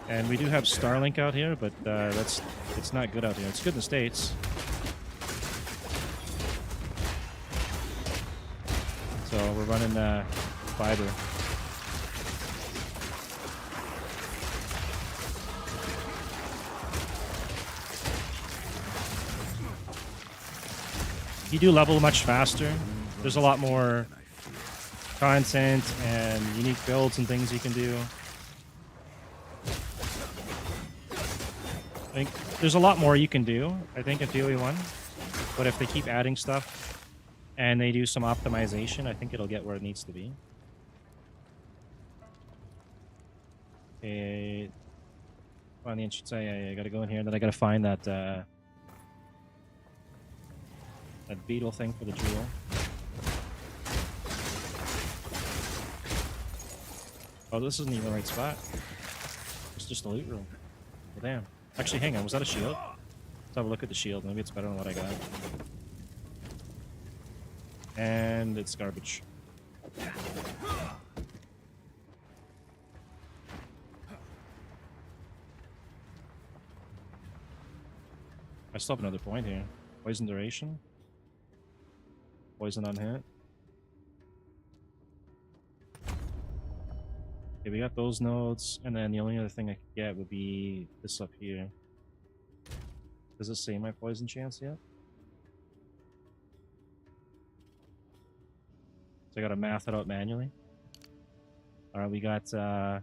And we do have Starlink out here, but it's not good out here. It's good in the States. So we're running fiber. You do level much faster. There's a lot more content and unique builds and things you can do. I think there's a lot more you can do, I think, in PoE 1. But if they keep adding stuff and they do some optimization, I think it'll get where it needs to be. Okay. On the entrance, I gotta go in here, and then I gotta find that that beetle thing for the jewel. Oh, this isn't even the right spot. It's just a loot room. Well, damn. Actually, hang on. Was that a shield? Let's have a look at the shield. Maybe it's better than what I got. And it's garbage. I still have another point here. Poison duration. Poison on hit. Okay, we got those nodes, and then the only other thing I could get would be this up here. Does it say my poison chance yet? So I gotta math it out manually. Alright, we got 8%,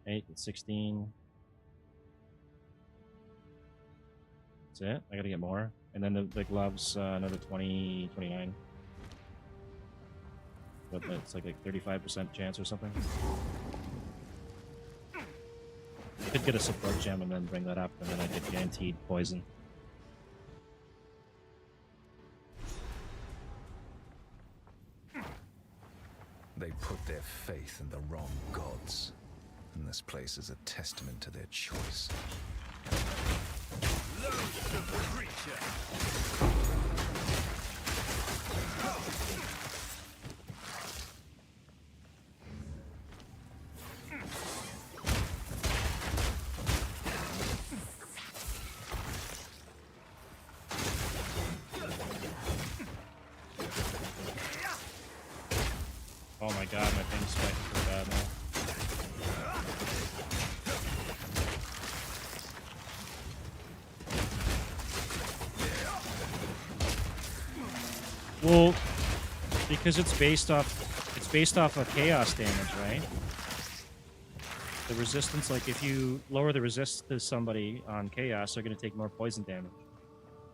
8, 16. That's it. I gotta get more. And then the gloves, another 20, 29. But it's like 35% chance or something. I could get a support gem and then bring that up, and then I get guaranteed poison. They put their faith in the wrong gods, and this place is a testament to their choice. Oh my god, my thing's spiking so bad now. Well, because it's based off of chaos damage, right? The resistance, like if you lower the resist to somebody on chaos, they're going to take more poison damage.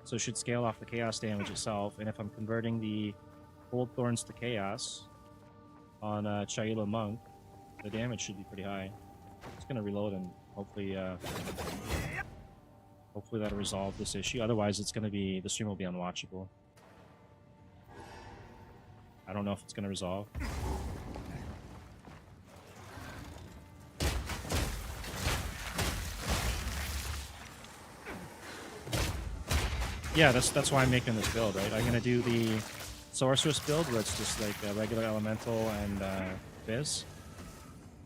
So it should scale off the chaos damage itself. And if I'm converting the gold thorns to chaos on Chaila Monk, the damage should be pretty high. It's going to reload, and hopefully that'll resolve this issue. Otherwise, the stream will be unwatchable. I don't know if it's going to resolve. Yeah, that's why I'm making this build, right? I'm going to do the Sorceress build, where it's just like a regular Elemental and Fizz,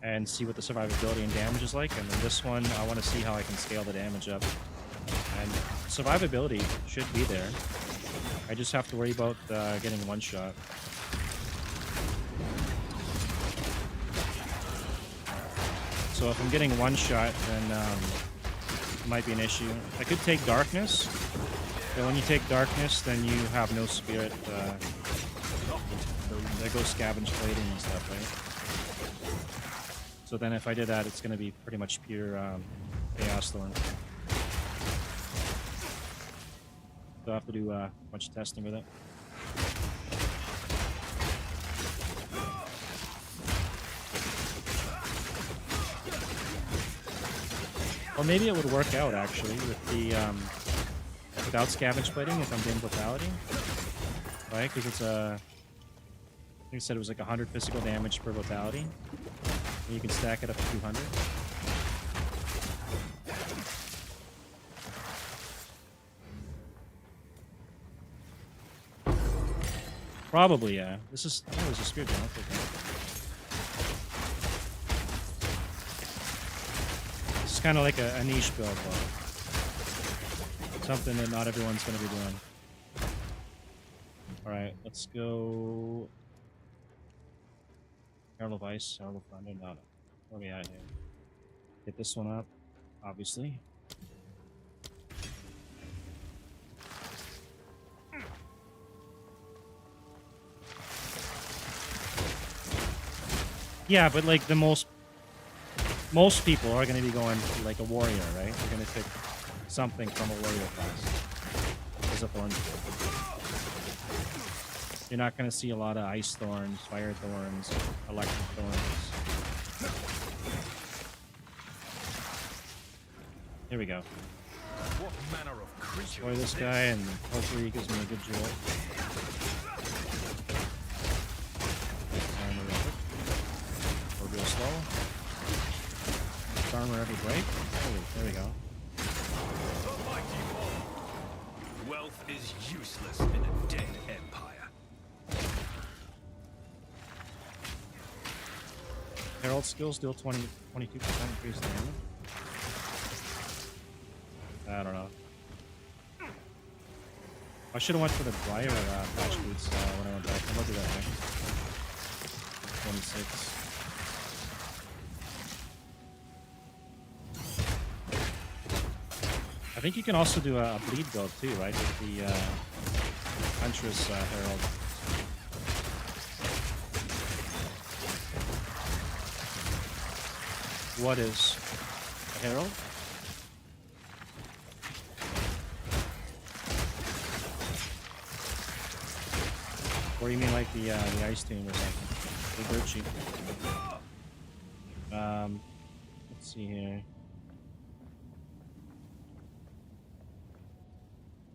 and see what the survivability and damage is like. And then this one, I want to see how I can scale the damage up. And survivability should be there. I just have to worry about getting one shot. So if I'm getting one shot, then it might be an issue. I could take Darkness, but when you take Darkness, then you have no spirit. There goes Scavenge Plating and stuff, right? So then if I did that, it's going to be pretty much pure Chaos Thorn. Still have to do a bunch of testing with it. Or maybe it would work out actually with the without scavenge plating if I'm doing vitality, right? Because it's a, I think it said it was like 100 physical damage per vitality, and you can stack it up to 200. Probably, yeah. This is, oh, there's a spear down. I'll take that. This is kind of like a niche build, but something that not everyone's going to be doing. Alright, let's go. Herald of Ice, Herald of Thunder. No, no. Where are we at here? Hit this one up, obviously. Yeah, but like the most people are going to be going to like a warrior, right? They're going to pick something from a warrior class as a thorn. You're not going to see a lot of ice thorns, fire thorns, electric thorns. Here we go. What manner of creature Destroy this guy, and hopefully he gives me a good jewel. Or real slow. Armor every break. Holy, there we go. The mighty fall. Wealth is useless in a dead empire. Herald skills deal 22% increase damage. I don't know. I should have went for the Briar patch boots when I went back. I'll do that next. 26. I think you can also do a bleed build too, right? With the Huntress Herald. What is a Herald? Or you mean like the IceTomb or something? They're dirt cheap. Let's see here.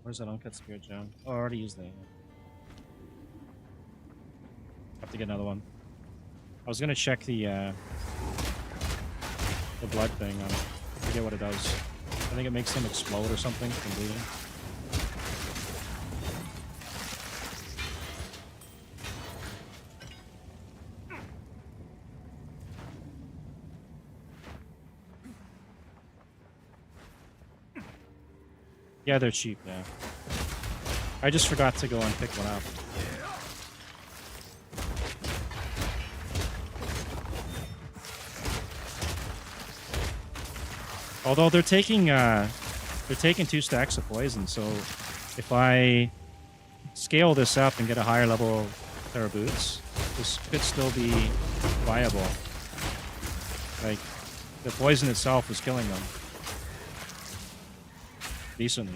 Where's that uncut spirit gem? Oh, I already used that. Have to get another one. I was gonna check the blood thing on it. I forget what it does. I think it makes them explode or something from bleeding. Yeah, they're cheap, yeah. I just forgot to go and pick one up. Although they're taking 2 stacks of poison, so if I scale this up and get a higher level pair of boots, this could still be viable. Like, the poison itself is killing them. Decently.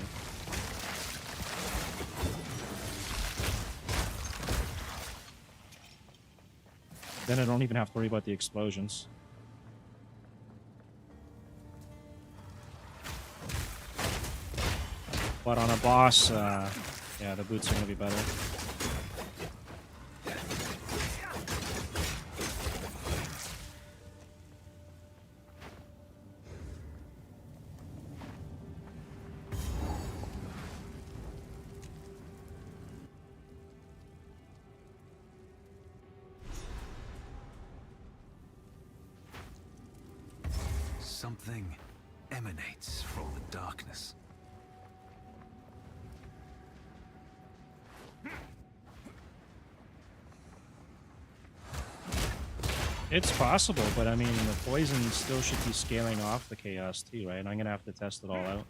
Then I don't even have to worry about the explosions. But on a boss, yeah, the boots are going to be better. Something emanates from the darkness. It's possible, but I mean, the poison still should be scaling off the chaos too, right? And I'm gonna have to test it all out.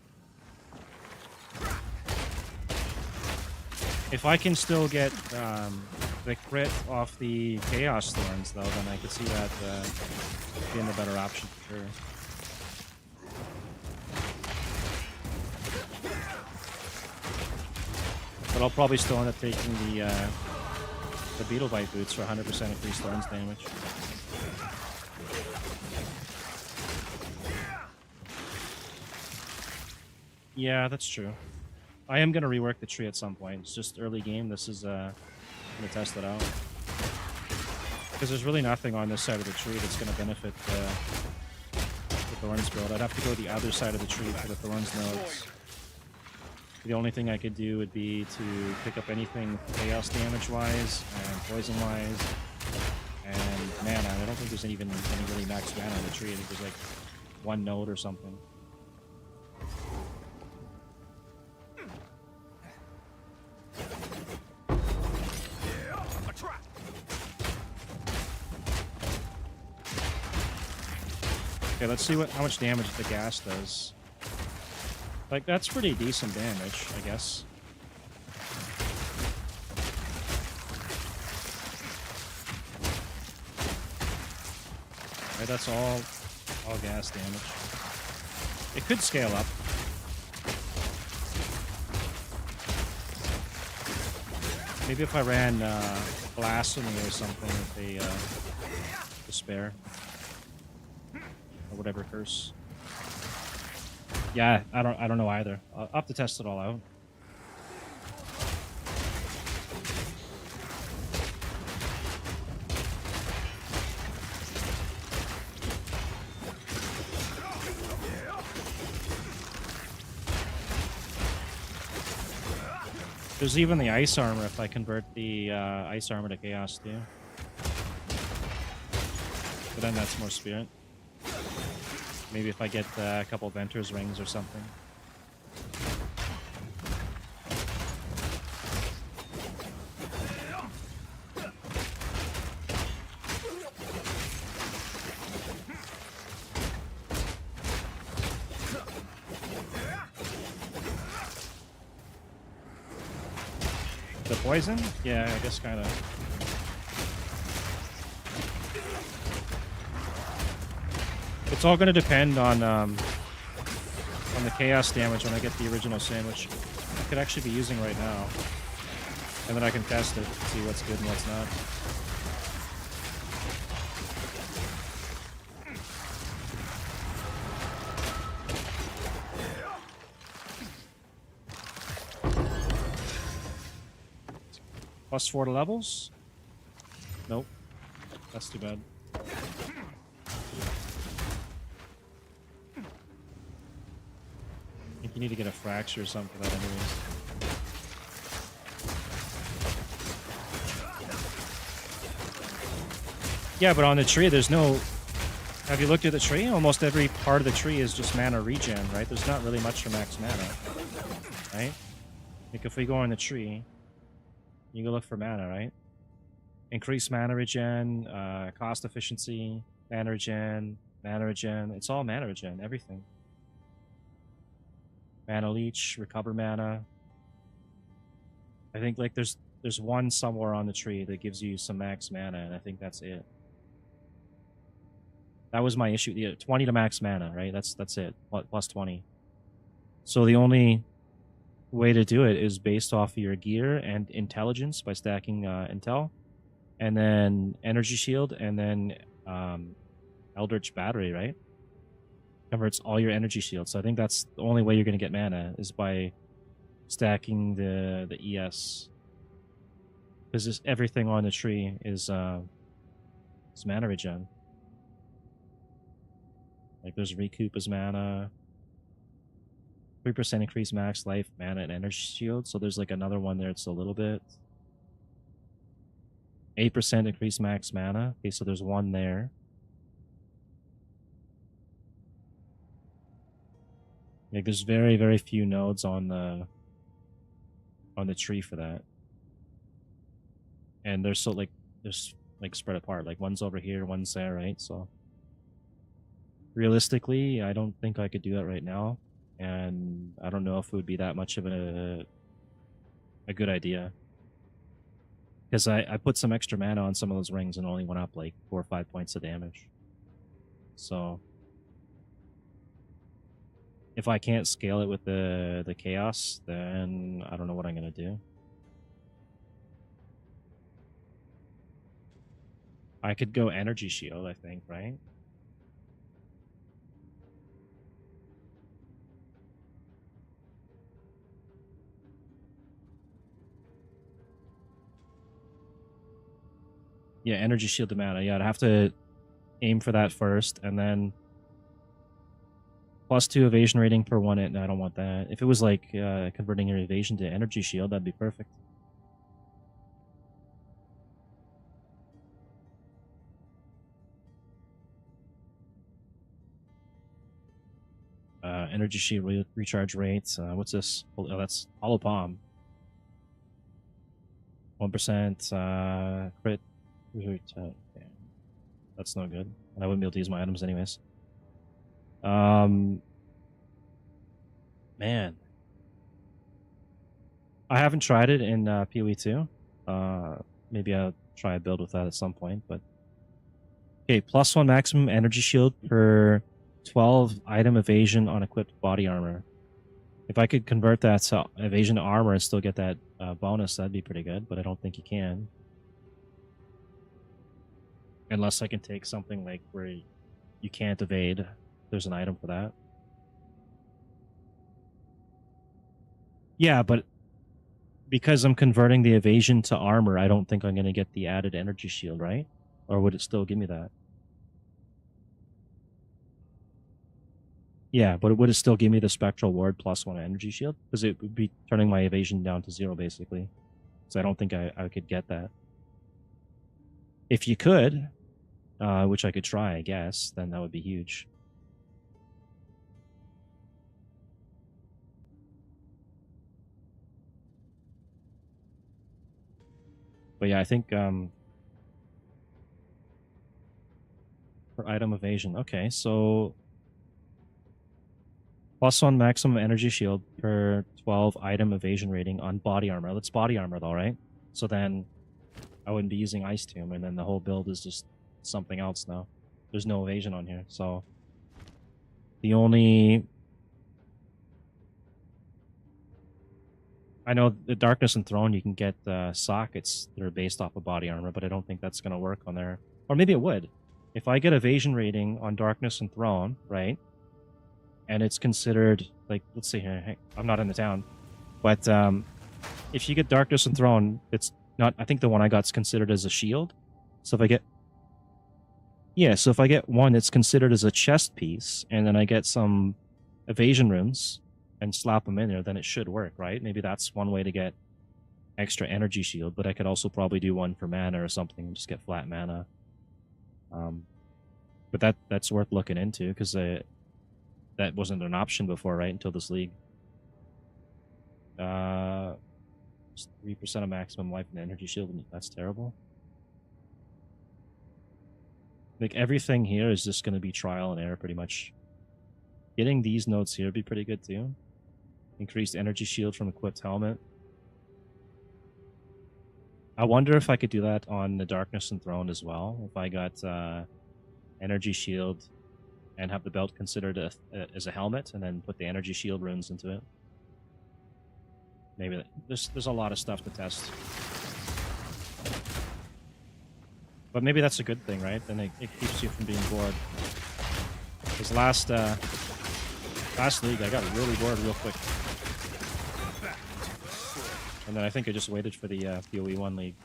If I can still get the crit off the chaos thorns, though, then I could see that being a better option for sure. But I'll probably still end up taking the Beetle Bite boots for 100% increased thorns damage. Yeah, that's true. I am gonna rework the tree at some point. It's just early game. This is gonna test it out because there's really nothing on this side of the tree that's gonna benefit the thorns build. I'd have to go the other side of the tree for the thorns nodes. The only thing I could do would be to pick up anything chaos damage wise and poison wise and mana. I don't think there's even any really max mana on the tree. I think there's like one node or something. Okay, let's see how much damage the gas does. Like, that's pretty decent damage, I guess. Right, that's all gas damage. It could scale up. Maybe if I ran Blasphemy or something with a Despair. Or whatever curse. Yeah, I don't know either. I'll have to test it all out. There's even the ice armor if I convert the ice armor to chaos too. But then that's more spirit. Maybe if I get a couple Venter's rings or something. The poison? Yeah, I guess kind of. It's all going to depend on the chaos damage when I get the original sandwich. I could actually be using right now, and then I can test it, see what's good and what's not. +4 to levels? Nope. That's too bad. I think you need to get a fracture or something for that anyways. Yeah, but on the tree there's no... Have you looked at the tree? Almost every part of the tree is just mana regen, right? There's not really much for max mana. Right? Like if we go on the tree, you go look for mana, right? Increase mana regen, cost efficiency, mana regen, it's all mana regen, everything. Mana leech, recover mana. I think like there's one somewhere on the tree that gives you some max mana, and I think that's it. That was my issue. Yeah, 20 to max mana, right? That's it. Plus 20. So the only way to do it is based off of your gear and intelligence by stacking intel, and then energy shield, and then Eldritch Battery, right? Converts all your energy shields. So I think that's the only way you're going to get mana is by stacking the ES. Because everything on the tree is mana regen. Like there's recoup as mana, 3% increase max life, mana, and energy shield. So there's like another one there. It's a little bit. 8% increase max mana. Okay, so there's one there. Like there's very, very few nodes on the tree for that. And they're so like spread apart. Like one's over here, one's there, right? So realistically, I don't think I could do that right now. And I don't know if it would be that much of a good idea. Because I put some extra mana on some of those rings and only went up like 4 or 5 points of damage. So if I can't scale it with the chaos, then I don't know what I'm gonna do. I could go energy shield, I think, right? Yeah, energy shield to mana. Yeah, I'd have to aim for that first, and then +2 evasion rating per 1 hit. No, I don't want that. If it was like converting your evasion to energy shield, that'd be perfect. Energy shield recharge rates. What's this? Oh, that's hollow palm. 1% crit. Okay. That's no good. And I wouldn't be able to use my items anyways. Man. I haven't tried it in PoE 2. Maybe I'll try a build with that at some point, but okay, +1 maximum energy shield per 12 item evasion on equipped body armor. If I could convert that to evasion to armor and still get that bonus, that'd be pretty good, but I don't think you can. Unless I can take something like where you can't evade. There's an item for that. Yeah, but because I'm converting the evasion to armor, I don't think I'm going to get the added energy shield, right? Or would it still give me that? Yeah, but would it still give me the spectral ward +1 energy shield? Because it would be turning my evasion down to 0, basically. So I don't think I could get that. If you could, which I could try, I guess, then that would be huge. But yeah, I think for item evasion. Okay, so +1 maximum energy shield per 12 item evasion rating on body armor. That's body armor though, right? So then I wouldn't be using IceTomb, and then the whole build is just something else now. There's no evasion on here, so the only... I know the Darkness and Throne, you can get sockets that are based off of body armor, but I don't think that's going to work on there. Or maybe it would. If I get evasion rating on Darkness and Throne, right? And it's considered, like, let's see here. Hey, I'm not in the town. But if you get Darkness and Throne, it's not... I think the one I got is considered as a shield. So if I get... Yeah, so if I get one, it's considered as a chest piece, and then I get some evasion runes and slap them in there, then it should work, right? Maybe that's one way to get extra energy shield, but I could also probably do one for mana or something and just get flat mana. But that's worth looking into, because that wasn't an option before, right? Until this league. 3% of maximum life and energy shield. That's terrible. Like, everything here is just going to be trial and error, pretty much. Getting these notes here would be pretty good, too. Increased energy shield from equipped helmet. I wonder if I could do that on the Darkness and Throne as well. If I got energy shield and have the belt considered as a helmet, and then put the energy shield runes into it. Maybe there's a lot of stuff to test. But maybe that's a good thing, right? Then it keeps you from being bored. Because last league, I got really bored real quick. And then I think I just waited for the PoE 1 league.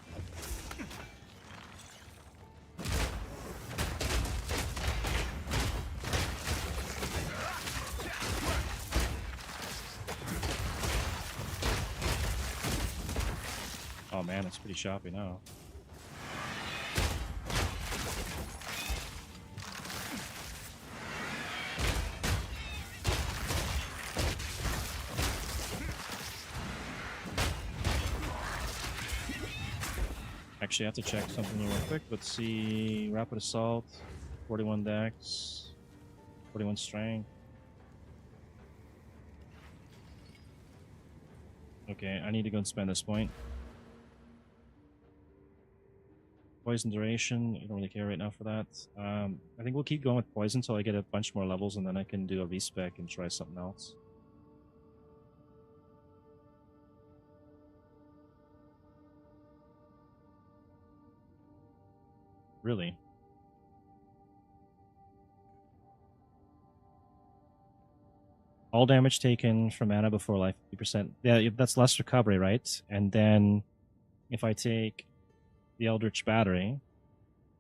Oh man, it's pretty choppy now. Actually, I have to check something real quick. Let's see. Rapid Assault, 41 Dex, 41 Strength. Okay, I need to go and spend this point. Poison duration, I don't really care right now for that. I think we'll keep going with poison until I get a bunch more levels, and then I can do a respec and try something else. Really? All damage taken from mana before life 50%. Yeah, that's less recovery, right? And then if I take the Eldritch Battery,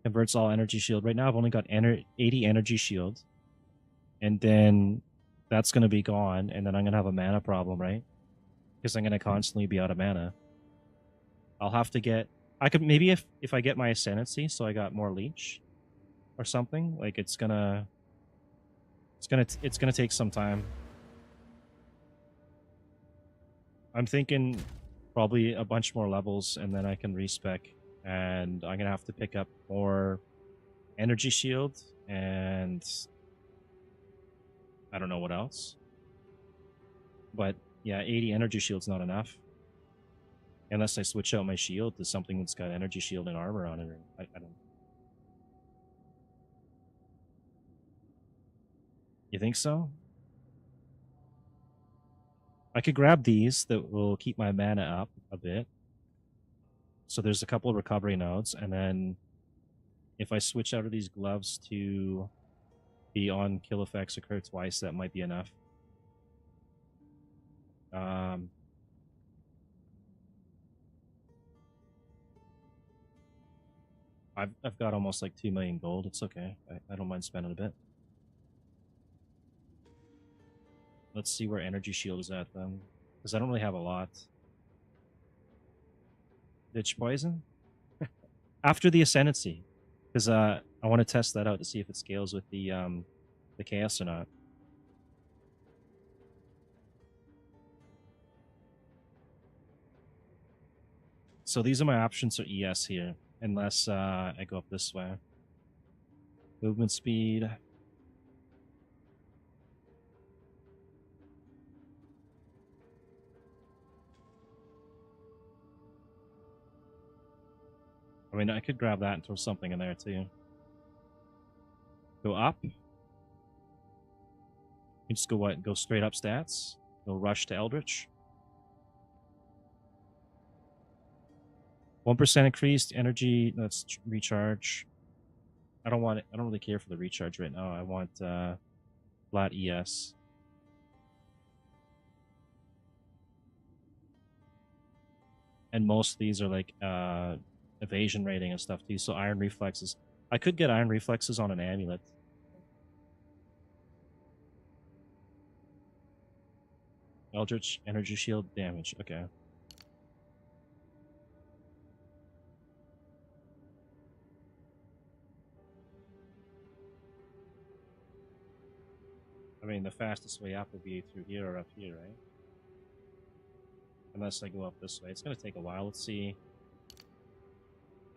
converts all energy shield. Right now I've only got 80 energy shield. And then that's going to be gone. And then I'm going to have a mana problem, right? Because I'm going to constantly be out of mana. I'll have to get... I could maybe if I get my Ascendancy, so I got more Leech or something, like it's gonna take some time. I'm thinking probably a bunch more levels and then I can respec, and I'm gonna have to pick up more energy shield and I don't know what else. But yeah, 80 energy shield's not enough. Unless I switch out my shield to something that's got energy shield and armor on it. Or I don't. You think so? I could grab these that will keep my mana up a bit. So there's a couple of recovery nodes, and then if I switch out of these gloves to be on kill effects occur twice, that might be enough. I've got almost like 2 million gold. It's okay. I don't mind spending a bit. Let's see where energy shield is at then, because I don't really have a lot. Ditch poison after the ascendancy, because I want to test that out to see if it scales with the chaos or not. So these are my options for ES here, unless I go up this way. Movement speed. I mean, I could grab that and throw something in there too. Go up. You just go what? Go straight up stats. Go rush to Eldritch. 1% increased energy. That's recharge. I don't want it. I don't really care for the recharge right now. I want flat ES. And most of these are like evasion rating and stuff too. So iron reflexes. I could get iron reflexes on an amulet. Eldritch energy shield damage. Okay. I mean, the fastest way up would be through here or up here, right? Unless I go up this way. It's going to take a while. Let's see.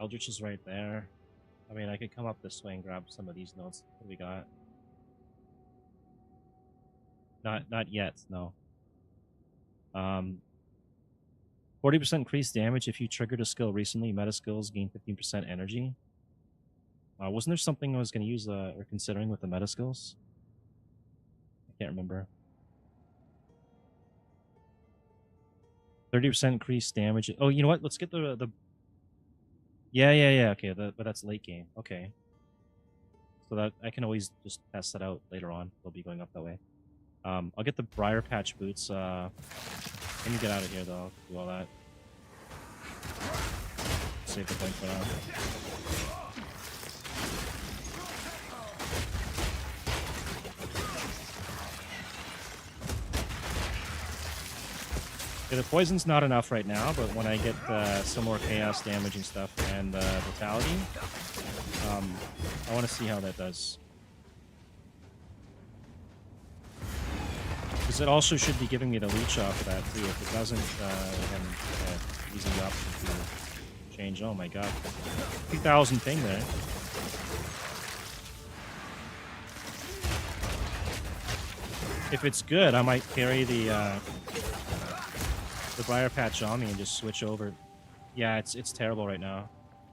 Eldritch is right there. I mean, I could come up this way and grab some of these notes. What do we got? Not yet, no. 40% increased damage if you triggered a skill recently. Meta skills gain 15% energy. Wasn't there something I was going to use or considering with the meta skills? I can't remember. 30% increased damage. Oh, you know what? Let's get the... Yeah. Okay, but that's late game. Okay. So that I can always just test that out later on. They'll be going up that way. I'll get the Briar Patch boots. Let me get out of here, though. I'll do all that. Save the point for now. Yeah, the poison's not enough right now, but when I get some more chaos damage and stuff and vitality, I want to see how that does. Because it also should be giving me the leech off of that too. If it doesn't, then easy option to change. Oh my god, 2,000 ping there. If it's good, I might carry the Briar Patch on me and just switch over. Yeah, it's terrible right now.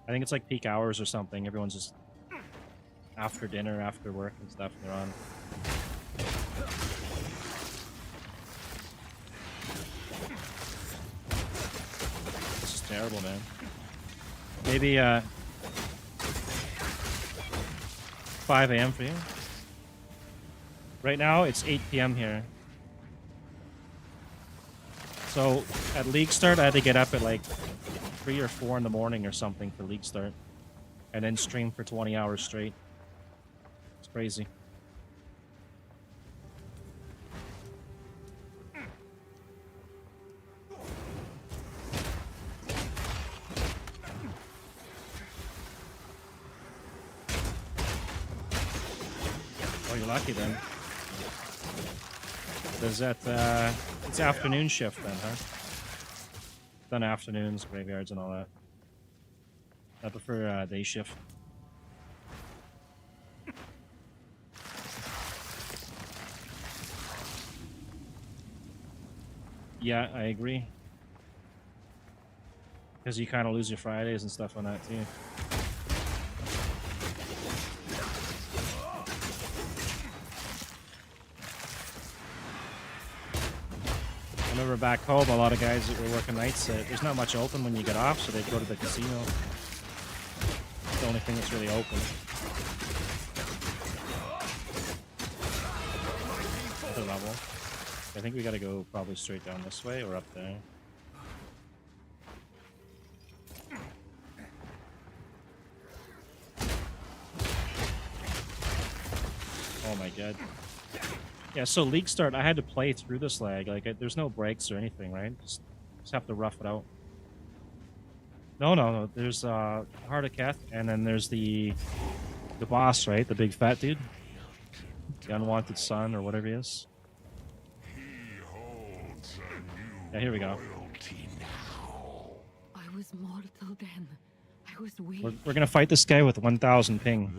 I think it's like peak hours or something. Everyone's just after dinner, after work and stuff, and they're on. This is terrible, man. Maybe 5 a.m. for you? Right now, it's 8 p.m. here. So, at League start, I had to get up at like 3 or 4 in the morning or something for League start. And then stream for 20 hours straight. It's crazy. Oh, you're lucky then. Does that, it's afternoon shift then, huh? Done afternoons, graveyards, and all that. I prefer day shift. Yeah, I agree. Because you kind of lose your Fridays and stuff on that too. Whenever back home, a lot of guys that were working nights, there's not much open when you get off, so they go to the casino. It's the only thing that's really open. Another level. I think we gotta go probably straight down this way or up there. Oh my god. Yeah, so League start, I had to play through this lag. Like, there's no breaks or anything, right? Just have to rough it out. No. There's Heart of Keth, and then there's the boss, right? The big fat dude. The unwanted son, or whatever he is. Yeah, here we go. I was mortal then. I was weak. We're gonna fight this guy with 1000 ping.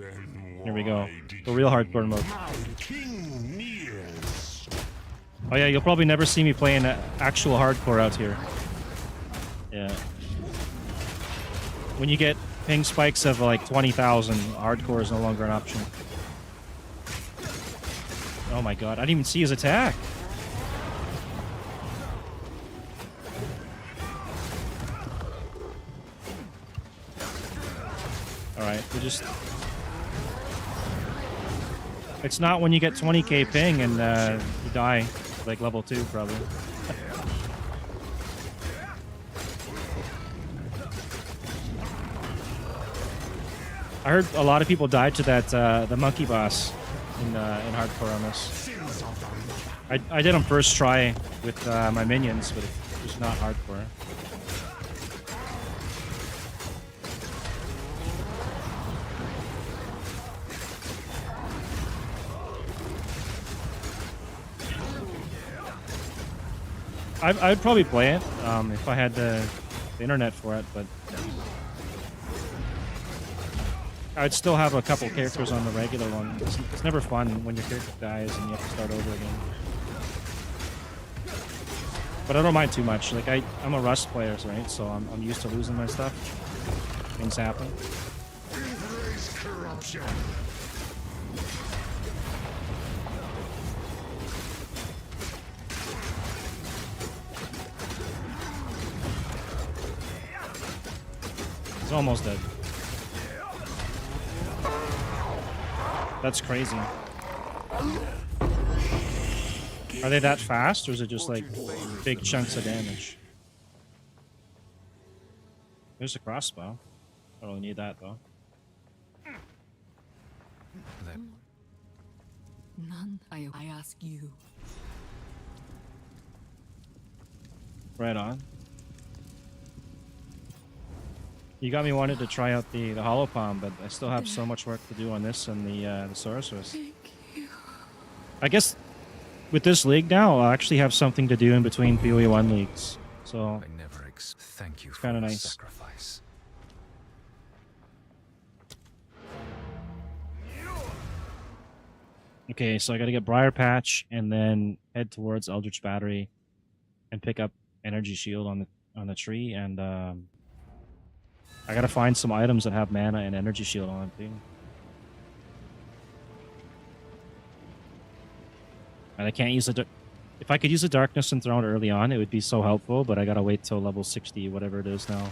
Here we go. The real hardcore mode. Oh yeah, you'll probably never see me playing actual hardcore out here. Yeah. When you get ping spikes of like 20,000, hardcore is no longer an option. Oh my god, I didn't even see his attack. Alright, we just... It's not when you get 20k ping and you die, like level 2 probably. I heard a lot of people died to that the monkey boss in hardcore on this. I did on first try with my minions, but it's not hardcore. I'd probably play it if I had the internet for it, but I'd still have a couple characters on the regular one. It's never fun when your character dies and you have to start over again. But I don't mind too much. Like I'm a Rust player, right? So I'm used to losing my stuff. Things happen. Embrace corruption. He's almost dead. That's crazy. Are they that fast, or is it just like big chunks of damage? There's a crossbow. I don't really need that though. None. I ask you. Right on. You got me wanted to try out the hollow palm, but I still have so much work to do on this and the sorceress. Thank you. I guess with this league now, I'll actually have something to do in between PoE 1 leagues. So I never thank you for kinda the nice. sacrifice. okay, so I got to get Briar Patch and then head towards Eldritch Battery and pick up Energy Shield on the tree, and I gotta find some items that have mana and Energy Shield on it too. And I can't use the... If I could use the Darkness and Throne early on, it would be so helpful, but I gotta wait till level 60, whatever it is now.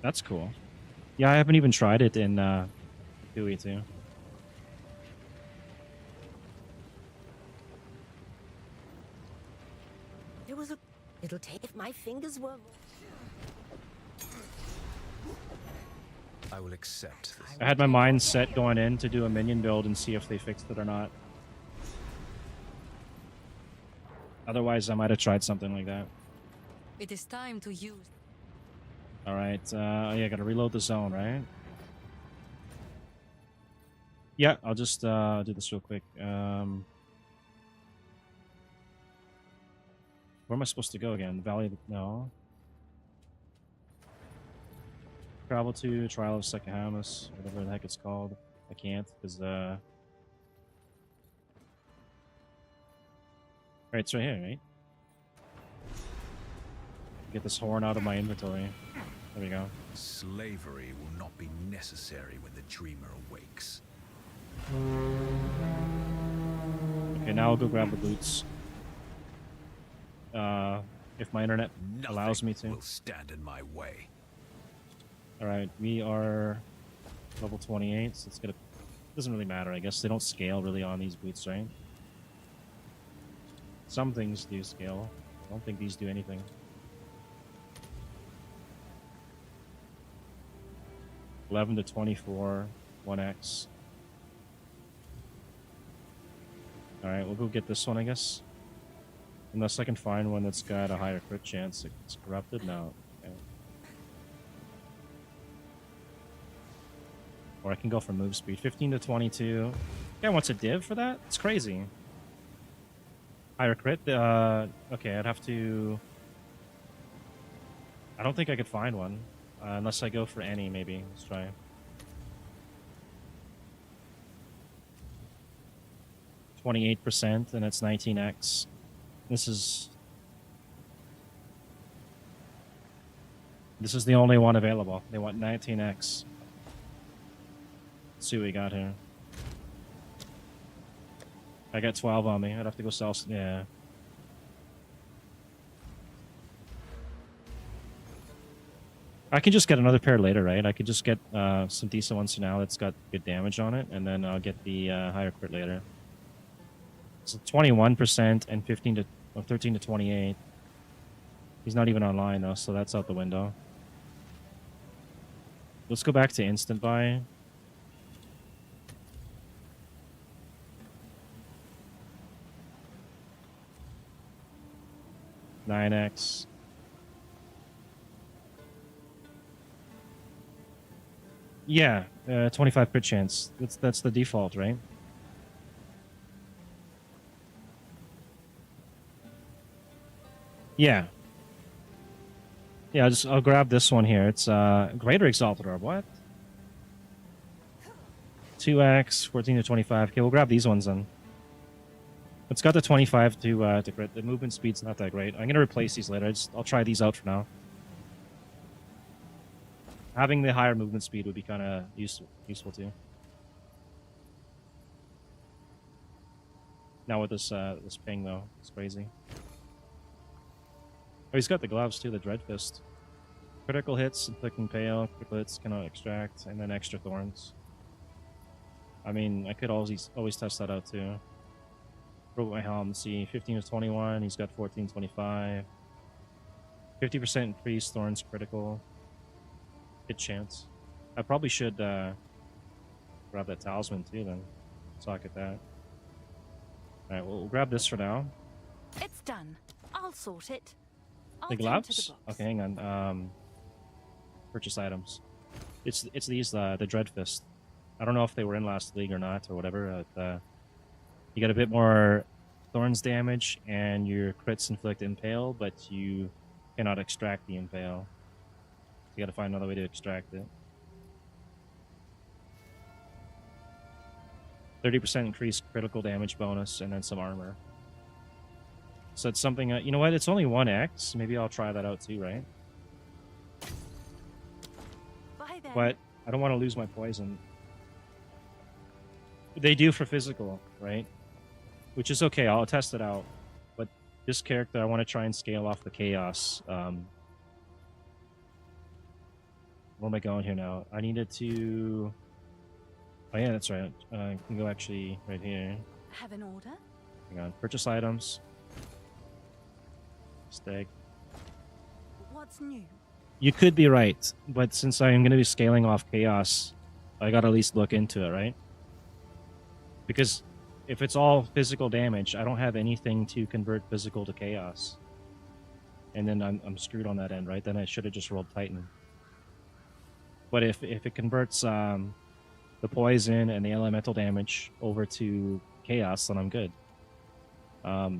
That's cool. Yeah, I haven't even tried it in Dewey too. There was a... It'll take if my fingers were... I will accept this. I had my mind set going in to do a minion build and see if they fixed it or not. Otherwise, I might have tried something like that. It is time to use. All right. Yeah, I gotta reload the zone, right? Yeah, I'll just do this real quick. Where am I supposed to go again? Valley of the... No. Travel to Trial of Secahamus, whatever the heck it's called. I can't, because... Alright, it's right here, right? Get this horn out of my inventory. There we go. Slavery will not be necessary when the dreamer awakes. Okay, now I'll go grab the boots. If my internet allows me to. Will stand in my way. Alright, we are level 28, so it's gonna... Doesn't really matter, I guess. They don't scale really on these boots, right? Some things do scale. I don't think these do anything. $11 to 24, 1x. Alright, we'll go get this one, I guess. Unless I can find one that's got a higher crit chance. It's corrupted? No. Okay. Or I can go for move speed. 15 to 22. Guy wants a div for that? It's crazy. Higher crit? Okay, I'd have to... I don't think I could find one. Unless I go for any, maybe. Let's try. %, and it's 19x. This is the only one available. They want 19x. Let's see what we got here. I got 12 on me. I'd have to go sell some. Yeah. I can just get another pair later, right? I could just get some decent ones now that's got good damage on it, and then I'll get the higher crit later. So 21% and 13 to 28. He's not even online though, so that's out the window. Let's go back to instant buy. $9x. Yeah, 25 crit chance. That's the default, right? Yeah. Yeah, I'll grab this one here. It's Greater Exalted Orb. What? 2x, 14 to 25. Okay, we'll grab these ones then. It's got the 25 to crit. The movement speed's not that great. I'm gonna replace these later. I'll try these out for now. Having the higher movement speed would be kind of useful too. Now with this this ping though, it's crazy. Oh, he's got the gloves too, the Dread Fist. Critical hits, inflicting pale, critical hits cannot extract, and then extra thorns. I mean, I could always test that out too. Broke my helm, see, 15 to 21, he's got 14, 25. 50% increase, thorns critical. Hit chance. I probably should grab that talisman too then. Socket that. Alright, we'll grab this for now. It's done. I'll sort it. I'll The tend to gloves? the books. Okay, hang on. Purchase items. It's these the Dread Fist. I don't know if they were in last league or not or whatever. You get a bit more thorns damage and your crits inflict impale, but you cannot extract the impale. You gotta find another way to extract it. 30% increased critical damage bonus and then some armor. So it's something, you know what, it's only 1x. Maybe I'll try that out too, right? Bye then. But I don't want to lose my poison. They do for physical, right? Which is okay, I'll test it out. But this character, I want to try and scale off the chaos. Where am I going here now? I needed to... Oh yeah, that's right. I can go actually right here. Have an order? Hang on. Purchase items. Stag. What's new? You could be right, but since I'm going to be scaling off chaos, I got to at least look into it, right? Because if it's all physical damage, I don't have anything to convert physical to chaos. And then I'm screwed on that end, right? Then I should have just rolled Titan. But if it converts the poison and the elemental damage over to chaos, then I'm good. What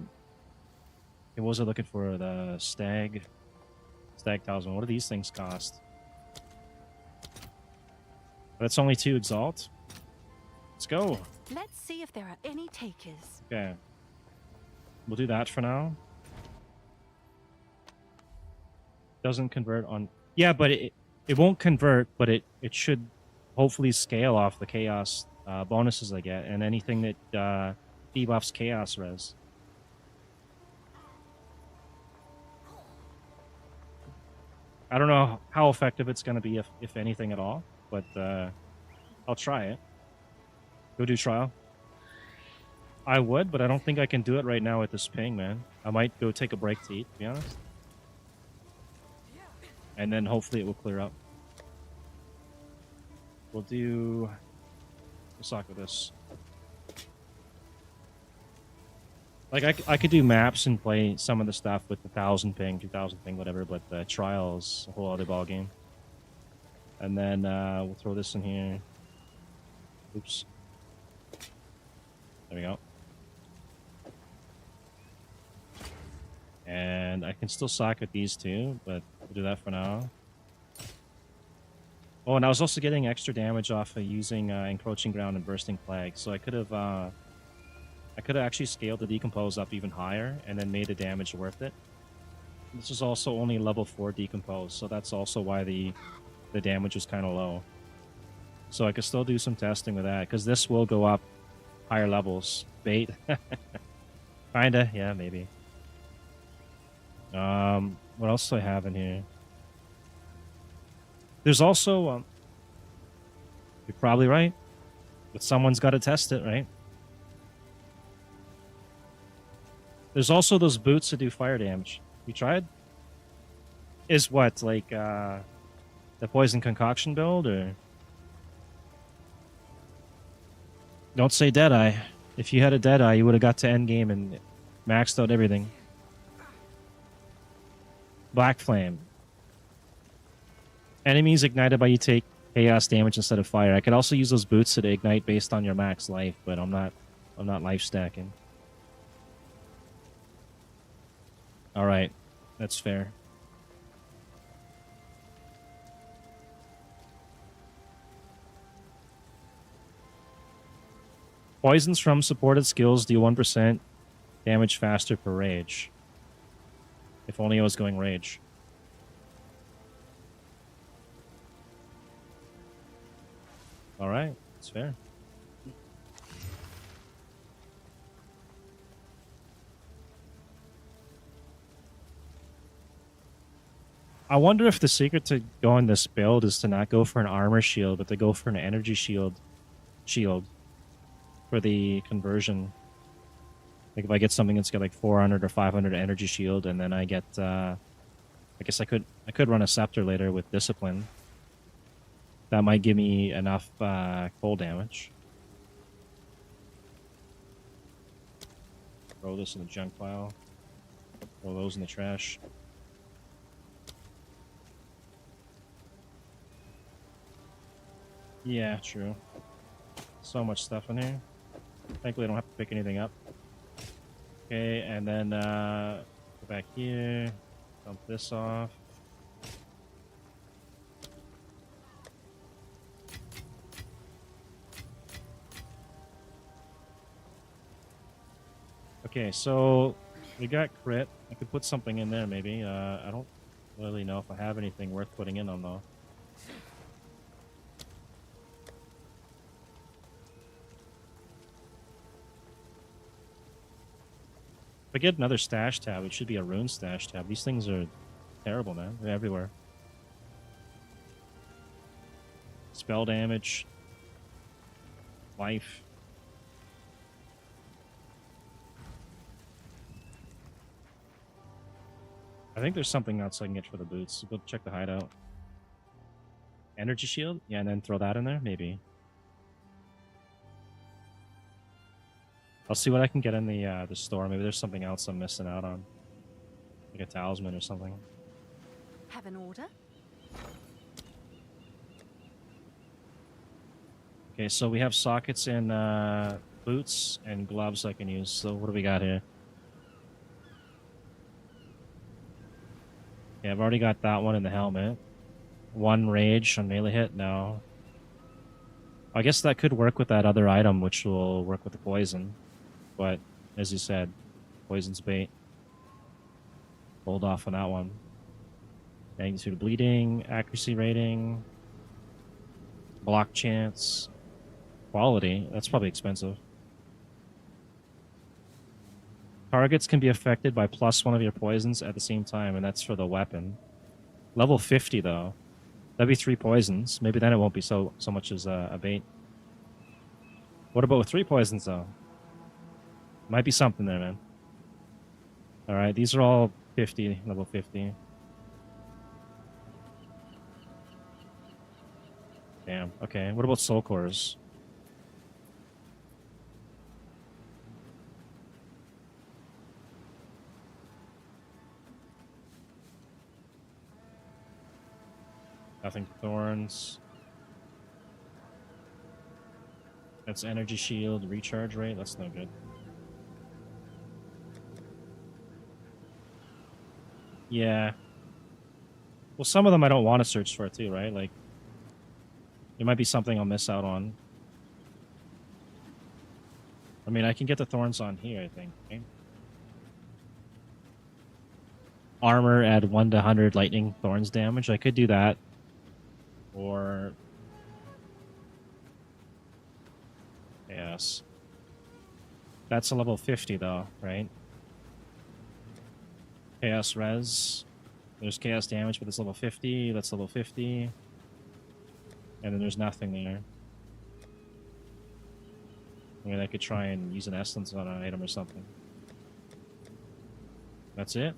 was I looking for? The stag talisman. What do these things cost? That's only 2 exalt. Let's go. Let's see if there are any takers. Okay. We'll do that for now. Doesn't convert on... Yeah, but it won't convert, but it should hopefully scale off the chaos bonuses I get and anything that debuffs chaos res. I don't know how effective it's going to be, if anything at all, but I'll try it. Go do trial. I would, but I don't think I can do it right now with this ping, man. I might go take a break to eat, to be honest. And then hopefully it will clear up. We'll do... We'll sock with this. Like, I could do maps and play some of the stuff with 1,000 ping, 2,000 ping, whatever, but trial is a whole other ballgame. And then we'll throw this in here. Oops. There we go. And I can still socket these two, but we'll do that for now. Oh, and I was also getting extra damage off of using Encroaching Ground and Bursting Plague, so I could have actually scaled the Decompose up even higher and then made the damage worth it. This is also only level 4 Decompose, so that's also why the damage was kind of low. So I could still do some testing with that, because this will go up higher levels. Bait. Kinda, yeah, maybe. What else do I have in here? There's also, you're probably right, but someone's got to test it, right? There's also those boots that do fire damage. You tried? Is what, like, the poison concoction build, or? Don't say Deadeye. If you had a Deadeye, you would have got to endgame and maxed out everything. Black Flame. Enemies ignited by you take chaos damage instead of fire. I could also use those boots to ignite based on your max life, but I'm not life stacking. Alright, that's fair. Poisons from supported skills deal 1% damage faster per rage. If only I was going rage. Alright, that's fair. I wonder if the secret to going this build is to not go for an armor shield, but to go for an energy shield for the conversion. Like if I get something that's got like 400 or 500 energy shield, and then I get, I guess I could run a scepter later with discipline. That might give me enough cold damage. Throw this in the junk pile. Throw those in the trash. Yeah, true. So much stuff in here. Thankfully, I don't have to pick anything up. Okay, and then go back here. Dump this off. Okay, so we got crit. I could put something in there, maybe. I don't really know if I have anything worth putting in on, though. If I get another stash tab, it should be a rune stash tab. These things are terrible, man. They're everywhere. Spell damage. Life. I think there's something else I can get for the boots. Go check the hideout. Energy shield? Yeah, and then throw that in there? Maybe. I'll see what I can get in the store. Maybe there's something else I'm missing out on. Like a talisman or something. Have an order? Okay, so we have sockets in boots and gloves I can use. So what do we got here? Yeah, I've already got that one in the helmet. 1 rage on melee hit? No. I guess that could work with that other item, which will work with the poison. But, as you said, poison's bait. Hold off on that one. Magnitude of bleeding, accuracy rating, block chance, quality. That's probably expensive. Targets can be affected by +1 of your poisons at the same time, and that's for the weapon. Level 50, though. That'd be 3 poisons. Maybe then it won't be so much as a bait. What about with 3 poisons, though? Might be something there, man. Alright, these are all 50, level 50. Damn, okay. What about soul cores? Nothing thorns. That's energy shield, recharge rate. That's no good. Yeah. Well, some of them I don't want to search for too, right? Like, there might be something I'll miss out on. I mean, I can get the thorns on here, I think. Okay? Armor, add 1 to 100 lightning thorns damage. I could do that. Or... Yes. That's a level 50, though, right? Chaos res. There's chaos damage, but it's level 50. That's level 50. And then there's nothing there. I mean, I could try and use an essence on an item or something. That's it?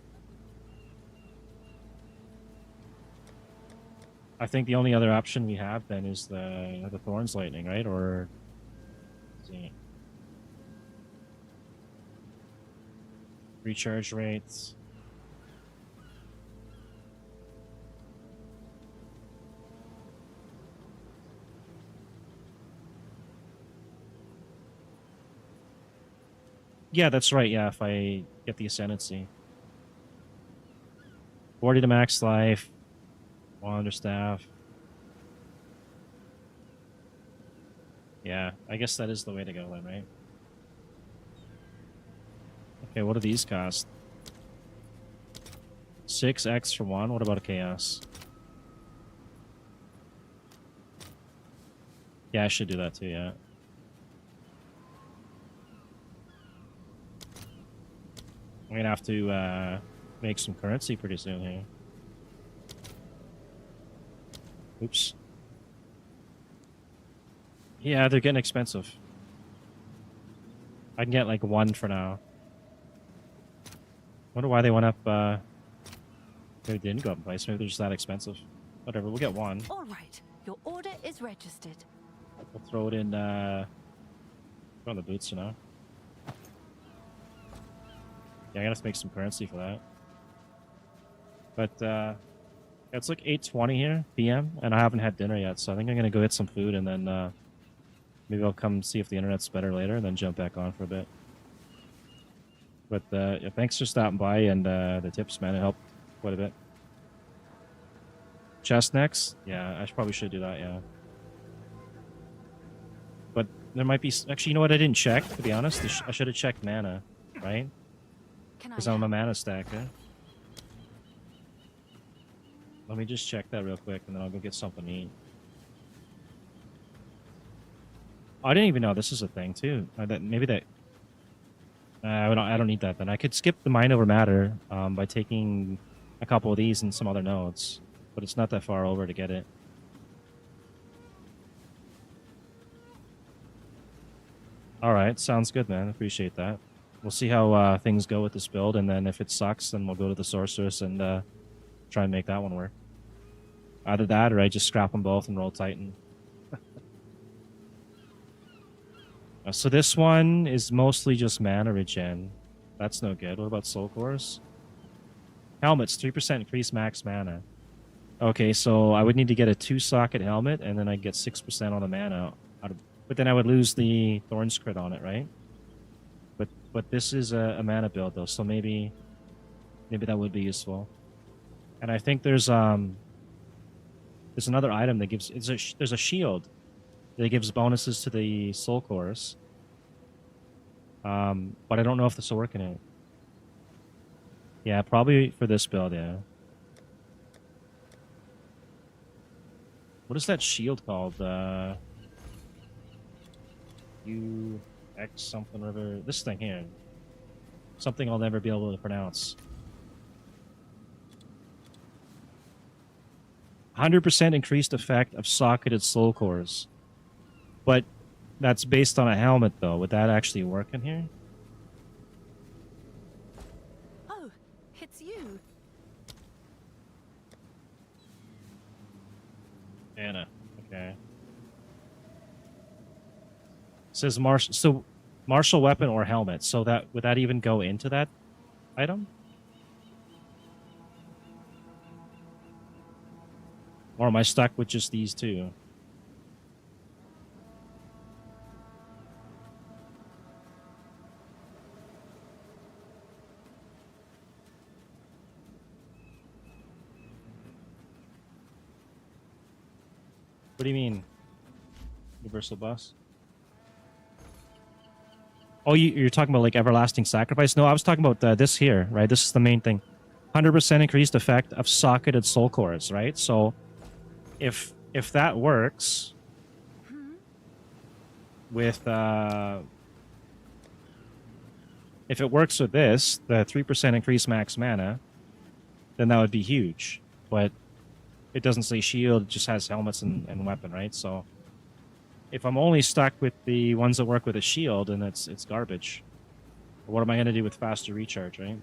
I think the only other option we have then is the Thorns Lightning, right? Or... Let's see. Recharge rates. Yeah, that's right. Yeah, if I get the Ascendancy. 40 to max life. Wander staff. Yeah, I guess that is the way to go then, right? Okay, what do these cost? 6x for 1? What about a chaos? Yeah, I should do that too, yeah. I'm gonna have to make some currency pretty soon here. Oops. Yeah, they're getting expensive. I can get like 1 for now. Wonder why they went up. They didn't go up in price. Maybe they're just that expensive. Whatever, we'll get 1. All right, your order is registered. We'll throw it in. Throw on the boots, you know. Yeah, I gotta make some currency for that. But it's like 8:20 here p.m. and I haven't had dinner yet, so I think I'm gonna go get some food and then maybe I'll come see if the internet's better later and then jump back on for a bit. But yeah, thanks for stopping by and the tips, man. It helped quite a bit. Chest next? Yeah, probably should do that, yeah. But there might be... Actually, you know what? I didn't check, to be honest. I should have checked mana, right? Because I'm a mana stacker. Let me just check that real quick, and then I'll go get something to eat. Oh, I didn't even know this is a thing, too. Maybe that... I don't need that, then. I could skip the mind over matter by taking a couple of these and some other nodes. But it's not that far over to get it. All right, sounds good, man. Appreciate that. We'll see how things go with this build, and then if it sucks, then we'll go to the sorceress and try and make that one work. Either that, or I just scrap them both and roll Titan. So this one is mostly just mana regen. That's no good. What about soul cores? Helmets, 3% increase max mana. Okay, so I would need to get a 2-socket helmet, and then I'd get 6% on the mana. But then I would lose the Thorns crit on it, right? But this is a mana build, though, so maybe that would be useful. And I think there's another item that gives... there's a shield that gives bonuses to the soul cores. But I don't know if this will work in it. Yeah, probably for this build, yeah. What is that shield called? UX something or other. This thing here. Something I'll never be able to pronounce. 100% increased effect of socketed soul cores. But that's based on a helmet, though. Would that actually work in here? Oh, it's you. Anna. Okay. It says martial weapon or helmet. So that would that even go into that item? Or am I stuck with just these two? What do you mean? Universal bus? Oh, you're talking about like everlasting sacrifice? No, I was talking about this here, right? This is the main thing. 100% increased effect of socketed soul cores, right? So if that works with if it works with this, the 3% increased max mana, then that would be huge. But it doesn't say shield, it just has helmets and weapon, right? So if I'm only stuck with the ones that work with a shield, then it's garbage. But what am I going to do with faster recharge, right?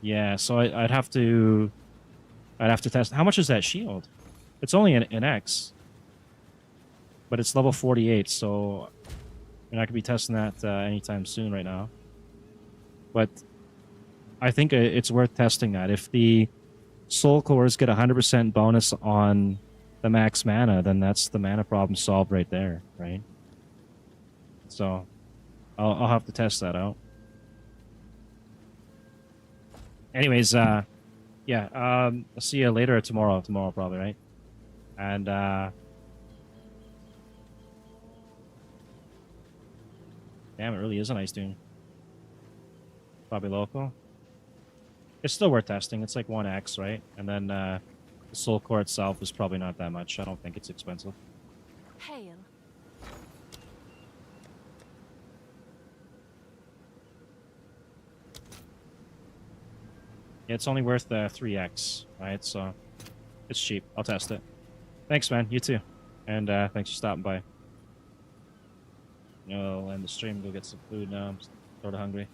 Yeah, so I'd have to test. How much is that shield? It's only an X, but it's level 48, so you're not gonna be testing that anytime soon right now. But I think it's worth testing that. If the soul cores get 100% bonus on the max mana, then that's the mana problem solved right there, right? So I'll have to test that out. Anyways, yeah, I'll see you later tomorrow. Tomorrow, probably, right? And damn, it really is a nice tune. Probably local. It's still worth testing. It's like 1x, right? And then the soul core itself is probably not that much. I don't think it's expensive. Hail. Yeah, it's only worth 3x, right? So it's cheap. I'll test it. Thanks, man. You too. And thanks for stopping by. I'll end the stream, go get some food now. I'm sort of hungry.